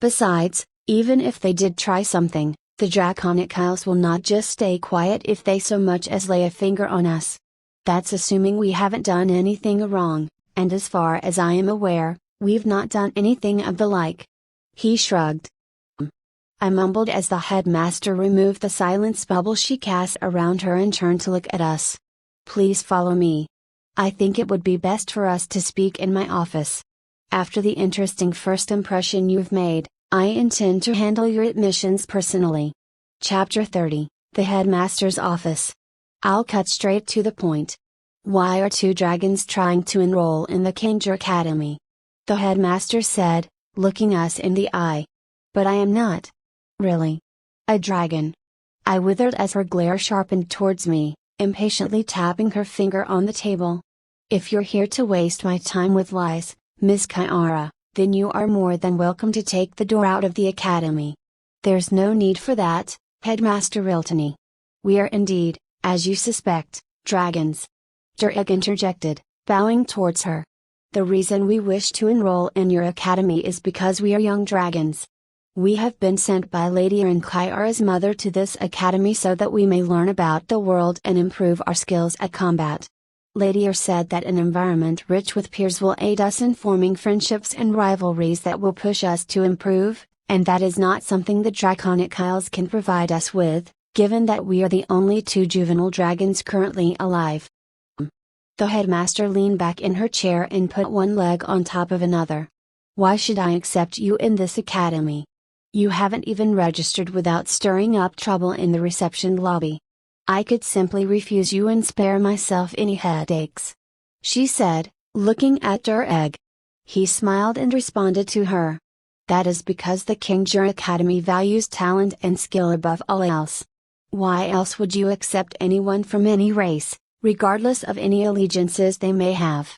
Besides, even if they did try something, the Draconic Isles will not just stay quiet if they so much as lay a finger on us. That's assuming we haven't done anything wrong, and as far as I am aware, we've not done anything of the like. He shrugged. I mumbled as the headmaster removed the silence bubble she cast around her and turned to look at us. Please follow me. I think it would be best for us to speak in my office. After the interesting first impression you've made, I intend to handle your admissions personally. Chapter 30, The Headmaster's Office. I'll cut straight to the point. Why are two dragons trying to enroll in the Kanger Academy? The headmaster said, looking us in the eye. But I am not. Really. A dragon. I withered as her glare sharpened towards me, impatiently tapping her finger on the table. If you're here to waste my time with lies, Miss Kiara, then you are more than welcome to take the door out of the academy. There's no need for that, Headmaster Riltony. We are indeed, as you suspect, dragons. Der Egg interjected, bowing towards her. The reason we wish to enroll in your academy is because we are young dragons. We have been sent by Lady and Kiara's mother to this academy so that we may learn about the world and improve our skills at combat. Lady said that an environment rich with peers will aid us in forming friendships and rivalries that will push us to improve, and that is not something the Draconic Isles can provide us with, given that we are the only two juvenile dragons currently alive. The headmaster leaned back in her chair and put one leg on top of another. Why should I accept you in this academy? You haven't even registered without stirring up trouble in the reception lobby. I could simply refuse you and spare myself any headaches. She said, looking at Der Egg. He smiled and responded to her. That is because the Kanger Academy values talent and skill above all else. Why else would you accept anyone from any race, regardless of any allegiances they may have?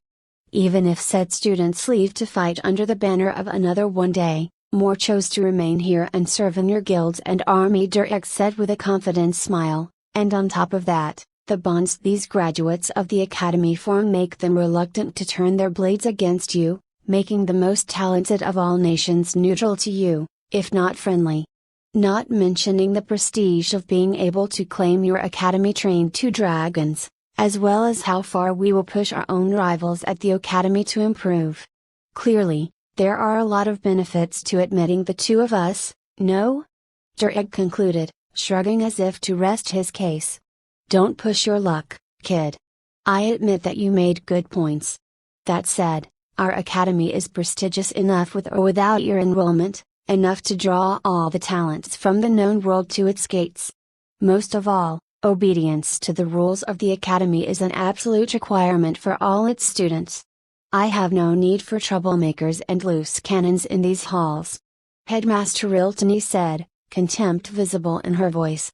Even if said students leave to fight under the banner of another one day, more chose to remain here and serve in your guilds and army, Der Egg said with a confident smile, and on top of that, the bonds these graduates of the academy form make them reluctant to turn their blades against you, making the most talented of all nations neutral to you, if not friendly. Not mentioning the prestige of being able to claim your academy trained two dragons, as well as how far we will push our own rivals at the academy to improve. Clearly, there are a lot of benefits to admitting the two of us, no? Der Egg concluded, shrugging as if to rest his case. Don't push your luck, kid. I admit that you made good points. That said, our academy is prestigious enough with or without your enrollment, enough to draw all the talents from the known world to its gates. Most of all, obedience to the rules of the academy is an absolute requirement for all its students. I have no need for troublemakers and loose cannons in these halls. Headmaster Riltony said, contempt visible in her voice.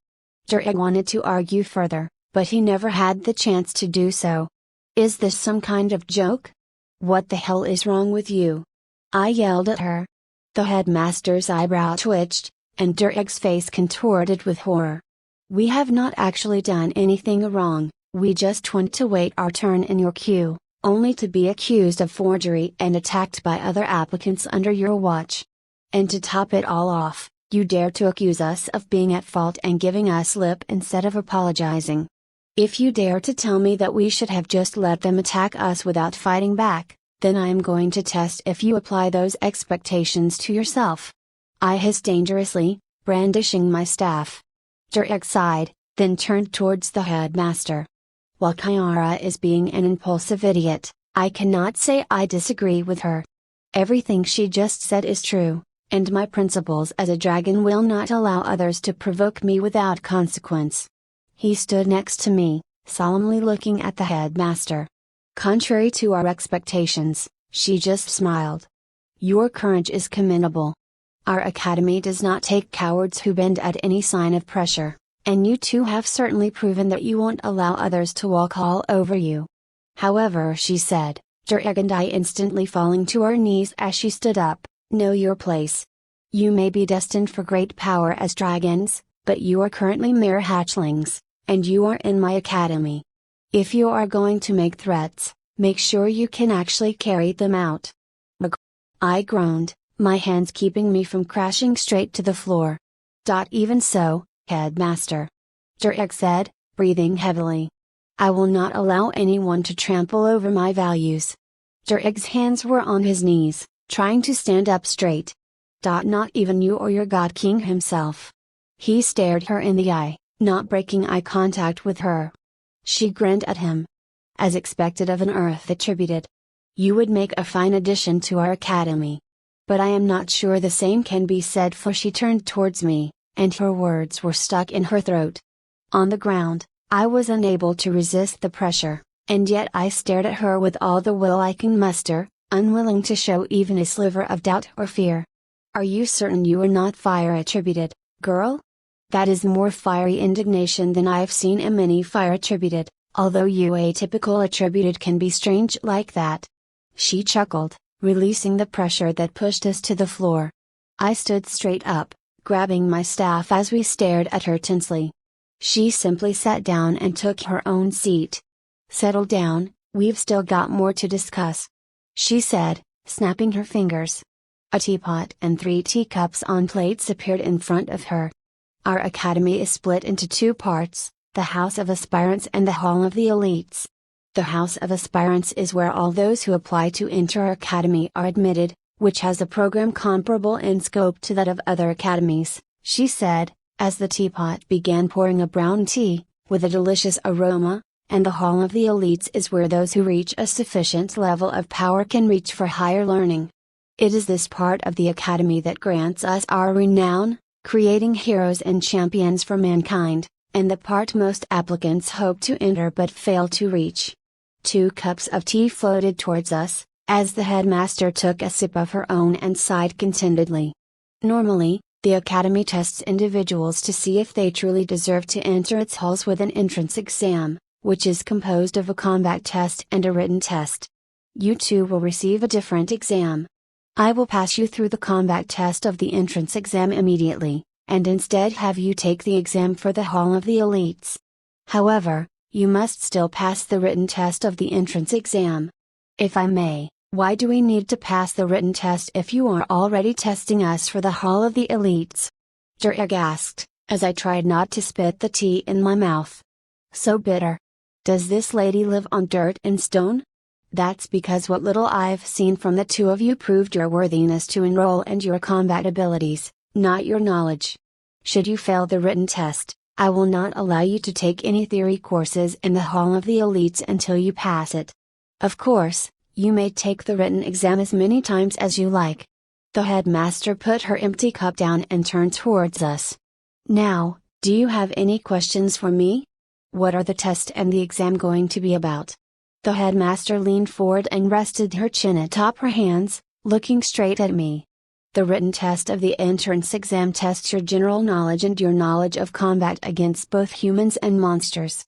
Der Egg wanted to argue further, but he never had the chance to do so. Is this some kind of joke? What the hell is wrong with you? I yelled at her. The headmaster's eyebrow twitched, and Der Egg's face contorted with horror. We have not actually done anything wrong, we just want to wait our turn in your queue, only to be accused of forgery and attacked by other applicants under your watch. And to top it all off, you dare to accuse us of being at fault and giving us lip instead of apologizing. If you dare to tell me that we should have just let them attack us without fighting back, then I am going to test if you apply those expectations to yourself. I hissed dangerously, brandishing my staff. Der Egg sighed, then turned towards the headmaster. While Kiara is being an impulsive idiot, I cannot say I disagree with her. Everything she just said is true, and my principles as a dragon will not allow others to provoke me without consequence. He stood next to me, solemnly looking at the headmaster. Contrary to our expectations, she just smiled. Your courage is commendable. Our academy does not take cowards who bend at any sign of pressure, and you two have certainly proven that you won't allow others to walk all over you. However, she said, Dureg and I instantly falling to our knees as she stood up, know your place. You may be destined for great power as dragons, but you are currently mere hatchlings, and you are in my academy. If you are going to make threats, make sure you can actually carry them out. I groaned, my hands keeping me from crashing straight to the floor. Even so, headmaster. Dureg said, breathing heavily. I will not allow anyone to trample over my values. Dureg's hands were on his knees, trying to stand up straight. Not even you or your God King himself. He stared her in the eye, not breaking eye contact with her. She grinned at him. As expected of an Earth attributed. You would make a fine addition to our academy. But I am not sure the same can be said for she turned towards me, and her words were stuck in her throat. On the ground, I was unable to resist the pressure, and yet I stared at her with all the will I can muster, unwilling to show even a sliver of doubt or fear. Are you certain you are not fire attributed, girl? That is more fiery indignation than I have seen in many fire attributed, although you atypical attributed can be strange like that. She chuckled, releasing the pressure that pushed us to the floor. I stood straight up, grabbing my staff as we stared at her tensely. She simply sat down and took her own seat. Settle down, we've still got more to discuss. She said, snapping her fingers. A teapot and 3 teacups on plates appeared in front of her. Our academy is split into 2 parts, the House of Aspirants and the Hall of the Elites. The House of Aspirants is where all those who apply to enter our academy are admitted, which has a program comparable in scope to that of other academies, she said, as the teapot began pouring a brown tea, with a delicious aroma, and the Hall of the Elites is where those who reach a sufficient level of power can reach for higher learning. It is this part of the academy that grants us our renown, creating heroes and champions for mankind, and the part most applicants hope to enter but fail to reach. 2 cups of tea floated towards us, as the headmaster took a sip of her own and sighed contentedly. Normally, the academy tests individuals to see if they truly deserve to enter its halls with an entrance exam, which is composed of a combat test and a written test. You two will receive a different exam. I will pass you through the combat test of the entrance exam immediately, and instead have you take the exam for the Hall of the Elites. However, you must still pass the written test of the entrance exam. If I may, why do we need to pass the written test if you are already testing us for the Hall of the Elites? Dureg asked, as I tried not to spit the tea in my mouth. So bitter. Does this lady live on dirt and stone? That's because what little I've seen from the 2 of you proved your worthiness to enroll and your combat abilities, not your knowledge. Should you fail the written test, I will not allow you to take any theory courses in the Hall of the Elites until you pass it. Of course, you may take the written exam as many times as you like. The headmaster put her empty cup down and turned towards us. Now, do you have any questions for me? What are the test and the exam going to be about? The headmaster leaned forward and rested her chin atop her hands, looking straight at me. The written test of the entrance exam tests your general knowledge and your knowledge of combat against both humans and monsters.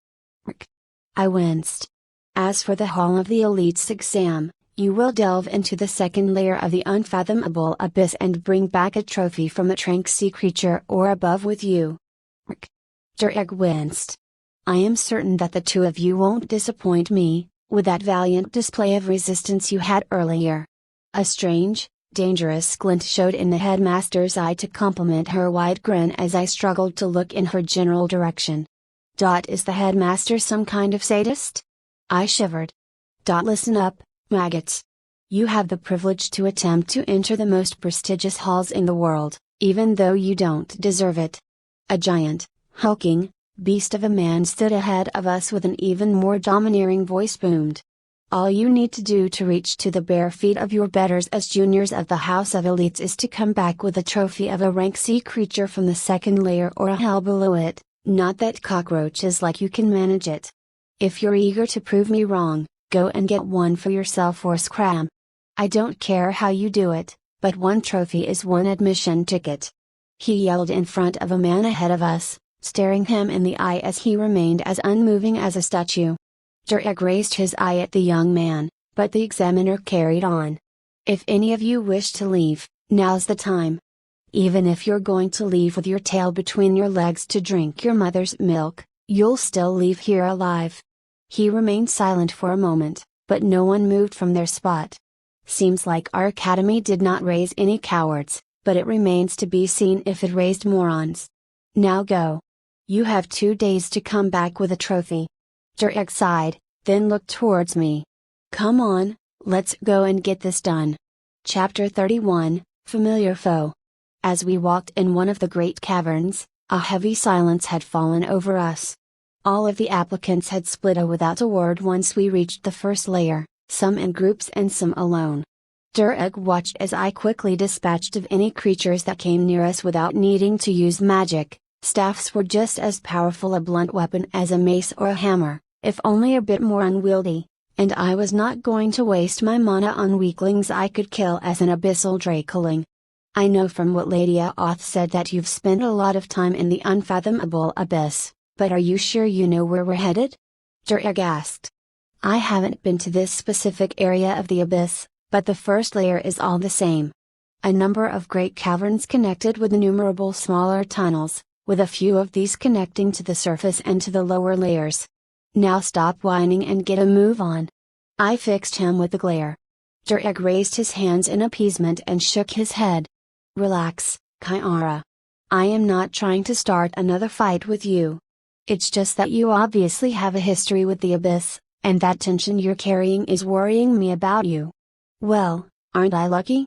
I winced. As for the Hall of the Elites exam, you will delve into the second layer of the unfathomable abyss and bring back a trophy from a trank sea creature or above with you. Dureg winced. I am certain that the 2 of you won't disappoint me, with that valiant display of resistance you had earlier. A strange, dangerous glint showed in the headmaster's eye to complement her wide grin as I struggled to look in her general direction. Is the headmaster some kind of sadist? I shivered. Listen up, maggots. You have the privilege to attempt to enter the most prestigious halls in the world, even though you don't deserve it. A giant, hulking, beast of a man stood ahead of us with an even more domineering voice boomed. All you need to do to reach to the bare feet of your betters as juniors of the House of Elites is to come back with a trophy of a rank sea creature from the second layer or a hell below it, not that cockroaches like you can manage it. If you're eager to prove me wrong, go and get one for yourself or scram. I don't care how you do it, but one trophy is one admission ticket. He yelled in front of a man ahead of us, staring him in the eye as he remained as unmoving as a statue. Durek raised his eye at the young man, but the examiner carried on. If any of you wish to leave, now's the time. Even if you're going to leave with your tail between your legs to drink your mother's milk, you'll still leave here alive. He remained silent for a moment, but no one moved from their spot. Seems like our academy did not raise any cowards, but it remains to be seen if it raised morons. Now go. You have 2 days to come back with a trophy. Durek sighed, then looked towards me. Come on, let's go and get this done. Chapter 31, Familiar Foe. As we walked in one of the great caverns, a heavy silence had fallen over us. All of the applicants had split without a word once we reached the first layer, some in groups and some alone. Durek watched as I quickly dispatched of any creatures that came near us without needing to use magic. Staffs were just as powerful a blunt weapon as a mace or a hammer, if only a bit more unwieldy, and I was not going to waste my mana on weaklings I could kill as an abyssal dracoling. I know from what Lady Aoth said that you've spent a lot of time in the unfathomable abyss, but are you sure you know where we're headed? Durek asked. I haven't been to this specific area of the abyss, but the first layer is all the same. A number of great caverns connected with innumerable smaller tunnels, with a few of these connecting to the surface and to the lower layers. Now stop whining and get a move on. I fixed him with a glare. Durek raised his hands in appeasement and shook his head. Relax, Kiara. I am not trying to start another fight with you. It's just that you obviously have a history with the abyss, and that tension you're carrying is worrying me about you. Well, aren't I lucky?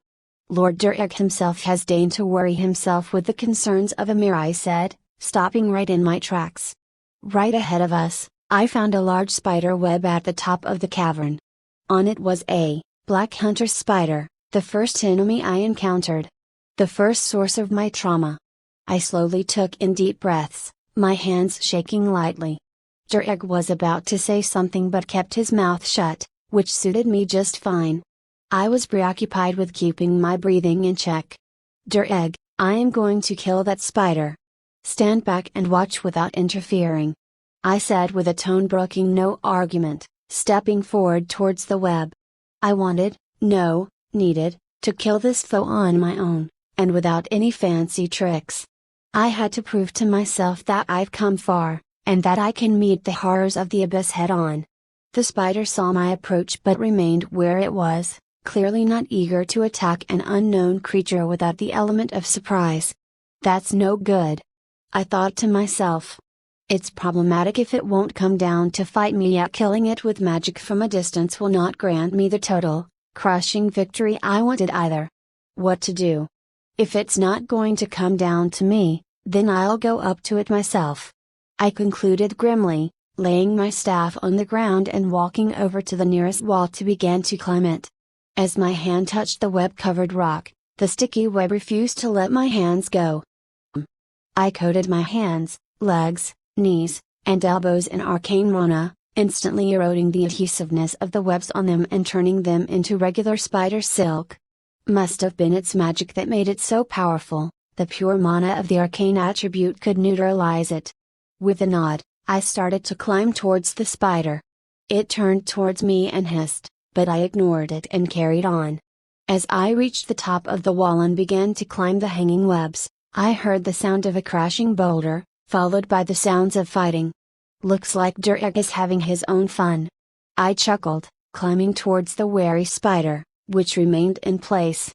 Lord Durek himself has deigned to worry himself with the concerns of Amir, I said, stopping right in my tracks. Right ahead of us, I found a large spider web at the top of the cavern. On it was a black hunter spider, the first enemy I encountered. The first source of my trauma. I slowly took in deep breaths, my hands shaking lightly. Durek was about to say something but kept his mouth shut, which suited me just fine. I was preoccupied with keeping my breathing in check. Durek, I am going to kill that spider. Stand back and watch without interfering. I said with a tone broking no argument, stepping forward towards the web. I needed, to kill this foe on my own, and without any fancy tricks. I had to prove to myself that I've come far, and that I can meet the horrors of the abyss head on. The spider saw my approach but remained where it was, clearly not eager to attack an unknown creature without the element of surprise. That's no good. I thought to myself. It's problematic if it won't come down to fight me, yet killing it with magic from a distance will not grant me the total, crushing victory I wanted either. What to do? If it's not going to come down to me, then I'll go up to it myself. I concluded grimly, laying my staff on the ground and walking over to the nearest wall to begin to climb it. As my hand touched the web-covered rock, the sticky web refused to let my hands go. I coated my hands, legs, knees, and elbows in arcane mana, instantly eroding the adhesiveness of the webs on them and turning them into regular spider silk. Must have been its magic that made it so powerful, the pure mana of the arcane attribute could neutralize it. With a nod, I started to climb towards the spider. It turned towards me and hissed, but I ignored it and carried on. As I reached the top of the wall and began to climb the hanging webs, I heard the sound of a crashing boulder, followed by the sounds of fighting. Looks like Durek is having his own fun. I chuckled, climbing towards the wary spider, which remained in place.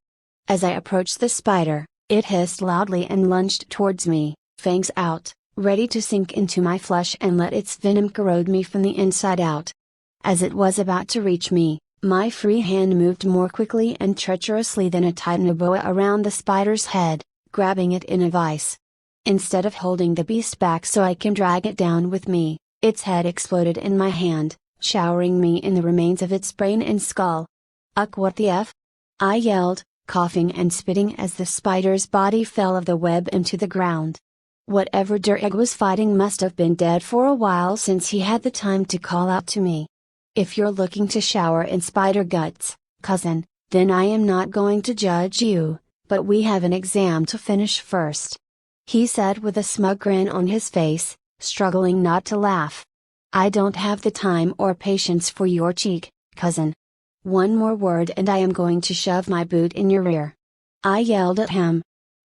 As I approached the spider, it hissed loudly and lunged towards me, fangs out, ready to sink into my flesh and let its venom corrode me from the inside out. As it was about to reach me, my free hand moved more quickly and treacherously than a titan boa around the spider's head, grabbing it in a vice. Instead of holding the beast back so I can drag it down with me, its head exploded in my hand, showering me in the remains of its brain and skull. Ugh, what the F? I yelled, coughing and spitting as the spider's body fell of the web into the ground. Whatever Durek was fighting must have been dead for a while since he had the time to call out to me. If you're looking to shower in spider guts, cousin, Then I am not going to judge you, but we have an exam to finish first. He said with a smug grin on his face, struggling not to laugh. I don't have the time or patience for your cheek, cousin. One more word and I am going to shove my boot in your rear. I yelled at him.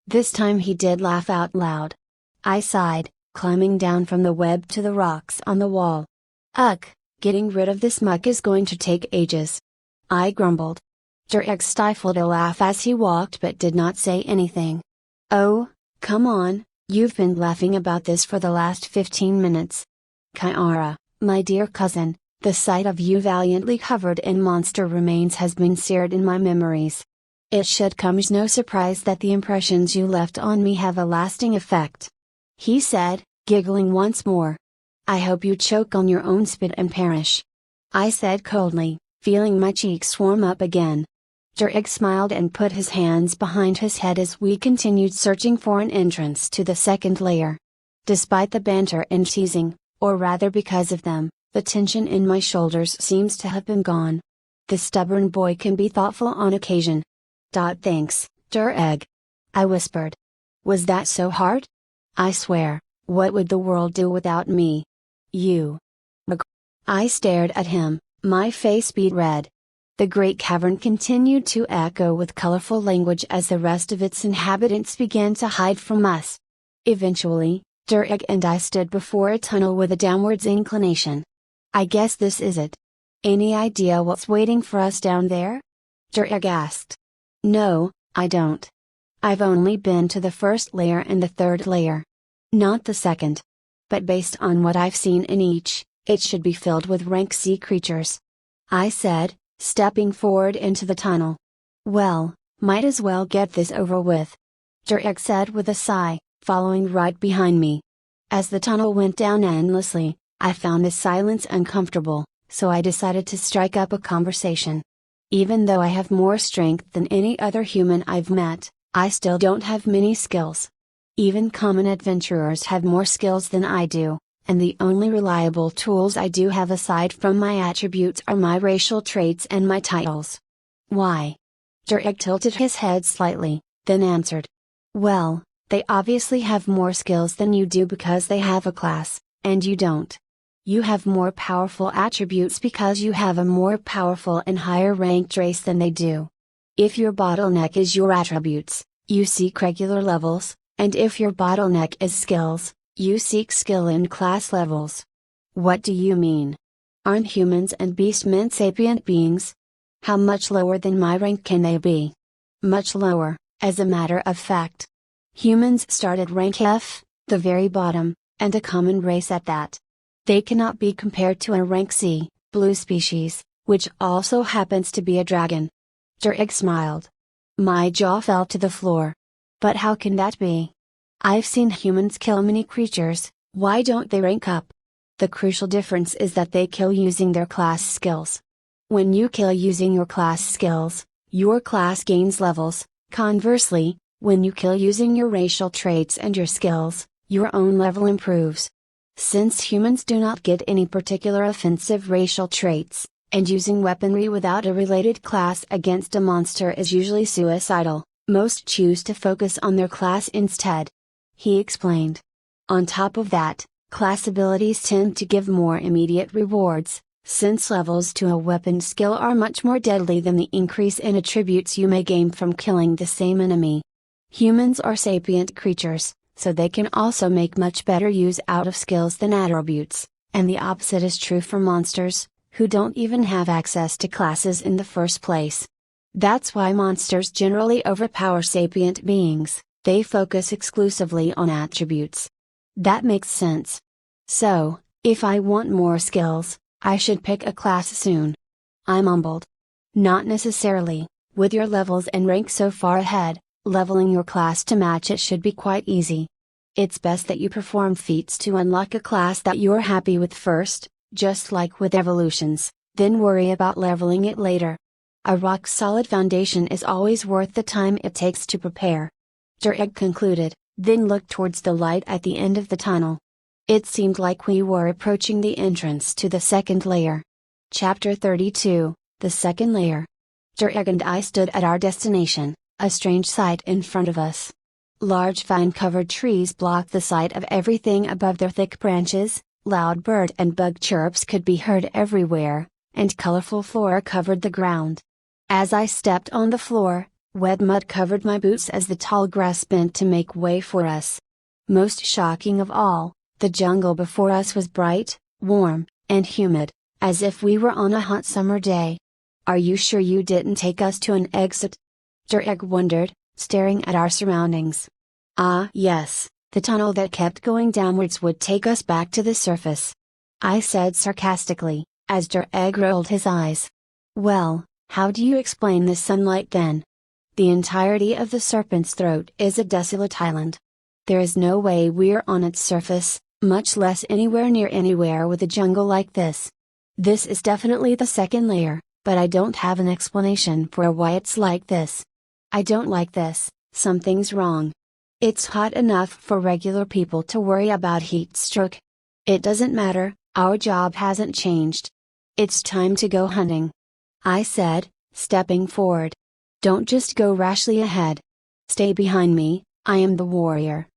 This time he did laugh out loud. I sighed, climbing down from the web to the rocks on the wall. Ugh, getting rid of this muck is going to take ages. I grumbled. Derek stifled a laugh as he walked but did not say anything. Oh, come on, you've been laughing about this for the last 15 minutes. Kiara, my dear cousin, the sight of you valiantly covered in monster remains has been seared in my memories. It should come as no surprise that the impressions you left on me have a lasting effect. He said, giggling once more. I hope you choke on your own spit and perish. I said coldly, feeling my cheeks warm up again. Derek smiled and put his hands behind his head as we continued searching for an entrance to the second layer. Despite the banter and teasing, or rather because of them, the tension in my shoulders seems to have been gone. The stubborn boy can be thoughtful on occasion. Thanks, Derek. I whispered. Was that so hard? I swear, what would the world do without me? You. I stared at him, my face bead red. The great cavern continued to echo with colorful language as the rest of its inhabitants began to hide from us. Eventually, Derek and I stood before a tunnel with a downwards inclination. I guess this is it. Any idea what's waiting for us down there? Derek asked. No, I don't. I've only been to the first layer and the third layer. Not the second. But based on what I've seen in each, it should be filled with rank C creatures. I said, stepping forward into the tunnel. Well, might as well get this over with. Derek said with a sigh, following right behind me. As the tunnel went down endlessly, I found the silence uncomfortable, so I decided to strike up a conversation. Even though I have more strength than any other human I've met, I still don't have many skills. Even common adventurers have more skills than I do, and the only reliable tools I do have aside from my attributes are my racial traits and my titles. Why? Derek tilted his head slightly, then answered. Well, they obviously have more skills than you do because they have a class, and you don't. You have more powerful attributes because you have a more powerful and higher ranked race than they do. If your bottleneck is your attributes, you seek regular levels, and if your bottleneck is skills, you seek skill and class levels. What do you mean? Aren't humans and beastmen sapient beings? How much lower than my rank can they be? Much lower, as a matter of fact. Humans start at rank F, the very bottom, and a common race at that. They cannot be compared to a rank C, blue species, which also happens to be a dragon. Derek smiled. My jaw fell to the floor. But how can that be? I've seen humans kill many creatures, why don't they rank up? The crucial difference is that they kill using their class skills. When you kill using your class skills, your class gains levels. Conversely, when you kill using your racial traits and your skills, your own level improves. Since humans do not get any particular offensive racial traits, and using weaponry without a related class against a monster is usually suicidal, most choose to focus on their class instead. He explained. On top of that, class abilities tend to give more immediate rewards, since levels to a weapon skill are much more deadly than the increase in attributes you may gain from killing the same enemy. Humans are sapient creatures, so they can also make much better use out of skills than attributes, and the opposite is true for monsters, who don't even have access to classes in the first place. That's why monsters generally overpower sapient beings, they focus exclusively on attributes. That makes sense. So, if I want more skills, I should pick a class soon. I mumbled. Not necessarily, with your levels and rank so far ahead. Leveling your class to match it should be quite easy. It's best that you perform feats to unlock a class that you're happy with first, just like with evolutions, then worry about leveling it later. A rock-solid foundation is always worth the time it takes to prepare. Derek concluded, then looked towards the light at the end of the tunnel. It seemed like we were approaching the entrance to the second layer. Chapter 32, The Second Layer. Dureg and I stood at our destination, a strange sight in front of us. Large vine-covered trees blocked the sight of everything above their thick branches, loud bird and bug chirps could be heard everywhere, and colorful flora covered the ground. As I stepped on the floor, wet mud covered my boots as the tall grass bent to make way for us. Most shocking of all, the jungle before us was bright, warm, and humid, as if we were on a hot summer day. "Are you sure you didn't take us to an exit?" Dureg wondered, staring at our surroundings. "Ah yes, the tunnel that kept going downwards would take us back to the surface," I said sarcastically, as Dureg rolled his eyes. "Well, how do you explain the sunlight then? The entirety of the Serpent's Throat is a desolate island. There is no way we're on its surface, much less anywhere near anywhere with a jungle like this. This is definitely the second layer, but I don't have an explanation for why it's like this. I don't like this, something's wrong. It's hot enough for regular people to worry about heat stroke. It doesn't matter, our job hasn't changed. It's time to go hunting," I said, stepping forward. "Don't just go rashly ahead. Stay behind me, I am the warrior,"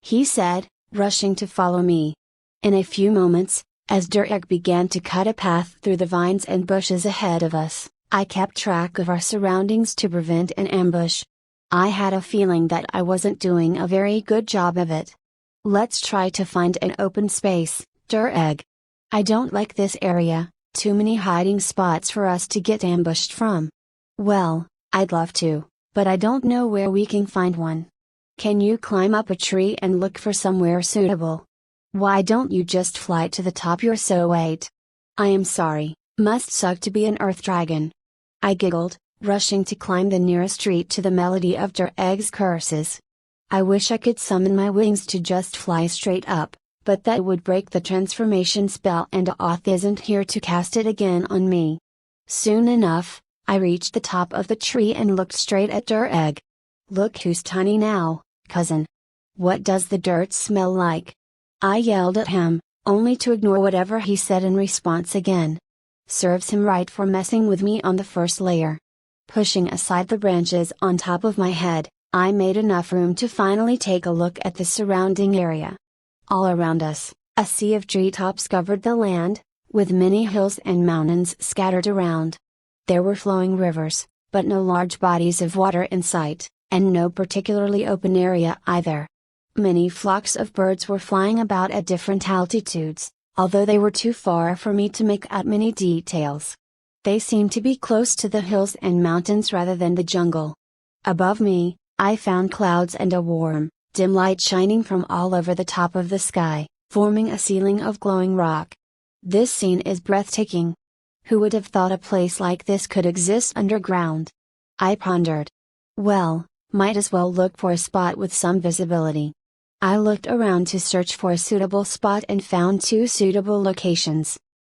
he said, rushing to follow me. In a few moments, as Dureg began to cut a path through the vines and bushes ahead of us, I kept track of our surroundings to prevent an ambush. I had a feeling that I wasn't doing a very good job of it. "Let's try to find an open space, Dureg. I don't like this area, too many hiding spots for us to get ambushed from." "Well, I'd love to, but I don't know where we can find one. Can you climb up a tree and look for somewhere suitable? Why don't you just fly to the top? You're so weight." "I am sorry, must suck to be an earth dragon," I giggled, rushing to climb the nearest tree to the melody of Dureg's curses. I wish I could summon my wings to just fly straight up, but that would break the transformation spell and Oth isn't here to cast it again on me. Soon enough, I reached the top of the tree and looked straight at Dureg. "Look who's tiny now, cousin. What does the dirt smell like?" I yelled at him, only to ignore whatever he said in response again. Serves him right for messing with me on the first layer. Pushing aside the branches on top of my head, I made enough room to finally take a look at the surrounding area. All around us, a sea of treetops covered the land, with many hills and mountains scattered around. There were flowing rivers, but no large bodies of water in sight, and no particularly open area either. Many flocks of birds were flying about at different altitudes, although they were too far for me to make out many details. They seemed to be close to the hills and mountains rather than the jungle. Above me, I found clouds and a warm, dim light shining from all over the top of the sky, forming a ceiling of glowing rock. This scene is breathtaking. Who would have thought a place like this could exist underground? I pondered. Well, might as well look for a spot with some visibility. I looked around to search for a suitable spot and found two suitable locations.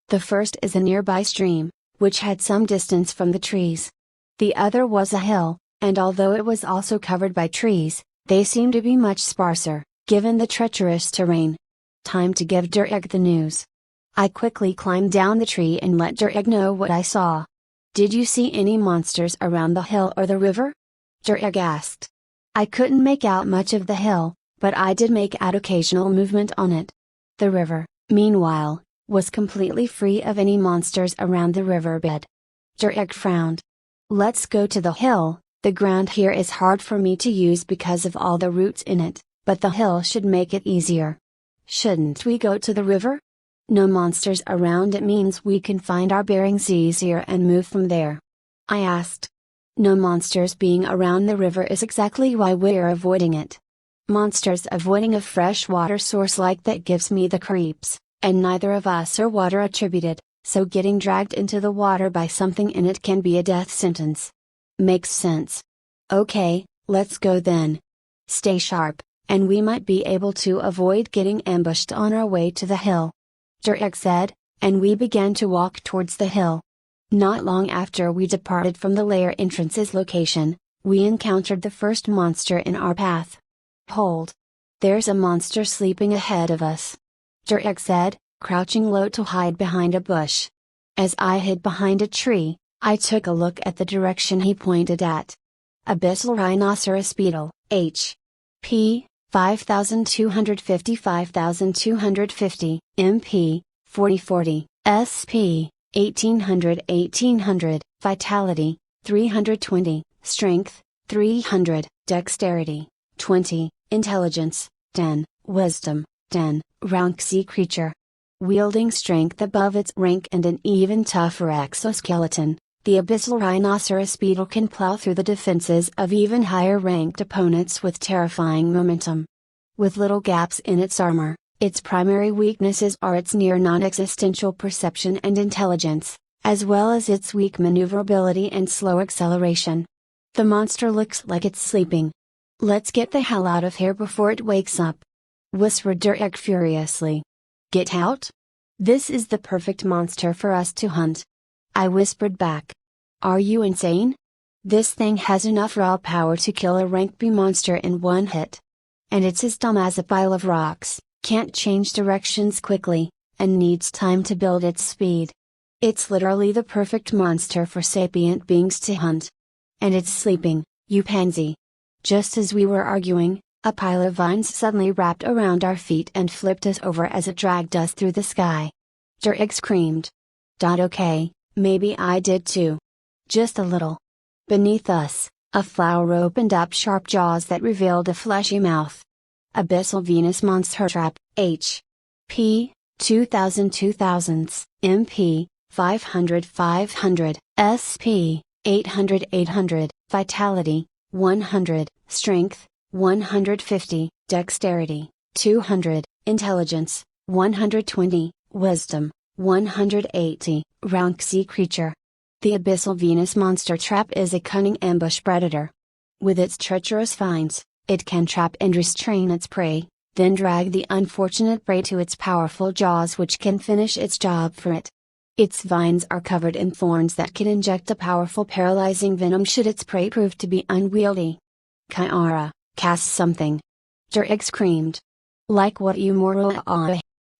The first is a nearby stream, which had some distance from the trees. The other was a hill, and although it was also covered by trees, they seemed to be much sparser, given the treacherous terrain. Time to give Dureg the news. I quickly climbed down the tree and let Dureg know what I saw. "Did you see any monsters around the hill or the river?" Dureg asked. I couldn't make out much of the hill, but I did make out occasional movement on it. The river, meanwhile, was completely free of any monsters around the riverbed. Dureg frowned. "Let's go to the hill. The ground here is hard for me to use because of all the roots in it, but the hill should make it easier." "Shouldn't we go to the river? No monsters around, it means we can find our bearings easier and move from there," I asked. "No monsters being around the river is exactly why we're avoiding it. Monsters avoiding a fresh water source like that gives me the creeps, and neither of us are water attributed, so getting dragged into the water by something in it can be a death sentence." "Makes sense. Okay, let's go then. Stay sharp, and we might be able to avoid getting ambushed on our way to the hill," Dureg said, and we began to walk towards the hill. Not long after we departed from the lair entrance's location, we encountered the first monster in our path. "Hold! There's a monster sleeping ahead of us," Dureg said, crouching low to hide behind a bush. As I hid behind a tree, I took a look at the direction he pointed at. Abyssal Rhinoceros Beetle, H. P. 5250 5250, MP. 4040, SP. 1800 Vitality, 320, Strength, 300, Dexterity, 20, Intelligence, 10, Wisdom, 10, Rank C creature. Wielding strength above its rank and an even tougher exoskeleton, the Abyssal Rhinoceros Beetle can plow through the defenses of even higher ranked opponents with terrifying momentum. With little gaps in its armor, its primary weaknesses are its near non-existential perception and intelligence, as well as its weak maneuverability and slow acceleration. The monster looks like it's sleeping. "Let's get the hell out of here before it wakes up," whispered Derek furiously. "Get out? This is the perfect monster for us to hunt," I whispered back. "Are you insane? This thing has enough raw power to kill a rank B monster in one hit. And it's as dumb as a pile of rocks, can't change directions quickly, and needs time to build its speed. It's literally the perfect monster for sapient beings to hunt. And it's sleeping, you pansy." Just as we were arguing, a pile of vines suddenly wrapped around our feet and flipped us over as it dragged us through the sky. Derek screamed. Okay, maybe I did too. Just a little. Beneath us, a flower opened up sharp jaws that revealed a fleshy mouth. Abyssal Venus Monster Trap, H. P. 2000 MP. 500 SP. 800 Vitality, 100, Strength, 150, Dexterity, 200, Intelligence, 120, Wisdom, 180, Rank C creature. The Abyssal Venus Monster Trap is a cunning ambush predator. With its treacherous vines, it can trap and restrain its prey, then drag the unfortunate prey to its powerful jaws, which can finish its job for it. Its vines are covered in thorns that can inject a powerful paralyzing venom should its prey prove to be unwieldy. "Kyara, cast something!" Derek screamed. "Like what, you mortal?"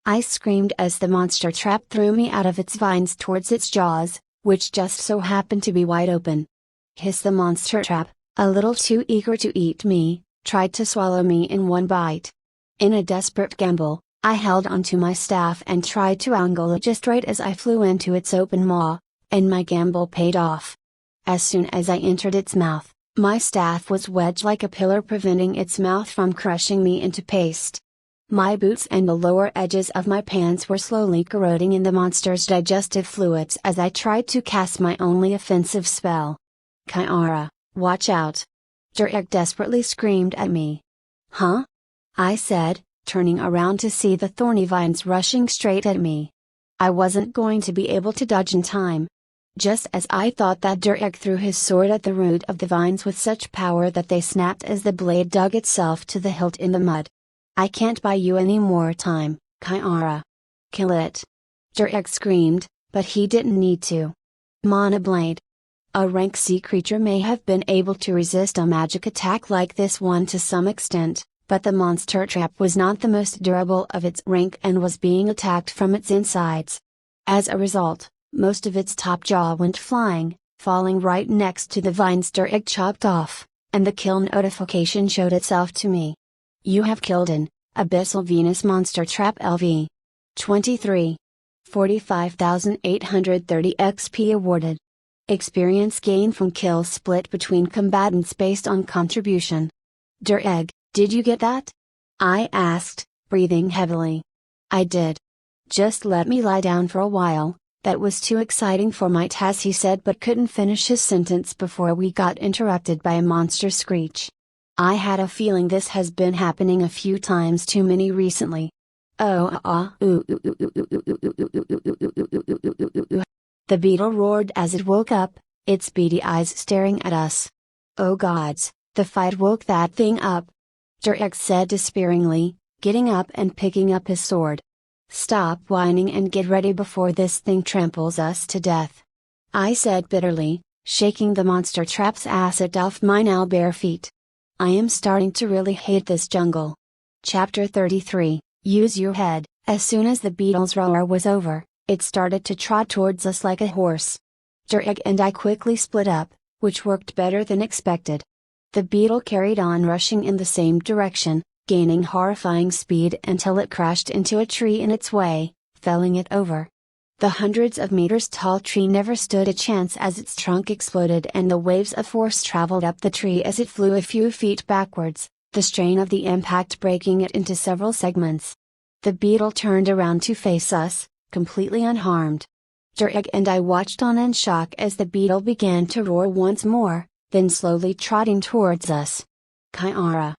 I screamed as the monster trap threw me out of its vines towards its jaws, which just so happened to be wide open. Hiss! The monster trap, a little too eager to eat me, tried to swallow me in one bite. In a desperate gamble, I held onto my staff and tried to angle it just right as I flew into its open maw, and my gamble paid off. As soon as I entered its mouth, my staff was wedged like a pillar, preventing its mouth from crushing me into paste. My boots and the lower edges of my pants were slowly corroding in the monster's digestive fluids as I tried to cast my only offensive spell. "Kyara, watch out!" Derek desperately screamed at me. "Huh?" I said, turning around to see the thorny vines rushing straight at me. I wasn't going to be able to dodge in time. Just as I thought that, Derek threw his sword at the root of the vines with such power that they snapped as the blade dug itself to the hilt in the mud. "I can't buy you any more time, Kyara. Kill it!" Derek screamed, but he didn't need to. Mana Blade. A rank C creature may have been able to resist a magic attack like this one to some extent, but the monster trap was not the most durable of its rank and was being attacked from its insides. As a result, most of its top jaw went flying, falling right next to the vines Derek chopped off, and the kill notification showed itself to me. "You have killed an Abyssal Venus Monster Trap LV. 23. 45,830 XP awarded. Experience gain from kills split between combatants based on contribution." "Derek, did you get that?" I asked, breathing heavily. "I did. Just let me lie down for a while, that was too exciting for my task," he said, but couldn't finish his sentence before we got interrupted by a monster screech. I had a feeling this has been happening a few times too many recently. The beetle roared as it woke up, its beady eyes staring at us. "Oh gods, the fight woke that thing up," Derek said despairingly, getting up and picking up his sword. "Stop whining and get ready before this thing tramples us to death," I said bitterly, shaking the monster trap's acid off my now bare feet. I am starting to really hate this jungle. Chapter 33, Use Your Head. As soon as the beetle's roar was over, it started to trot towards us like a horse. Dureg and I quickly split up, which worked better than expected. The beetle carried on rushing in the same direction, gaining horrifying speed until it crashed into a tree in its way, felling it over. The hundreds of meters tall tree never stood a chance as its trunk exploded and the waves of force traveled up the tree as it flew a few feet backwards, the strain of the impact breaking it into several segments. The beetle turned around to face us, completely unharmed. Dureg and I watched on in shock as the beetle began to roar once more, then slowly trotting towards us. Kiara.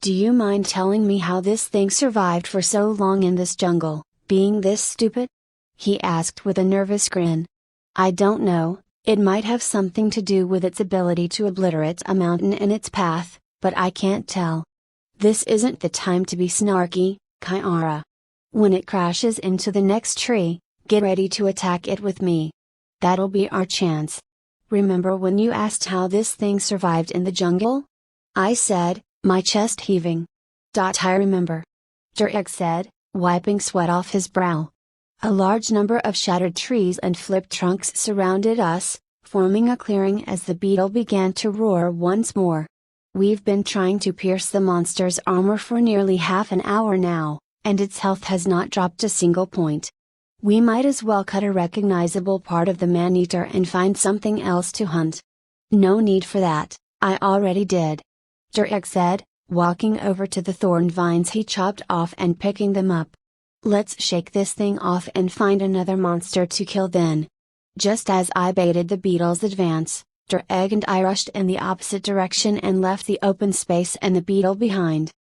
Do you mind telling me how this thing survived for so long in this jungle, being this stupid? He asked with a nervous grin. I don't know, it might have something to do with its ability to obliterate a mountain in its path, but I can't tell. This isn't the time to be snarky, Kiara. When it crashes into the next tree, get ready to attack it with me. That'll be our chance. Remember when you asked how this thing survived in the jungle? I said, my chest heaving. I remember. Dureg said, wiping sweat off his brow. A large number of shattered trees and flipped trunks surrounded us, forming a clearing as the beetle began to roar once more. We've been trying to pierce the monster's armor for nearly half an hour now, and its health has not dropped a single point. We might as well cut a recognizable part of the man-eater and find something else to hunt. No need for that, I already did. Dureg said, walking over to the thorn vines he chopped off and picking them up. Let's shake this thing off and find another monster to kill then. Just as I baited the beetle's advance, Dureg and I rushed in the opposite direction and left the open space and the beetle behind.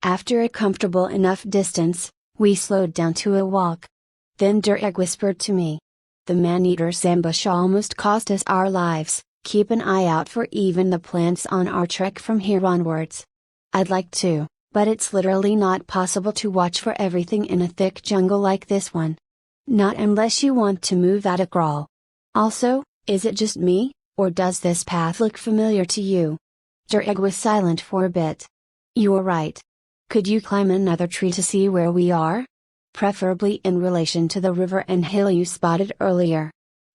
After a comfortable enough distance, we slowed down to a walk. Then Dureg whispered to me. The man-eater's ambush almost cost us our lives, keep an eye out for even the plants on our trek from here onwards. I'd like to, but it's literally not possible to watch for everything in a thick jungle like this one. Not unless you want to move at a crawl. Also, is it just me, or does this path look familiar to you? Dureg was silent for a bit. You're right. Could you climb another tree to see where we are? Preferably in relation to the river and hill you spotted earlier.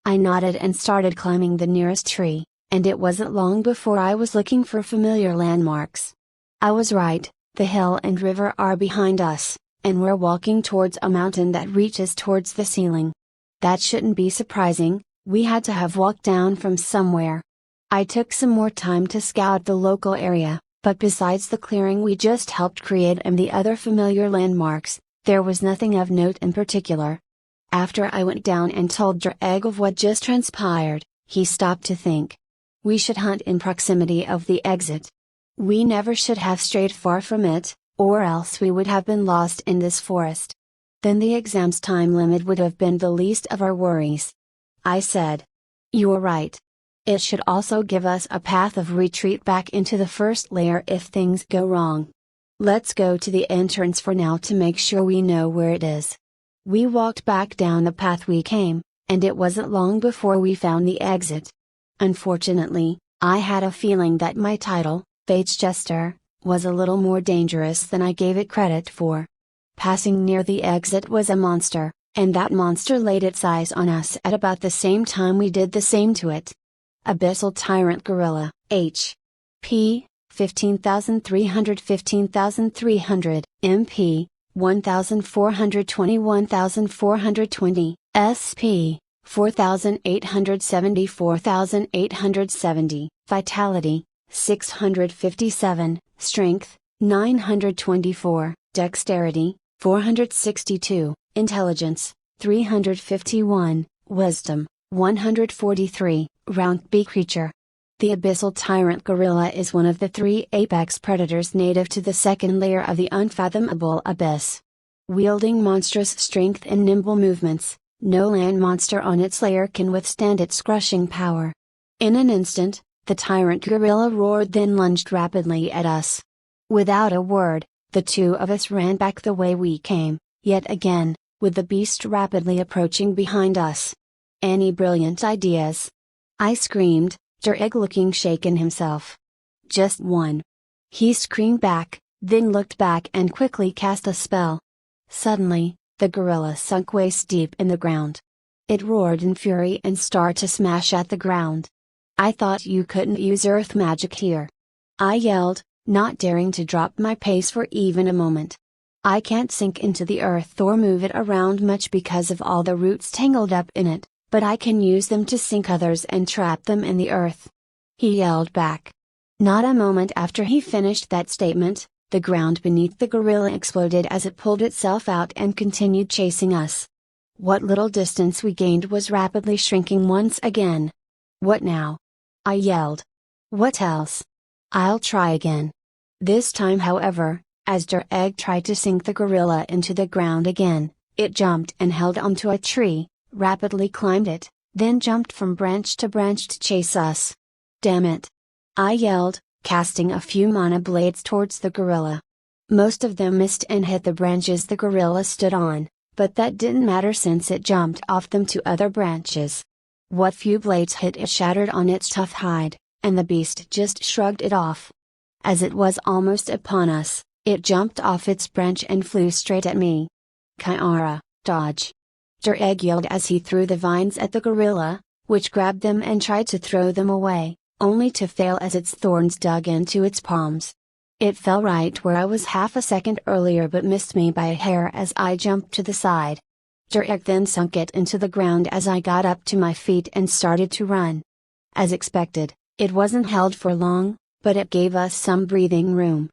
I nodded and started climbing the nearest tree, and it wasn't long before I was looking for familiar landmarks. I was right, the hill and river are behind us, and we're walking towards a mountain that reaches towards the ceiling. That shouldn't be surprising, we had to have walked down from somewhere. I took some more time to scout the local area, but besides the clearing we just helped create and the other familiar landmarks, there was nothing of note in particular. After I went down and told Dureg of what just transpired, he stopped to think. We should hunt in proximity of the exit. We never should have strayed far from it, or else we would have been lost in this forest. Then the exam's time limit would have been the least of our worries. I said. You're right. It should also give us a path of retreat back into the first layer if things go wrong. Let's go to the entrance for now to make sure we know where it is. We walked back down the path we came, and it wasn't long before we found the exit. Unfortunately, I had a feeling that my title, Fate's Jester, was a little more dangerous than I gave it credit for. Passing near the exit was a monster, and that monster laid its eyes on us at about the same time we did the same to it. Abyssal Tyrant Gorilla, H.P. 15,300 MP, 1,420 1,420, SP, 4,870 4,870, Vitality, 657, Strength, 924, Dexterity, 462, Intelligence, 351, Wisdom, 143, Rank B creature. The Abyssal Tyrant Gorilla is one of the 3 apex predators native to the second layer of the unfathomable abyss. Wielding monstrous strength and nimble movements, no land monster on its layer can withstand its crushing power. In an instant, the Tyrant Gorilla roared, then lunged rapidly at us. Without a word, the two of us ran back the way we came, yet again, with the beast rapidly approaching behind us. Any brilliant ideas? I screamed, Dureg looking shaken himself. Just one. He screamed back, then looked back and quickly cast a spell. Suddenly, the gorilla sunk waist deep in the ground. It roared in fury and started to smash at the ground. "I thought you couldn't use earth magic here," I yelled, not daring to drop my pace for even a moment. "I can't sink into the earth or move it around much because of all the roots tangled up in it, but I can use them to sink others and trap them in the earth," he yelled back. Not a moment after he finished that statement, the ground beneath the gorilla exploded as it pulled itself out and continued chasing us. What little distance we gained was rapidly shrinking once again. "What now?" I yelled. "What else?" "I'll try again." This time, however, as Egg tried to sink the gorilla into the ground again, it jumped and held onto a tree, rapidly climbed it, then jumped from branch to branch to chase us. "Damn it!" I yelled, casting a few mana blades towards the gorilla. Most of them missed and hit the branches the gorilla stood on, but that didn't matter since it jumped off them to other branches. What few blades hit it shattered on its tough hide, and the beast just shrugged it off. As it was almost upon us, it jumped off its branch and flew straight at me. "Kiara, dodge!" Egg yelled as he threw the vines at the gorilla, which grabbed them and tried to throw them away, only to fail as its thorns dug into its palms. It fell right where I was half a second earlier but missed me by a hair as I jumped to the side. Egg then sunk it into the ground as I got up to my feet and started to run. As expected, it wasn't held for long, but it gave us some breathing room.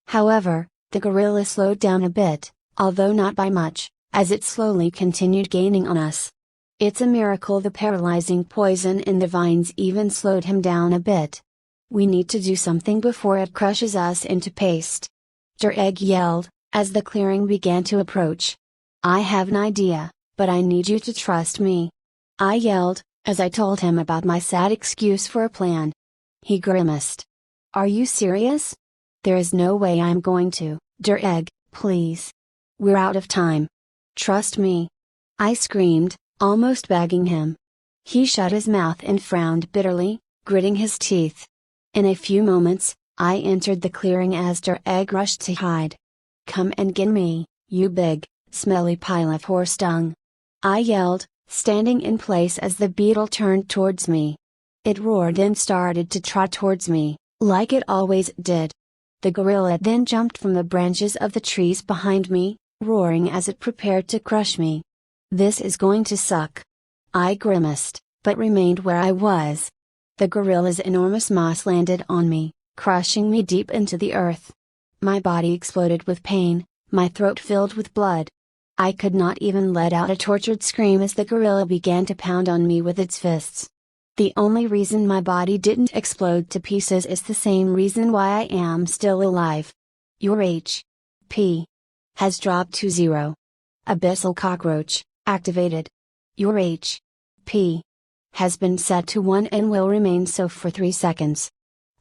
However, the gorilla slowed down a bit, although not by much, as it slowly continued gaining on us. It's a miracle the paralyzing poison in the vines even slowed him down a bit. "We need to do something before it crushes us into paste," Egg yelled, as the clearing began to approach. "I have an idea, but I need you to trust me," I yelled, as I told him about my sad excuse for a plan. He grimaced. "Are you serious? There is no way I'm going to, Egg, please. We're out of time. Trust me," I screamed, almost begging him. He shut his mouth and frowned bitterly, gritting his teeth. In a few moments, I entered the clearing as Egg rushed to hide. "Come and get me, you big, smelly pile of horse dung," I yelled, standing in place as the beetle turned towards me. It roared and started to trot towards me, like it always did. The gorilla then jumped from the branches of the trees behind me, roaring as it prepared to crush me. "This is going to suck." I grimaced, but remained where I was. The gorilla's enormous mass landed on me, crushing me deep into the earth. My body exploded with pain, my throat filled with blood. I could not even let out a tortured scream as the gorilla began to pound on me with its fists. The only reason my body didn't explode to pieces is the same reason why I am still alive. Your HP has dropped to 0. Abyssal cockroach, activated. Your HP has been set to 1 and will remain so for 3 seconds.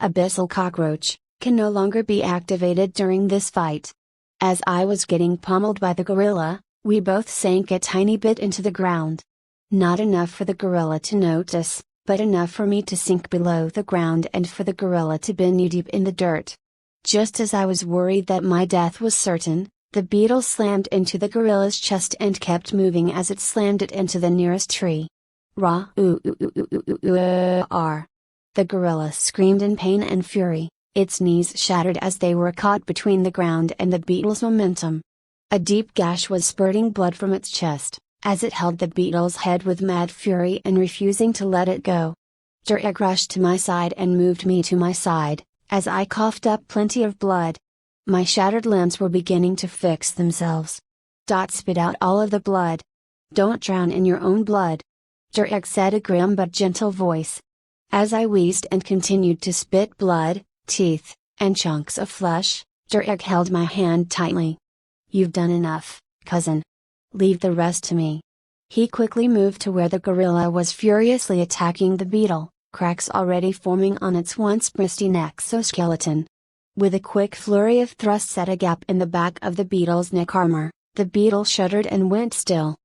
Abyssal cockroach can no longer be activated during this fight. As I was getting pummeled by the gorilla, we both sank a tiny bit into the ground. Not enough for the gorilla to notice, but enough for me to sink below the ground and for the gorilla to bin knee-deep in the dirt. Just as I was worried that my death was certain, the beetle slammed into the gorilla's chest and kept moving as it slammed it into the nearest tree. "Rah! The gorilla screamed in pain and fury, its knees shattered as they were caught between the ground and the beetle's momentum. A deep gash was spurting blood from its chest, as it held the beetle's head with mad fury and refusing to let it go. Egg rushed to my side and moved me to my side, as I coughed up plenty of blood. My shattered limbs were beginning to fix themselves. Spit out all of the blood. "Don't drown in your own blood," Egg said, a grim but gentle voice. As I wheezed and continued to spit blood, teeth, and chunks of flesh, Egg held my hand tightly. "You've done enough, cousin. Leave the rest to me." He quickly moved to where the gorilla was furiously attacking the beetle, cracks already forming on its once pristine exoskeleton. With a quick flurry of thrusts at a gap in the back of the beetle's neck armor, the beetle shuddered and went still.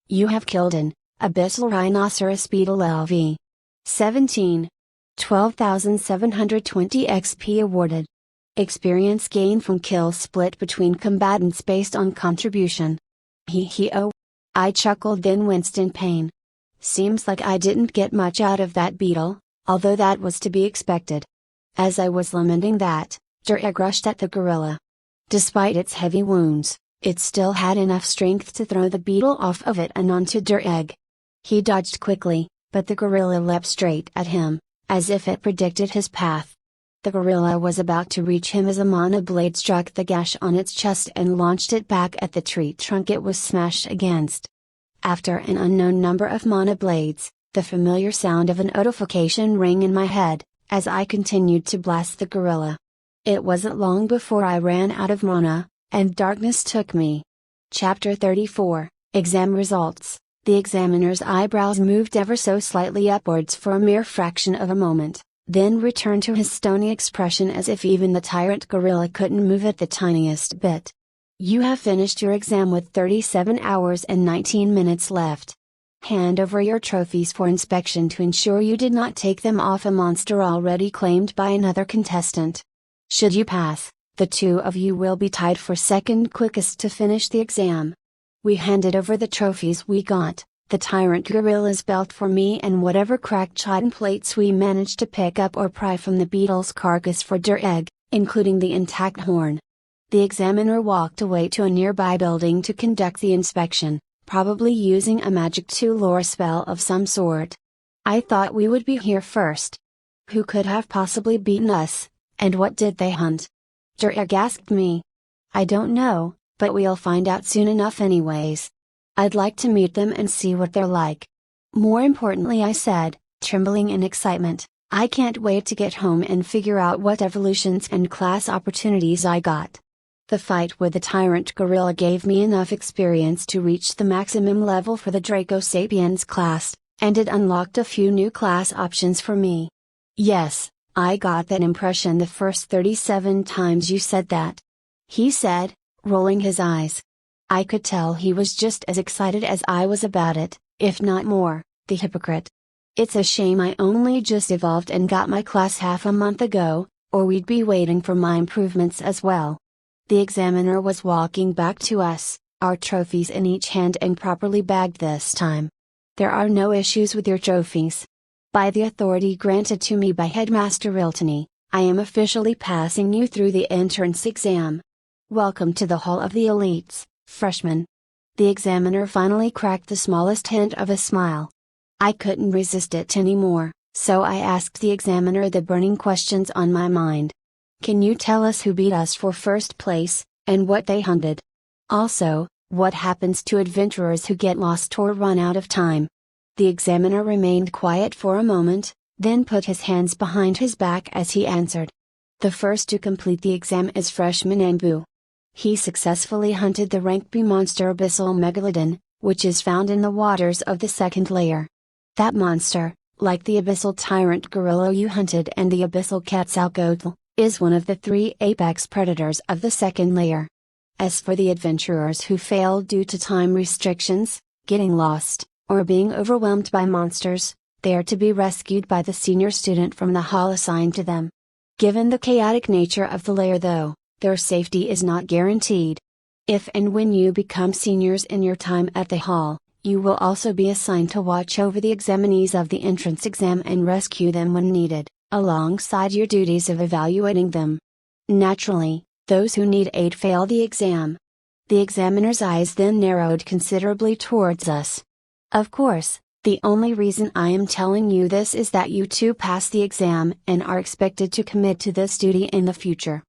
"You have killed an Abyssal Rhinoceros Beetle LV. 17. 12,720 XP awarded. Experience gain from kills split between combatants based on contribution." Oh. I chuckled then winced in pain. Seems like I didn't get much out of that beetle, although that was to be expected. As I was lamenting that, Dureg rushed at the gorilla. Despite its heavy wounds, it still had enough strength to throw the beetle off of it and onto Dureg. He dodged quickly, but the gorilla leapt straight at him, as if it predicted his path. The gorilla was about to reach him as a mana blade struck the gash on its chest and launched it back at the tree trunk it was smashed against. After an unknown number of mana blades, the familiar sound of an notification rang in my head, as I continued to blast the gorilla. It wasn't long before I ran out of mana, and darkness took me. Chapter 34, Exam Results. The examiner's eyebrows moved ever so slightly upwards for a mere fraction of a moment, then returned to his stony expression as if even the tyrant gorilla couldn't move it the tiniest bit. You have finished your exam with 37 hours and 19 minutes left. Hand over your trophies for inspection to ensure you did not take them off a monster already claimed by another contestant. Should you pass, the two of you will be tied for second quickest to finish the exam. We handed over the trophies we got, the tyrant gorilla's belt for me and whatever cracked chitin plates we managed to pick up or pry from the beetle's carcass for Dureg, including the intact horn. The examiner walked away to a nearby building to conduct the inspection, probably using a magic tool or spell of some sort. I thought we would be here first. Who could have possibly beaten us, and what did they hunt? Dureg asked me. I don't know, but we'll find out soon enough anyways. I'd like to meet them and see what they're like. More importantly, I said, trembling in excitement, I can't wait to get home and figure out what evolutions and class opportunities I got. The fight with the tyrant gorilla gave me enough experience to reach the maximum level for the Draco Sapiens class, and it unlocked a few new class options for me. Yes, I got that impression the first 37 times you said that. He said, rolling his eyes. I could tell he was just as excited as I was about it, if not more, the hypocrite. It's a shame I only just evolved and got my class half a month ago, or we'd be waiting for my improvements as well. The examiner was walking back to us, our trophies in each hand and properly bagged this time. There are no issues with your trophies. By the authority granted to me by Headmaster Riltony, I am officially passing you through the entrance exam. Welcome to the Hall of the Elites, freshman. The examiner finally cracked the smallest hint of a smile. I couldn't resist it anymore, so I asked the examiner the burning questions on my mind. Can you tell us who beat us for first place, and what they hunted? Also, what happens to adventurers who get lost or run out of time? The examiner remained quiet for a moment, then put his hands behind his back as he answered. The first to complete the exam is freshman Ambu. He successfully hunted the rank B monster Abyssal Megalodon, which is found in the waters of the second layer. That monster, like the Abyssal Tyrant Gorilla you hunted and the Abyssal Quetzalcoatl, is one of the 3 apex predators of the second layer. As for the adventurers who failed due to time restrictions, getting lost, or being overwhelmed by monsters, they are to be rescued by the senior student from the hall assigned to them. Given the chaotic nature of the layer though, their safety is not guaranteed. If and when you become seniors in your time at the hall, you will also be assigned to watch over the examinees of the entrance exam and rescue them when needed, alongside your duties of evaluating them. Naturally, those who need aid fail the exam. The examiner's eyes then narrowed considerably towards us. Of course, the only reason I am telling you this is that you too pass the exam and are expected to commit to this duty in the future.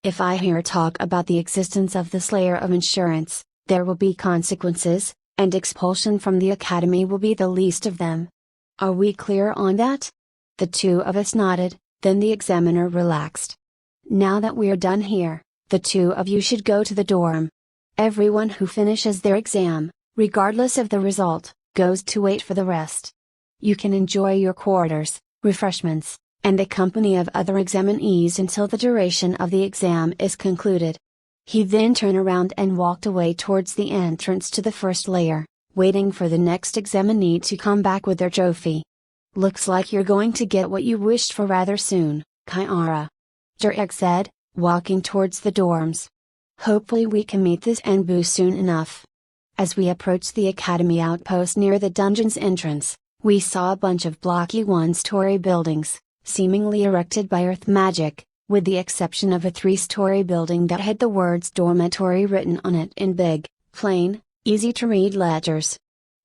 If I hear talk about the existence of this layer of insurance, there will be consequences, and expulsion from the academy will be the least of them. Are we clear on that? The two of us nodded, then the examiner relaxed. Now that we're done here, the two of you should go to the dorm. Everyone who finishes their exam, regardless of the result, goes to wait for the rest. You can enjoy your quarters, refreshments, and the company of other examinees until the duration of the exam is concluded. He then turned around and walked away towards the entrance to the first layer, waiting for the next examinee to come back with their trophy. Looks like you're going to get what you wished for rather soon, Kiara. Dureg said, walking towards the dorms. Hopefully we can meet this Anbu soon enough. As we approached the academy outpost near the dungeon's entrance, We saw a bunch of blocky one-story buildings, seemingly erected by earth magic, with the exception of a three-story building that had the words dormitory written on it in big, plain, easy-to-read letters.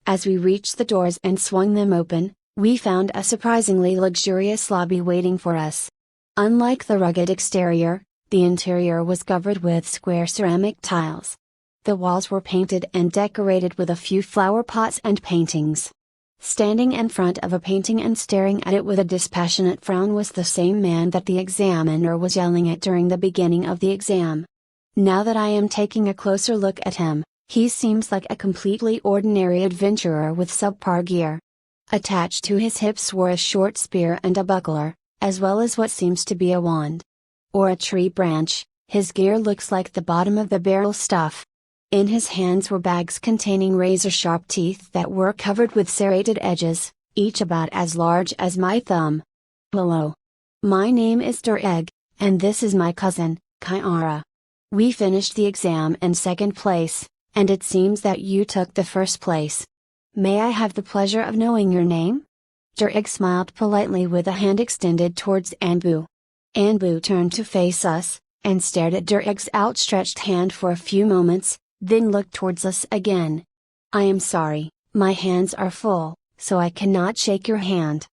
As we reached the doors and swung them open, we found a surprisingly luxurious lobby waiting for us. Unlike the rugged exterior, the interior was covered with square ceramic tiles. The walls were painted and decorated with a few flower pots and paintings. Standing in front of a painting and staring at it with a dispassionate frown was the same man that the examiner was yelling at during the beginning of the exam. Now that I am taking a closer look at him, he seems like a completely ordinary adventurer with subpar gear. Attached to his hips were a short spear and a buckler, as well as what seems to be a wand. Or a tree branch. His gear looks like the bottom of the barrel stuff. In his hands were bags containing razor-sharp teeth that were covered with serrated edges, each about as large as my thumb. Hello. My name is Dureg, and this is my cousin, Kiara. We finished the exam in second place, and it seems that you took the first place. May I have the pleasure of knowing your name? Dureg smiled politely with a hand extended towards Anbu. Anbu turned to face us, and stared at Dureg's outstretched hand for a few moments, then looked towards us again. I am sorry, my hands are full, so I cannot shake your hand.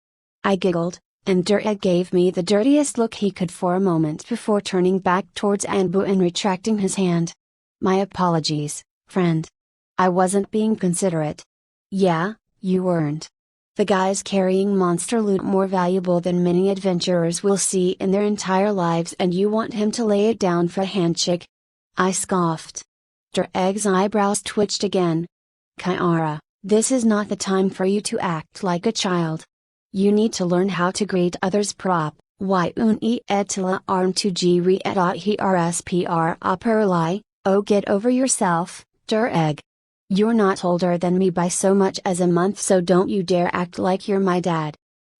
I giggled, and Dureg gave me the dirtiest look he could for a moment before turning back towards Anbu and retracting his hand. My apologies, friend. I wasn't being considerate. Yeah, you weren't. The guy's carrying monster loot more valuable than many adventurers will see in their entire lives, and you want him to lay it down for a handshake? I scoffed. Dureg's eyebrows twitched again. Kiara, this is not the time for you to act like a child. You need to learn how to greet others prop, y un e etila arm to g re et a herspr operli, oh get over yourself, Dureg. You're not older than me by so much as a month, so don't you dare act like you're my dad.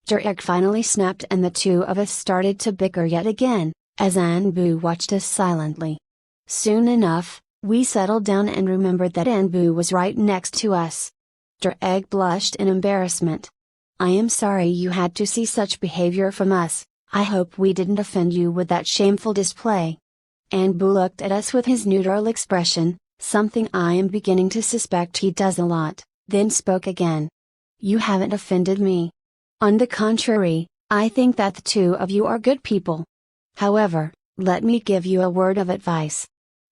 Dureg finally snapped, and the two of us started to bicker yet again, as Anbu watched us silently. Soon enough, we settled down and remembered that Anbu was right next to us. Dureg blushed in embarrassment. I am sorry you had to see such behavior from us. I hope we didn't offend you with that shameful display. Anbu looked at us with his neutral expression, something I am beginning to suspect he does a lot, then spoke again. You haven't offended me. On the contrary, I think that the two of you are good people. However, let me give you a word of advice.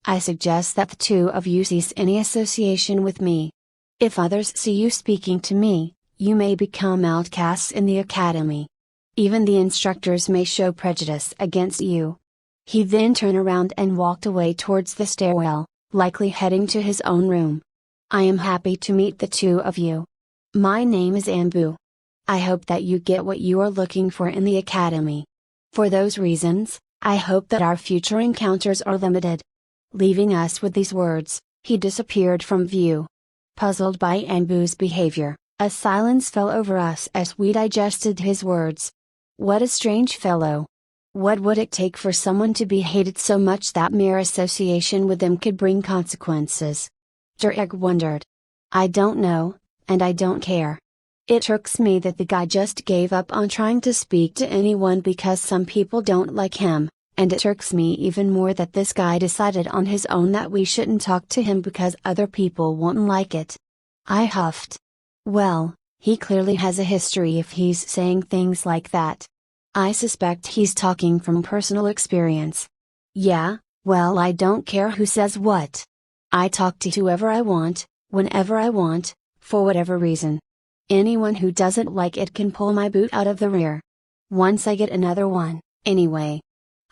I suggest that the two of you cease any association with me. If others see you speaking to me, you may become outcasts in the academy. Even the instructors may show prejudice against you. He then turned around and walked away towards the stairwell, likely heading to his own room. I am happy to meet the two of you. My name is Anbu. I hope that you get what you are looking for in the academy. For those reasons, I hope that our future encounters are limited. Leaving us with these words, he disappeared from view. Puzzled by Anbu's behavior, a silence fell over us as we digested his words. What a strange fellow. What would it take for someone to be hated so much that mere association with them could bring consequences? Dureg wondered. I don't know, and I don't care. It irks me that the guy just gave up on trying to speak to anyone because some people don't like him, and it irks me even more that this guy decided on his own that we shouldn't talk to him because other people won't like it. I huffed. Well, he clearly has a history if he's saying things like that. I suspect he's talking from personal experience. Yeah, well, I don't care who says what. I talk to whoever I want, whenever I want, for whatever reason. Anyone who doesn't like it can pull my boot out of the rear. Once I get another one, anyway.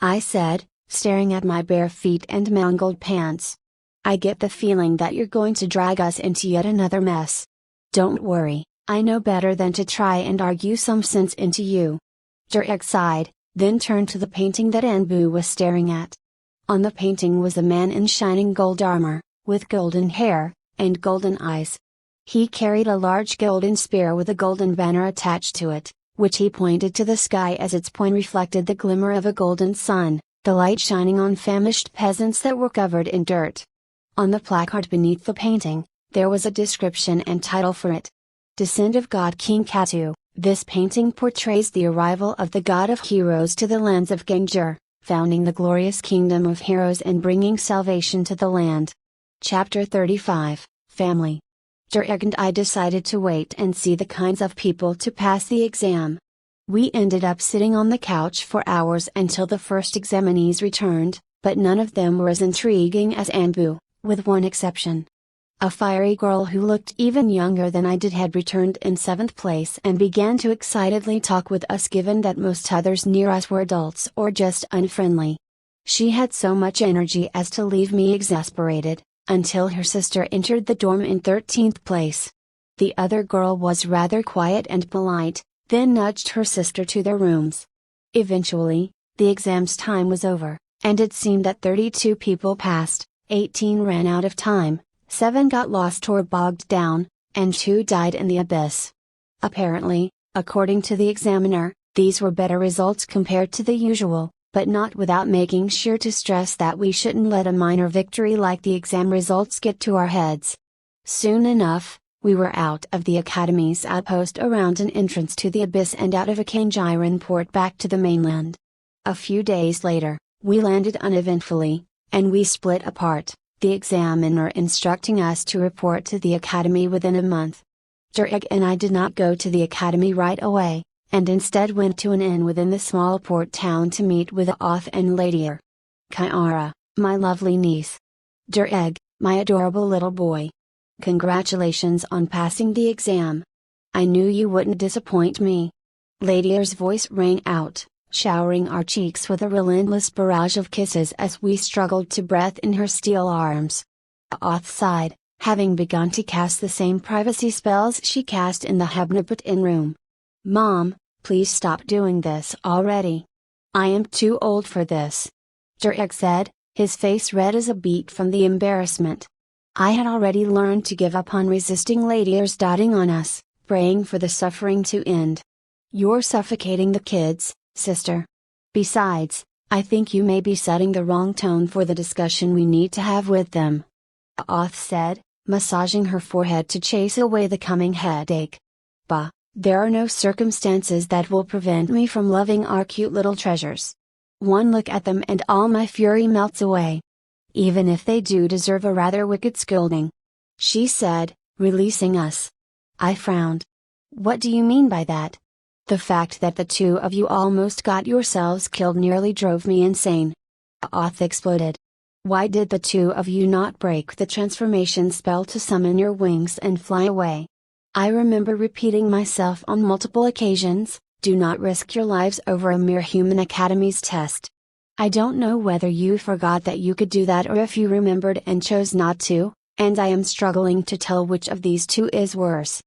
I said, staring at my bare feet and mangled pants. I get the feeling that you're going to drag us into yet another mess. Don't worry, I know better than to try and argue some sense into you. Dureg sighed, then turned to the painting that Anbu was staring at. On the painting was a man in shining gold armor, with golden hair, and golden eyes. He carried a large golden spear with a golden banner attached to it, which he pointed to the sky as its point reflected the glimmer of a golden sun, the light shining on famished peasants that were covered in dirt. On the placard beneath the painting, there was a description and title for it. Descent of God King Katu. This painting portrays the arrival of the god of heroes to the lands of Ganjur, founding the glorious kingdom of heroes and bringing salvation to the land. Chapter 35, Family. Dureg and I decided to wait and see the kinds of people to pass the exam. We ended up sitting on the couch for hours until the first examinees returned, but none of them were as intriguing as Anbu, with one exception. A fiery girl who looked even younger than I did had returned in 7th place and began to excitedly talk with us, given that most others near us were adults or just unfriendly. She had so much energy as to leave me exasperated, until her sister entered the dorm in 13th place. The other girl was rather quiet and polite, then nudged her sister to their rooms. Eventually, the exam's time was over, and it seemed that 32 people passed, 18 ran out of time, 7 got lost or bogged down, and 2 died in the abyss. Apparently, according to the examiner, these were better results compared to the usual, but not without making sure to stress that we shouldn't let a minor victory like the exam results get to our heads. Soon enough, we were out of the academy's outpost around an entrance to the abyss and out of a Kanjiran port back to the mainland. A few days later, we landed uneventfully, and we split apart, the examiner instructing us to report to the academy within a month. Dureg and I did not go to the academy right away, and instead went to an inn within the small port town to meet with Oth and Ladier. Kyara, my lovely niece. Dureg, my adorable little boy. Congratulations on passing the exam. I knew you wouldn't disappoint me. Ladier's voice rang out, showering our cheeks with a relentless barrage of kisses as we struggled to breath in her steel arms. Oth sighed, having begun to cast the same privacy spells she cast in the Hebnabut Inn room. Mom, please stop doing this already. I am too old for this. Dureg said, his face red as a beet from the embarrassment. I had already learned to give up on resisting Ladier's dotting on us, praying for the suffering to end. You're suffocating the kids, sister. Besides, I think you may be setting the wrong tone for the discussion we need to have with them. Oth said, massaging her forehead to chase away the coming headache. Bah, there are no circumstances that will prevent me from loving our cute little treasures. One look at them and all my fury melts away. Even if they do deserve a rather wicked scolding. She said, releasing us. I frowned. What do you mean by that? The fact that the two of you almost got yourselves killed nearly drove me insane. Oth exploded. Why did the two of you not break the transformation spell to summon your wings and fly away? I remember repeating myself on multiple occasions, do not risk your lives over a mere human academy's test. I don't know whether you forgot that you could do that or if you remembered and chose not to, and I am struggling to tell which of these two is worse.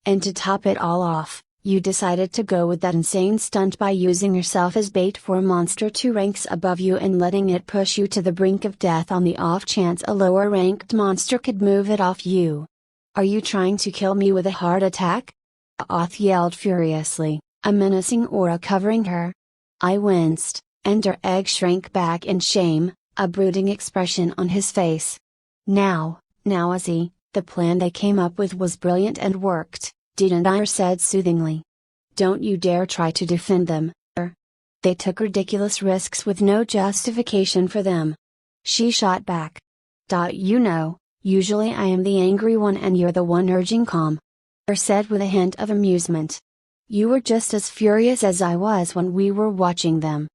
And to top it all off, you decided to go with that insane stunt by using yourself as bait for a monster 2 ranks above you and letting it push you to the brink of death on the off chance a lower ranked monster could move it off you. Are you trying to kill me with a heart attack? Oth yelled furiously, a menacing aura covering her. I winced, and Dureg shrank back in shame, a brooding expression on his face. Now, Azzy, the plan they came up with was brilliant and worked, didn't I? Said soothingly. Don't you dare try to defend them. They took ridiculous risks with no justification for them. She shot back. You know, usually I am the angry one and you're the one urging calm. Said with a hint of amusement. You were just as furious as I was when we were watching them.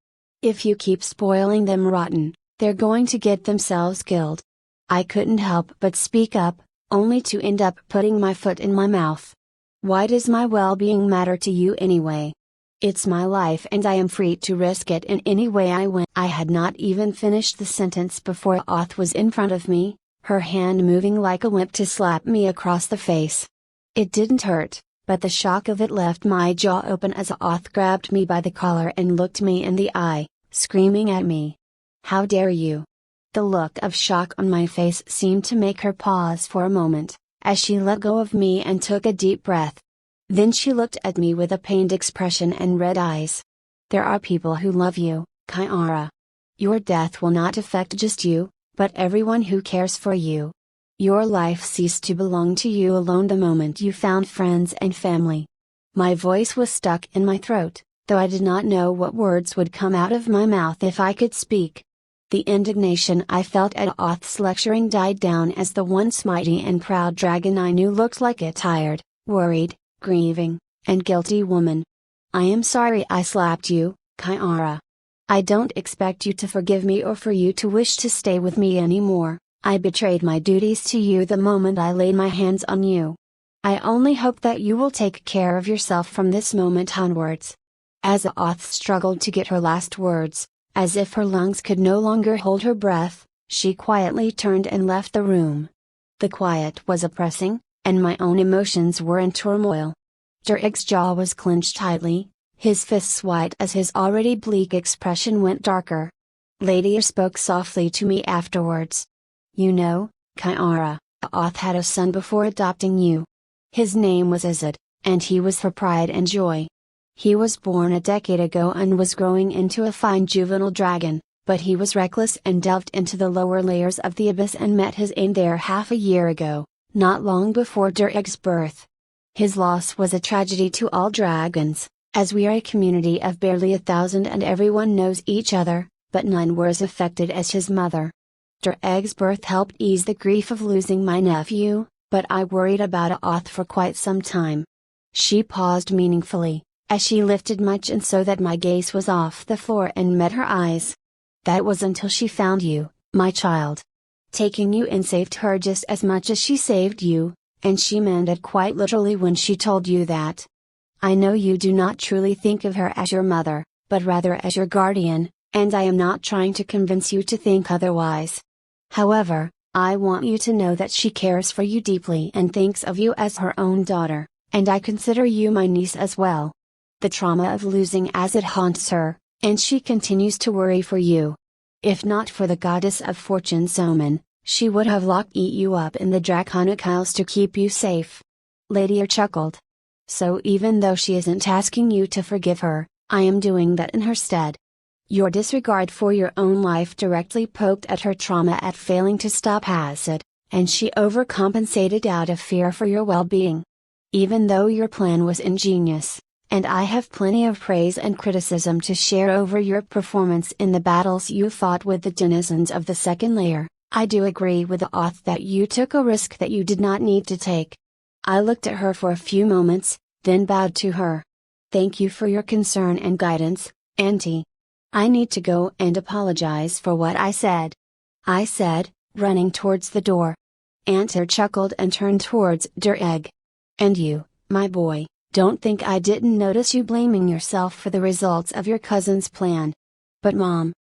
If you keep spoiling them rotten, they're going to get themselves killed. I couldn't help but speak up, only to end up putting my foot in my mouth. Why does my well-being matter to you anyway? It's my life and I am free to risk it in any way I want. I had not even finished the sentence before Oth was in front of me, her hand moving like a whip to slap me across the face. It didn't hurt, but the shock of it left my jaw open as Oth grabbed me by the collar and looked me in the eye, screaming at me. How dare you? The look of shock on my face seemed to make her pause for a moment, as she let go of me and took a deep breath. Then she looked at me with a pained expression and red eyes. There are people who love you, Kyara. Your death will not affect just you, but everyone who cares for you. Your life ceased to belong to you alone the moment you found friends and family. My voice was stuck in my throat, though I did not know what words would come out of my mouth if I could speak. The indignation I felt at Oth's lecturing died down as the once mighty and proud dragon I knew looked like a tired, worried, grieving, and guilty woman. I am sorry I slapped you, Kiara. I don't expect you to forgive me or for you to wish to stay with me anymore. I betrayed my duties to you the moment I laid my hands on you. I only hope that you will take care of yourself from this moment onwards. As Oth struggled to get her last words, as if her lungs could no longer hold her breath, she quietly turned and left the room. The quiet was oppressing, and my own emotions were in turmoil. Durig's jaw was clenched tightly, his fists white as his already bleak expression went darker. Lady spoke softly to me afterwards. You know, Kiara, Oth had a son before adopting you. His name was Izzet, and he was her pride and joy. He was born a decade ago and was growing into a fine juvenile dragon, but he was reckless and delved into the lower layers of the abyss and met his end there half a year ago, not long before Durig's birth. His loss was a tragedy to all dragons, as we are a community of barely 1,000 and everyone knows each other, but none were as affected as his mother. Durig's birth helped ease the grief of losing my nephew, but I worried about Oth for quite some time. She paused meaningfully, as she lifted my chin so that my gaze was off the floor and met her eyes. That was until she found you, my child. Taking you in saved her just as much as she saved you, and she meant it quite literally when she told you that. I know you do not truly think of her as your mother, but rather as your guardian, and I am not trying to convince you to think otherwise. However, I want you to know that she cares for you deeply and thinks of you as her own daughter, and I consider you my niece as well. The trauma of losing Izzet haunts her, and she continues to worry for you. If not for the goddess of fortune's omen, she would have locked you up in the Draconic Isles to keep you safe. Lady chuckled. So even though she isn't asking you to forgive her, I am doing that in her stead. Your disregard for your own life directly poked at her trauma at failing to stop Izzet, and she overcompensated out of fear for your well-being. Even though your plan was ingenious, and I have plenty of praise and criticism to share over your performance in the battles you fought with the denizens of the second layer, I do agree with Oth that you took a risk that you did not need to take. I looked at her for a few moments, then bowed to her. Thank you for your concern and guidance, Auntie. I need to go and apologize for what I said. I said, running towards the door. Auntie chuckled and turned towards Durig. And you, my boy, don't think I didn't notice you blaming yourself for the results of your cousin's plan. But Mom,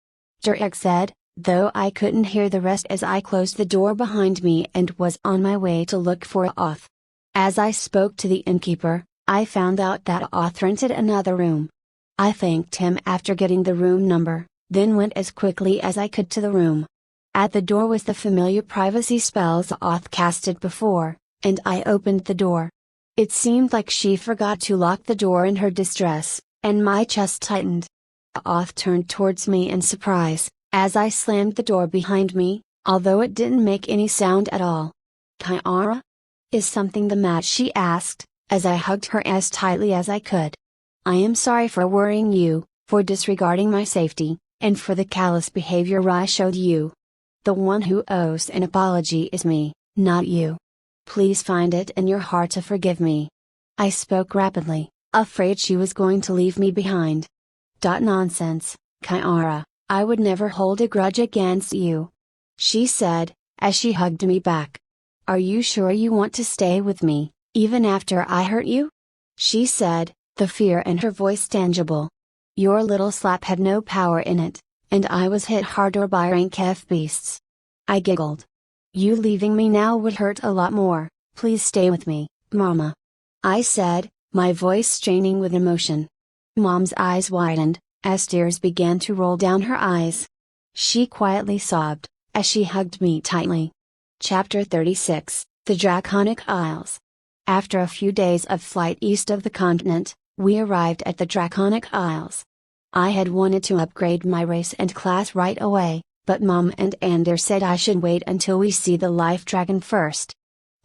Durig said, though I couldn't hear the rest as I closed the door behind me and was on my way to look for Oth. As I spoke to the innkeeper, I found out that Oth rented another room. I thanked him after getting the room number, then went as quickly as I could to the room. At the door was the familiar privacy spells Oth casted before, and I opened the door. It seemed like she forgot to lock the door in her distress, and my chest tightened. Oth turned towards me in surprise, as I slammed the door behind me, although it didn't make any sound at all. Kiara? Is something the matter? She asked, as I hugged her as tightly as I could. I am sorry for worrying you, for disregarding my safety, and for the callous behavior I showed you. The one who owes an apology is me, not you. Please find it in your heart to forgive me. I spoke rapidly, afraid she was going to leave me behind. Nonsense, Kiara, I would never hold a grudge against you. She said, as she hugged me back. Are you sure you want to stay with me, even after I hurt you? She said, the fear in her voice tangible. Your little slap had no power in it, and I was hit harder by rank F beasts. I giggled. You leaving me now would hurt a lot more, please stay with me, Mama. I said, my voice straining with emotion. Mom's eyes widened, as tears began to roll down her eyes. She quietly sobbed, as she hugged me tightly. Chapter 36, The Draconic Isles. After a few days of flight east of the continent, we arrived at the Draconic Isles. I had wanted to upgrade my race and class right away, but Mom and Ander said I should wait until we see the life dragon first.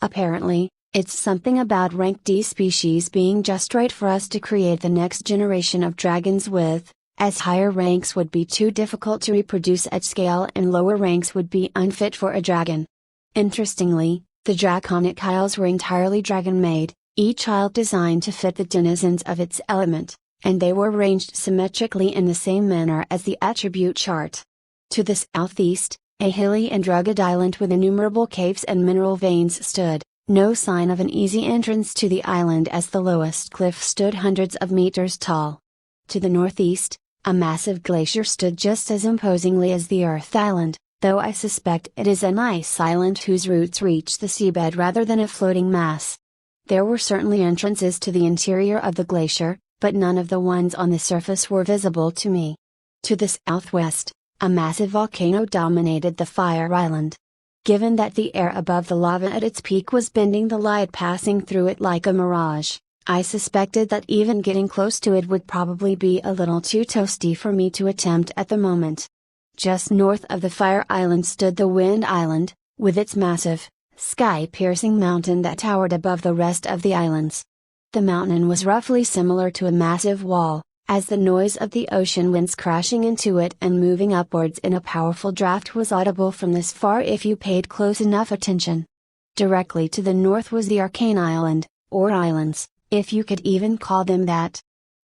Apparently, it's something about rank D species being just right for us to create the next generation of dragons with, as higher ranks would be too difficult to reproduce at scale and lower ranks would be unfit for a dragon. Interestingly, the draconic isles were entirely dragon-made, each isle designed to fit the denizens of its element, and they were arranged symmetrically in the same manner as the attribute chart. To the southeast, a hilly and rugged island with innumerable caves and mineral veins stood, no sign of an easy entrance to the island as the lowest cliff stood hundreds of meters tall. To the northeast, a massive glacier stood just as imposingly as the Earth Island, though I suspect it is an ice island whose roots reach the seabed rather than a floating mass. There were certainly entrances to the interior of the glacier, but none of the ones on the surface were visible to me. To the southwest, a massive volcano dominated the Fire Island. Given that the air above the lava at its peak was bending the light passing through it like a mirage, I suspected that even getting close to it would probably be a little too toasty for me to attempt at the moment. Just north of the Fire Island stood the Wind Island, with its massive, sky-piercing mountain that towered above the rest of the islands. The mountain was roughly similar to a massive wall, as the noise of the ocean winds crashing into it and moving upwards in a powerful draft was audible from this far if you paid close enough attention. Directly to the north was the Arcane Island, or islands, if you could even call them that.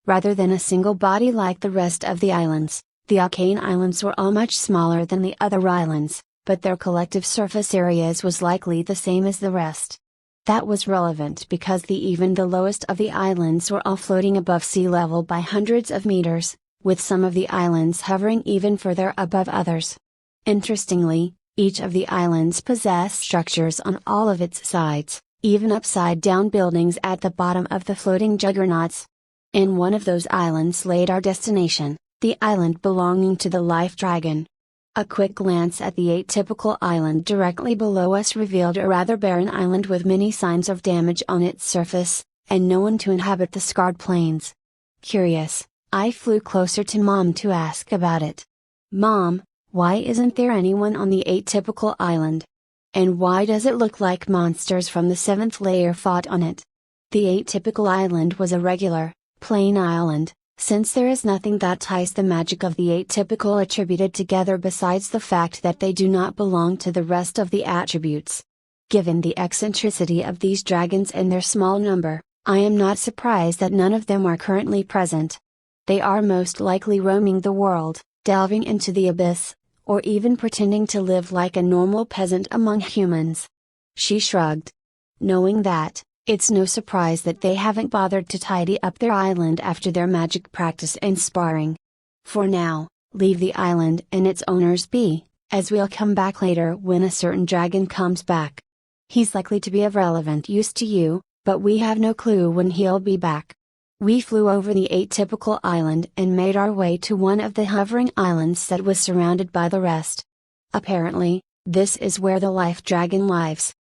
Rather than a single body like the rest of the islands, the Arcane Islands were all much smaller than the other islands, but their collective surface areas was likely the same as the rest. That was relevant because even the lowest of the islands were all floating above sea level by hundreds of meters, with some of the islands hovering even further above others. Interestingly, each of the islands possessed structures on all of its sides, even upside-down buildings at the bottom of the floating juggernauts. In one of those islands laid our destination, the island belonging to the life dragon. A quick glance at the atypical island directly below us revealed a rather barren island with many signs of damage on its surface, and no one to inhabit the scarred plains. Curious, I flew closer to Mom to ask about it. Mom, why isn't there anyone on the atypical island? And why does it look like monsters from the 7th layer fought on it? The atypical island was a regular, plain island, since there is nothing that ties the magic of the atypical attributed together besides the fact that they do not belong to the rest of the attributes. Given the eccentricity of these dragons and their small number, I am not surprised that none of them are currently present. They are most likely roaming the world, delving into the abyss, or even pretending to live like a normal peasant among humans. She shrugged. Knowing that, it's no surprise that they haven't bothered to tidy up their island after their magic practice and sparring. For now, leave the island and its owners be, as we'll come back later when a certain dragon comes back. He's likely to be of relevant use to you, but we have no clue when he'll be back. We flew over the atypical island and made our way to one of the hovering islands that was surrounded by the rest. Apparently, this is where the life dragon lives.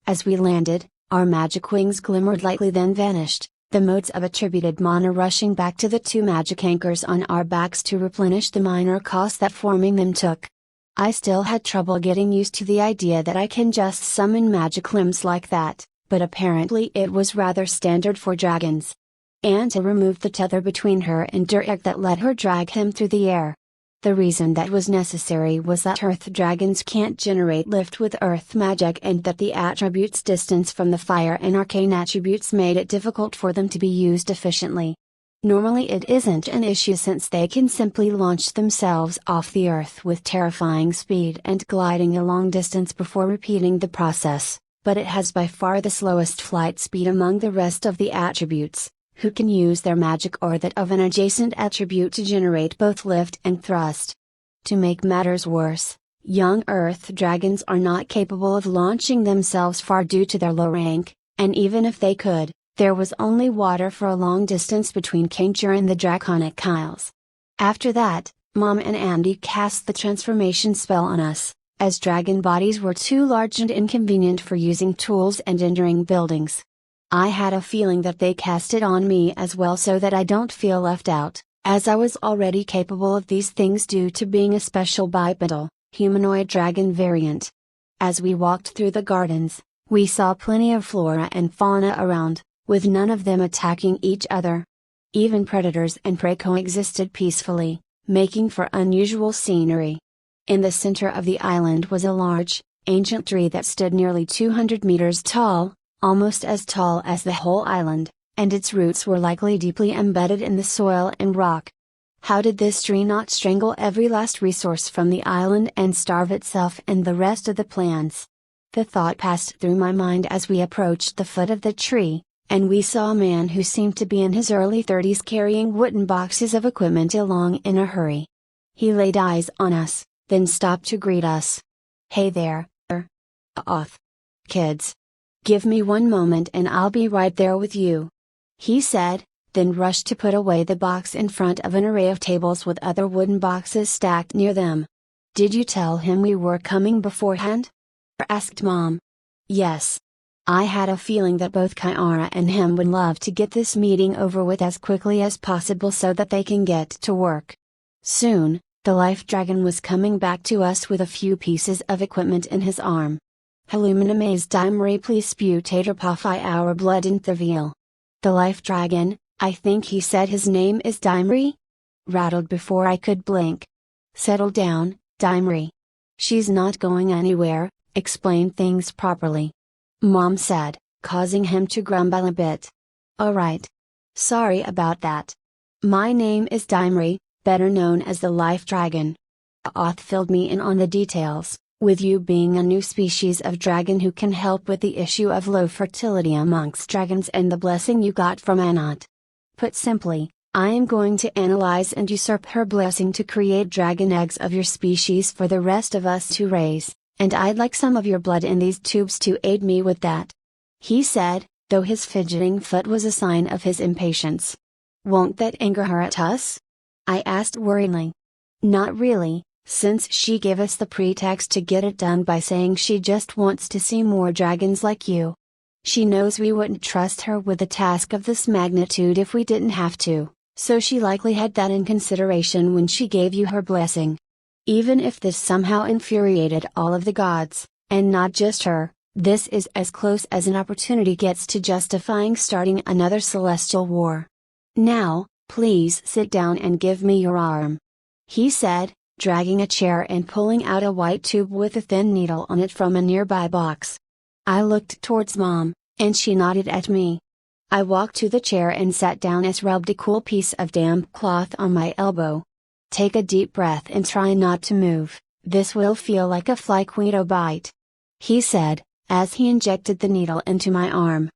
As we landed, our magic wings glimmered lightly then vanished, the motes of attributed mana rushing back to the 2 magic anchors on our backs to replenish the minor cost that forming them took. I still had trouble getting used to the idea that I can just summon magic limbs like that, but apparently it was rather standard for dragons. Anta removed the tether between her and Durak that let her drag him through the air. The reason that was necessary was that earth dragons can't generate lift with earth magic and that the attribute's distance from the fire and arcane attributes made it difficult for them to be used efficiently. Normally it isn't an issue since they can simply launch themselves off the earth with terrifying speed and gliding a long distance before repeating the process, but it has by far the slowest flight speed among the rest of the attributes, who can use their magic or that of an adjacent attribute to generate both lift and thrust. To make matters worse, young earth dragons are not capable of launching themselves far due to their low rank, and even if they could, there was only water for a long distance between Kanger and the Draconic Isles. After that, Mom and Andy cast the transformation spell on us, as dragon bodies were too large and inconvenient for using tools and entering buildings. I had a feeling that they cast it on me as well so that I don't feel left out, as I was already capable of these things due to being a special bipedal, humanoid dragon variant. As we walked through the gardens, we saw plenty of flora and fauna around, with none of them attacking each other. Even predators and prey coexisted peacefully, making for unusual scenery. In the center of the island was a large, ancient tree that stood nearly 200 meters tall, almost as tall as the whole island, and its roots were likely deeply embedded in the soil and rock. How did this tree not strangle every last resource from the island and starve itself and the rest of the plants? The thought passed through my mind as we approached the foot of the tree, and we saw a man who seemed to be in his early 30s carrying wooden boxes of equipment along in a hurry. He laid eyes on us, then stopped to greet us. "Hey there, Oth. Kids. Give me one moment and I'll be right there with you," he said, then rushed to put away the box in front of an array of tables with other wooden boxes stacked near them. "Did you tell him we were coming beforehand?" asked Mom. "Yes. I had a feeling that both Kiara and him would love to get this meeting over with as quickly as possible so that they can get to work." Soon, the life dragon was coming back to us with a few pieces of equipment in his arm. "Haluminamaze Dimri please sputator puffy our blood in Thaviel." The life dragon, I think he said his name is Dimri? Rattled before I could blink. "Settle down, Dimri. She's not going anywhere, explain things properly," Mom said, causing him to grumble a bit. "Alright. Sorry about that. My name is Dimri, better known as the Life Dragon." Oth filled me in on the details, with you being a new species of dragon who can help with the issue of low fertility amongst dragons and the blessing you got from Anat. Put simply, I am going to analyze and usurp her blessing to create dragon eggs of your species for the rest of us to raise, and I'd like some of your blood in these tubes to aid me with that," he said, though his fidgeting foot was a sign of his impatience. "Won't that anger her at us?" I asked worriedly. "Not really, since she gave us the pretext to get it done by saying she just wants to see more dragons like you. She knows we wouldn't trust her with a task of this magnitude if we didn't have to, so she likely had that in consideration when she gave you her blessing. Even if this somehow infuriated all of the gods, and not just her, this is as close as an opportunity gets to justifying starting another celestial war. Now, please sit down and give me your arm," he said, dragging a chair and pulling out a white tube with a thin needle on it from a nearby box. I looked towards Mom, and she nodded at me. I walked to the chair and sat down as rubbed a cool piece of damp cloth on my elbow. "Take a deep breath and try not to move, this will feel like a flyquito bite," he said, as he injected the needle into my arm.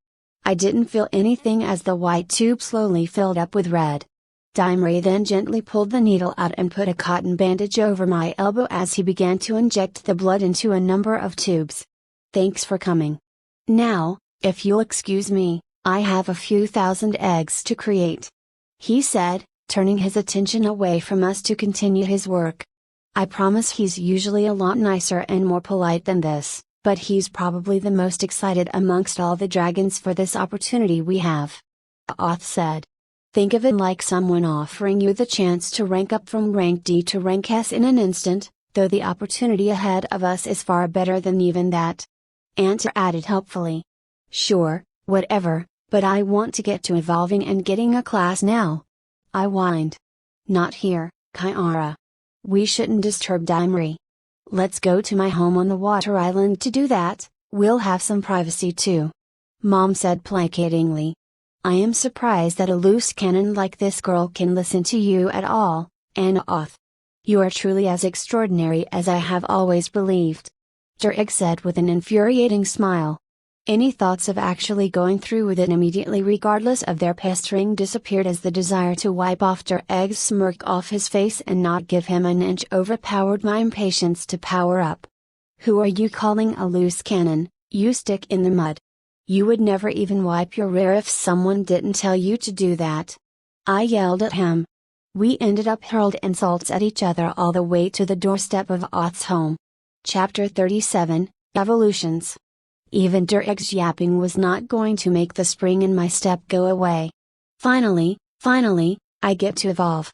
I didn't feel anything as the white tube slowly filled up with red. Dimri then gently pulled the needle out and put a cotton bandage over my elbow as he began to inject the blood into a number of tubes. "Thanks for coming. Now, if you'll excuse me, I have a few thousand eggs to create," he said, turning his attention away from us to continue his work. I promise he's usually a lot nicer and more polite than this, but he's probably the most excited amongst all the dragons for this opportunity we have. Oth said. "Think of it like someone offering you the chance to rank up from rank D to rank S in an instant, though the opportunity ahead of us is far better than even that." Anta added helpfully. "Sure, whatever, but I want to get to evolving and getting a class now." I whined. "Not here, Kiara. We shouldn't disturb Dimri. Let's go to my home on the water island to do that, we'll have some privacy too," Mom said placatingly. "I am surprised that a loose cannon like this girl can listen to you at all, Anna Oth. You are truly as extraordinary as I have always believed," Dureg said with an infuriating smile. Any thoughts of actually going through with it immediately regardless of their pestering disappeared as the desire to wipe off Dureg's smirk off his face and not give him an inch overpowered my impatience to power up. "Who are you calling a loose cannon, you stick in the mud? You would never even wipe your rear if someone didn't tell you to do that," I yelled at him. We ended up hurled insults at each other all the way to the doorstep of Oth's home. Chapter 37, Evolutions. Even Dureg's yapping was not going to make the spring in my step go away. Finally, I get to evolve.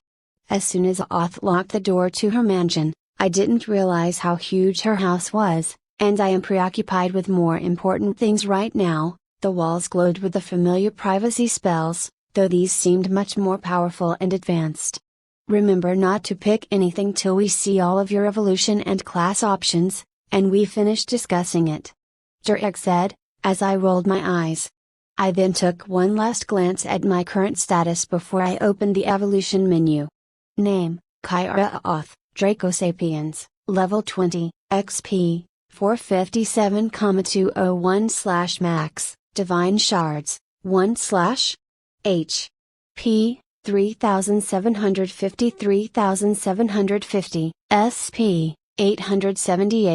As soon as Oth locked the door to her mansion, I didn't realize how huge her house was, and I am preoccupied with more important things right now. The walls glowed with the familiar privacy spells, though these seemed much more powerful and advanced. Remember not to pick anything till we see all of your evolution and class options, and we finish discussing it. Derek said, as I rolled my eyes. I then took one last glance at my current status before I opened the evolution menu. Name, Kyra Oth, Dracosapiens, Level 20, XP, 457,201/max, Divine Shards, 1/ P, 3750, SP, 870,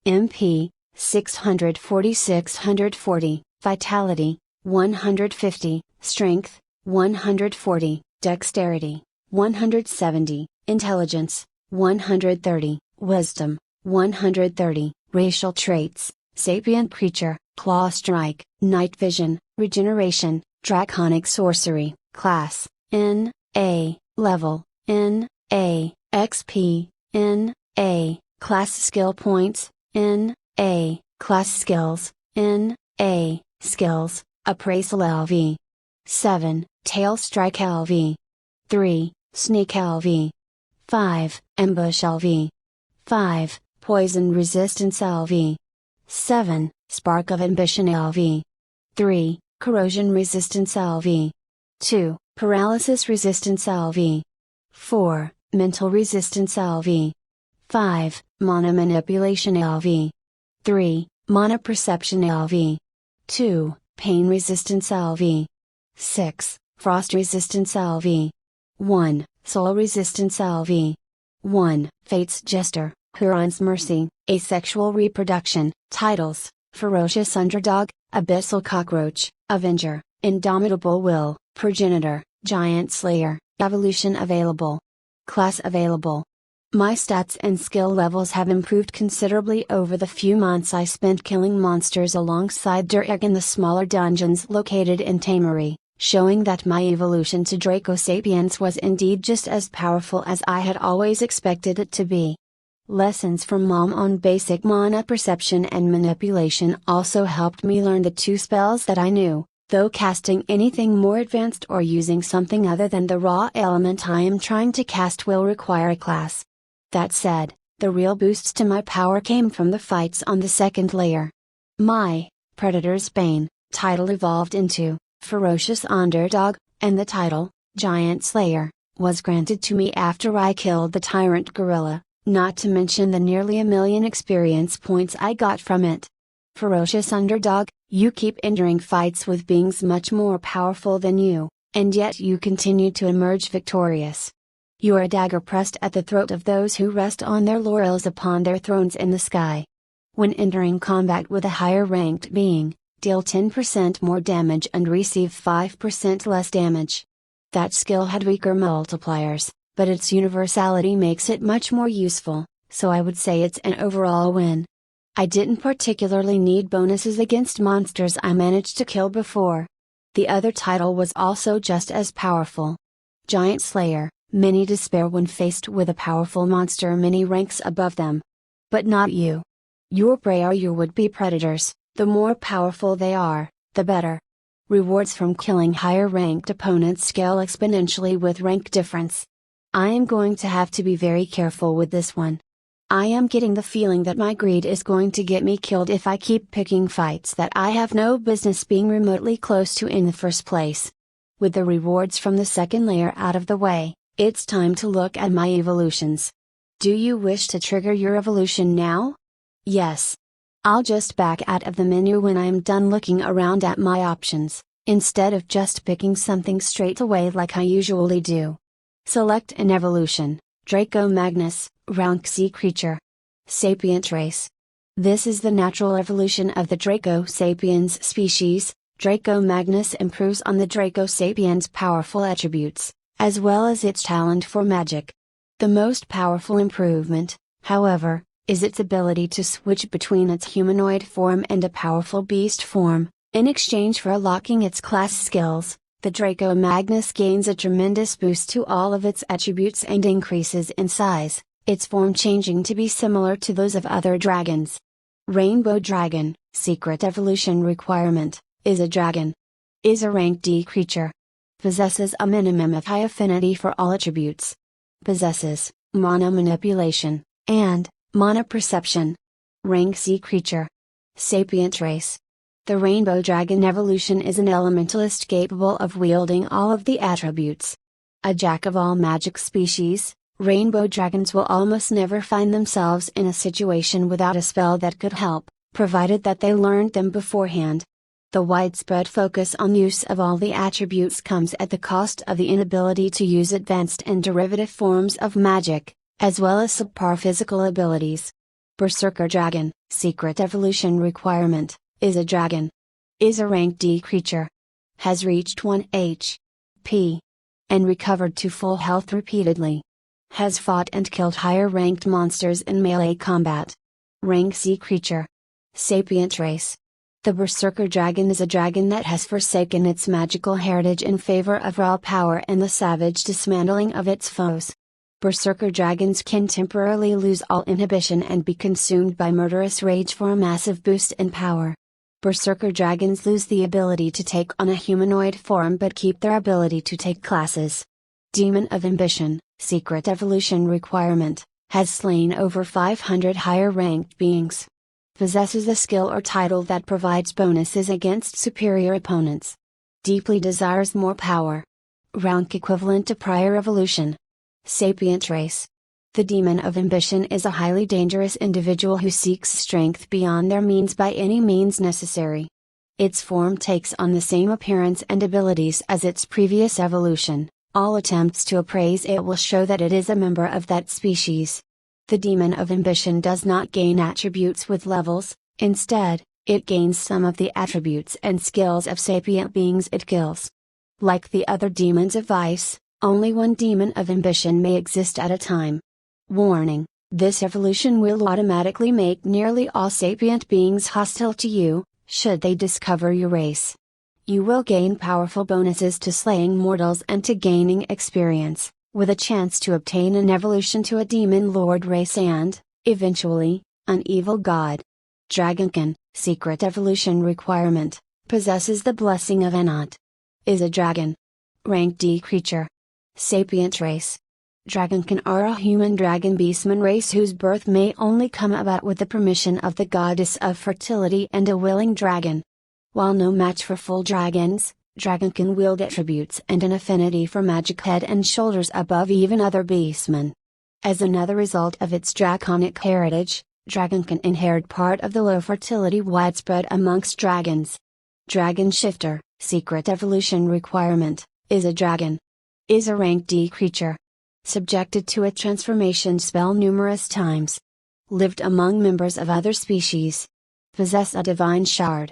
MP, 640, Vitality, 150, Strength, 140, Dexterity, 170, Intelligence, 130, Wisdom, 130, Racial Traits, Sapient Creature, Claw Strike, Night Vision, Regeneration, Draconic Sorcery, Class, N.A., Level, N.A., XP, N.A., Class Skill Points, N.A., Class Skills, N.A., Skills, Appraisal LV. 7, Tail Strike LV. 3, Sneak LV. 5, Ambush LV. 5, Poison Resistance LV. 7, Spark of Ambition LV. 3, Corrosion Resistance LV. 2, Paralysis Resistance LV. 4, Mental Resistance LV. 5, Mana Manipulation LV. 3, Mana Perception LV. 2, Pain Resistance LV. 6, Frost Resistance LV. 1, Soul Resistance LV. 1, Fate's Jester, Huron's Mercy, Asexual Reproduction, Titles, Ferocious Underdog, Abyssal Cockroach, Avenger, Indomitable Will, Progenitor, Giant Slayer, Evolution available. Class available. My stats and skill levels have improved considerably over the few months I spent killing monsters alongside Derek in the smaller dungeons located in Tamery, showing that my evolution to Dracosapiens was indeed just as powerful as I had always expected it to be. Lessons from Mom on basic mana perception and manipulation also helped me learn the 2 spells that I knew, though casting anything more advanced or using something other than the raw element I am trying to cast will require a class. That said, the real boosts to my power came from the fights on the second layer. My Predator's Bane title evolved into Ferocious Underdog, and the title, Giant Slayer, was granted to me after I killed the Tyrant Gorilla, not to mention the nearly 1,000,000 experience points I got from it. Ferocious Underdog, you keep entering fights with beings much more powerful than you, and yet you continue to emerge victorious. You are a dagger pressed at the throat of those who rest on their laurels upon their thrones in the sky. When entering combat with a higher ranked being, deal 10% more damage and receive 5% less damage. That skill had weaker multipliers, but its universality makes it much more useful, so I would say it's an overall win. I didn't particularly need bonuses against monsters I managed to kill before. The other title was also just as powerful. Giant Slayer. Many despair when faced with a powerful monster many ranks above them. But not you. Your prey are your would-be predators, the more powerful they are, the better. Rewards from killing higher ranked opponents scale exponentially with rank difference. I am going to have to be very careful with this one. I am getting the feeling that my greed is going to get me killed if I keep picking fights that I have no business being remotely close to in the first place. With the rewards from the second layer out of the way, it's time to look at my evolutions. Do you wish to trigger your evolution now? Yes. I'll just back out of the menu when I'm done looking around at my options, instead of just picking something straight away like I usually do. Select an evolution, Draco Magnus, Rank C creature. Sapient race. This is the natural evolution of the Dracosapiens species. Draco Magnus improves on the Dracosapiens' powerful attributes, as well as its talent for magic. The most powerful improvement, however, is its ability to switch between its humanoid form and a powerful beast form. In exchange for unlocking its class skills, the Draco Magnus gains a tremendous boost to all of its attributes and increases in size, its form changing to be similar to those of other dragons. Rainbow Dragon, Secret Evolution Requirement, is a dragon. Is a rank D creature. Possesses a minimum of high affinity for all attributes. Possesses Mana Manipulation, and Mana Perception. Rank C creature. Sapient race. The Rainbow Dragon evolution is an elementalist capable of wielding all of the attributes. A jack of all magic species, Rainbow Dragons will almost never find themselves in a situation without a spell that could help, provided that they learned them beforehand. The widespread focus on use of all the attributes comes at the cost of the inability to use advanced and derivative forms of magic, as well as subpar physical abilities. Berserker Dragon, Secret Evolution Requirement, is a dragon. Is a rank D creature. Has reached 1 HP. And recovered to full health repeatedly. Has fought and killed higher ranked monsters in melee combat. Rank C creature. Sapient race. The Berserker Dragon is a dragon that has forsaken its magical heritage in favor of raw power and the savage dismantling of its foes. Berserker dragons can temporarily lose all inhibition and be consumed by murderous rage for a massive boost in power. Berserker dragons lose the ability to take on a humanoid form but keep their ability to take classes. Demon of Ambition, Secret Evolution Requirement, has slain over 500 higher ranked beings. Possesses a skill or title that provides bonuses against superior opponents. Deeply desires more power. Rank equivalent to prior evolution. Sapient race. The Demon of Ambition is a highly dangerous individual who seeks strength beyond their means by any means necessary. Its form takes on the same appearance and abilities as its previous evolution. All attempts to appraise it will show that it is a member of that species. The Demon of Ambition does not gain attributes with levels, instead, it gains some of the attributes and skills of sapient beings it kills. Like the other demons of vice, only one Demon of Ambition may exist at a time. Warning: this evolution will automatically make nearly all sapient beings hostile to you, should they discover your race. You will gain powerful bonuses to slaying mortals and to gaining experience, with a chance to obtain an evolution to a Demon Lord race and, eventually, an evil god. Dragonkin, Secret Evolution Requirement, possesses the Blessing of Aloud. Is a dragon. Rank D creature. Sapient race. Dragonkin are a human dragon beastman race whose birth may only come about with the permission of the goddess of fertility and a willing dragon. While no match for full dragons, Dragonkin wield attributes and an affinity for magic head and shoulders above even other beastmen. As another result of its draconic heritage, Dragonkin inherit part of the low fertility widespread amongst dragons. Dragon Shifter, Secret Evolution Requirement, is a dragon. Is a rank D creature. Subjected to a transformation spell numerous times. Lived among members of other species. Possess a divine shard.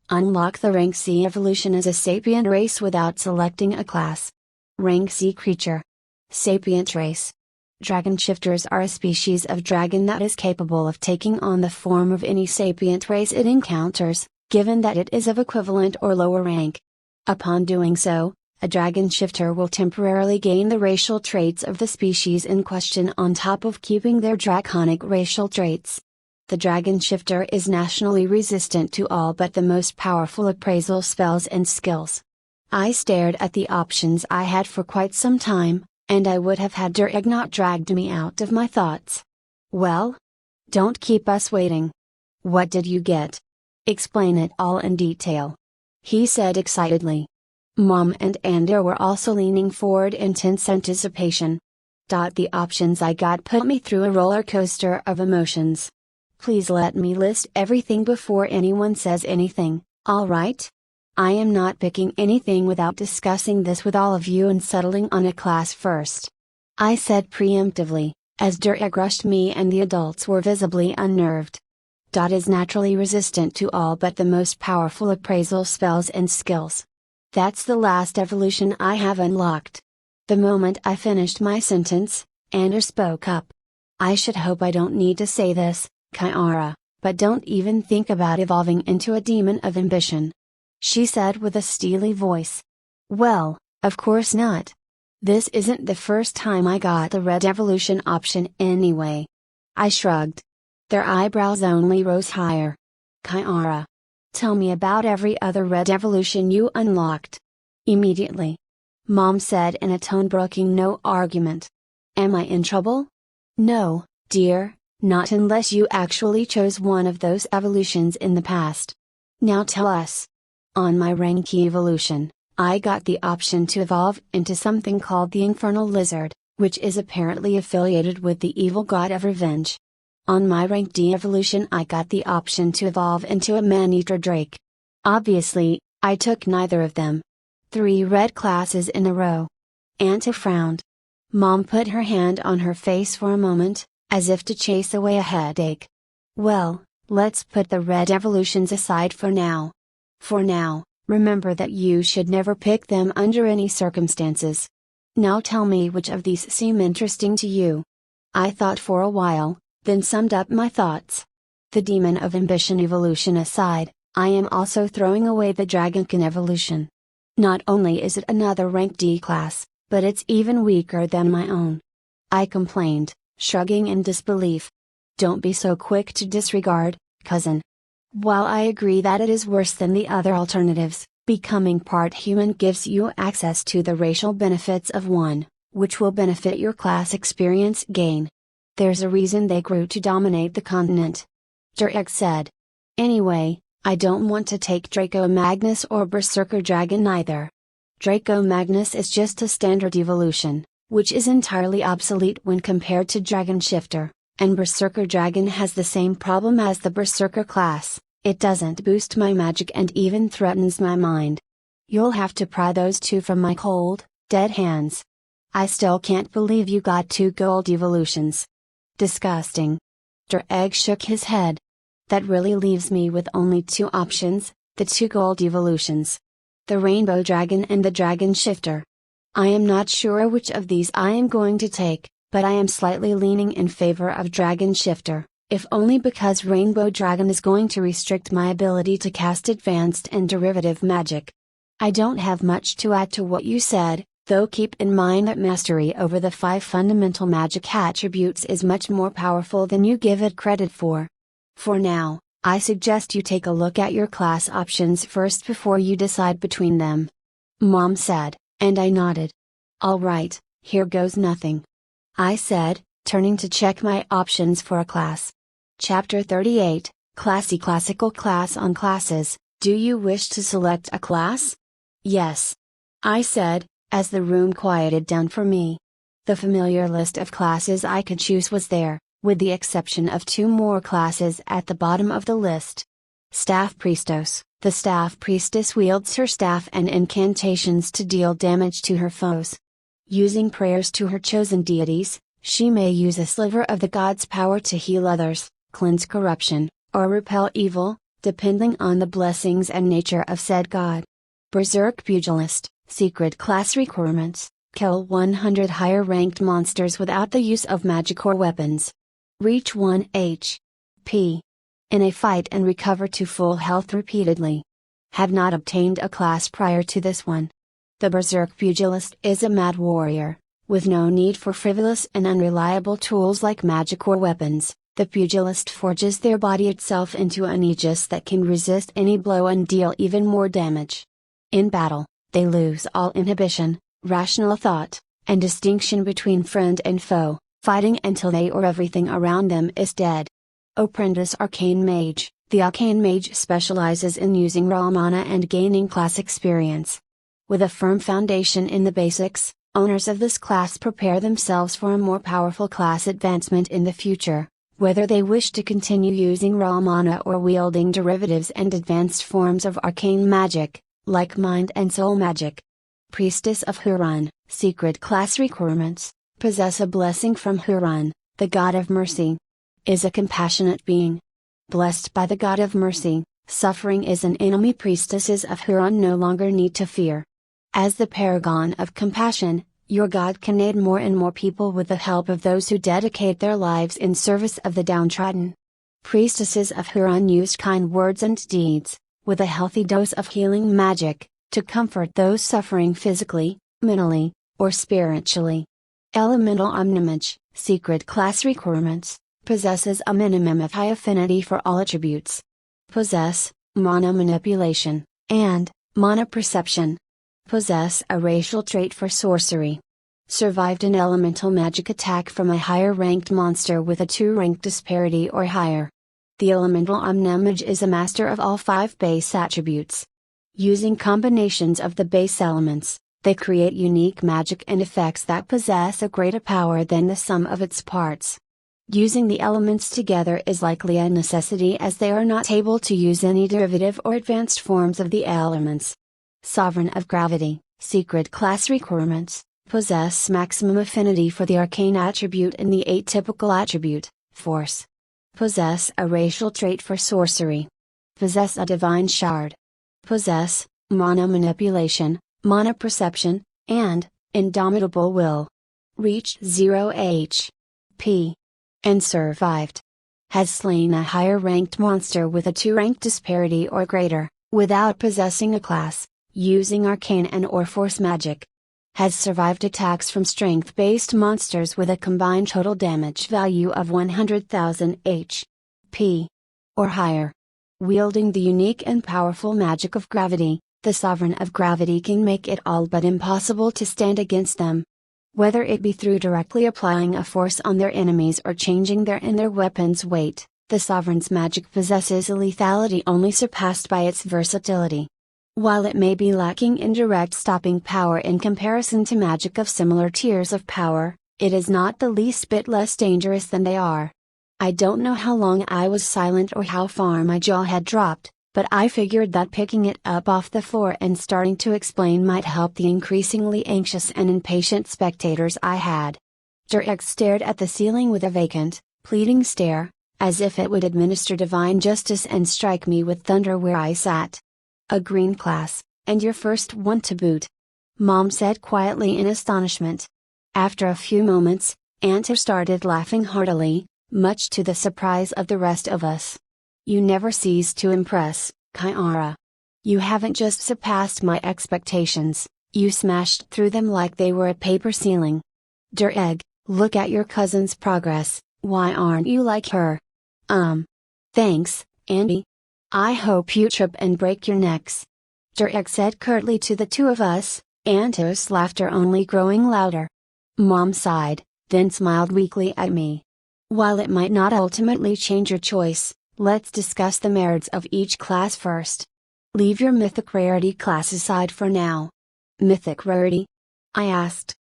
Unlock the rank C evolution as a sapient race without selecting a class. Rank C creature. Sapient race. Dragon shifters are a species of dragon that is capable of taking on the form of any sapient race it encounters, given that it is of equivalent or lower rank. Upon doing so, a dragon shifter will temporarily gain the racial traits of the species in question on top of keeping their draconic racial traits. The dragon shifter is nationally resistant to all but the most powerful appraisal spells and skills. I stared at the options I had for quite some time, and I would have had Durag not dragged me out of my thoughts. Well? Don't keep us waiting. What did you get? Explain it all in detail. He said excitedly. Mom and Ander were also leaning forward in tense anticipation. The options I got put me through a roller coaster of emotions. Please let me list everything before anyone says anything, alright? I am not picking anything without discussing this with all of you and settling on a class first. I said preemptively, as Durag rushed me and the adults were visibly unnerved. Is naturally resistant to all but the most powerful appraisal spells and skills. That's the last evolution I have unlocked. The moment I finished my sentence, Ander spoke up. I should hope I don't need to say this, Kiara, but don't even think about evolving into a demon of ambition. She said with a steely voice. Well, of course not. This isn't the first time I got the red evolution option anyway. I shrugged. Their eyebrows only rose higher. Kiara. Tell me about every other red evolution you unlocked. Immediately. Mom said in a tone broking no argument. Am I in trouble? No, dear, not unless you actually chose one of those evolutions in the past. Now tell us. On my rank evolution, I got the option to evolve into something called the Infernal Lizard, which is apparently affiliated with the evil god of revenge. On my rank D evolution I got the option to evolve into a man-eater drake. Obviously, I took neither of them. 3 red classes in a row. Auntie frowned. Mom put her hand on her face for a moment, as if to chase away a headache. Well, let's put the red evolutions aside for now. For now, remember that you should never pick them under any circumstances. Now tell me which of these seem interesting to you. I thought for a while, then summed up my thoughts. The Demon of Ambition evolution aside, I am also throwing away the Dragonkin evolution. Not only is it another rank D class, but it's even weaker than my own. I complained, shrugging in disbelief. Don't be so quick to disregard, cousin. While I agree that it is worse than the other alternatives, becoming part human gives you access to the racial benefits of one, which will benefit your class experience gain. There's a reason they grew to dominate the continent. Durek said. Anyway, I don't want to take Draco Magnus or Berserker Dragon either. Draco Magnus is just a standard evolution, which is entirely obsolete when compared to Dragon Shifter, and Berserker Dragon has the same problem as the Berserker class, it doesn't boost my magic and even threatens my mind. You'll have to pry those two from my cold, dead hands. I still can't believe you got 2 gold evolutions. Disgusting. Dureg shook his head. That really leaves me with only 2 options, the 2 gold evolutions. The Rainbow Dragon and the Dragon Shifter. I am not sure which of these I am going to take, but I am slightly leaning in favor of Dragon Shifter, if only because Rainbow Dragon is going to restrict my ability to cast advanced and derivative magic. I don't have much to add to what you said, though keep in mind that mastery over the 5 fundamental magic attributes is much more powerful than you give it credit for. For now, I suggest you take a look at your class options first before you decide between them. Mom said, and I nodded. All right, here goes nothing. I said, turning to check my options for a class. Chapter 38, Classical Class on Classes. Do you wish to select a class? Yes. I said, as the room quieted down for me. The familiar list of classes I could choose was there, with the exception of 2 more classes at the bottom of the list. Staff Priestess. The Staff Priestess wields her staff and incantations to deal damage to her foes. Using prayers to her chosen deities, she may use a sliver of the god's power to heal others, cleanse corruption, or repel evil, depending on the blessings and nature of said god. Berserk Pugilist. Secret class requirements: kill 100 higher ranked monsters without the use of magic or weapons. Reach 1 HP in a fight and recover to full health repeatedly. Have not obtained a class prior to this one. The Berserk Pugilist is a mad warrior, with no need for frivolous and unreliable tools like magic or weapons. The pugilist forges their body itself into an aegis that can resist any blow and deal even more damage. In battle, they lose all inhibition, rational thought, and distinction between friend and foe, fighting until they or everything around them is dead. Apprentice Arcane Mage. The Arcane Mage specializes in using raw mana and gaining class experience. With a firm foundation in the basics, owners of this class prepare themselves for a more powerful class advancement in the future, whether they wish to continue using raw mana or wielding derivatives and advanced forms of arcane magic, like mind and soul magic. Priestess of Huron. Secret class requirements: possess a blessing from Huron, the god of mercy. Is a compassionate being. Blessed by the god of mercy, suffering is an enemy priestesses of Huron no longer need to fear. As the paragon of compassion, your god can aid more and more people with the help of those who dedicate their lives in service of the downtrodden. Priestesses of Huron use kind words and deeds, with a healthy dose of healing magic, to comfort those suffering physically, mentally, or spiritually. Elemental Omnimage, Secret Class Requirements, possesses a minimum of high affinity for all attributes. Possess, Mana Manipulation, and Mana Perception. Possess a racial trait for sorcery. Survived an elemental magic attack from a higher ranked monster with a 2 rank disparity or higher. The Elemental Omnimage is a master of all 5 base attributes. Using combinations of the base elements, they create unique magic and effects that possess a greater power than the sum of its parts. Using the elements together is likely a necessity as they are not able to use any derivative or advanced forms of the elements. Sovereign of Gravity, Secret Class Requirements, possess maximum affinity for the arcane attribute and the atypical attribute, Force. Possess a racial trait for sorcery. Possess a divine shard. Possess Mana Manipulation, Mana Perception, and Indomitable Will. Reached 0 HP. And survived. Has slain a higher ranked monster with a 2 rank disparity or greater, without possessing a class, using arcane and or force magic. Has survived attacks from strength-based monsters with a combined total damage value of 100,000 HP. Or higher. Wielding the unique and powerful magic of gravity, the Sovereign of Gravity can make it all but impossible to stand against them. Whether it be through directly applying a force on their enemies or changing their weapon's weight, the Sovereign's magic possesses a lethality only surpassed by its versatility. While it may be lacking in direct stopping power in comparison to magic of similar tiers of power, it is not the least bit less dangerous than they are. I don't know how long I was silent or how far my jaw had dropped, but I figured that picking it up off the floor and starting to explain might help the increasingly anxious and impatient spectators I had. Durek stared at the ceiling with a vacant, pleading stare, as if it would administer divine justice and strike me with thunder where I sat. A green class, and your first one to boot. Mom said quietly in astonishment. After a few moments, Anta started laughing heartily, much to the surprise of the rest of us. You never cease to impress, Kiara. You haven't just surpassed my expectations, you smashed through them like they were a paper ceiling. Dureg, look at your cousin's progress, why aren't you like her? Thanks, Andy. I hope you trip and break your necks. Dureg said curtly to the two of us, Anto's laughter only growing louder. Mom sighed, then smiled weakly at me. While it might not ultimately change your choice, let's discuss the merits of each class first. Leave your mythic rarity class aside for now. Mythic rarity? I asked.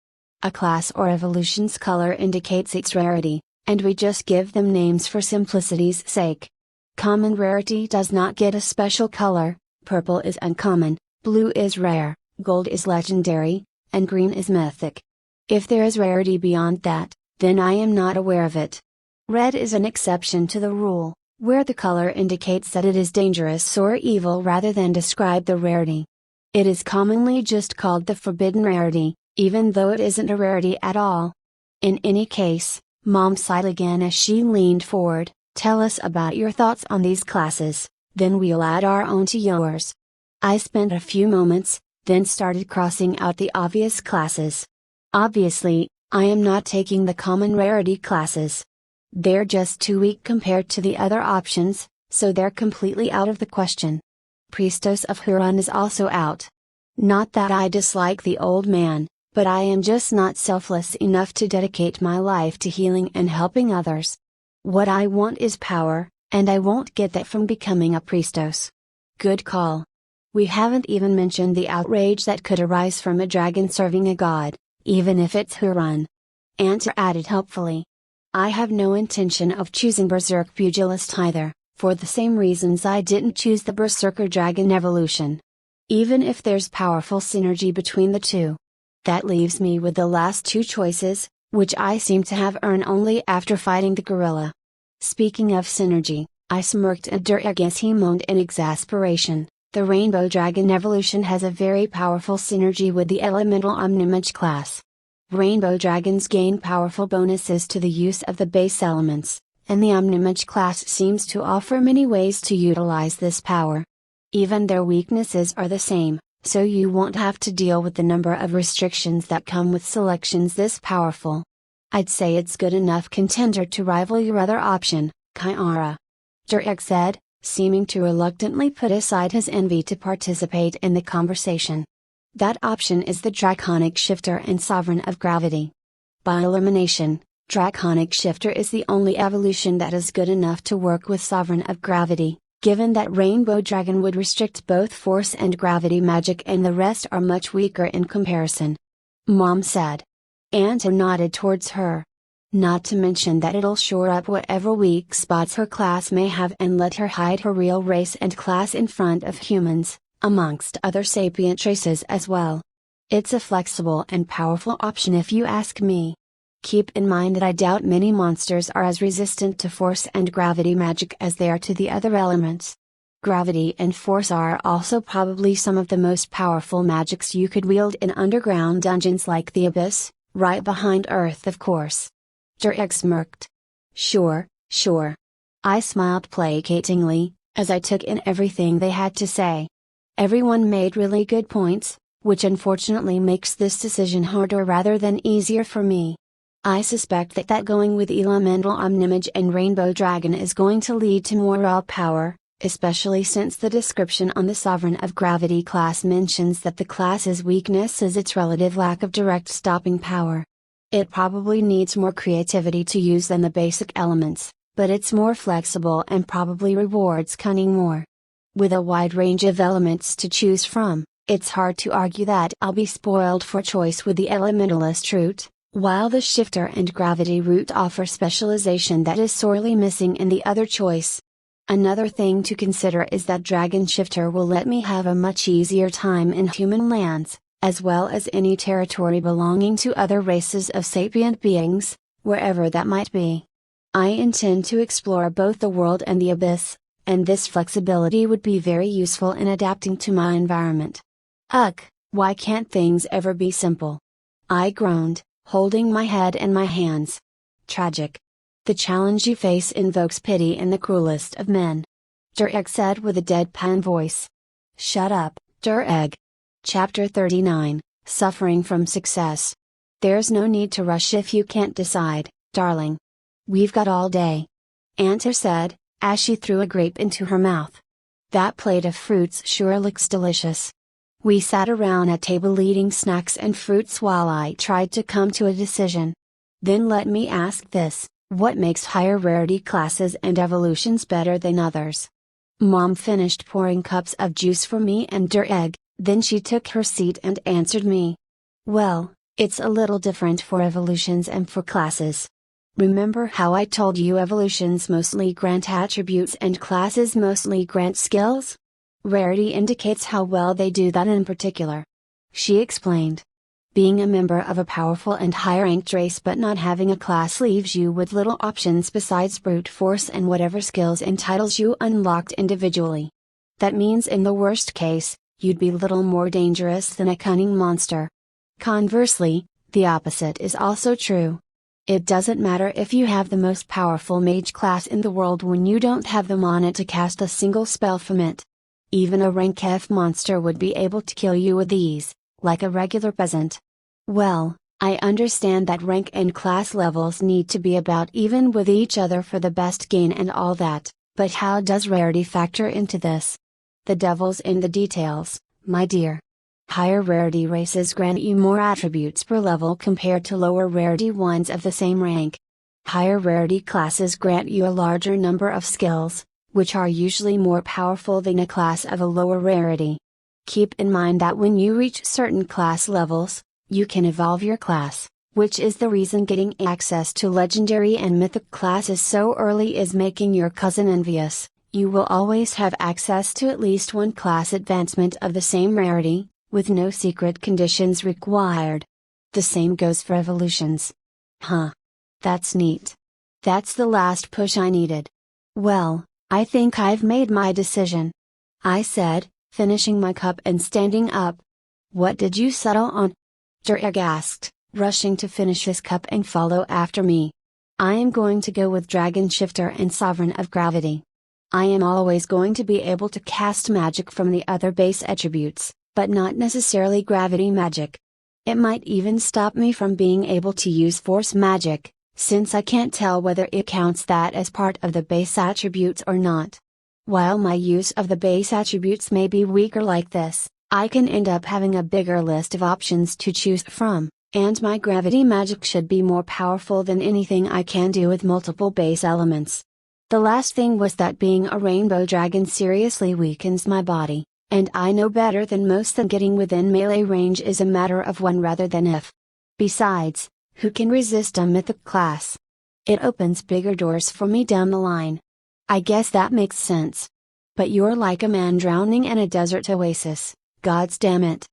A class or evolution's color indicates its rarity, and we just give them names for simplicity's sake. Common rarity does not get a special color, purple is uncommon, blue is rare, gold is legendary, and green is mythic. If there is rarity beyond that, then I am not aware of it. Red is an exception to the rule, where the color indicates that it is dangerous or evil rather than describe the rarity. It is commonly just called the forbidden rarity, even though it isn't a rarity at all. In any case, Mom sighed again as she leaned forward. Tell us about your thoughts on these classes, then we'll add our own to yours. I spent a few moments, then started crossing out the obvious classes. Obviously, I am not taking the common rarity classes. They're just too weak compared to the other options, so they're completely out of the question. Priestess of Huron is also out. Not that I dislike the old man, but I am just not selfless enough to dedicate my life to healing and helping others. What I want is power, and I won't get that from becoming a priestess. Good call. We haven't even mentioned the outrage that could arise from a dragon serving a god, even if it's Huron. Anta added helpfully. I have no intention of choosing Berserk Pugilist either, for the same reasons I didn't choose the Berserker Dragon evolution. Even if there's powerful synergy between the two. That leaves me with the last two choices, which I seem to have earned only after fighting the gorilla. Speaking of synergy, I smirked at Durek as he moaned in exasperation. The Rainbow Dragon evolution has a very powerful synergy with the Elemental Omnimage class. Rainbow Dragons gain powerful bonuses to the use of the base elements, and the Omnimage class seems to offer many ways to utilize this power. Even their weaknesses are the same, so you won't have to deal with the number of restrictions that come with selections this powerful. I'd say it's good enough contender to rival your other option, Kiara. Durek said, seeming to reluctantly put aside his envy to participate in the conversation. That option is the Draconic Shifter and Sovereign of Gravity. By elimination, Draconic Shifter is the only evolution that is good enough to work with Sovereign of Gravity, given that Rainbow Dragon would restrict both Force and Gravity magic and the rest are much weaker in comparison. Mom said. Anta nodded towards her. Not to mention that it'll shore up whatever weak spots her class may have and let her hide her real race and class in front of humans, amongst other sapient races as well. It's a flexible and powerful option if you ask me. Keep in mind that I doubt many monsters are as resistant to Force and Gravity magic as they are to the other elements. Gravity and Force are also probably some of the most powerful magics you could wield in underground dungeons like the Abyss, right behind Earth of course. Durek smirked. Sure. I smiled placatingly, as I took in everything they had to say. Everyone made really good points, which unfortunately makes this decision harder rather than easier for me. I suspect that going with Elemental Omnimage and Rainbow Dragon is going to lead to more raw power, especially since the description on the Sovereign of Gravity class mentions that the class's weakness is its relative lack of direct stopping power. It probably needs more creativity to use than the basic elements, but it's more flexible and probably rewards cunning more. With a wide range of elements to choose from, it's hard to argue that I'll be spoiled for choice with the Elementalist route, while the Shifter and Gravity route offer specialization that is sorely missing in the other choice. Another thing to consider is that Dragon Shifter will let me have a much easier time in human lands, as well as any territory belonging to other races of sapient beings, wherever that might be. I intend to explore both the world and the abyss, and this flexibility would be very useful in adapting to my environment. Ugh, why can't things ever be simple? I groaned, holding my head in my hands. Tragic. The challenge you face invokes pity in the cruelest of men. Durek said with a deadpan voice. Shut up, Durek. Chapter 39, Suffering from Success. There's no need to rush if you can't decide, darling. We've got all day. Anta said, as she threw a grape into her mouth. That plate of fruits sure looks delicious. We sat around a table eating snacks and fruits while I tried to come to a decision. Then let me ask this, what makes higher rarity classes and evolutions better than others? Mom finished pouring cups of juice for me and Dureg. Then she took her seat and answered me. Well, it's a little different for evolutions and for classes. Remember how I told you evolutions mostly grant attributes and classes mostly grant skills? Rarity indicates how well they do that in particular. She explained. Being a member of a powerful and high-ranked race but not having a class leaves you with little options besides brute force and whatever skills and titles you unlocked individually. That means in the worst case, you'd be little more dangerous than a cunning monster. Conversely, the opposite is also true. It doesn't matter if you have the most powerful mage class in the world when you don't have the mana to cast a single spell from it. Even a rank F monster would be able to kill you with ease, like a regular peasant. Well, I understand that rank and class levels need to be about even with each other for the best gain and all that, but how does rarity factor into this? The devil's in the details, my dear. Higher rarity races grant you more attributes per level compared to lower rarity ones of the same rank. Higher rarity classes grant you a larger number of skills, which are usually more powerful than a class of a lower rarity. Keep in mind that when you reach certain class levels, you can evolve your class, which is the reason getting access to legendary and mythic classes so early is making your cousin envious. You will always have access to at least one class advancement of the same rarity, with no secret conditions required. The same goes for evolutions. Huh. That's neat. That's the last push I needed. Well, I think I've made my decision. I said, finishing my cup and standing up. What did you settle on? Dureg asked, rushing to finish his cup and follow after me. I am going to go with Dragon Shifter and Sovereign of Gravity. I am always going to be able to cast magic from the other base attributes, but not necessarily gravity magic. It might even stop me from being able to use force magic, since I can't tell whether it counts that as part of the base attributes or not. While my use of the base attributes may be weaker like this, I can end up having a bigger list of options to choose from, and my gravity magic should be more powerful than anything I can do with multiple base elements. The last thing was that being a rainbow dragon seriously weakens my body, and I know better than most that getting within melee range is a matter of when rather than if. Besides, who can resist a mythic class? It opens bigger doors for me down the line. I guess that makes sense. But you're like a man drowning in a desert oasis, gods damn it.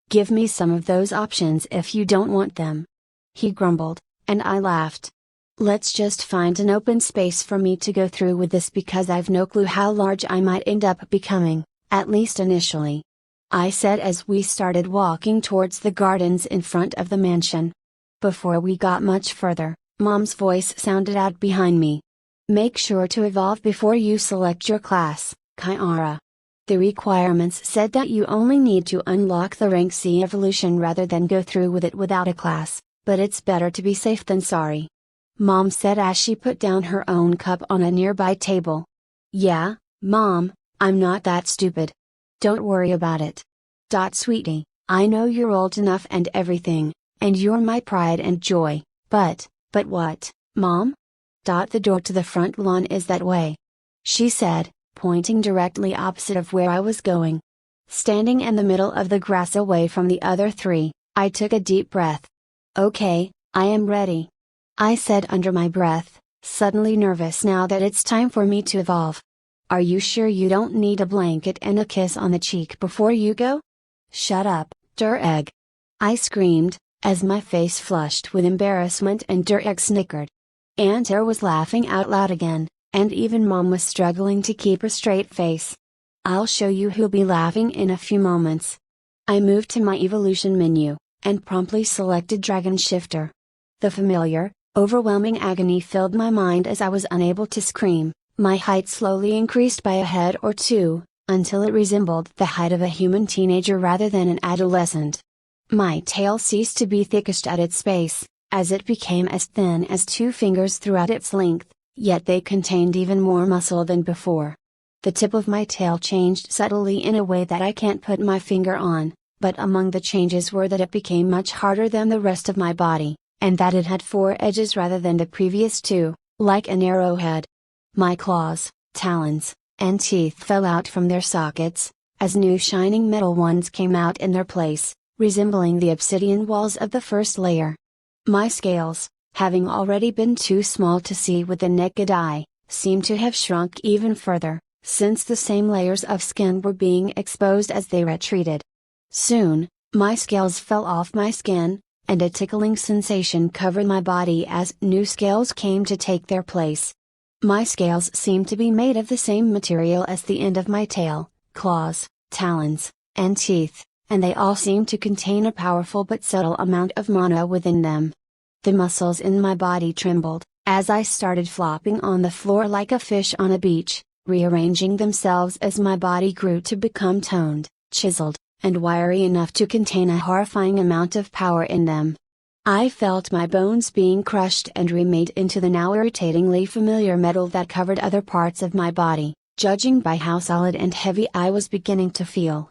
Give me some of those options if you don't want them. He grumbled, and I laughed. Let's just find an open space for me to go through with this because I've no clue how large I might end up becoming, at least initially. I said as we started walking towards the gardens in front of the mansion. Before we got much further, Mom's voice sounded out behind me. Make sure to evolve before you select your class, Kiara. The requirements said that you only need to unlock the rank C evolution rather than go through with it without a class, but it's better to be safe than sorry. Mom said as she put down her own cup on a nearby table. Yeah, Mom, I'm not that stupid. Don't worry about it. Sweetie, I know you're old enough and everything, and you're my pride and joy, but what, Mom? The door to the front lawn is that way. She said, pointing directly opposite of where I was going. Standing in the middle of the grass away from the other three, I took a deep breath. Okay, I am ready. I said under my breath, suddenly nervous now that it's time for me to evolve. Are you sure you don't need a blanket and a kiss on the cheek before you go? Shut up, Dureg. I screamed, as my face flushed with embarrassment and Dureg snickered. Aunt Air was laughing out loud again, and even Mom was struggling to keep a straight face. I'll show you who'll be laughing in a few moments. I moved to my evolution menu, and promptly selected Dragon Shifter. The familiar, overwhelming agony filled my mind as I was unable to scream. My height slowly increased by a head or two, until it resembled the height of a human teenager rather than an adolescent. My tail ceased to be thickest at its base, as it became as thin as 2 fingers throughout its length, yet they contained even more muscle than before. The tip of my tail changed subtly in a way that I can't put my finger on, but among the changes were that it became much harder than the rest of my body, and that it had 4 edges rather than the previous 2, like an arrowhead. My claws, talons, and teeth fell out from their sockets, as new shining metal ones came out in their place, resembling the obsidian walls of the first layer. My scales, having already been too small to see with the naked eye, seemed to have shrunk even further, since the same layers of skin were being exposed as they retreated. Soon, my scales fell off my skin, and a tickling sensation covered my body as new scales came to take their place. My scales seemed to be made of the same material as the end of my tail, claws, talons, and teeth, and they all seemed to contain a powerful but subtle amount of mana within them. The muscles in my body trembled, as I started flopping on the floor like a fish on a beach, rearranging themselves as my body grew to become toned, chiseled, and wiry enough to contain a horrifying amount of power in them. I felt my bones being crushed and remade into the now irritatingly familiar metal that covered other parts of my body, judging by how solid and heavy I was beginning to feel.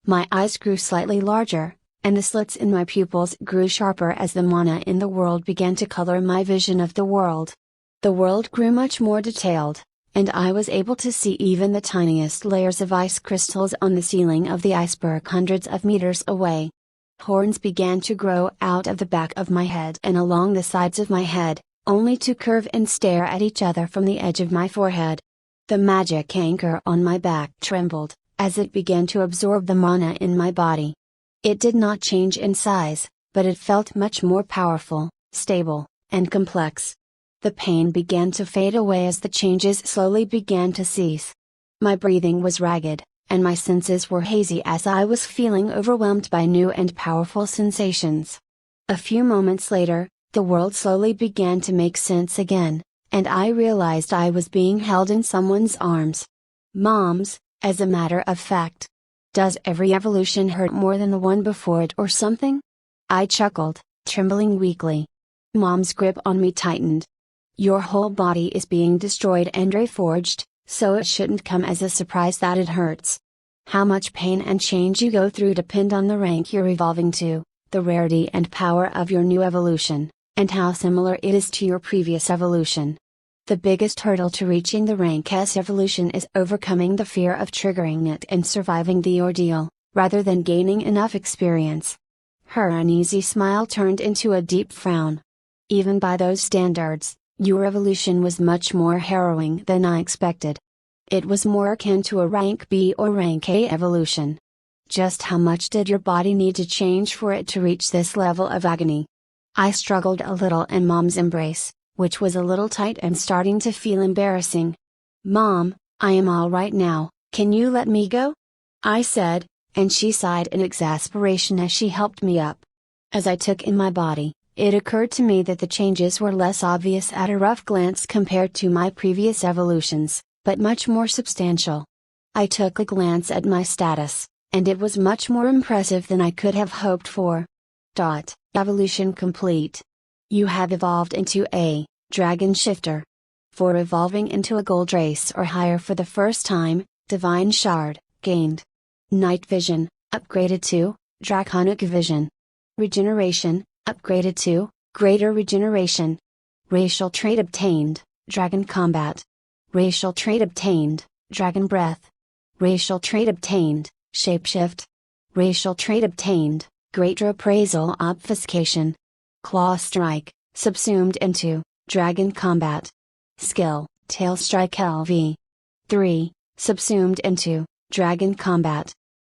My eyes grew slightly larger, and the slits in my pupils grew sharper as the mana in the world began to color my vision of the world. The world grew much more detailed, and I was able to see even the tiniest layers of ice crystals on the ceiling of the iceberg hundreds of meters away. Horns began to grow out of the back of my head and along the sides of my head, only to curve and stare at each other from the edge of my forehead. The magic anchor on my back trembled, as it began to absorb the mana in my body. It did not change in size, but it felt much more powerful, stable, and complex. The pain began to fade away as the changes slowly began to cease. My breathing was ragged, and my senses were hazy as I was feeling overwhelmed by new and powerful sensations. A few moments later, the world slowly began to make sense again, and I realized I was being held in someone's arms. Mom's, as a matter of fact. Does every evolution hurt more than the one before it or something? I chuckled, trembling weakly. Mom's grip on me tightened. Your whole body is being destroyed and reforged, so it shouldn't come as a surprise that it hurts. How much pain and change you go through depend on the rank you're evolving to, the rarity and power of your new evolution, and how similar it is to your previous evolution. The biggest hurdle to reaching the rank S evolution is overcoming the fear of triggering it and surviving the ordeal, rather than gaining enough experience. Her uneasy smile turned into a deep frown. Even by those standards, your evolution was much more harrowing than I expected. It was more akin to a rank B or rank A evolution. Just how much did your body need to change for it to reach this level of agony? I struggled a little in Mom's embrace, which was a little tight and starting to feel embarrassing. Mom, I am all right now, can you let me go? I said, and she sighed in exasperation as she helped me up. As I took in my body, it occurred to me that the changes were less obvious at a rough glance compared to my previous evolutions, but much more substantial. I took a glance at my status, and it was much more impressive than I could have hoped for. Evolution complete. You have evolved into a Dragon Shifter. For evolving into a Gold Race or higher for the first time, Divine Shard, gained. Night Vision, upgraded to Draconic Vision. Regeneration, upgraded to Greater Regeneration. Racial trait obtained, Dragon Combat. Racial trait obtained, Dragon Breath. Racial trait obtained, Shapeshift. Racial trait obtained, Greater Appraisal Obfuscation. Claw Strike, subsumed into Dragon Combat. Skill, Tail Strike LV. 3, subsumed into Dragon Combat.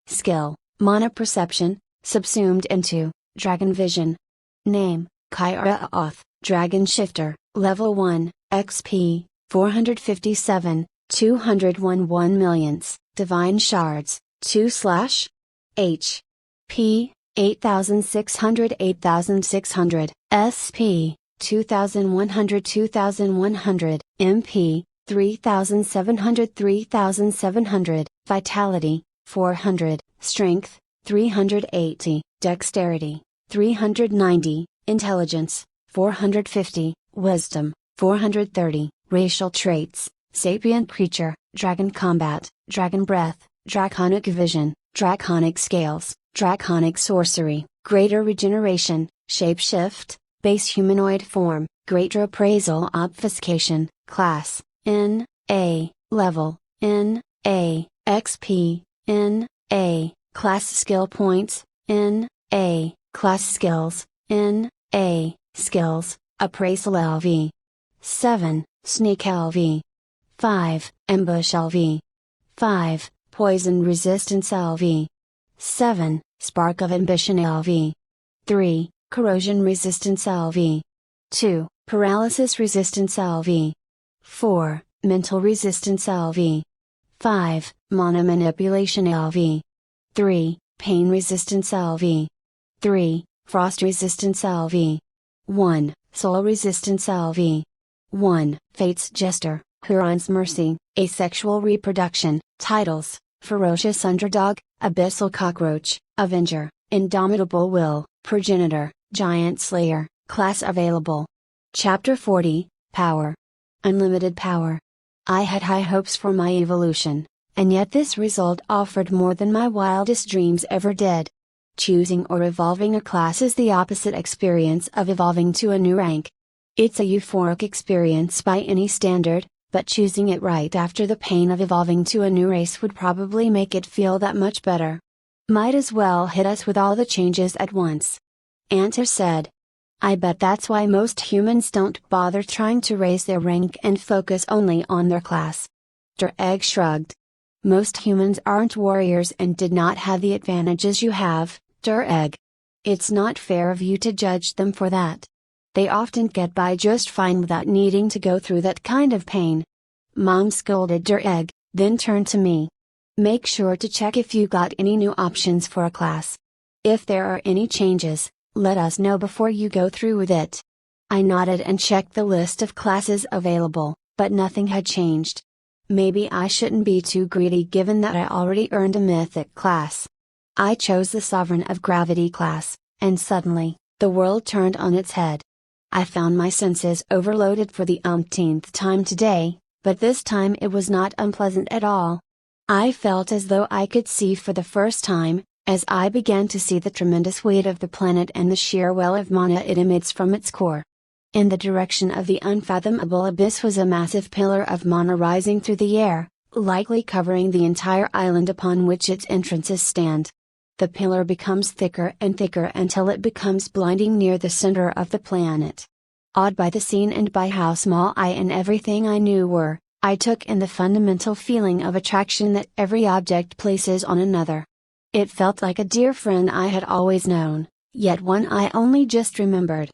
Skill, Mana Perception, subsumed into Dragon Vision. Name, Kyra Oth, Dragon Shifter, Level 1, XP, 457, 201 1 millionths, Divine Shards, 2/H. P, 8600 8600, SP, 2100 2100, MP, 3700 3700, Vitality, 400, Strength, 380, Dexterity, 390, Intelligence, 450, Wisdom, 430, Racial Traits, Sapient Creature, Dragon Combat, Dragon Breath, Draconic Vision, Draconic Scales, Draconic Sorcery, Greater Regeneration, Shapeshift, Base Humanoid Form, Greater Appraisal Obfuscation, Class, N, A, Level, N, A, XP, N, A, Class Skill Points, N, A, Class Skills, N, A, Skills, Appraisal LV. 7, Sneak LV. 5, Ambush LV. 5, Poison Resistance LV. 7, Spark of Ambition LV. 3, Corrosion Resistance LV. 2, Paralysis Resistance LV. 4, Mental Resistance LV. 5, Mana Manipulation LV. 3, Pain Resistance LV. 3, Frost Resistance LV. 1, Soul Resistance LV. 1, Fate's Jester, Huron's Mercy, Asexual Reproduction, Titles, Ferocious Underdog, Abyssal Cockroach, Avenger, Indomitable Will, Progenitor, Giant Slayer, Class Available. Chapter 40, Power. Unlimited Power. I had high hopes for my evolution, and yet this result offered more than my wildest dreams ever did. Choosing or evolving a class is the opposite experience of evolving to a new rank. It's a euphoric experience by any standard, but choosing it right after the pain of evolving to a new race would probably make it feel that much better. Might as well hit us with all the changes at once. Anta said. I bet that's why most humans don't bother trying to raise their rank and focus only on their class. Egg shrugged. Most humans aren't warriors and did not have the advantages you have, Egg. It's not fair of you to judge them for that. They often get by just fine without needing to go through that kind of pain. Mom scolded Egg, then turned to me. Make sure to check if you got any new options for a class. If there are any changes, let us know before you go through with it. I nodded and checked the list of classes available, but nothing had changed. Maybe I shouldn't be too greedy given that I already earned a mythic class. I chose the Sovereign of Gravity class, and suddenly, the world turned on its head. I found my senses overloaded for the umpteenth time today, but this time it was not unpleasant at all. I felt as though I could see for the first time, as I began to see the tremendous weight of the planet and the sheer well of mana it emits from its core. In the direction of the unfathomable abyss was a massive pillar of mana rising through the air, likely covering the entire island upon which its entrances stand. The pillar becomes thicker and thicker until it becomes blinding near the center of the planet. Awed by the scene and by how small I and everything I knew were, I took in the fundamental feeling of attraction that every object places on another. It felt like a dear friend I had always known, yet one I only just remembered.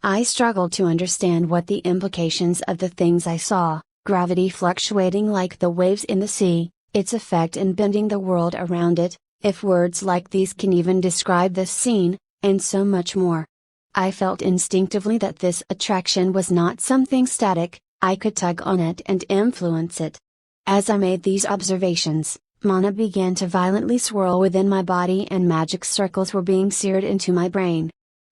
I struggled to understand what the implications of the things I saw, gravity fluctuating like the waves in the sea, its effect in bending the world around it, if words like these can even describe this scene, and so much more. I felt instinctively that this attraction was not something static, I could tug on it and influence it. As I made these observations, mana began to violently swirl within my body and magic circles were being seared into my brain.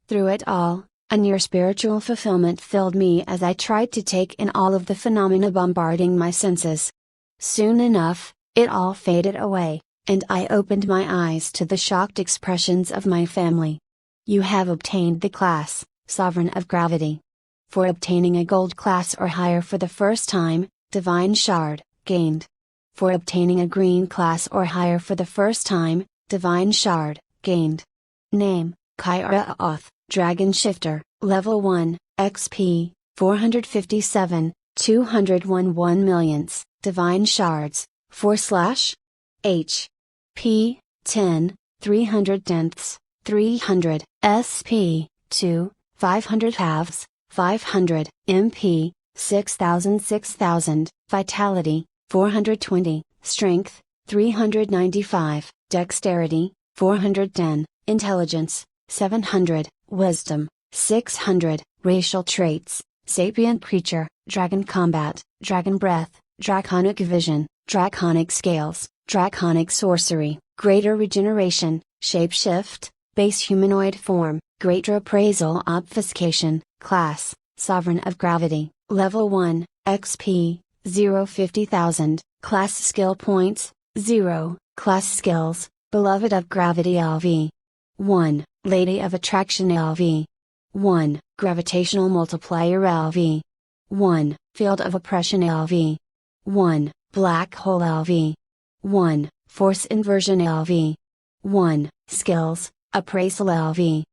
Through it all, a near spiritual fulfillment filled me as I tried to take in all of the phenomena bombarding my senses. Soon enough, it all faded away, and I opened my eyes to the shocked expressions of my family. You have obtained the class, Sovereign of Gravity. For obtaining a gold class or higher for the first time, Divine Shard, gained. For obtaining a green class or higher for the first time, Divine Shard, gained. Name, Kyra Oth, Dragon Shifter, Level 1, XP, 457, 201 1 millionths, Divine Shards, /H. P, 10, 300 tenths, 300, SP, 2, 500 halves, 500, MP, 6000, Vitality, 420, Strength, 395, Dexterity, 410, Intelligence, 700, Wisdom, 600, Racial Traits, Sapient Creature, Dragon Combat, Dragon Breath, Draconic Vision, Draconic Scales, Draconic Sorcery, Greater Regeneration, Shapeshift, Base Humanoid Form, Greater Appraisal Obfuscation, Class, Sovereign of Gravity, Level 1, XP, 50,000, Class Skill Points, 0, Class Skills, Beloved of Gravity LV. 1, Lady of Attraction LV. 1, Gravitational Multiplier LV. 1, Field of Oppression LV. 1, Black Hole LV. 1, Force Inversion LV. 1, Skills, Appraisal LV.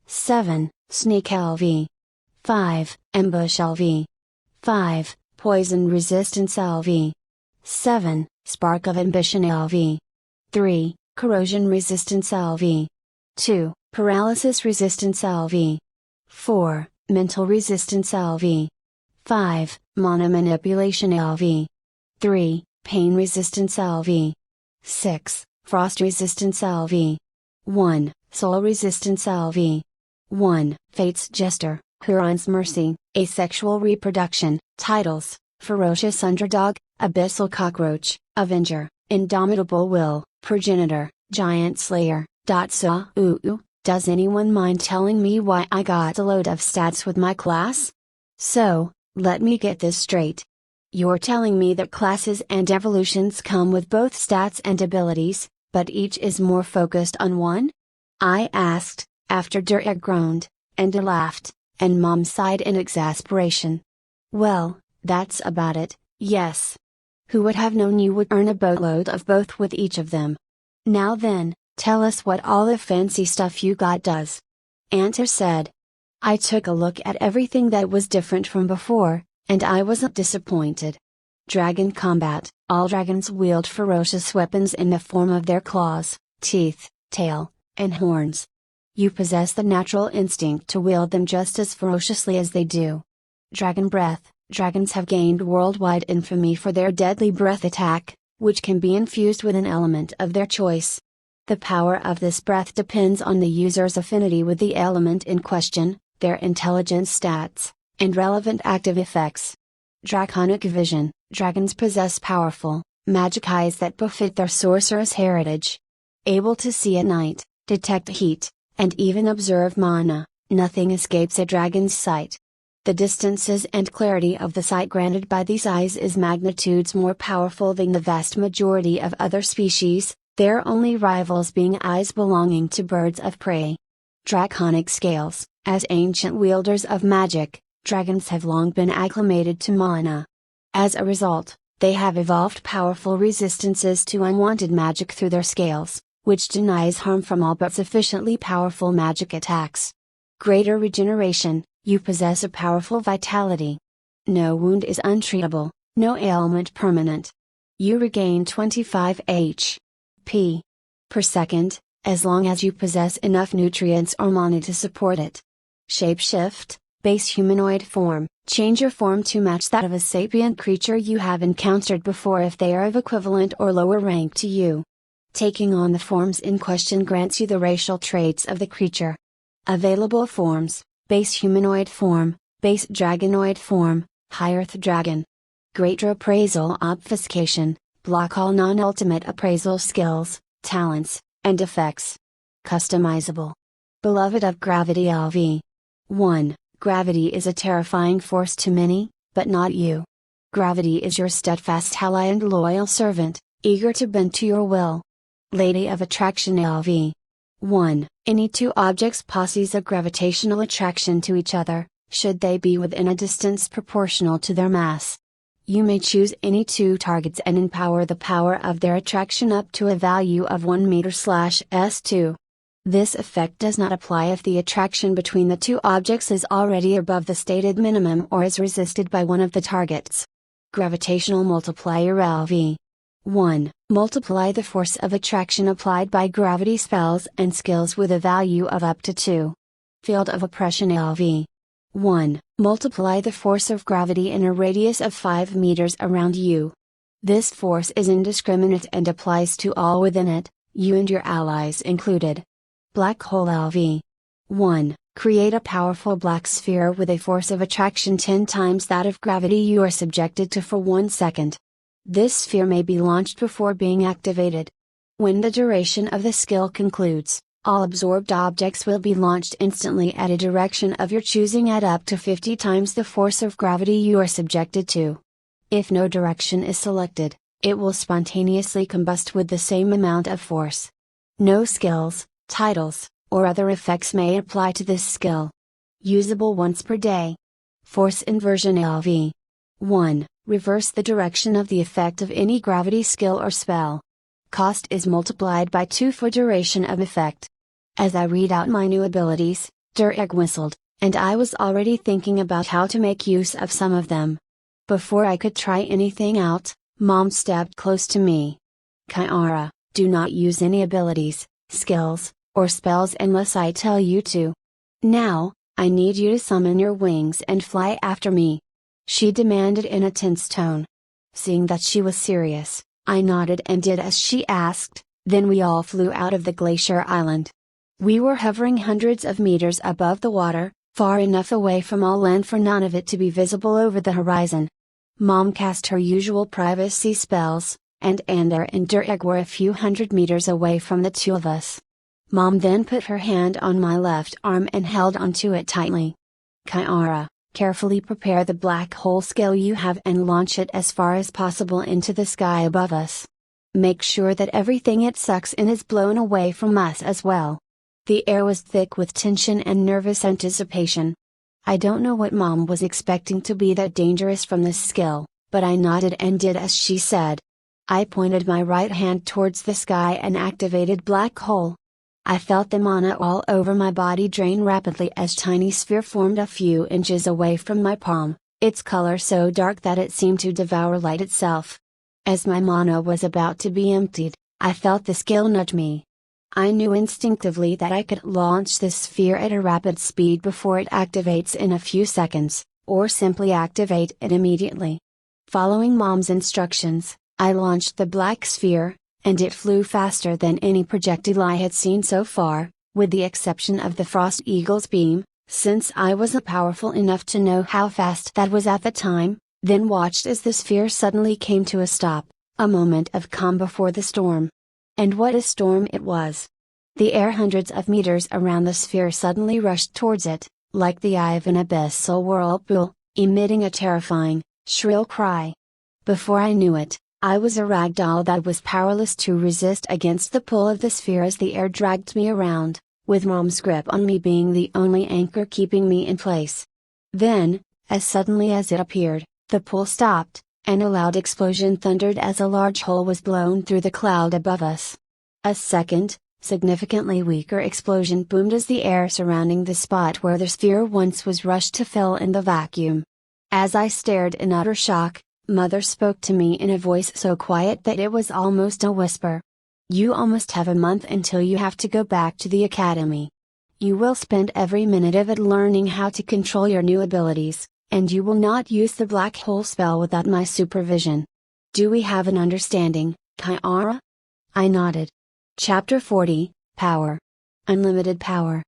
7, Sneak LV. 5, Ambush LV. 5, Poison Resistance LV. 7, Spark of Ambition LV. 3, Corrosion Resistance LV. 2, Paralysis Resistance LV. 4, Mental Resistance LV. 5, Mana Manipulation LV. 3, Pain Resistance LV. 6, Frost Resistance LV. 1, Soul Resistance LV. 1, Fate's Jester, Huron's Mercy, Asexual Reproduction, Titles, Ferocious Underdog, Abyssal Cockroach, Avenger, Indomitable Will, Progenitor, Giant Slayer. Does anyone mind telling me why I got a load of stats with my class? So, let me get this straight. You're telling me that classes and evolutions come with both stats and abilities, but each is more focused on one? I asked, after Dura groaned, and laughed, and Mom sighed in exasperation. Well, that's about it, yes. Who would have known you would earn a boatload of both with each of them? Now then, tell us what all the fancy stuff you got does. Anta said. I took a look at everything that was different from before, and I wasn't disappointed. Dragon Combat. All dragons wield ferocious weapons in the form of their claws, teeth, tail, and horns. You possess the natural instinct to wield them just as ferociously as they do. Dragon Breath. Dragons have gained worldwide infamy for their deadly breath attack, which can be infused with an element of their choice. The power of this breath depends on the user's affinity with the element in question, their intelligence stats, and relevant active effects. Draconic Vision. Dragons possess powerful, magic eyes that befit their sorcerer's heritage. Able to see at night, detect heat, and even observe mana, nothing escapes a dragon's sight. The distances and clarity of the sight granted by these eyes is magnitudes more powerful than the vast majority of other species, their only rivals being eyes belonging to birds of prey. Draconic scales. As ancient wielders of magic, dragons have long been acclimated to mana. As a result, they have evolved powerful resistances to unwanted magic through their scales, which denies harm from all but sufficiently powerful magic attacks. Greater regeneration. You possess a powerful vitality. No wound is untreatable, no ailment permanent. You regain 25 HP per second, as long as you possess enough nutrients or mana to support it. Shapeshift, base humanoid form. Change your form to match that of a sapient creature you have encountered before if they are of equivalent or lower rank to you. Taking on the forms in question grants you the racial traits of the creature. Available forms: base humanoid form, base dragonoid form, high earth dragon. Greater appraisal obfuscation, block all non-ultimate appraisal skills, talents, and effects. Customizable. Beloved of Gravity LV. 1. Gravity is a terrifying force to many, but not you. Gravity is your steadfast ally and loyal servant, eager to bend to your will. Lady of Attraction LV. 1. Any two objects possess a gravitational attraction to each other, should they be within a distance proportional to their mass. You may choose any two targets and empower the power of their attraction up to a value of 1m/s2. This effect does not apply if the attraction between the two objects is already above the stated minimum or is resisted by one of the targets. Gravitational Multiplier LV. 1. Multiply the force of attraction applied by gravity spells and skills with a value of up to 2. Field of Oppression LV. 1. Multiply the force of gravity in a radius of 5 meters around you. This force is indiscriminate and applies to all within it, you and your allies included. Black Hole LV. 1. Create a powerful black sphere with a force of attraction 10 times that of gravity you are subjected to for 1 second. This sphere may be launched before being activated. When the duration of the skill concludes, all absorbed objects will be launched instantly at a direction of your choosing at up to 50 times the force of gravity you are subjected to. If no direction is selected, it will spontaneously combust with the same amount of force. No skills, titles, or other effects may apply to this skill. Usable once per day. Force Inversion LV. 1. Reverse the direction of the effect of any gravity skill or spell. Cost is multiplied by 2 for duration of effect. As I read out my new abilities, Durek whistled, and I was already thinking about how to make use of some of them. Before I could try anything out, Mom stepped close to me. Kiara, do not use any abilities, skills, or spells unless I tell you to. Now, I need you to summon your wings and fly after me. She demanded in a tense tone. Seeing that she was serious, I nodded and did as she asked, then we all flew out of the glacier island. We were hovering hundreds of meters above the water, far enough away from all land for none of it to be visible over the horizon. Mom cast her usual privacy spells, and Ander and Durek were a few hundred meters away from the two of us. Mom then put her hand on my left arm and held onto it tightly. Kiara, carefully prepare the black hole skill you have and launch it as far as possible into the sky above us. Make sure that everything it sucks in is blown away from us as well. The air was thick with tension and nervous anticipation. I don't know what Mom was expecting to be that dangerous from this skill, but I nodded and did as she said. I pointed my right hand towards the sky and activated black hole. I felt the mana all over my body drain rapidly as tiny sphere formed a few inches away from my palm, its color so dark that it seemed to devour light itself. As my mana was about to be emptied, I felt the skill nudge me. I knew instinctively that I could launch this sphere at a rapid speed before it activates in a few seconds, or simply activate it immediately. Following Mom's instructions, I launched the black sphere, and it flew faster than any projectile I had seen so far, with the exception of the Frost Eagle's beam, since I wasn't powerful enough to know how fast that was at the time. then watched as the sphere suddenly came to a stop, a moment of calm before the storm. And what a storm it was! The air hundreds of meters around the sphere suddenly rushed towards it, like the eye of an abyssal whirlpool, emitting a terrifying, shrill cry. Before I knew it, I was a rag doll that was powerless to resist against the pull of the sphere as the air dragged me around, with Mom's grip on me being the only anchor keeping me in place. Then, as suddenly as it appeared, the pull stopped, and a loud explosion thundered as a large hole was blown through the cloud above us. A second, significantly weaker explosion boomed as the air surrounding the spot where the sphere once was rushed to fill in the vacuum. As I stared in utter shock, Mother spoke to me in a voice so quiet that it was almost a whisper. "You almost have a month until you have to go back to the academy. You will spend every minute of it learning how to control your new abilities, and you will not use the black hole spell without my supervision. Do we have an understanding, Kiara?" I nodded. Chapter 40, Power. Unlimited power.